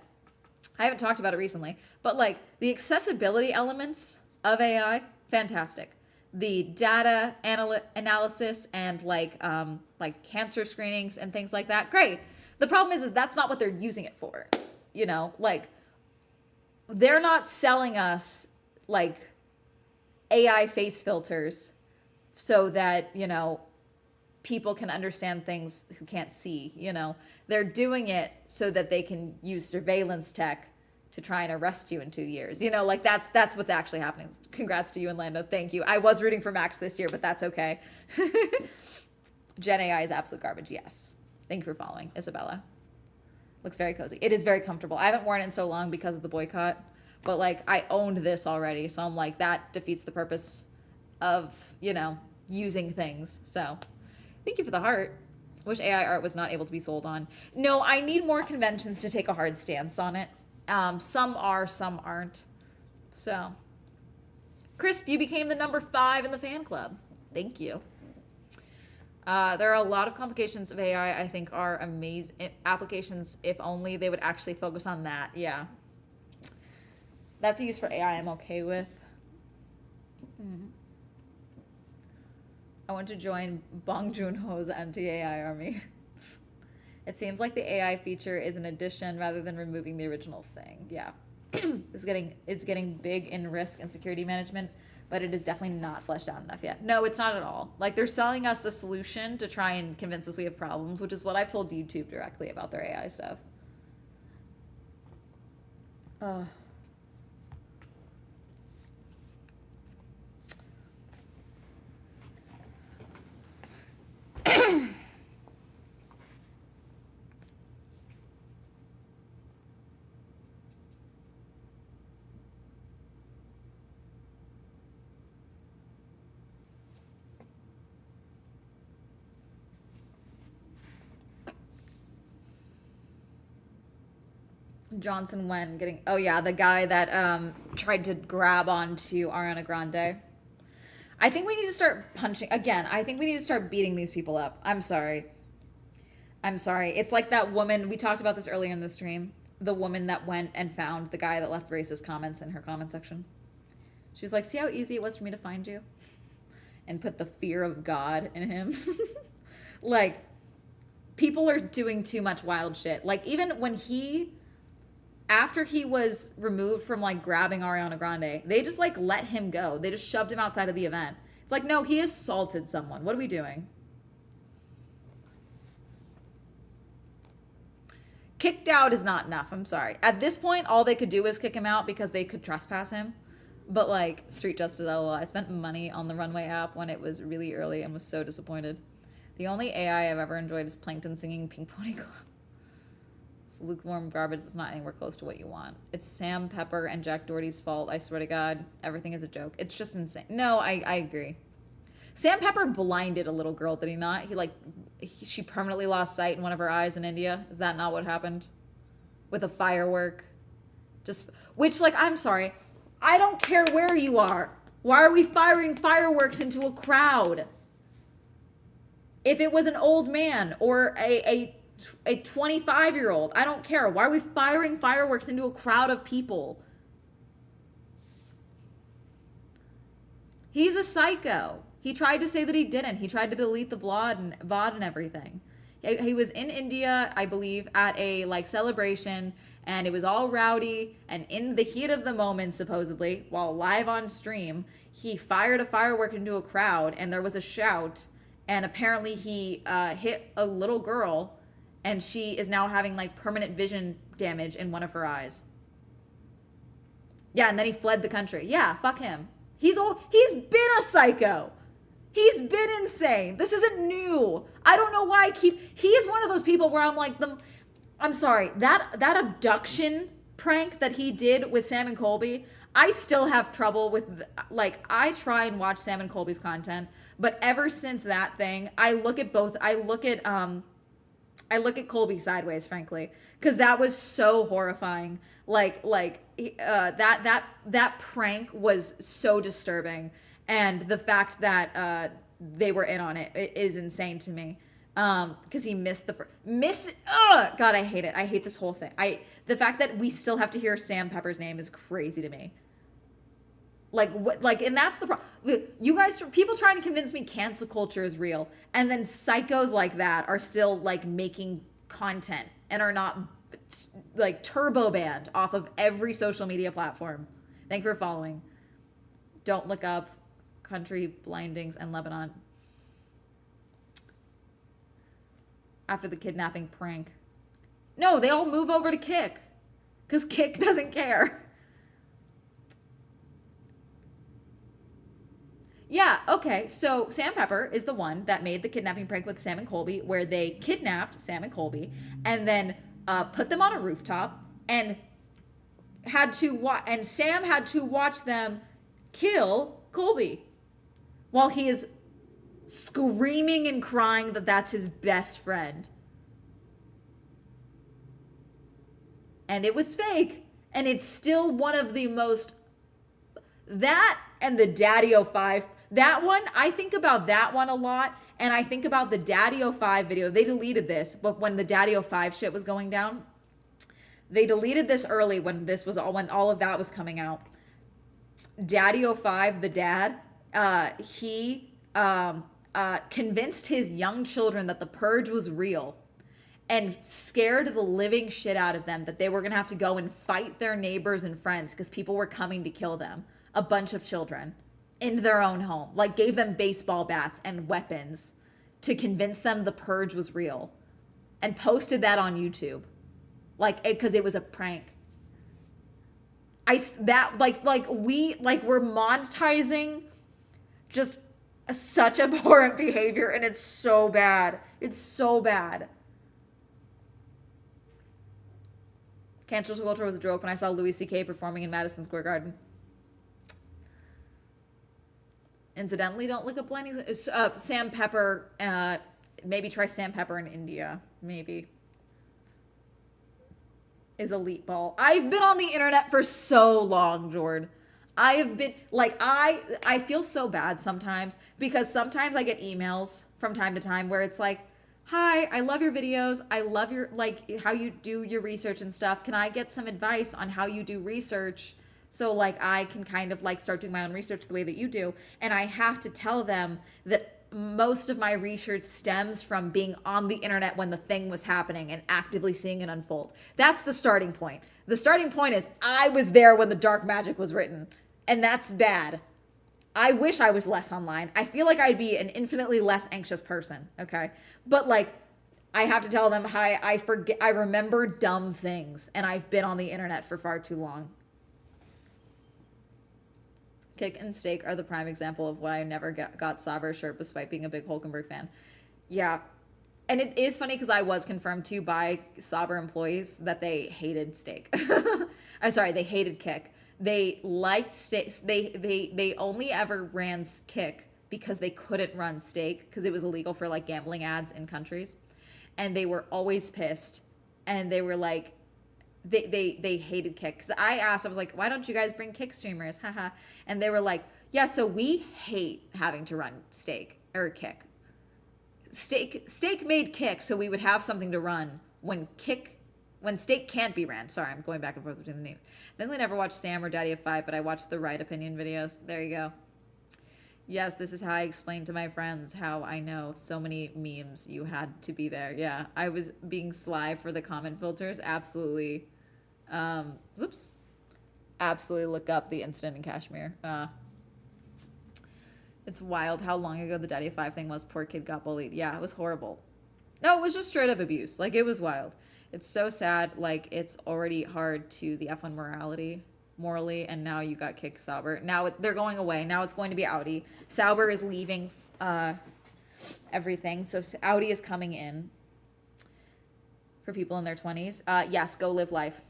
I haven't talked about it recently, but like the accessibility elements of AI, fantastic. the data analysis and like cancer screenings and things like that. Great. The problem is that's not what they're using it for. You know, like they're not selling us like AI face filters so that, you know, people can understand things who can't see, you know. They're doing it so that they can use surveillance tech to try and arrest you in 2 years. You know, like that's what's actually happening. Congrats to you and Lando. Thank you. I was rooting for Max this year, but that's okay. Gen AI is absolute garbage. Yes. Thank you for following, Isabella. Looks very cozy. It is very comfortable. I haven't worn it in so long because of the boycott, but like I owned this already, so I'm like that defeats the purpose of, you know, using things. So, thank you for the heart. Wish AI art was not able to be sold on. No, I need more conventions to take a hard stance on it. Some are, some aren't. So, Crisp, you became the number 5 in the fan club. Thank you. There are a lot of complications of AI I think are amazing applications. If only they would actually focus on that. Yeah. That's a use for AI I'm okay with. I want to join Bong Joon-ho's anti-AI army. It seems like the AI feature is an addition rather than removing the original thing. Yeah. It's getting big in risk and security management, but it is definitely not fleshed out enough yet. No, it's not at all. Like they're selling us a solution to try and convince us we have problems, which is what I've told YouTube directly about their AI stuff. Johnson Wen getting, oh yeah, the guy that tried to grab onto Ariana Grande. I think we need to start punching again. I think we need to start beating these people up. I'm sorry. It's like that woman, we talked about this earlier in the stream, the woman that went and found the guy that left racist comments in her comment section. She was like, see how easy it was for me to find you? And put the fear of God in him. Like, people are doing too much wild shit. Like, even when after he was removed from like grabbing Ariana Grande, they just like let him go. They just shoved him outside of the event. It's like, no, he assaulted someone. What are we doing? Kicked out is not enough. I'm sorry. At this point, all they could do is kick him out because they could trespass him. But like, street justice, lol. I spent money on the Runway app when it was really early and was so disappointed. The only AI I've ever enjoyed is Plankton singing Pink Pony Club. It's lukewarm garbage that's not anywhere close to what you want. It's Sam Pepper and Jack Doherty's fault. I swear to God, everything is a joke. It's just insane. No, I agree. Sam Pepper blinded a little girl, did he not? She permanently lost sight in one of her eyes in India. Is that not what happened? With a firework? Which, like, I'm sorry. I don't care where you are. Why are we firing fireworks into a crowd? If it was an old man or a 25-year-old, I don't care. Why are we firing fireworks into a crowd of people? He's a psycho. He tried to say that he didn't. He tried to delete the VOD and everything. He was in India, I believe, at a like celebration, and it was all rowdy, and in the heat of the moment, supposedly, while live on stream, he fired a firework into a crowd, and there was a shout, and apparently he hit a little girl, and she is now having like permanent vision damage in one of her eyes. Yeah, and then he fled the country. Yeah, fuck him. He's been a psycho. He's been insane. This isn't new. I don't know why he's one of those people where I'm like, I'm sorry, that abduction prank that he did with Sam and Colby, I still have trouble with, like, I try and watch Sam and Colby's content, but ever since that thing, I look at Colby sideways, frankly, because that was so horrifying. That prank was so disturbing, and the fact that they were in on it is insane to me. Because he missed God, I hate it. I hate this whole thing. The fact that we still have to hear Sam Pepper's name is crazy to me. Like what? Like, and that's the problem. You guys, people trying to convince me cancel culture is real, and then psychos like that are still like making content and are not like turbo banned off of every social media platform. Thank you for following. Don't look up country blindings and Lebanon after the kidnapping prank. No, they all move over to Kick because Kick doesn't care. Yeah, okay. So Sam Pepper is the one that made the kidnapping prank with Sam and Colby, where they kidnapped Sam and Colby and then put them on a rooftop and and Sam had to watch them kill Colby while he is screaming and crying that that's his best friend. And it was fake. And it's still one of the most, that and the Daddy-O-5, that one, I think about that one a lot. And I think about the Daddy-O-5 video. They deleted this, but when the Daddy-O-5 shit was going down, they deleted this early when when all of that was coming out. Daddy-O-5, the dad, he convinced his young children that the purge was real and scared the living shit out of them that they were going to have to go and fight their neighbors and friends because people were coming to kill them. A bunch of children in their own home, like gave them baseball bats and weapons to convince them the purge was real and posted that on YouTube. Like, because it was a prank. We're monetizing just such abhorrent behavior, and it's so bad. It's so bad. Cancel culture was a joke when I saw Louis C.K. performing in Madison Square Garden. Incidentally, don't look up blindings. Sam Pepper, maybe try Sam Pepper in India. Maybe. Is elite ball. I've been on the internet for so long, Jord. I have been, like, I feel so bad sometimes because sometimes I get emails from time to time where it's like, hi, I love your videos. I love your, like, how you do your research and stuff. Can I get some advice on how you do research? So, like, I can kind of, like, start doing my own research the way that you do. And I have to tell them that most of my research stems from being on the internet when the thing was happening and actively seeing it unfold. That's the starting point. The starting point is I was there when the dark magic was written. And that's bad. I wish I was less online. I feel like I'd be an infinitely less anxious person, okay? But, like, I have to tell them, hi, I remember dumb things, and I've been on the internet for far too long. Kick and Steak are the prime example of why I never got Saber's shirt despite being a big Hulkenberg fan. Yeah. And it is funny because I was confirmed to by Saber employees that they hated Steak. I'm sorry, they hated Kick. They liked Steak. They only ever ran Kick because they couldn't run Steak because it was illegal for, like, gambling ads in countries. And they were always pissed. And they were like, they hated Kick. Because I asked, I was like, why don't you guys bring Kick streamers? Haha. And they were like, yeah, so we hate having to run Steak or Kick. Steak made Kick so we would have something to run when Steak can't be ran. Sorry, I'm going back and forth between the names. I think I never watched Sam or Daddy-O-5, but I watched the Right Opinion videos. There you go. Yes, this is how I explained to my friends how I know so many memes. You had to be there. Yeah, I was being sly for the comment filters. Absolutely. Whoops. Absolutely look up the incident in Kashmir. It's wild how long ago the Daddy-O-5 thing was. Poor kid got bullied. Yeah, it was horrible. No, it was just straight up abuse. Like, it was wild. It's so sad. Like, it's already hard to the F1 morally, and now you got Kick Sauber. Now they're going away. Now it's going to be Audi. Sauber is leaving everything. So Audi is coming in for people in their 20s. Yes, go live life.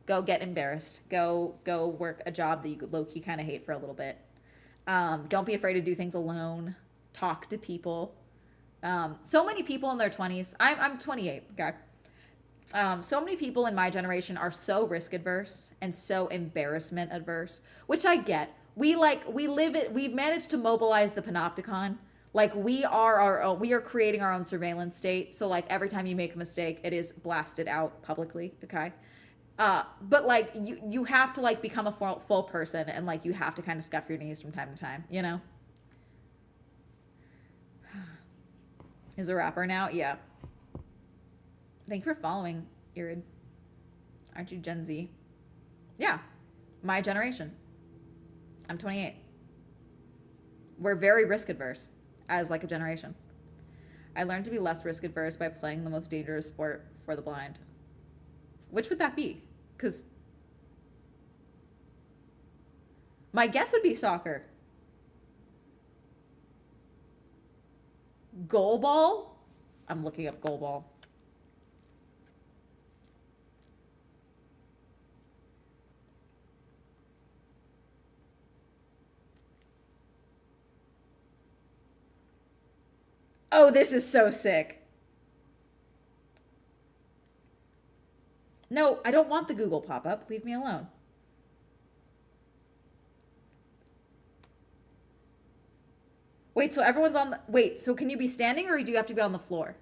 Go get embarrassed. Go work a job that you low-key kind of hate for a little bit. Don't be afraid to do things alone. Talk to people. So many people in their 20s. I'm 28, okay? So many people in my generation are so risk adverse and so embarrassment adverse, which I get. We've managed to mobilize the panopticon. Like, we are creating our own surveillance state. So, like, every time you make a mistake, it is blasted out publicly, okay? But like you have to like become a full person, and like you have to kind of scuff your knees from time to time, you know? Is a rapper now? Yeah. Thank you for following, Irid. Aren't you Gen Z? Yeah. My generation. I'm 28. We're very risk adverse as like a generation. I learned to be less risk adverse by playing the most dangerous sport for the blind. Which would that be? Because my guess would be soccer. Goal ball? I'm looking up goal ball. Oh, this is so sick. No, I don't want the Google pop-up. Leave me alone. Wait, so everyone's on the... Wait, so can you be standing or do you have to be on the floor?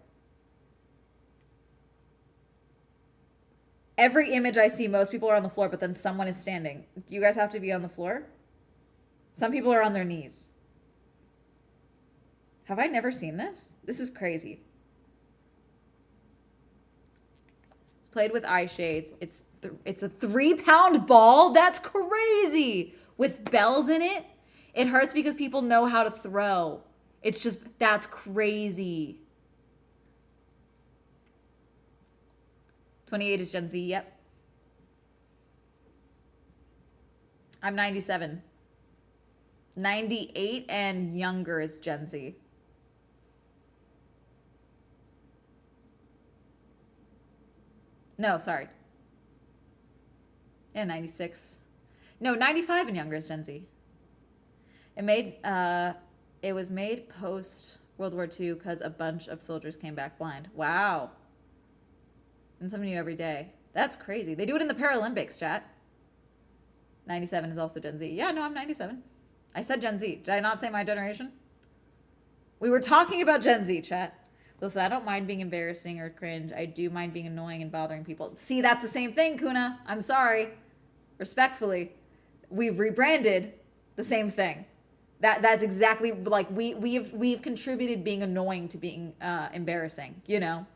Every image I see, most people are on the floor, but then someone is standing. Do you guys have to be on the floor? Some people are on their knees. Have I never seen this? This is crazy. It's played with eye shades. It's a 3-pound ball? That's crazy! With bells in it? It hurts because people know how to throw. It's just, that's crazy. 28 is Gen Z, yep. I'm 97. 98 and younger is Gen Z. No, sorry. Yeah, 96. No, 95 and younger is Gen Z. It was made post World War II because a bunch of soldiers came back blind. Wow. And something new every day. That's crazy. They do it in the Paralympics, chat. 97 is also Gen Z. Yeah, no, I'm 97. I said Gen Z. Did I not say my generation? We were talking about Gen Z, chat. Listen, I don't mind being embarrassing or cringe. I do mind being annoying and bothering people. See, that's the same thing, Kuna. I'm sorry. Respectfully. We've rebranded the same thing. That's exactly like we've contributed being annoying to being embarrassing, you know?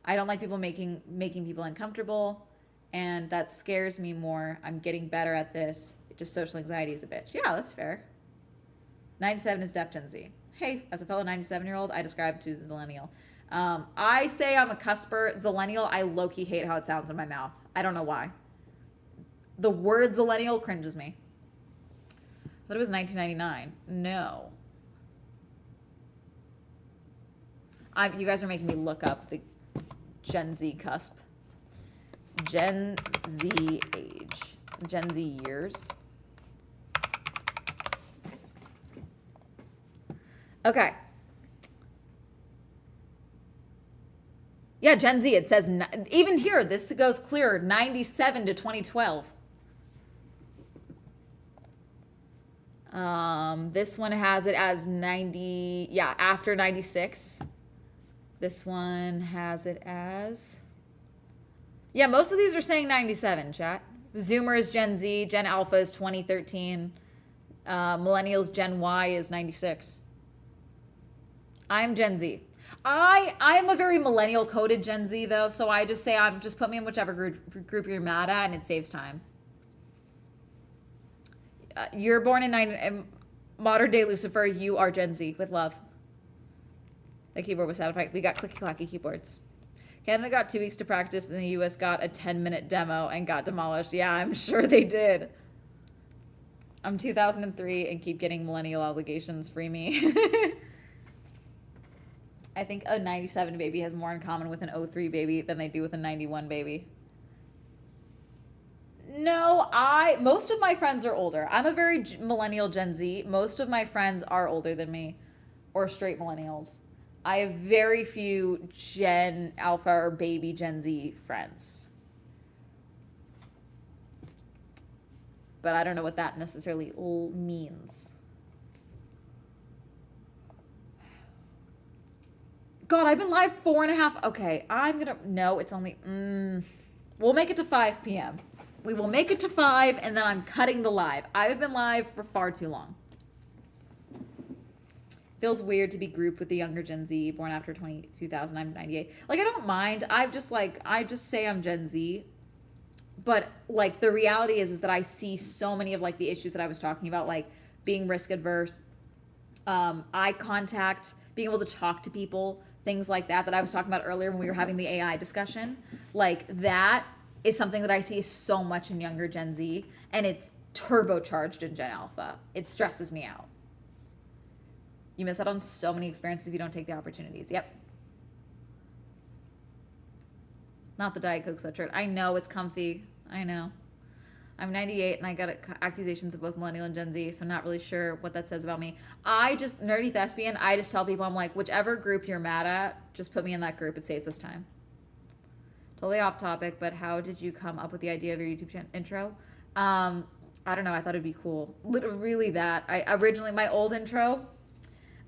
I don't like people making people uncomfortable, and that scares me more. I'm getting better at this. Just social anxiety is a bitch. Yeah, that's fair. 97 is Def Gen Z. Hey, as a fellow 97-year-old, I describe to Zillennial. I say I'm a cusper. Zillennial, I low-key hate how it sounds in my mouth. I don't know why. The word Zillennial cringes me. I thought it was 1999. No. You guys are making me look up the Gen Z cusp. Gen Z age. Gen Z years. Okay. Yeah, Gen Z, it says, even here, this goes clearer, 97 to 2012. This one has it as 90, yeah, after 96. This one has it as, yeah, most of these are saying 97, chat. Zoomer is Gen Z, Gen Alpha is 2013, Millennials, Gen Y is 96. I'm Gen Z. I am a very millennial coded Gen Z though, so I just say just put me in whichever group you're mad at, and it saves time. You're born in modern day Lucifer. You are Gen Z with love. The keyboard was satisfying. We got clicky clacky keyboards. Canada got 2 weeks to practice, and the US got a 10-minute demo and got demolished. Yeah, I'm sure they did. I'm 2003 and keep getting millennial obligations. Free me. I think a 97 baby has more in common with an 03 baby than they do with a 91 baby. No, most of my friends are older. I'm a very millennial Gen Z. Most of my friends are older than me, or straight millennials. I have very few Gen Alpha or baby Gen Z friends. But I don't know what that necessarily means. God, I've been live 4.5. Okay, no, it's only, We'll make it to 5 p.m. We will make it to 5, and then I'm cutting the live. I've been live for far too long. Feels weird to be grouped with the younger Gen Z born after 2000. I'm 98. Like, I don't mind. I just say I'm Gen Z. But, like, the reality is that I see so many of, like, the issues that I was talking about, like being risk adverse, eye contact, being able to talk to people, things like that I was talking about earlier when we were having the AI discussion. Like, that is something that I see so much in younger Gen Z, and it's turbocharged in Gen Alpha. It stresses me out. You miss out on so many experiences if you don't take the opportunities. Yep. Not the Diet Coke sweatshirt. I know, it's comfy. I know. I'm 98 and I got accusations of both millennial and Gen Z, so not really sure what that says about me. Nerdy thespian, I just tell people, I'm like, whichever group you're mad at, just put me in that group. It saves us time. Totally off topic, but how did you come up with the idea of your YouTube channel intro? I don't know. I thought it'd be cool. Really that. Originally, my old intro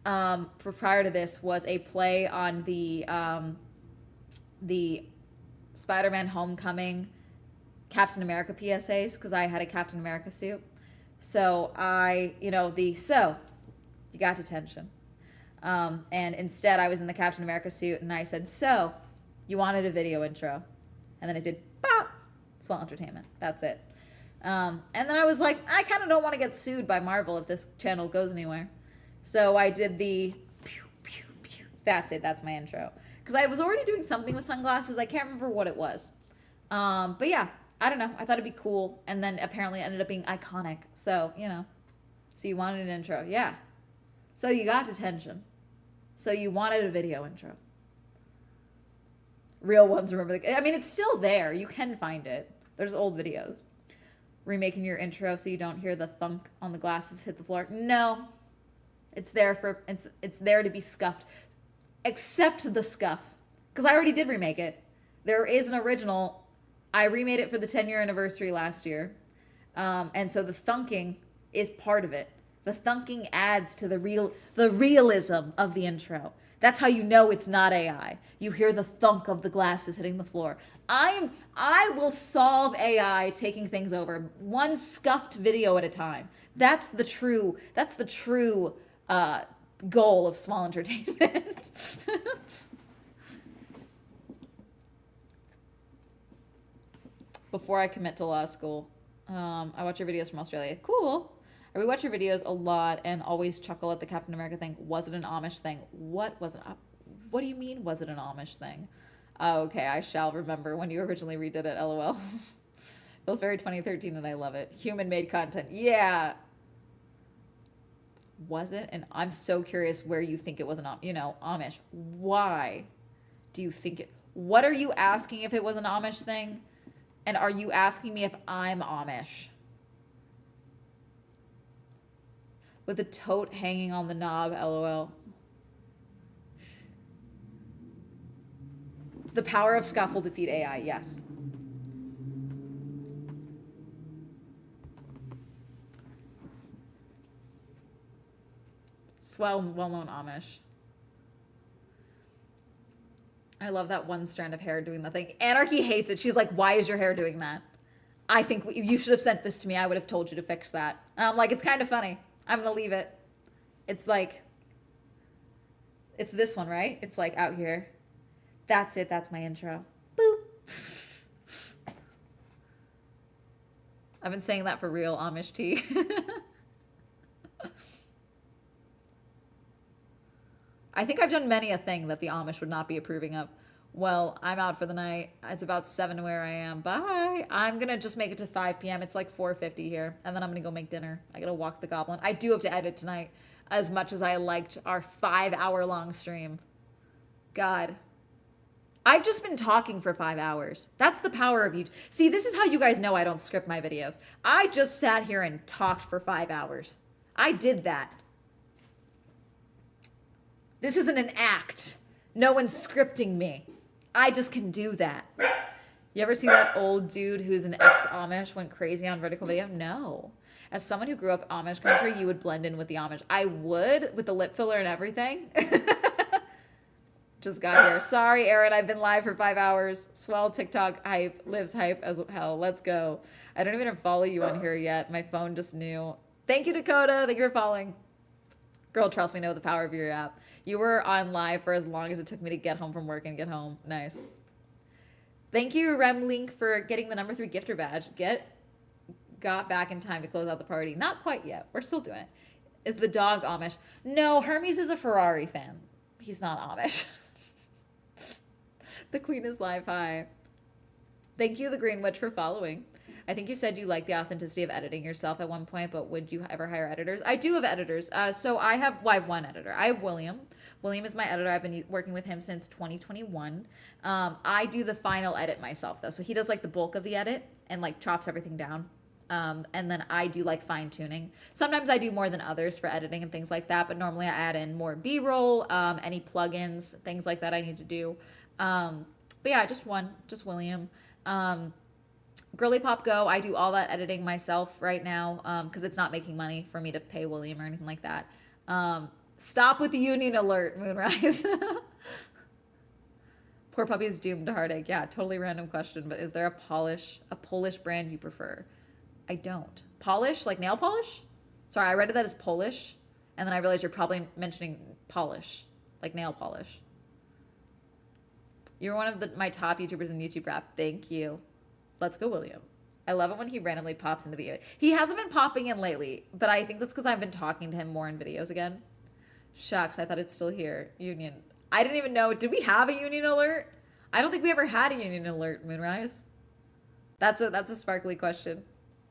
prior to this was a play on the Spider-Man Homecoming Captain America PSAs, because I had a Captain America suit. So you got detention. And instead I was in the Captain America suit and I said, so you wanted a video intro. And then it did, bop, Swell Entertainment. That's it. And then I was like, I kind of don't want to get sued by Marvel if this channel goes anywhere. So I did the pew, pew, pew. That's it. That's my intro. Because I was already doing something with sunglasses. I can't remember what it was. But yeah, I don't know. I thought it'd be cool. And then apparently it ended up being iconic. So, So you wanted an intro. Yeah. So you got detention. So you wanted a video intro. Real ones, remember. It's still there. You can find it. There's old videos. Remaking your intro so you don't hear the thunk on the glasses hit the floor. No. It's there to be scuffed. Except the scuff. Because I already did remake it. There is an original. I remade it for the 10-year anniversary last year. And so the thunking is part of it. The thunking adds to the realism of the intro. That's how you know it's not AI. You hear the thunk of the glasses hitting the floor. I will solve AI taking things over one scuffed video at a time. That's the true goal of small entertainment. Before I commit to law school, I watch your videos from Australia. Cool. I rewatch your videos a lot and always chuckle at the Captain America thing. Was it an Amish thing? What do you mean, was it an Amish thing? Oh, okay, I shall remember when you originally redid it, LOL. Feels very 2013 and I love it. Human-made content. Yeah. Was it? And I'm so curious where you think it was an Amish. Why do you think it? What are you asking if it was an Amish thing? And are you asking me if I'm Amish? With a tote hanging on the knob, LOL. The power of scuff will defeat AI, yes. Well-known Amish. I love that one strand of hair doing the thing. Anarchy hates it. She's like, why is your hair doing that? I think you should have sent this to me. I would have told you to fix that. And I'm like, it's kind of funny. I'm going to leave it. It's like, it's this one, right? It's like out here. That's it. That's my intro. Boop. I've been saying that for real, Amish tea. I think I've done many a thing that the Amish would not be approving of. Well, I'm out for the night. It's about 7 where I am. Bye. I'm going to just make it to 5 p.m. It's like 4:50 here. And then I'm going to go make dinner. I got to walk the goblin. I do have to edit tonight as much as I liked our 5-hour-long stream. God. I've just been talking for 5 hours. That's the power of YouTube. See, this is how you guys know I don't script my videos. I just sat here and talked for 5 hours. I did that. This isn't an act. No one's scripting me. I just can do that. You ever see that old dude who's an ex-Amish went crazy on vertical video? No. As someone who grew up Amish country, you would blend in with the Amish. I would, with the lip filler and everything. just got here. Sorry, Aaron, I've been live for 5 hours. Swell TikTok hype, lives hype as hell. Let's go. I don't even follow you on here yet. My phone just knew. Thank you, Dakota. Thank you for following. Girl, trust me, know the power of your app. You were on live for as long as it took me to get home from work and get home. Nice. Thank you, Remlink, for getting the number 3 gifter badge. Got back in time to close out the party. Not quite yet. We're still doing it. Is the dog Amish? No, Hermes is a Ferrari fan. He's not Amish. The queen is live. Hi. Thank you, the Green Witch, for following. I think you said you like the authenticity of editing yourself at one point, but would you ever hire editors? I do have editors. So I have one editor. I have William. William is my editor. I've been working with him since 2021. I do the final edit myself, though. So he does like the bulk of the edit and like chops everything down. And then I do like fine tuning. Sometimes I do more than others for editing and things like that, but normally I add in more B-roll, any plugins, things like that I need to do. But yeah, just William. Girly Pop Go, I do all that editing myself right now because it's not making money for me to pay William or anything like that. Stop with the union alert, Moonrise. Poor puppy is doomed to heartache. Yeah, totally random question, but is there a Polish brand you prefer? I don't. Polish, like nail polish? Sorry, I read that as Polish, and then I realized you're probably mentioning polish, like nail polish. You're one of my top YouTubers in YouTube rap. Thank you. Let's go, William. I love it when he randomly pops into the... He hasn't been popping in lately, but I think that's because I've been talking to him more in videos again. Shucks, I thought it's still here. Union. I didn't even know. Did we have a union alert? I don't think we ever had a union alert, Moonrise. That's a sparkly question.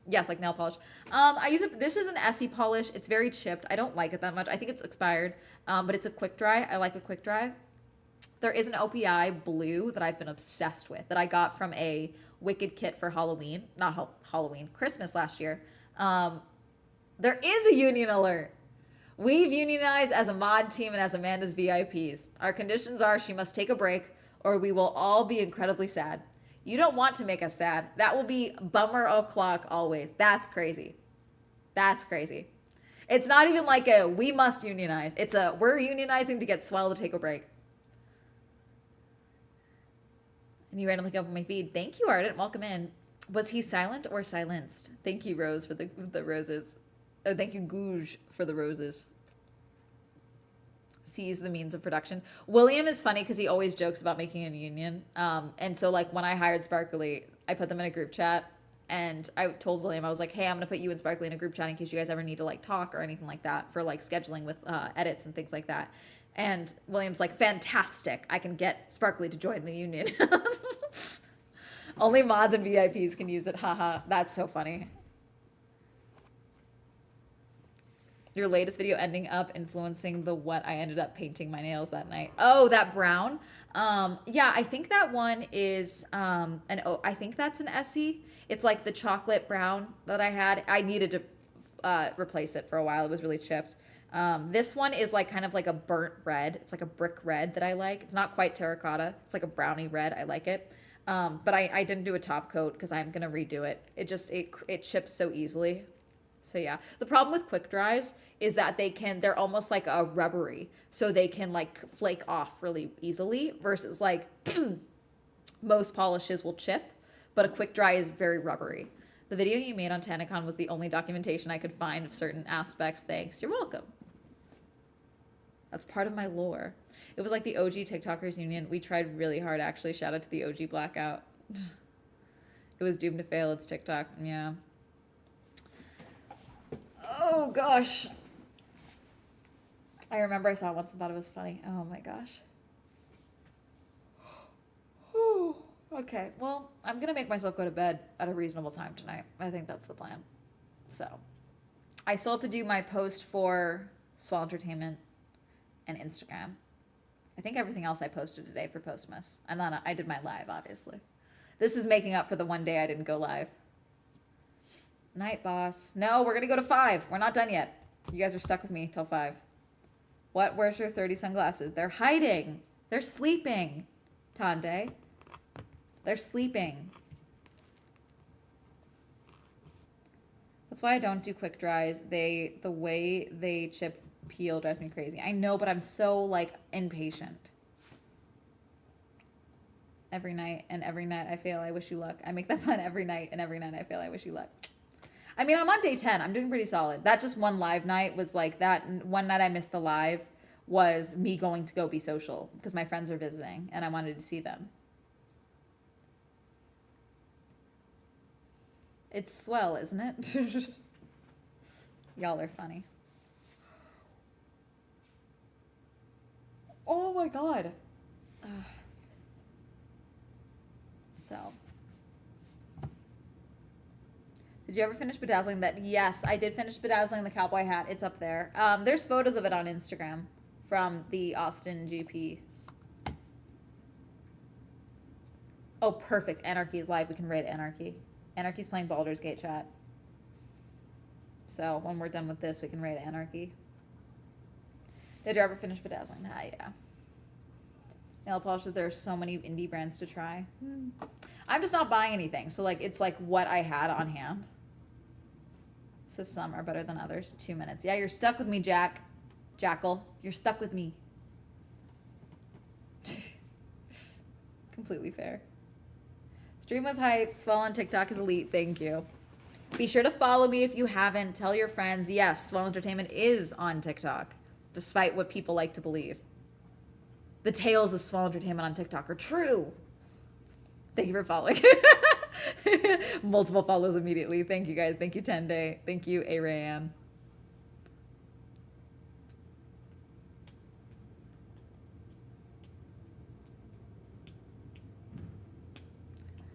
Yes, like nail polish. I use it. This is an Essie polish. It's very chipped. I don't like it that much. I think it's expired, but it's a quick dry. I like a quick dry. There is an OPI blue that I've been obsessed with that I got from a Wicked kit for Halloween. Not Halloween, Christmas last year. There is a union alert. We've unionized as a mod team and as Amanda's VIPs. Our conditions are she must take a break or we will all be incredibly sad. You don't want to make us sad. That will be bummer o'clock always. That's crazy. That's crazy. It's not even like a we must unionize. It's a we're unionizing to get Swell to take a break. And you randomly come up on my feed. Thank you, Ardent. Welcome in. Was he silent or silenced? Thank you, Rose, for the roses. Oh, thank you, Gouge, for the roses. Sees the means of production. William is funny because he always jokes about making a union. And so, like, when I hired Sparkly, I put them in a group chat. And I told William, I was like, hey, I'm going to put you and Sparkly in a group chat in case you guys ever need to, like, talk or anything like that for, like, scheduling with edits and things like that. And William's like, fantastic. I can get Sparkly to join the union. Only mods and VIPs can use it. Haha. That's so funny. Your latest video ending up influencing the what I ended up painting my nails that night. Oh, that brown. Yeah, I think that one is I think that's an Essie. It's like the chocolate brown that I had. I needed to replace it for a while. It was really chipped. This one is like kind of like a burnt red. It's like a brick red that I like. It's not quite terracotta. It's like a brownie red. I like it. But I didn't do a top coat because I'm going to redo it. It chips so easily. So yeah, the problem with quick dries is that they're almost like a rubbery. So they can like flake off really easily versus like most polishes will chip, but a quick dry is very rubbery. The video you made on Tanacon was the only documentation I could find of certain aspects. Thanks. You're welcome. That's part of my lore. It was like the OG TikTokers Union. We tried really hard, actually. Shout out to the OG Blackout. It was doomed to fail. It's TikTok. Yeah. Oh, gosh. I remember I saw it once and thought it was funny. Oh, my gosh. Okay, well, I'm going to make myself go to bed at a reasonable time tonight. I think that's the plan. So, I still have to do my post for Swell Entertainment and Instagram. I think everything else I posted today for Postmas. And then I did my live, obviously. This is making up for the one day I didn't go live. Night, boss. No, we're going to go to 5. We're not done yet. You guys are stuck with me till 5. What? Where's your 30 sunglasses? They're hiding. They're sleeping. Tande. They're sleeping. That's why I don't do quick dries. The way they chip peel drives me crazy. I know, but I'm so like impatient. every night, and every night I fail, I wish you luck. I make that plan every night, and every night I fail, I wish you luck. I mean, I'm on day 10. I'm doing pretty solid. That just one live night was like that. One night I missed the live was me going to go be social because my friends are visiting and I wanted to see them. It's swell, isn't it? Y'all are funny. Oh my God. So. Did you ever finish bedazzling that? Yes, I did finish bedazzling the cowboy hat. It's up there. There's photos of it on Instagram from the Austin GP. Oh, perfect. Anarchy is live. We can raid Anarchy. Anarchy's playing Baldur's Gate chat. So when we're done with this, we can raid Anarchy. Did you ever finish bedazzling that? Yeah. Nail polishes, there are so many indie brands to try. I'm just not buying anything. So like it's like what I had on hand. So some are better than others. 2 minutes. Yeah, you're stuck with me, Jack. Jackal. You're stuck with me. Completely fair. Stream was hype. Swell on TikTok is elite. Thank you. Be sure to follow me if you haven't. Tell your friends. Yes, Swell Entertainment is on TikTok, despite what people like to believe. The tales of Swell Entertainment on TikTok are true. Thank you for following. Multiple follows immediately. Thank you guys. Thank you, Tende. Thank you, Arayan.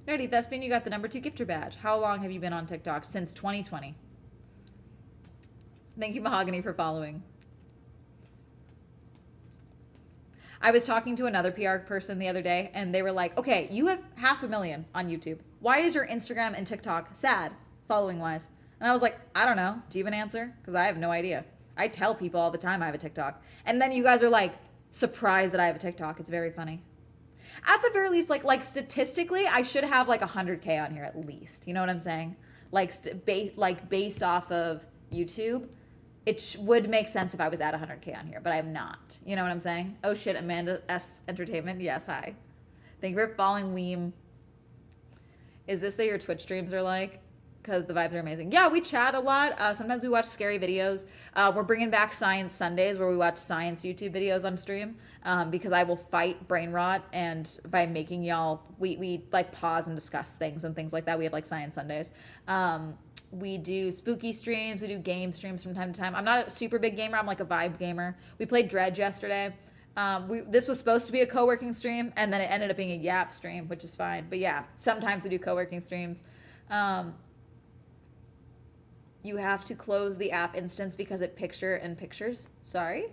Nerdy Thespian, you got the #2 gifter badge. How long have you been on TikTok? Since 2020. Thank you, Mahogany, for following. I was talking to another PR person the other day, and they were like, okay, you have 500,000 on YouTube. Why is your Instagram and TikTok sad, following-wise? And I was like, I don't know. Do you have an answer? Because I have no idea. I tell people all the time I have a TikTok. And then you guys are like surprised that I have a TikTok. It's very funny. At the very least, like statistically, I should have like 100K on here at least. You know what I'm saying? Like based off of YouTube, it would make sense if I was at 100K on here, but I'm not. You know what I'm saying? Oh shit, Amanda S Entertainment. Yes, hi. Thank you for following Weem. Is this that your Twitch streams are like? Because the vibes are amazing. Yeah, we chat a lot. Sometimes we watch scary videos. We're bringing back Science Sundays where we watch science YouTube videos on stream because I will fight brain rot. And by making y'all, we like pause and discuss things and things like that. We have like Science Sundays. We do spooky streams. We do game streams from time to time. I'm not a super big gamer. I'm like a vibe gamer. We played Dredge yesterday. This was supposed to be a co-working stream, and then it ended up being a Yap stream, which is fine. But yeah, sometimes we do co-working streams. You have to close the app instance because it picture in pictures. Sorry.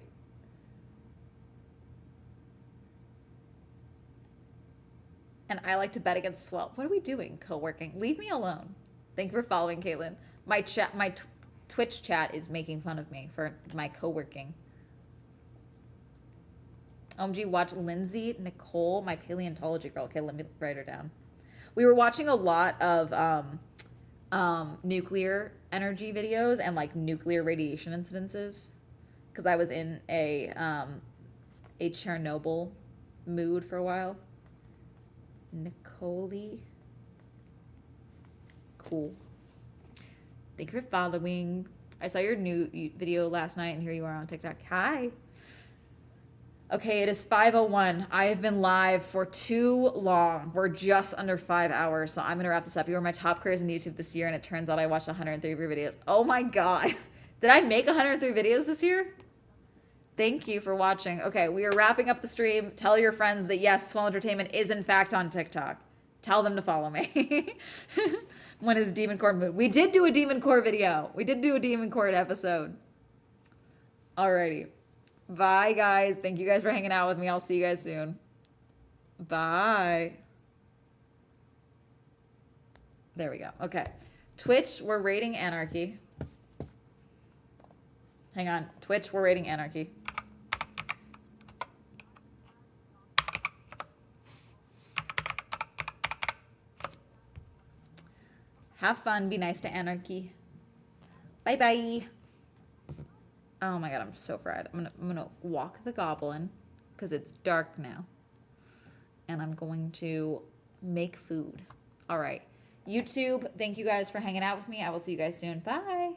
And I like to bet against Swell. What are we doing? Co-working. Leave me alone. Thank you for following, Caitlin. My Twitch chat is making fun of me for my co-working. OMG, watch Lindsay Nicole, my paleontology girl. Okay, let me write her down. We were watching a lot of nuclear energy videos and like nuclear radiation incidences because I was in a Chernobyl mood for a while. Nicole. Cool. Thank you for following. I saw your new video last night and here you are on TikTok. Hi. Okay, it is 5:01. I have been live for too long. We're just under 5 hours, so I'm going to wrap this up. You were my top careers in YouTube this year, and it turns out I watched 103 of your videos. Oh my God. Did I make 103 videos this year? Thank you for watching. Okay, we are wrapping up the stream. Tell your friends that, yes, Swell Entertainment is, in fact, on TikTok. Tell them to follow me. When is Demon Core mood? We did do a Demon Core video. We did do a Demon Core episode. Alrighty. Bye, guys. Thank you guys for hanging out with me. I'll see you guys soon. Bye. There we go. Okay. Twitch, we're rating Anarchy. Hang on. Twitch, we're rating Anarchy. Have fun. Be nice to Anarchy. Bye-bye. Oh my God, I'm so fried. I'm gonna walk the goblin because it's dark now. and I'm going to make food. All right. YouTube, thank you guys for hanging out with me. I will see you guys soon. Bye.